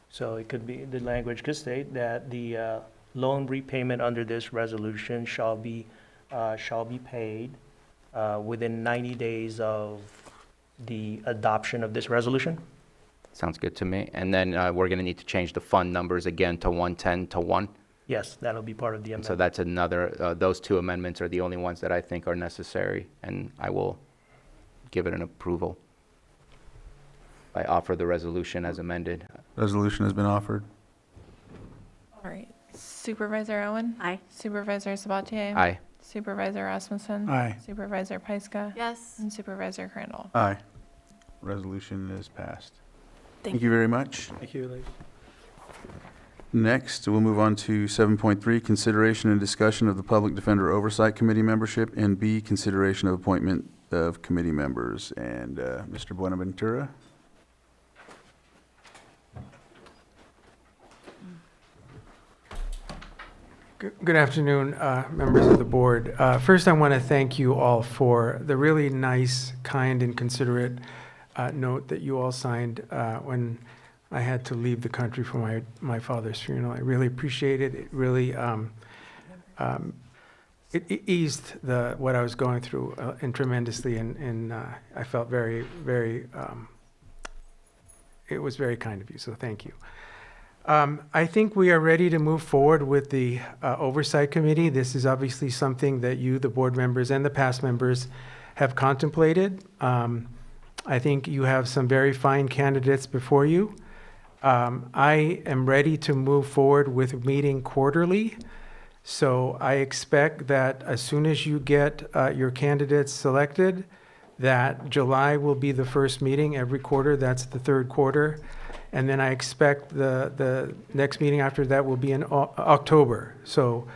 So it could be, the language could state that the loan repayment under this resolution shall be paid within 90 days of the adoption of this resolution. Sounds good to me. And then we're going to need to change the fund numbers again to 110 to 1. Yes, that'll be part of the amendment. So that's another, those two amendments are the only ones that I think are necessary, and I will give it an approval. I offer the resolution as amended. Resolution has been offered. All right. Supervisor Owen? Aye. Supervisor Sabatier? Aye. Supervisor Rasmussen? Aye. Supervisor Pyska? Yes. And Supervisor Crandall? Aye. Resolution is passed. Thank You very much. Thank you, Lee. Next, we'll move on to 7.3, consideration and discussion of the Public Defender Oversight Committee membership, and B, consideration of appointment of committee members. And Mr. Buenaventura? Good afternoon, members of the board. First, I want to thank you all for the really nice, kind, and considerate note that you all signed when I had to leave the country for my father's funeral. I really appreciate it. It really it eased what I was going through and tremendously, and I felt very, very. It was very kind of you, so thank you. I think we are ready to move forward with the Oversight Committee. This is obviously something that you, the board members, and the past members have contemplated. I think you have some very fine candidates before you. I am ready to move forward with meeting quarterly. So I expect that as soon as you get your candidates selected, that July will be the first meeting every quarter. That's the third quarter. And then I expect the next meeting after that will be in October. So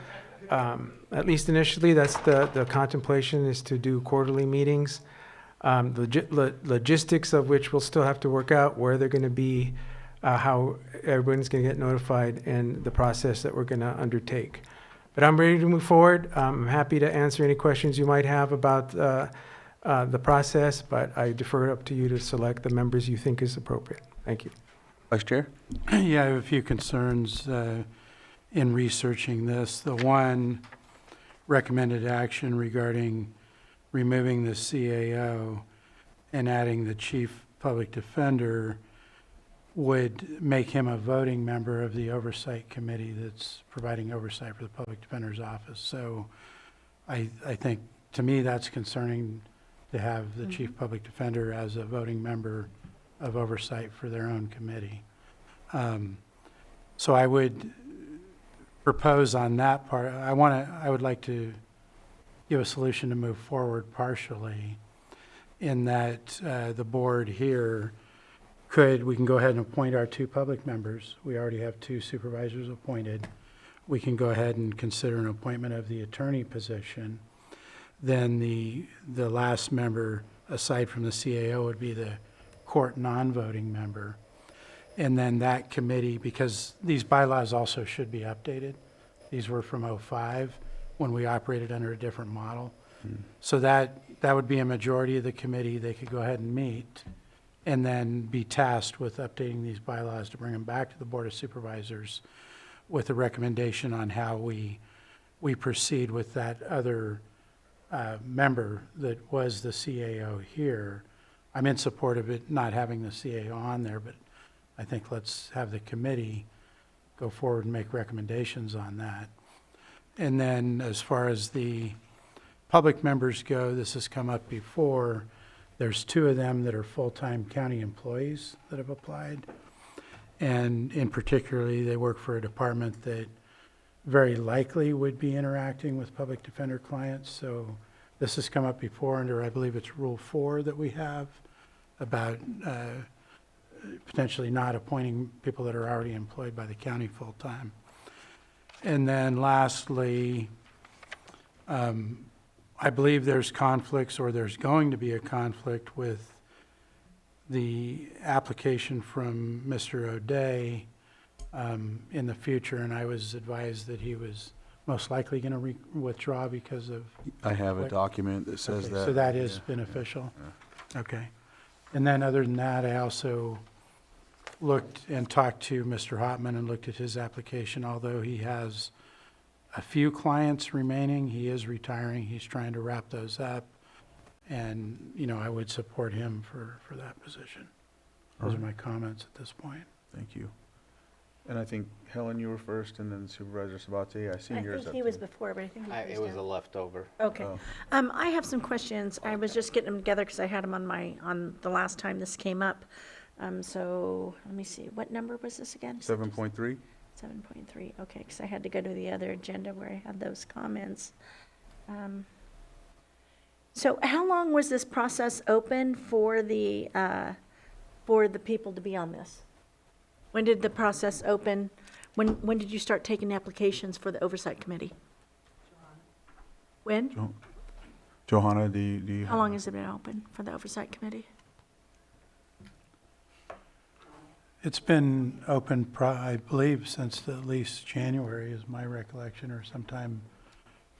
at least initially, that's the contemplation, is to do quarterly meetings. Logistics of which we'll still have to work out, where they're going to be, how everyone's going to get notified, and the process that we're going to undertake. But I'm ready to move forward. I'm happy to answer any questions you might have about the process, but I defer it up to you to select the members you think is appropriate. Thank you. Vice Chair? Yeah, I have a few concerns in researching this. The one, recommended action regarding removing the CAO and adding the chief public defender would make him a voting member of the oversight committee that's providing oversight for the public defender's office. So I think, to me, that's concerning to have the chief public defender as a voting member of oversight for their own committee. So I would propose on that part, I would like to give a solution to move forward partially, in that the board here we can go ahead and appoint our 2 public members. We already have 2 supervisors appointed. We can go ahead and consider an appointment of the attorney position. Then the last member, aside from the CAO, would be the court non-voting member. And then that committee, because these bylaws also should be updated. These were from '05 when we operated under a different model. So that would be a majority of the committee. They could go ahead and meet and then be tasked with updating these bylaws to bring them back to the Board of Supervisors with a recommendation on how we proceed with that other member that was the CAO here. I'm in support of it not having the CAO on there, but I think let's have the committee go forward and make recommendations on that. And then as far as the public members go, this has come up before. There's 2 of them that are full-time county employees that have applied. And in particularly, they work for a department that very likely would be interacting with public defender clients. So this has come up before under, I believe it's Rule 4 that we have about potentially not appointing people that are already employed by the county full-time. And then lastly, I believe there's conflicts, or there's going to be a conflict with the application from Mr. O'Day in the future, and I was advised that he was most likely going to withdraw because of... I have a document that says Okay, that. so that is beneficial? Yeah. Okay. And then other than that, I also looked and talked to Mr. Hopman and looked at his application. Although he has a few clients remaining, he is retiring. He's trying to wrap those up. And, I would support him for that position. Those are my comments at this point. Thank you. And I think, Helen, you were first, and then Supervisor Sabate. I seen yours up think he was there. before, but I think he It was a leftover. Okay. Oh. I have some questions. I was just getting them together because I had them on the last time this came up. So let me see. What number was this again? 7.3? 7.3. Okay, because I had to go to the other agenda where I had those comments. So how long was this process open for the people to be on this? When did the process open? When did you start taking applications for the oversight committee? When? Johanna, do you? How long has it been open for the oversight committee? It's been open, I believe, since at least January is my recollection, or sometime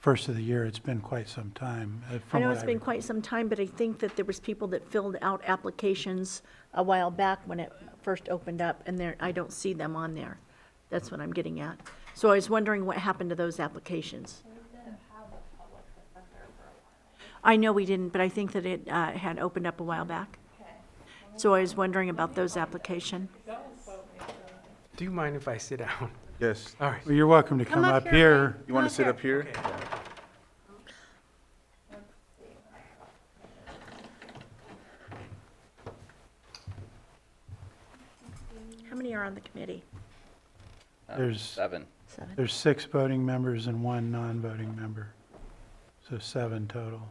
first of the year. It's been quite some time. I know it's been quite some time, but I think that there was people that filled out applications a while back when it first opened up, and I don't see them on there. That's what I'm getting at. So I was wondering what happened to those applications. I know we didn't, but I think that it had opened up a while back. So I was wondering about those applications. Do you mind if I sit down? Yes. All right. Well, you're welcome to come up here. You want to sit up here? Okay. How many are on the committee? There's 7. 7. There's 6 voting members and 1 non-voting member. So 7 total.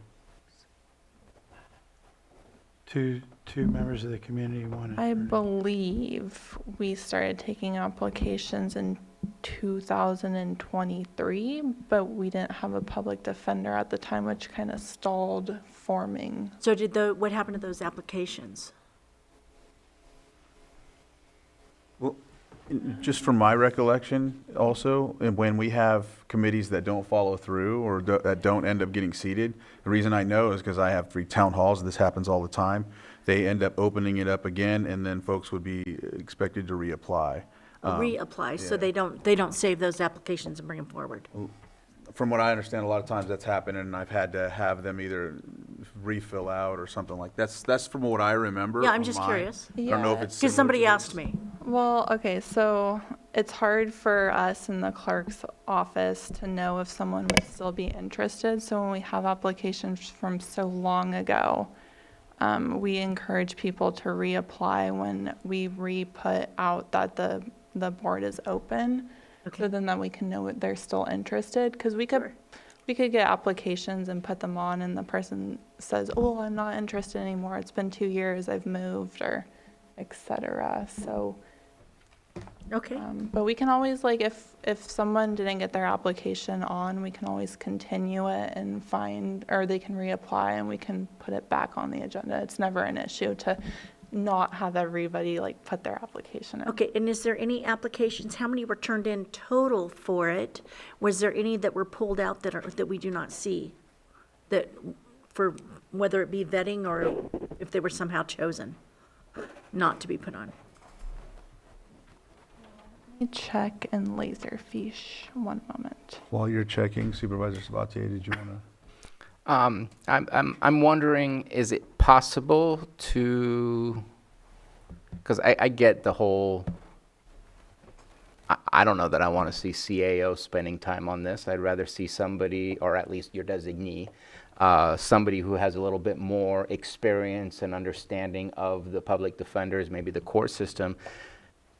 Two members of the community, 1 I attorney. believe we started taking applications in 2023, but we didn't have a public defender at the time, which kind of stalled forming. So what happened to those applications? Well, just from my recollection also, and when we have committees that don't follow through or that don't end up getting seated, the reason I know is because I have 3 town halls. This happens all the time. They end up opening it up again, and then folks would be expected to reapply. Reapply, so yeah. they don't save those applications and bring them forward. From what I understand, a lot of times that's happened, and I've had to have them either refill out or something like that. That's from what I remember. Yeah, I'm on just mine. curious. I don't know if it's Because somebody asked me. Well, okay, so it's hard for us in the clerk's office to know if someone would still be interested. So when we have applications from so long ago, we encourage people to reapply when we re-put out that the board is open. Okay. So then that we can know they're still interested, because we could get applications and put them on and the person says, oh, I'm not interested anymore. It's been 2 years, I've moved, or et cetera. So, okay. But we can always, like, if someone didn't get their application on, we can always continue it and or they can reapply and we can put it back on the agenda. It's never an issue to not have everybody like put their application in. Okay, and is there any applications, how many were turned in total for it? Was there any that were pulled out that we do not see? That, for whether it be vetting or if they were somehow chosen not to be put on? Let me check in Laserfish, one moment. While you're checking, Supervisor Sabatier, did you want to? I'm wondering, is it possible to, because I get the whole, I don't know that I want to see CAO spending time on this. I'd rather see somebody, or at least your designee, somebody who has a little bit more experience and understanding of the public defenders, maybe the court system.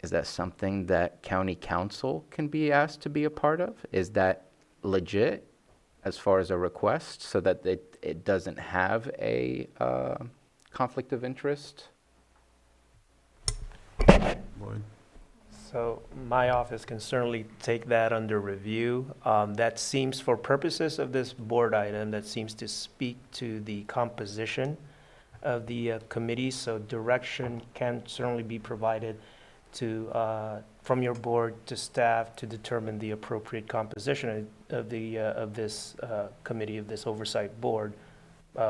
Is that something that county council can be asked to be a part of? Is that legit as far as a request, so that it doesn't have a conflict of interest? Lloyd? So my office can certainly take that under review. That seems, for purposes of this board item, that seems to speak to the composition of the committee. So direction can certainly be provided to from your board to staff to determine the appropriate composition of this committee, of this oversight board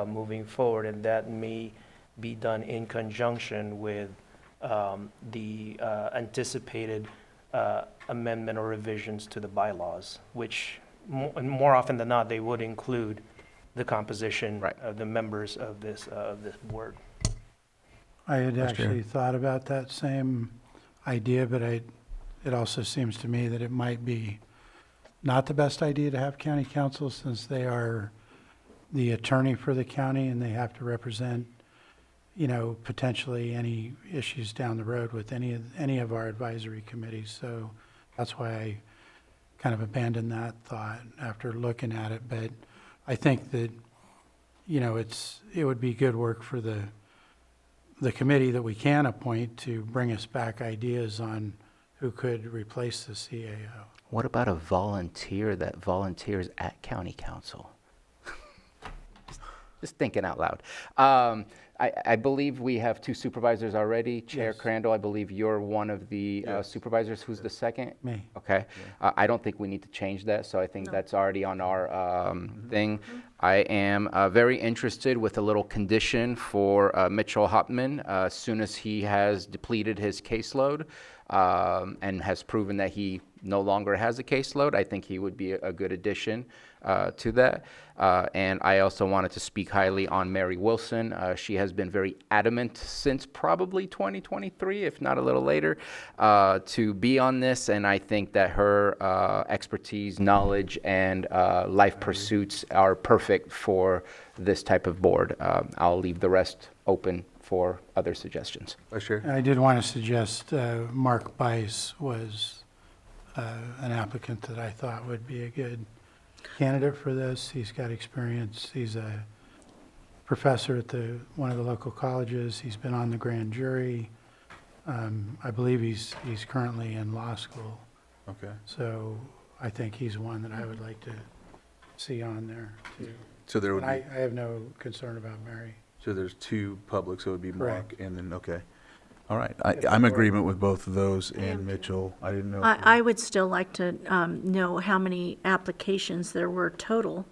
moving forward, and that may be done in conjunction with the anticipated amendment or revisions to the bylaws, which more often than not they would include the composition of the members of this board. I had Vice Chair. actually thought about that same idea, but it also seems to me that it might be not the best idea to have county council, since they are the attorney for the county and they have to represent, potentially any issues down the road with any of our advisory committees. So that's why I kind of abandoned that thought after looking at it. But I think that, it would be good work for the committee that we can appoint to bring us back ideas on who could replace the CAO. What about a volunteer that volunteers at county council? Just thinking out loud. I believe we have 2 supervisors already. Chair Yes. Crandall, I believe you're one of the Yes. supervisors. Who's the second? Me. Okay. I don't think we need to change that, so I think that's already on our thing. I am very interested with a little condition for Mitchell Hopman. As soon as he has depleted his caseload and has proven that he no longer has a caseload, I think he would be a good addition to that. And I also wanted to speak highly on Mary Wilson. She has been very adamant since probably 2023, if not a little later, to be on this. And I think that her expertise, knowledge, and life pursuits are perfect for this type of board. I'll leave the rest open for other suggestions. Vice Chair? I did want to suggest Mark Bice was an applicant that I thought would be a good candidate for this. He's got experience. He's a professor at one of the local colleges. He's been on the grand jury. I believe he's currently in law school. Okay. So I think he's one that I would like to see on there too. So there would And be, I have no concern about Mary. so there's two public, so it would be Mark Correct. and then, okay. All right. I'm in agreement with both of those and Mitchell. I didn't know. if you- I would still like to know how many applications there were total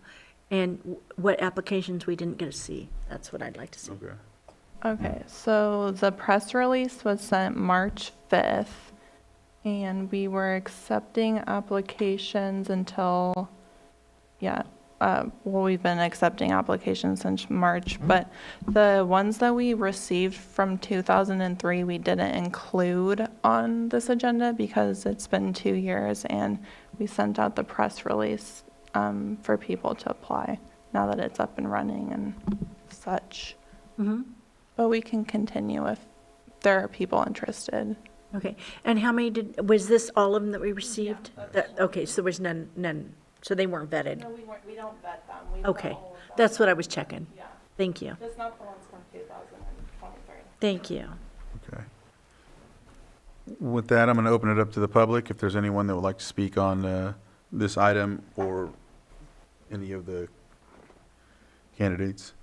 and what applications we didn't get to see. That's what I'd like to see. Okay. Okay, so the press release was sent March 5th, and we were accepting applications until, we've been accepting applications since March, but the ones that we received from 2003, we didn't include on this agenda because it's been 2 years, and we sent out the press release for people to apply now that it's up and running and such. Mm-hmm. But we can continue if there are people interested. Okay, and how many was this all of them that we received? Okay, so there was none, so they weren't vetted? No, we don't vet them. Okay, that's what I was checking. Yeah. Thank you. Just not the ones from 2023. Thank you. Okay. With that, I'm going to open it up to the public. If there's anyone that would like to speak on this item or any of the candidates.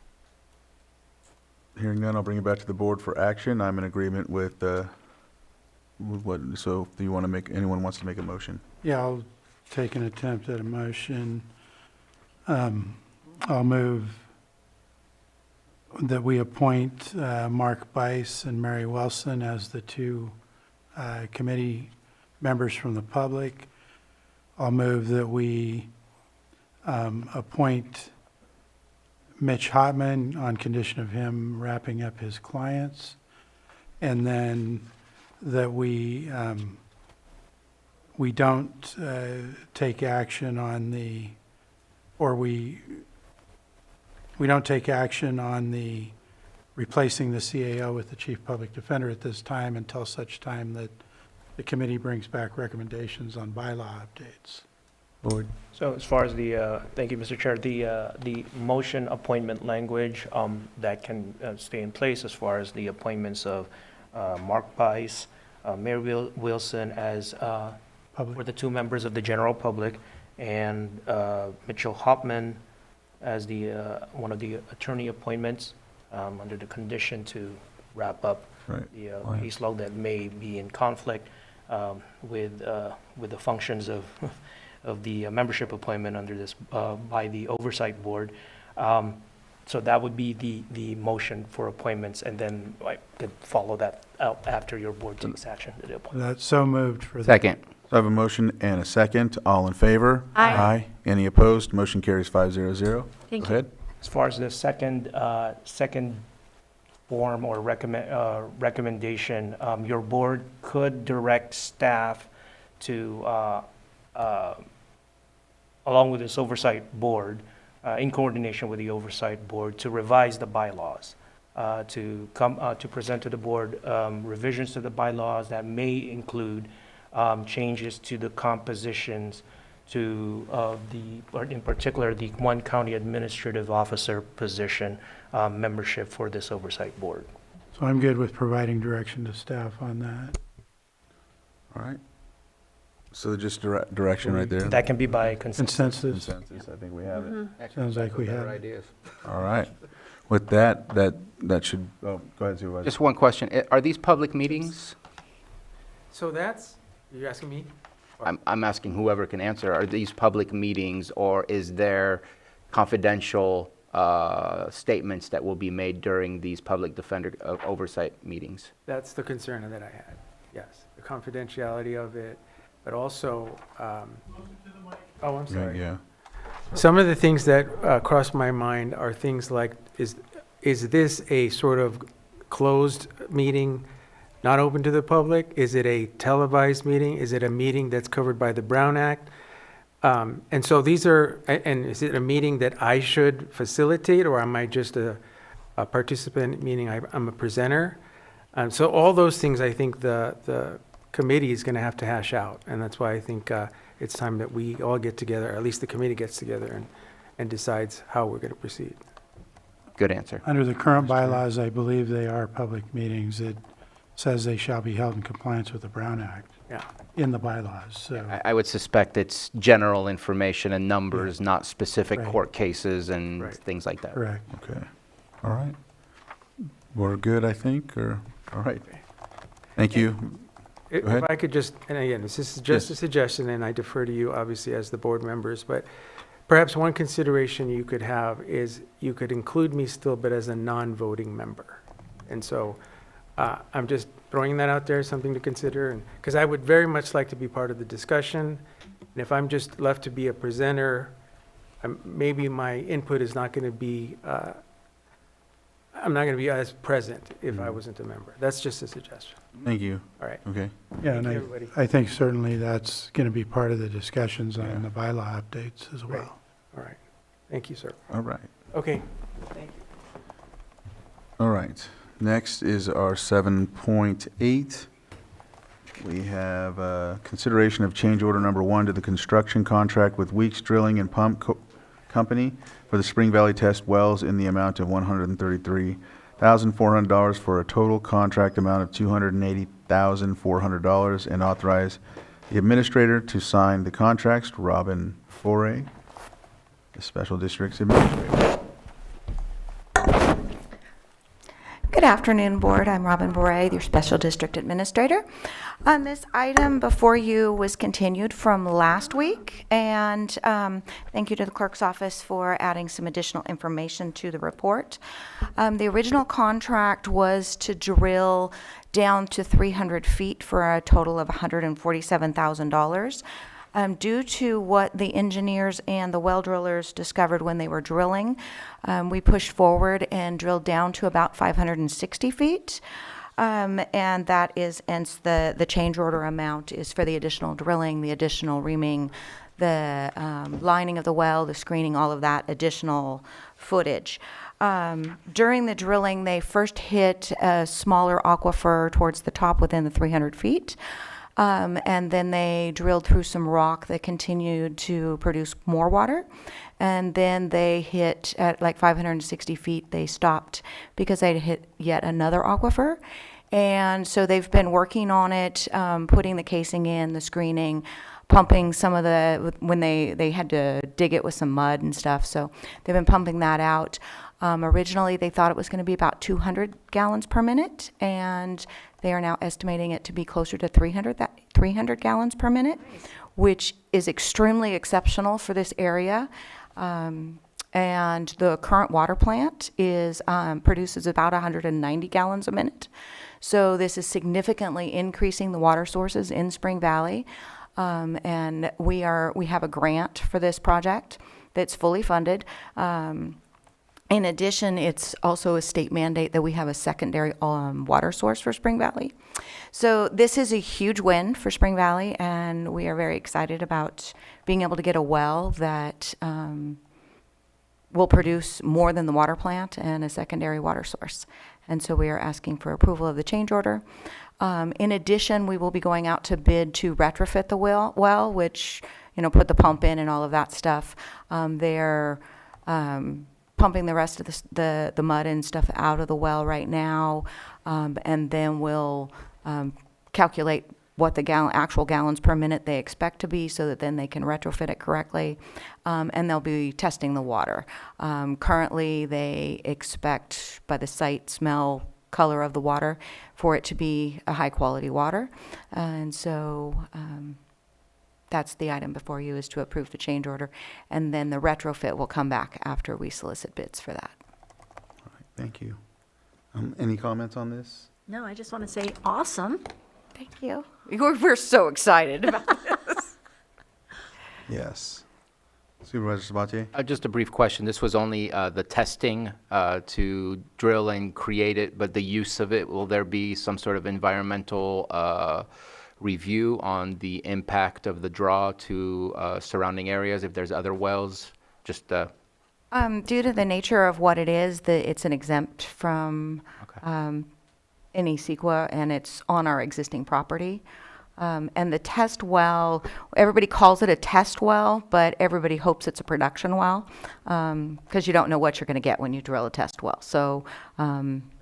Hearing none, I'll bring it back to the board for action. I'm in agreement with what, so do you want to make, anyone wants to make a motion? Yeah, I'll take an attempt at a motion. I'll move that we appoint Mark Bice and Mary Wilson as the two committee members from the public. I'll move that we appoint Mitch Hotman on condition of him wrapping up his clients. And then that we don't take action on the, or we don't take action on the replacing the CAO with the chief public defender at this time until such time that the committee brings back recommendations on bylaw updates. Board. So as far as the, thank you, Mr. Chair, the motion appointment language that can stay in place as far as the appointments of Mark Bice, Mary Wilson as for the two members of the general public, and Mitchell Hopman as the one of the attorney appointments under the condition to wrap up the caseload that may be in conflict with the functions of the membership appointment under this by the oversight board. So that would be the motion for appointments, and then I could follow that out after your board takes action to the appointment. That's so moved for the. Second. So I have a motion and a second. All in favor? Aye. Any opposed? Motion carries 500. Thank Go you. ahead. As far as the second form or recommendation, your board could direct staff to, along with this oversight board, in coordination with the oversight board, to revise the bylaws, to present to the board revisions to the bylaws that may include changes to the compositions in particular, the one county administrative officer position membership for this oversight board. So I'm good with providing direction to staff on that. All right. So just direction right there. That can be by consensus. Consensus, I think we have it. Sounds like we have. All right. With that should, oh, go ahead, Supervisor. Just one question. Are these public meetings? So you're asking me? I'm asking whoever can answer. Are these public meetings, or is there confidential statements that will be made during these public defender oversight meetings? That's the concern that I had, yes. The confidentiality of it, but also, I'm sorry. Yeah. Some of the things that cross my mind are things like, is this a sort of closed meeting, not open to the public? Is it a televised meeting? Is it a meeting that's covered by the Brown Act? And so these are, and is it a meeting that I should facilitate, or am I just a participant, meaning I'm a presenter? So all those things, I think the committee is going to have to hash out. And that's why I think it's time that we all get together, or at least the committee gets together and decides how we're going to proceed. Good answer. Under the current bylaws, I believe they are public meetings. It says they shall be held in compliance with the Brown Act. Yeah. in the bylaws, so. I would suspect it's general information and numbers, not specific Right. court cases and Right. things like that. Correct. Okay. All right. We're good, I think, or, all right. Thank you. If Go ahead. I could just, and again, this is just Yes. a suggestion, and I defer to you, obviously, as the board members, but perhaps one consideration you could have is you could include me still, but as a non-voting member. And so I'm just throwing that out there, something to consider, and, because I would very much like to be part of the discussion. And if I'm just left to be a presenter, maybe my input is not going to be, I'm not going to be as present if I wasn't a member. That's just a suggestion. Thank you. All right. Okay. Yeah, Thank and you, everybody. I think certainly that's going to be part of the discussions on the bylaw updates as Right. well. All right. Thank you, sir. All right. Okay. All right. Next is our 7.8. We have consideration of change order number 1 to the construction contract with Weeks Drilling and Pump Company for the Spring Valley Test wells in the amount of $133,400 for a total contract amount of $280,400, and authorize the administrator to sign the contracts. Robin Foray, the Special District's Administrator. Good afternoon, Board. I'm Robin Boray, your Special District Administrator. This item before you was continued from last week, and thank you to the Clerk's Office for adding some additional information to the report. The original contract was to drill down to 300 feet for a total of $147,000. Due to what the engineers and the well drillers discovered when they were drilling, we pushed forward and drilled down to about 560 feet. And that is, hence the change order amount is for the additional drilling, the additional reaming, the lining of the well, the screening, all of that additional footage. During the drilling, they first hit a smaller aquifer towards the top within the 300 feet. And then they drilled through some rock that continued to produce more water. And then they hit at like 560 feet, they stopped because they hit yet another aquifer. And so they've been working on it, putting the casing in, the screening, pumping some of the, when they had to dig it with some mud and stuff. So they've been pumping that out. Originally, they thought it was going to be about 200 gallons per minute, and they are now estimating it to be closer to 300 gallons per minute, which is extremely exceptional for this area. And the current water plant is produces about 190 gallons a minute. So this is significantly increasing the water sources in Spring Valley. And we have a grant for this project that's fully funded. In addition, it's also a state mandate that we have a secondary water source for Spring Valley. So this is a huge win for Spring Valley, and we are very excited about being able to get a well that will produce more than the water plant and a secondary water source. And so we are asking for approval of the change order. In addition, we will be going out to bid to retrofit the well, which, put the pump in and all of that stuff. They're pumping the rest of the mud and stuff out of the well right now, and then we'll calculate what the actual gallons per minute they expect to be, so that then they can retrofit it correctly, and they'll be testing the water. Currently, they expect by the sight, smell, color of the water for it to be a high quality water, and so that's the item before you, is to approve the change order, and then the retrofit will come back after we solicit bids for that. All right, thank you. Any comments on this? No, I just want to say awesome. Thank you. We're so excited about this. Yes. Supervisor Sabatier? Just a brief question. This was only the testing to drill and create it, but the use of it, will there be some sort of environmental review on the impact of the draw to surrounding areas if there's other wells? Just Due to the nature of what it is, it's an exempt from any CEQA, and it's on our existing property. And the test well, everybody calls it a test well, but everybody hopes it's a production well, because you don't know what you're going to get when you drill a test well. So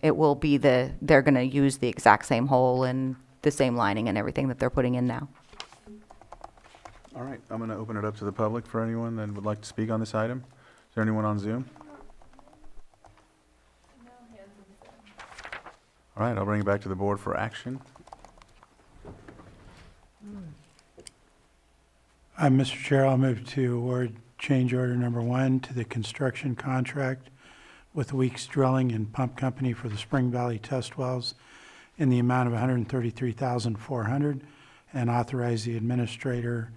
it will be they're going to use the exact same hole and the same lining and everything that they're putting in now. All right, I'm going to open it up to the public for anyone that would like to speak on this item. Is there anyone on Zoom? All right, I'll bring it back to the board for action. Mr. Chair, I'll move to award change order number 1 to the construction contract with Weeks Drilling and Pump Company for the Spring Valley test wells in the amount of $133,400 and authorize the administrator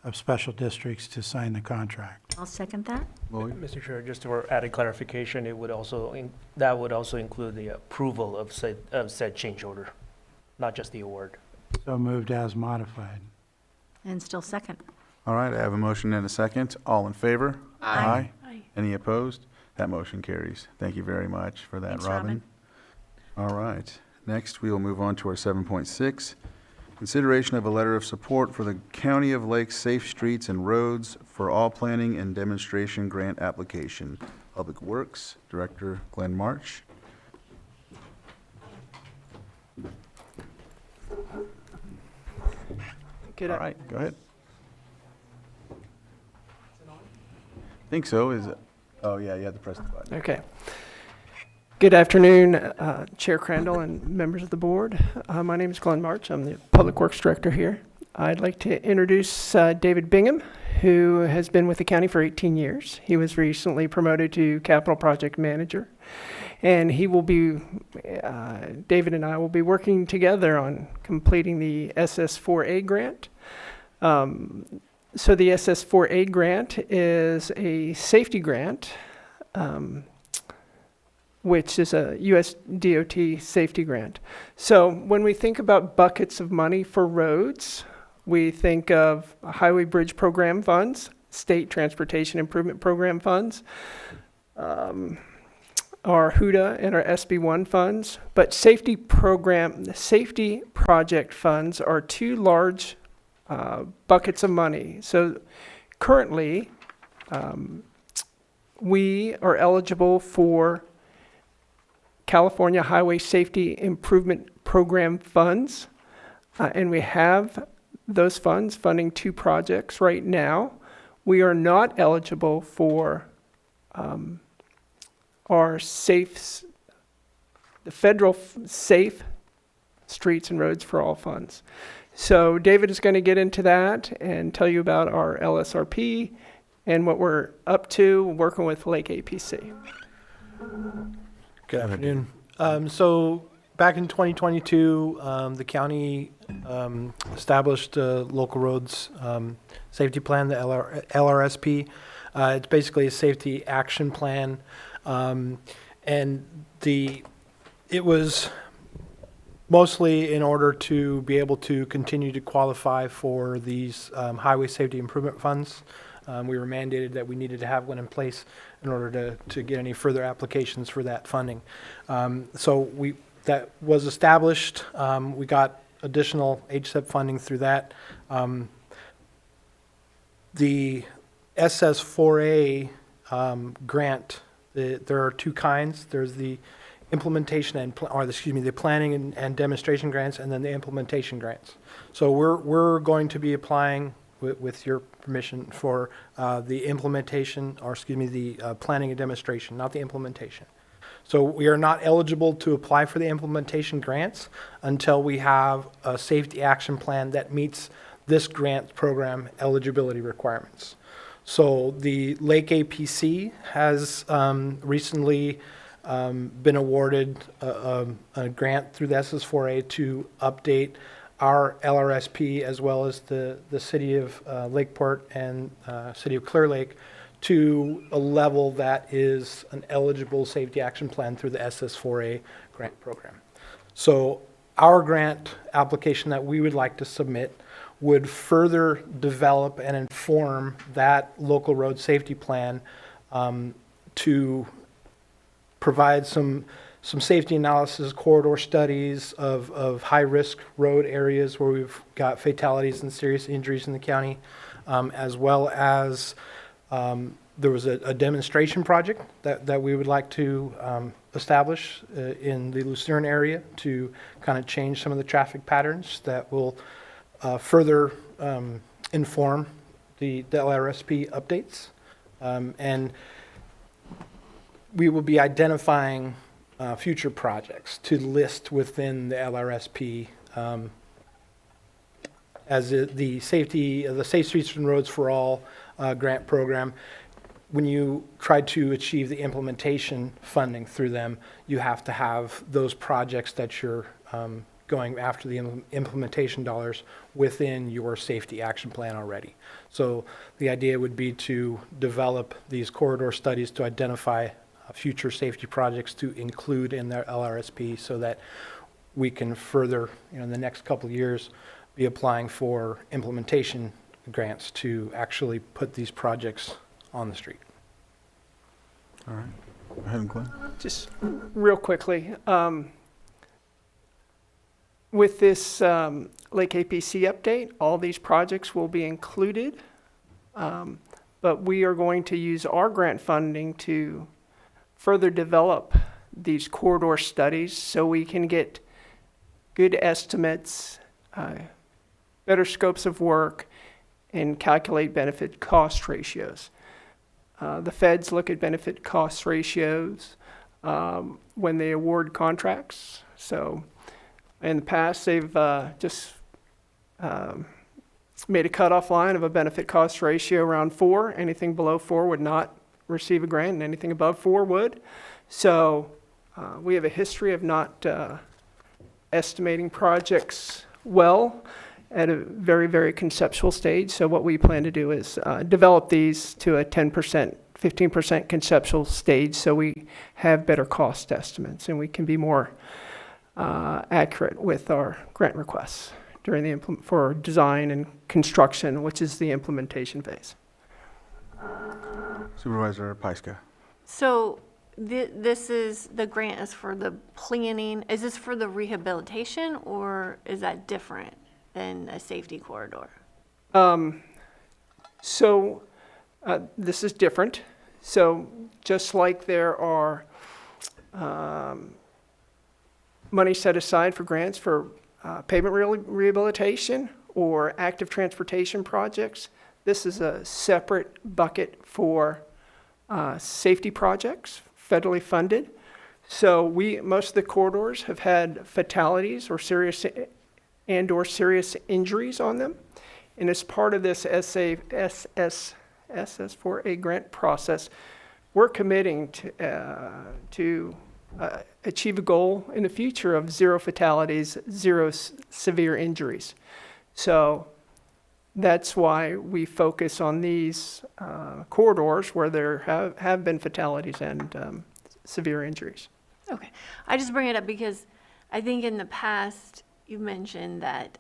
of special districts to sign the contract. I'll second that. Lloyd? Mr. Chair, just for added clarification, it would also, that would also include the approval of said change order, not just the award. So moved as modified. And still second. All right, I have a motion and a second. All in favor? Aye. Any opposed? That motion carries. Thank you very much for that, Thanks, Robin. Robin. All right, next we will move on to our 7.6. Consideration of a letter of support for the County of Lakes Safe Streets and Roads for all planning and demonstration grant application. Public Works Director Glenn March. All right, go ahead. Think so, is it? Oh, yeah, you have to press the button. Okay. Good afternoon, Chair Crandall and members of the board. My name is Glenn March. I'm the Public Works Director here. I'd like to introduce David Bingham, who has been with the county for 18 years. He was recently promoted to Capital Project Manager, and he will be, David and I will be working together on completing the SS4A grant. So the SS4A grant is a safety grant, which is a US DOT safety grant. So when we think about buckets of money for roads, we think of highway bridge program funds, state transportation improvement program funds, our HUDA and our SB1 funds, but safety project funds are two large buckets of money. So currently, we are eligible for California Highway Safety Improvement Program funds, and we have those funds funding 2 projects right now. We are not eligible for our the federal Safe Streets and Roads for All funds. So David is going to get into that and tell you about our LSRP and what we're up to working with Lake APC. Good afternoon. So back in 2022, the county established a local roads safety plan, the LRSP. It's basically a safety action plan, and it was mostly in order to be able to continue to qualify for these highway safety improvement funds. We were mandated that we needed to have one in place in order to get any further applications for that funding. So that was established. We got additional HSEP funding through that. The SS4A grant, there are 2 kinds. There's the implementation the planning and demonstration grants, and then the implementation grants. So we're going to be applying with your permission for the implementation, the planning and demonstration, not the implementation. So we are not eligible to apply for the implementation grants until we have a safety action plan that meets this grant program eligibility requirements. So the Lake APC has recently been awarded a grant through the SS4A to update our LRSP as well as the city of Lakeport and city of Clear Lake to a level that is an eligible safety action plan through the SS4A grant program. So our grant application that we would like to submit would further develop and inform that local road safety plan to provide some safety analysis, corridor studies of high-risk road areas where we've got fatalities and serious injuries in the county, as well as There was a demonstration project that we would like to establish in the Lucerne area to kind of change some of the traffic patterns that will further inform the LRSP updates. And we will be identifying future projects to list within the LRSP as the Safe Streets and Roads for All grant program. When you try to achieve the implementation funding through them, you have to have those projects that you're going after the implementation dollars within your safety action plan already. So the idea would be to develop these corridor studies to identify future safety projects to include in their LRSP so that we can further, in the next couple of years, be applying for implementation grants to actually put these projects on the street. All right. Go ahead, Glenn. Just real quickly, with this Lake APC update, all these projects will be included, but we are going to use our grant funding to further develop these corridor studies so we can get good estimates, better scopes of work, and calculate benefit cost ratios. The feds look at benefit cost ratios when they award contracts. So in the past, they've just made a cutoff line of a benefit cost ratio around 4. Anything below 4 would not receive a grant, and anything above 4 would. So we have a history of not estimating projects well at a very, very conceptual stage. So what we plan to do is develop these to a 10%, 15% conceptual stage so we have better cost estimates and we can be more accurate with our grant requests during the for design and construction, which is the implementation phase. Supervisor Pyska. So this is, the grant is for the planning. Is this for the rehabilitation or is that different than a safety corridor? This is different. So just like there are money set aside for grants for pavement rehabilitation or active transportation projects, this is a separate bucket for safety projects, federally funded. So most of the corridors have had fatalities or serious serious injuries on them. And as part of this SS4A grant process, we're committing to achieve a goal in the future of 0 fatalities, 0 severe injuries. So that's why we focus on these corridors where there have been fatalities and severe injuries. Okay. I just bring it up because I think in the past you mentioned that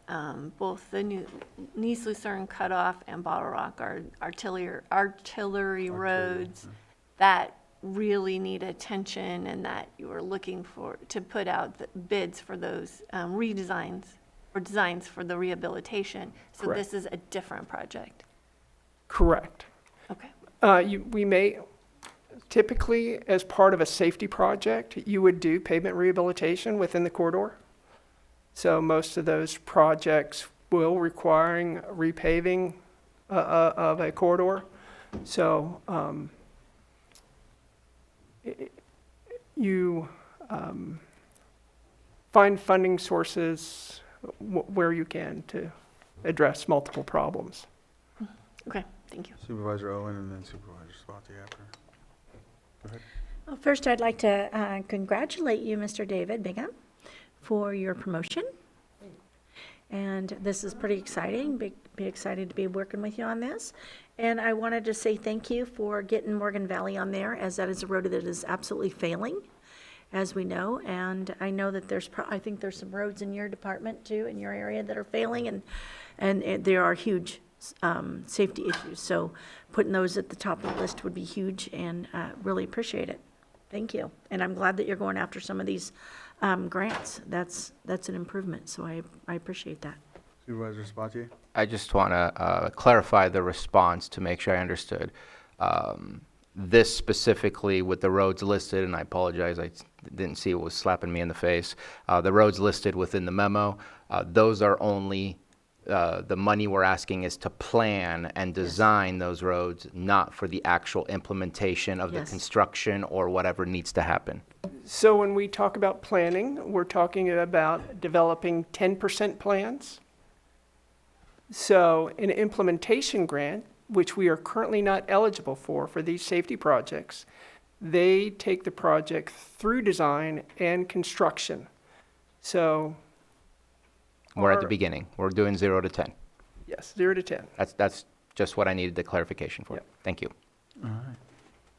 both the new Nice Lucerne Cutoff and Bottle Rock are artillery roads that really need attention and that you were looking to put out the bids for those redesigns or designs for the rehabilitation. So Correct. This is a different project. Correct. Okay. We may, typically as part of a safety project, you would do pavement rehabilitation within the corridor. So most of those projects will requiring repaving of a corridor. So you find funding sources where you can to address multiple problems. Okay, thank you. Supervisor Owen and then Supervisor Spati after. Go ahead. Well, first, I'd like to congratulate you, Mr. David Bingham, for your promotion. And this is pretty exciting. Be excited to be working with you on this. And I wanted to say thank you for getting Morgan Valley on there, as that is a road that is absolutely failing, as we know. And I know that I think there's some roads in your department too, in your area, that are failing, and there are huge safety issues. So putting those at the top of the list would be huge, and really appreciate it. Thank you. And I'm glad that you're going after some of these grants. That's an improvement, so I appreciate that. Supervisor Spati. I just want to clarify the response to make sure I understood. This specifically with the roads listed, and I apologize, I didn't see it was slapping me in the face. The roads listed within the memo, those are only, the money we're asking is to plan and design those roads, not for the actual implementation of the Yes. construction or whatever needs to happen. So when we talk about planning, we're talking about developing 10% plans. So an implementation grant, which we are currently not eligible for these safety projects, they take the project through design and construction. So. We're at the our- beginning. We're doing 0 to 10. Yes, 0 to 10. That's just what I needed the clarification for. Thank you.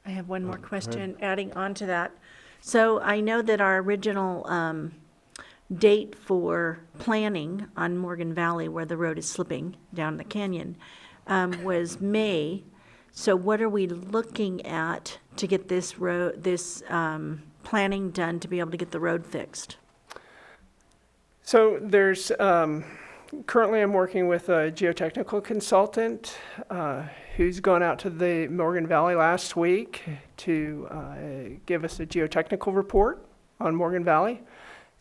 I have one more question, adding on to that. So I know that our original date for planning on Morgan Valley, where the road is slipping down the canyon, was May. So what are we looking at to get this planning done to be able to get the road fixed? So there's, currently I'm working with a geotechnical consultant who's gone out to the Morgan Valley last week to give us a geotechnical report on Morgan Valley.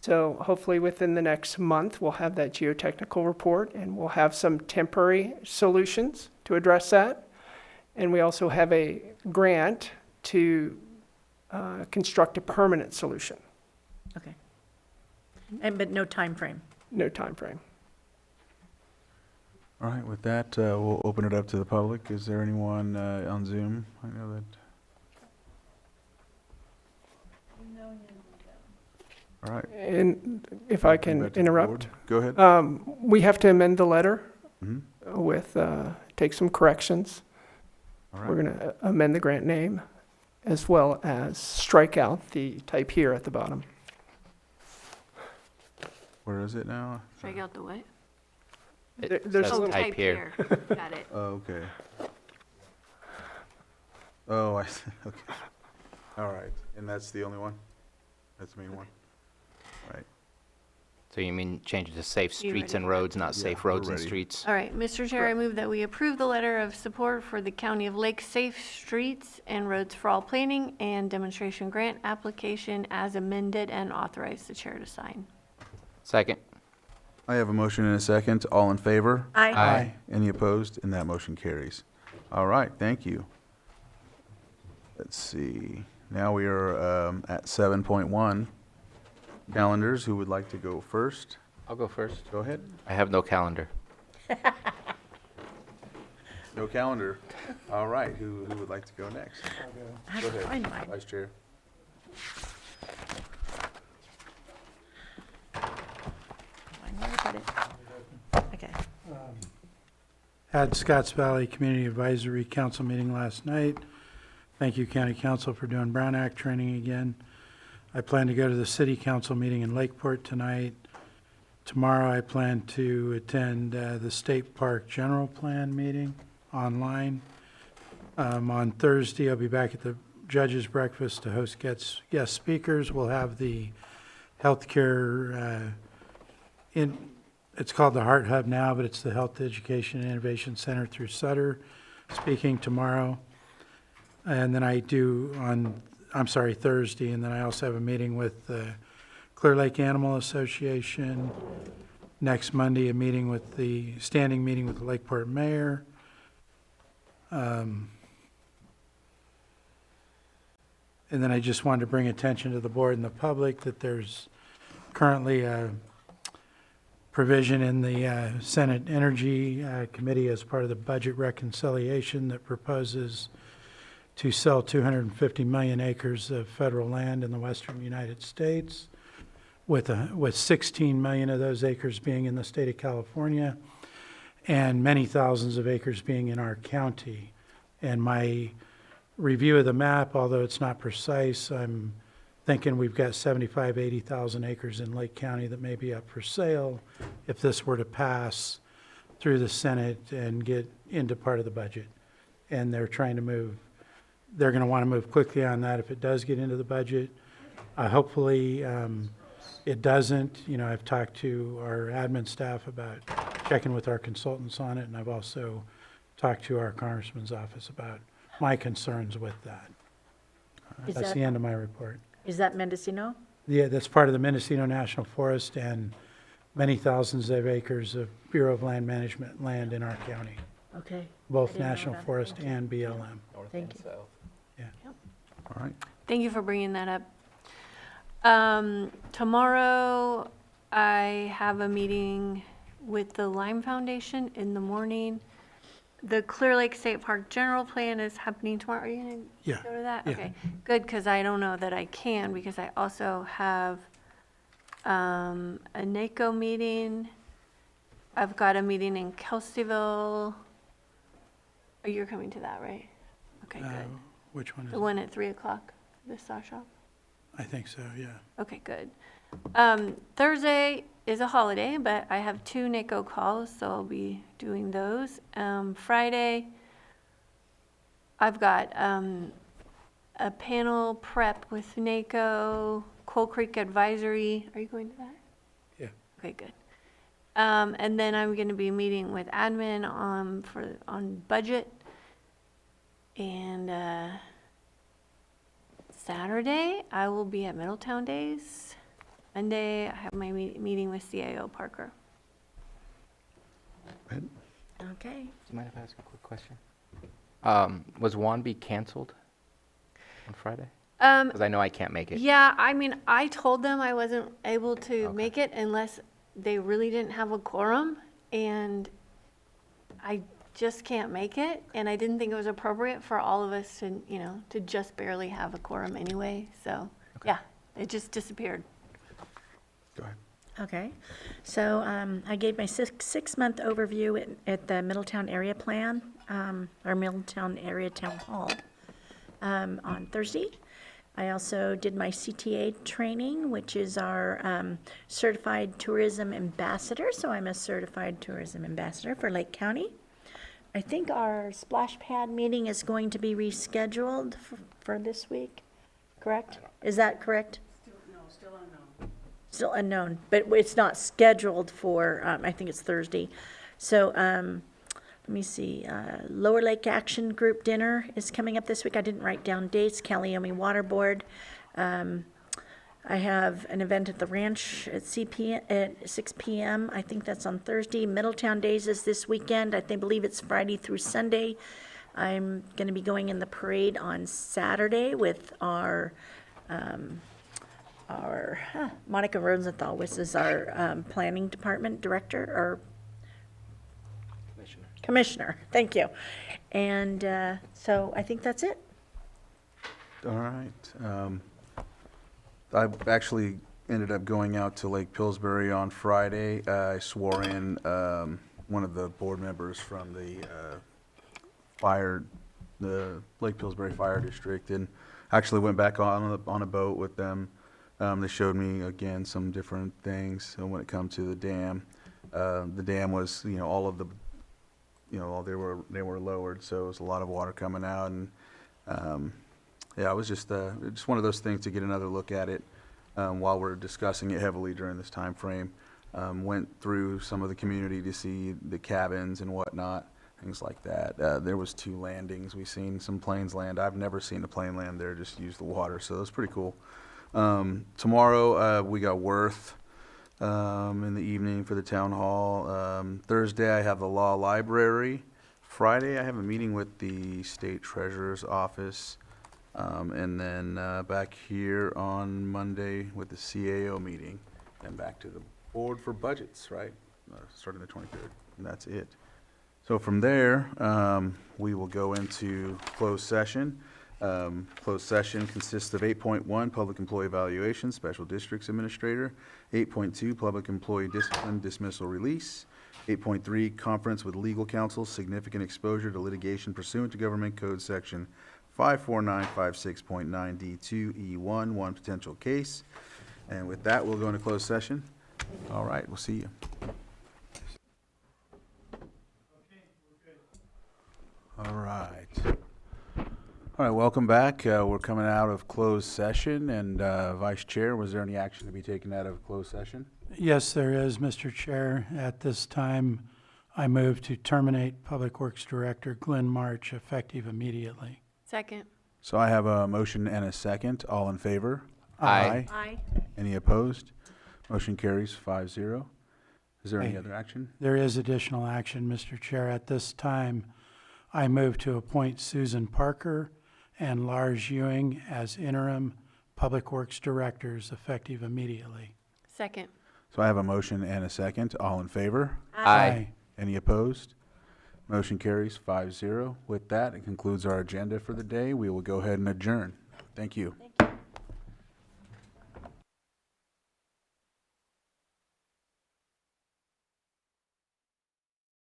So hopefully within the next month, we'll have that geotechnical report and we'll have some temporary solutions to address that. And we also have a grant to construct a permanent solution. Okay. But no time frame. No time frame. All right, with that, we'll open it up to the public. Is there anyone on Zoom? I know that. All right. And if I can interrupt. Go ahead. We have to amend the letter Mm-hmm. with, take some corrections. All right. We're going to amend the grant name as well as strike out the type here at the bottom. Where is it now? Strike out the what? There's a says little type here. Got it. Oh, okay. Oh, I see. Okay. All right. And that's the only one? That's the main one? Right. So you mean change it to safe You streets ready? and roads, not Yeah, safe we're roads and ready. streets? All right, Mr. Chair, I move that we approve the letter of support for the County of Lake Safe Streets and Roads for All Planning and Demonstration Grant application as amended and authorize the chair to sign. Second. I have a motion and a second. All in favor? Aye. Aye. Any opposed? And that motion carries. All right, thank you. Let's see. Now we are at 7.1. Calendars. Who would like to go first? I'll go first. Go ahead. I have no calendar. No calendar. All right, who would like to go next? I Go have to ahead, find mine. Vice Chair. Where did I put it? Okay. Had Scotts Valley Community Advisory Council meeting last night. Thank you, County Council, for doing Brown Act training again. I plan to go to the City Council meeting in Lakeport tonight. Tomorrow, I plan to attend the State Park General Plan meeting online. On Thursday, I'll be back at the Judges Breakfast to host guest speakers. We'll have the healthcare it's called the Heart Hub now, but it's the Health Education and Innovation Center through Sutter, speaking tomorrow. And then I do Thursday, and then I also have a meeting with the Clear Lake Animal Association. Next Monday, standing meeting with the Lakeport Mayor. And then I just wanted to bring attention to the board and the public that there's currently a provision in the Senate Energy Committee as part of the budget reconciliation that proposes to sell 250 million acres of federal land in the western United States, with 16 million of those acres being in the state of California and many thousands of acres being in our county. And my review of the map, although it's not precise, I'm thinking we've got 75, 80,000 acres in Lake County that may be up for sale if this were to pass through the Senate and get into part of the budget. And they're going to want to move quickly on that if it does get into the budget. Hopefully, it doesn't. I've talked to our admin staff about checking with our consultants on it, and I've also talked to our congressman's office about my concerns with that. Is That's that- the end of my report. Is that Mendocino? Yeah, that's part of the Mendocino National Forest and many thousands of acres of Bureau of Land Management land in our county, Okay. I both didn't know National that. Forest Thank you. and BLM. Thank you. Yeah. All right. Thank you for bringing that up. Tomorrow, I have a meeting with the Lime Foundation in the morning. The Clear Lake State Park General Plan is happening tomorrow. Are you going to Yeah. go to that? Yeah. Okay, good, because I don't know that I can, because I also have a NACO meeting. I've got a meeting in Kelseyville. Oh, you're coming to that, right? Okay, good. Which one is The it? one at 3 o'clock, the saw shop? I think so, yeah. Okay, good. Thursday is a holiday, but I have 2 NACO calls, so I'll be doing those. Friday, I've got a panel prep with NACO, Coal Creek Advisory. Are you going to that? Yeah. Okay, good. And then I'm going to be meeting with admin on budget. And Saturday, I will be at Middletown Days. Monday, I have my meeting with CAO Parker. Okay. Do you mind if I ask a quick question? Was Wanby canceled on Friday? Because I know I can't make it. Yeah, I mean, I told them I wasn't able to make it unless they really didn't have a quorum, and I just can't make it, and I didn't think it was appropriate for all of us to, to just barely have a quorum anyway, so, yeah, it just disappeared. Go ahead. Okay, so I gave my six-month overview at the Middletown Area Plan, or Middletown Area Town Hall on Thursday. I also did my CTA training, which is our Certified Tourism Ambassador, so I'm a Certified Tourism Ambassador for Lake County. I think our splash pad meeting is going to be rescheduled for this week, correct? Is that correct? Still unknown, but it's not scheduled for, I think it's Thursday. So, let me see, Lower Lake Action Group Dinner is coming up this week. I didn't write down dates, Calliope Water Board. I have an event at the ranch at 6 p.m. I think that's on Thursday. Middletown Days is this weekend. believe it's Friday through Sunday. I'm going to be going in the parade on Saturday with our Monica Rosenthal, which is our planning department director, or commissioner. Thank you. And so I think that's it. All right. I actually ended up going out to Lake Pillsbury on Friday. I swore in one of the board members from the Lake Pillsbury Fire District, and actually went back on a boat with them. They showed me again some different things when it comes to the dam. The dam was, all of the, they were lowered, so it was a lot of water coming out, and yeah, it was just one of those things to get another look at it while we're discussing it heavily during this time frame. Went through some of the community to see the cabins and whatnot, things like that. There was 2 landings. We've seen some planes land. I've never seen a plane land there, just use the water, so it was pretty cool. Tomorrow, we got Worth in the evening for the town hall. Thursday, I have the law library. Friday, I have a meeting with the state treasurer's office. And then back here on Monday with the CAO meeting, and back to the board for budgets, right? Starting the 23rd, and that's it. So from there, we will go into closed session. Closed session consists of 8.1, Public Employee Evaluation, Special Districts Administrator, 8.2, Public Employee Discipline, Dismissal, Release, 8.3, Conference with Legal Counsel, Significant Exposure to Litigation Pursuant to Government Code Section 54956.9D2E1, one potential case. And with that, we'll go into closed session. All right, we'll see you. All right. All right, welcome back. We're coming out of closed session, and Vice Chair, was there any action to be taken out of closed session? Yes, there is, Mr. Chair. At this time, I move to terminate Public Works Director Glenn March effective immediately. Second. So I have a motion and a second. All in favor? Aye. Aye. Any opposed? Motion carries 5-0. Is there any Aye. other action? There is additional action, Mr. Chair. At this time, I move to appoint Susan Parker and Lars Ewing as interim Public Works Directors effective immediately. Second. So I have a motion and a second. All in favor? Aye. Any opposed? Motion carries 5-0. With that, it concludes our agenda for the day. We will go ahead and adjourn. Thank you. Thank you.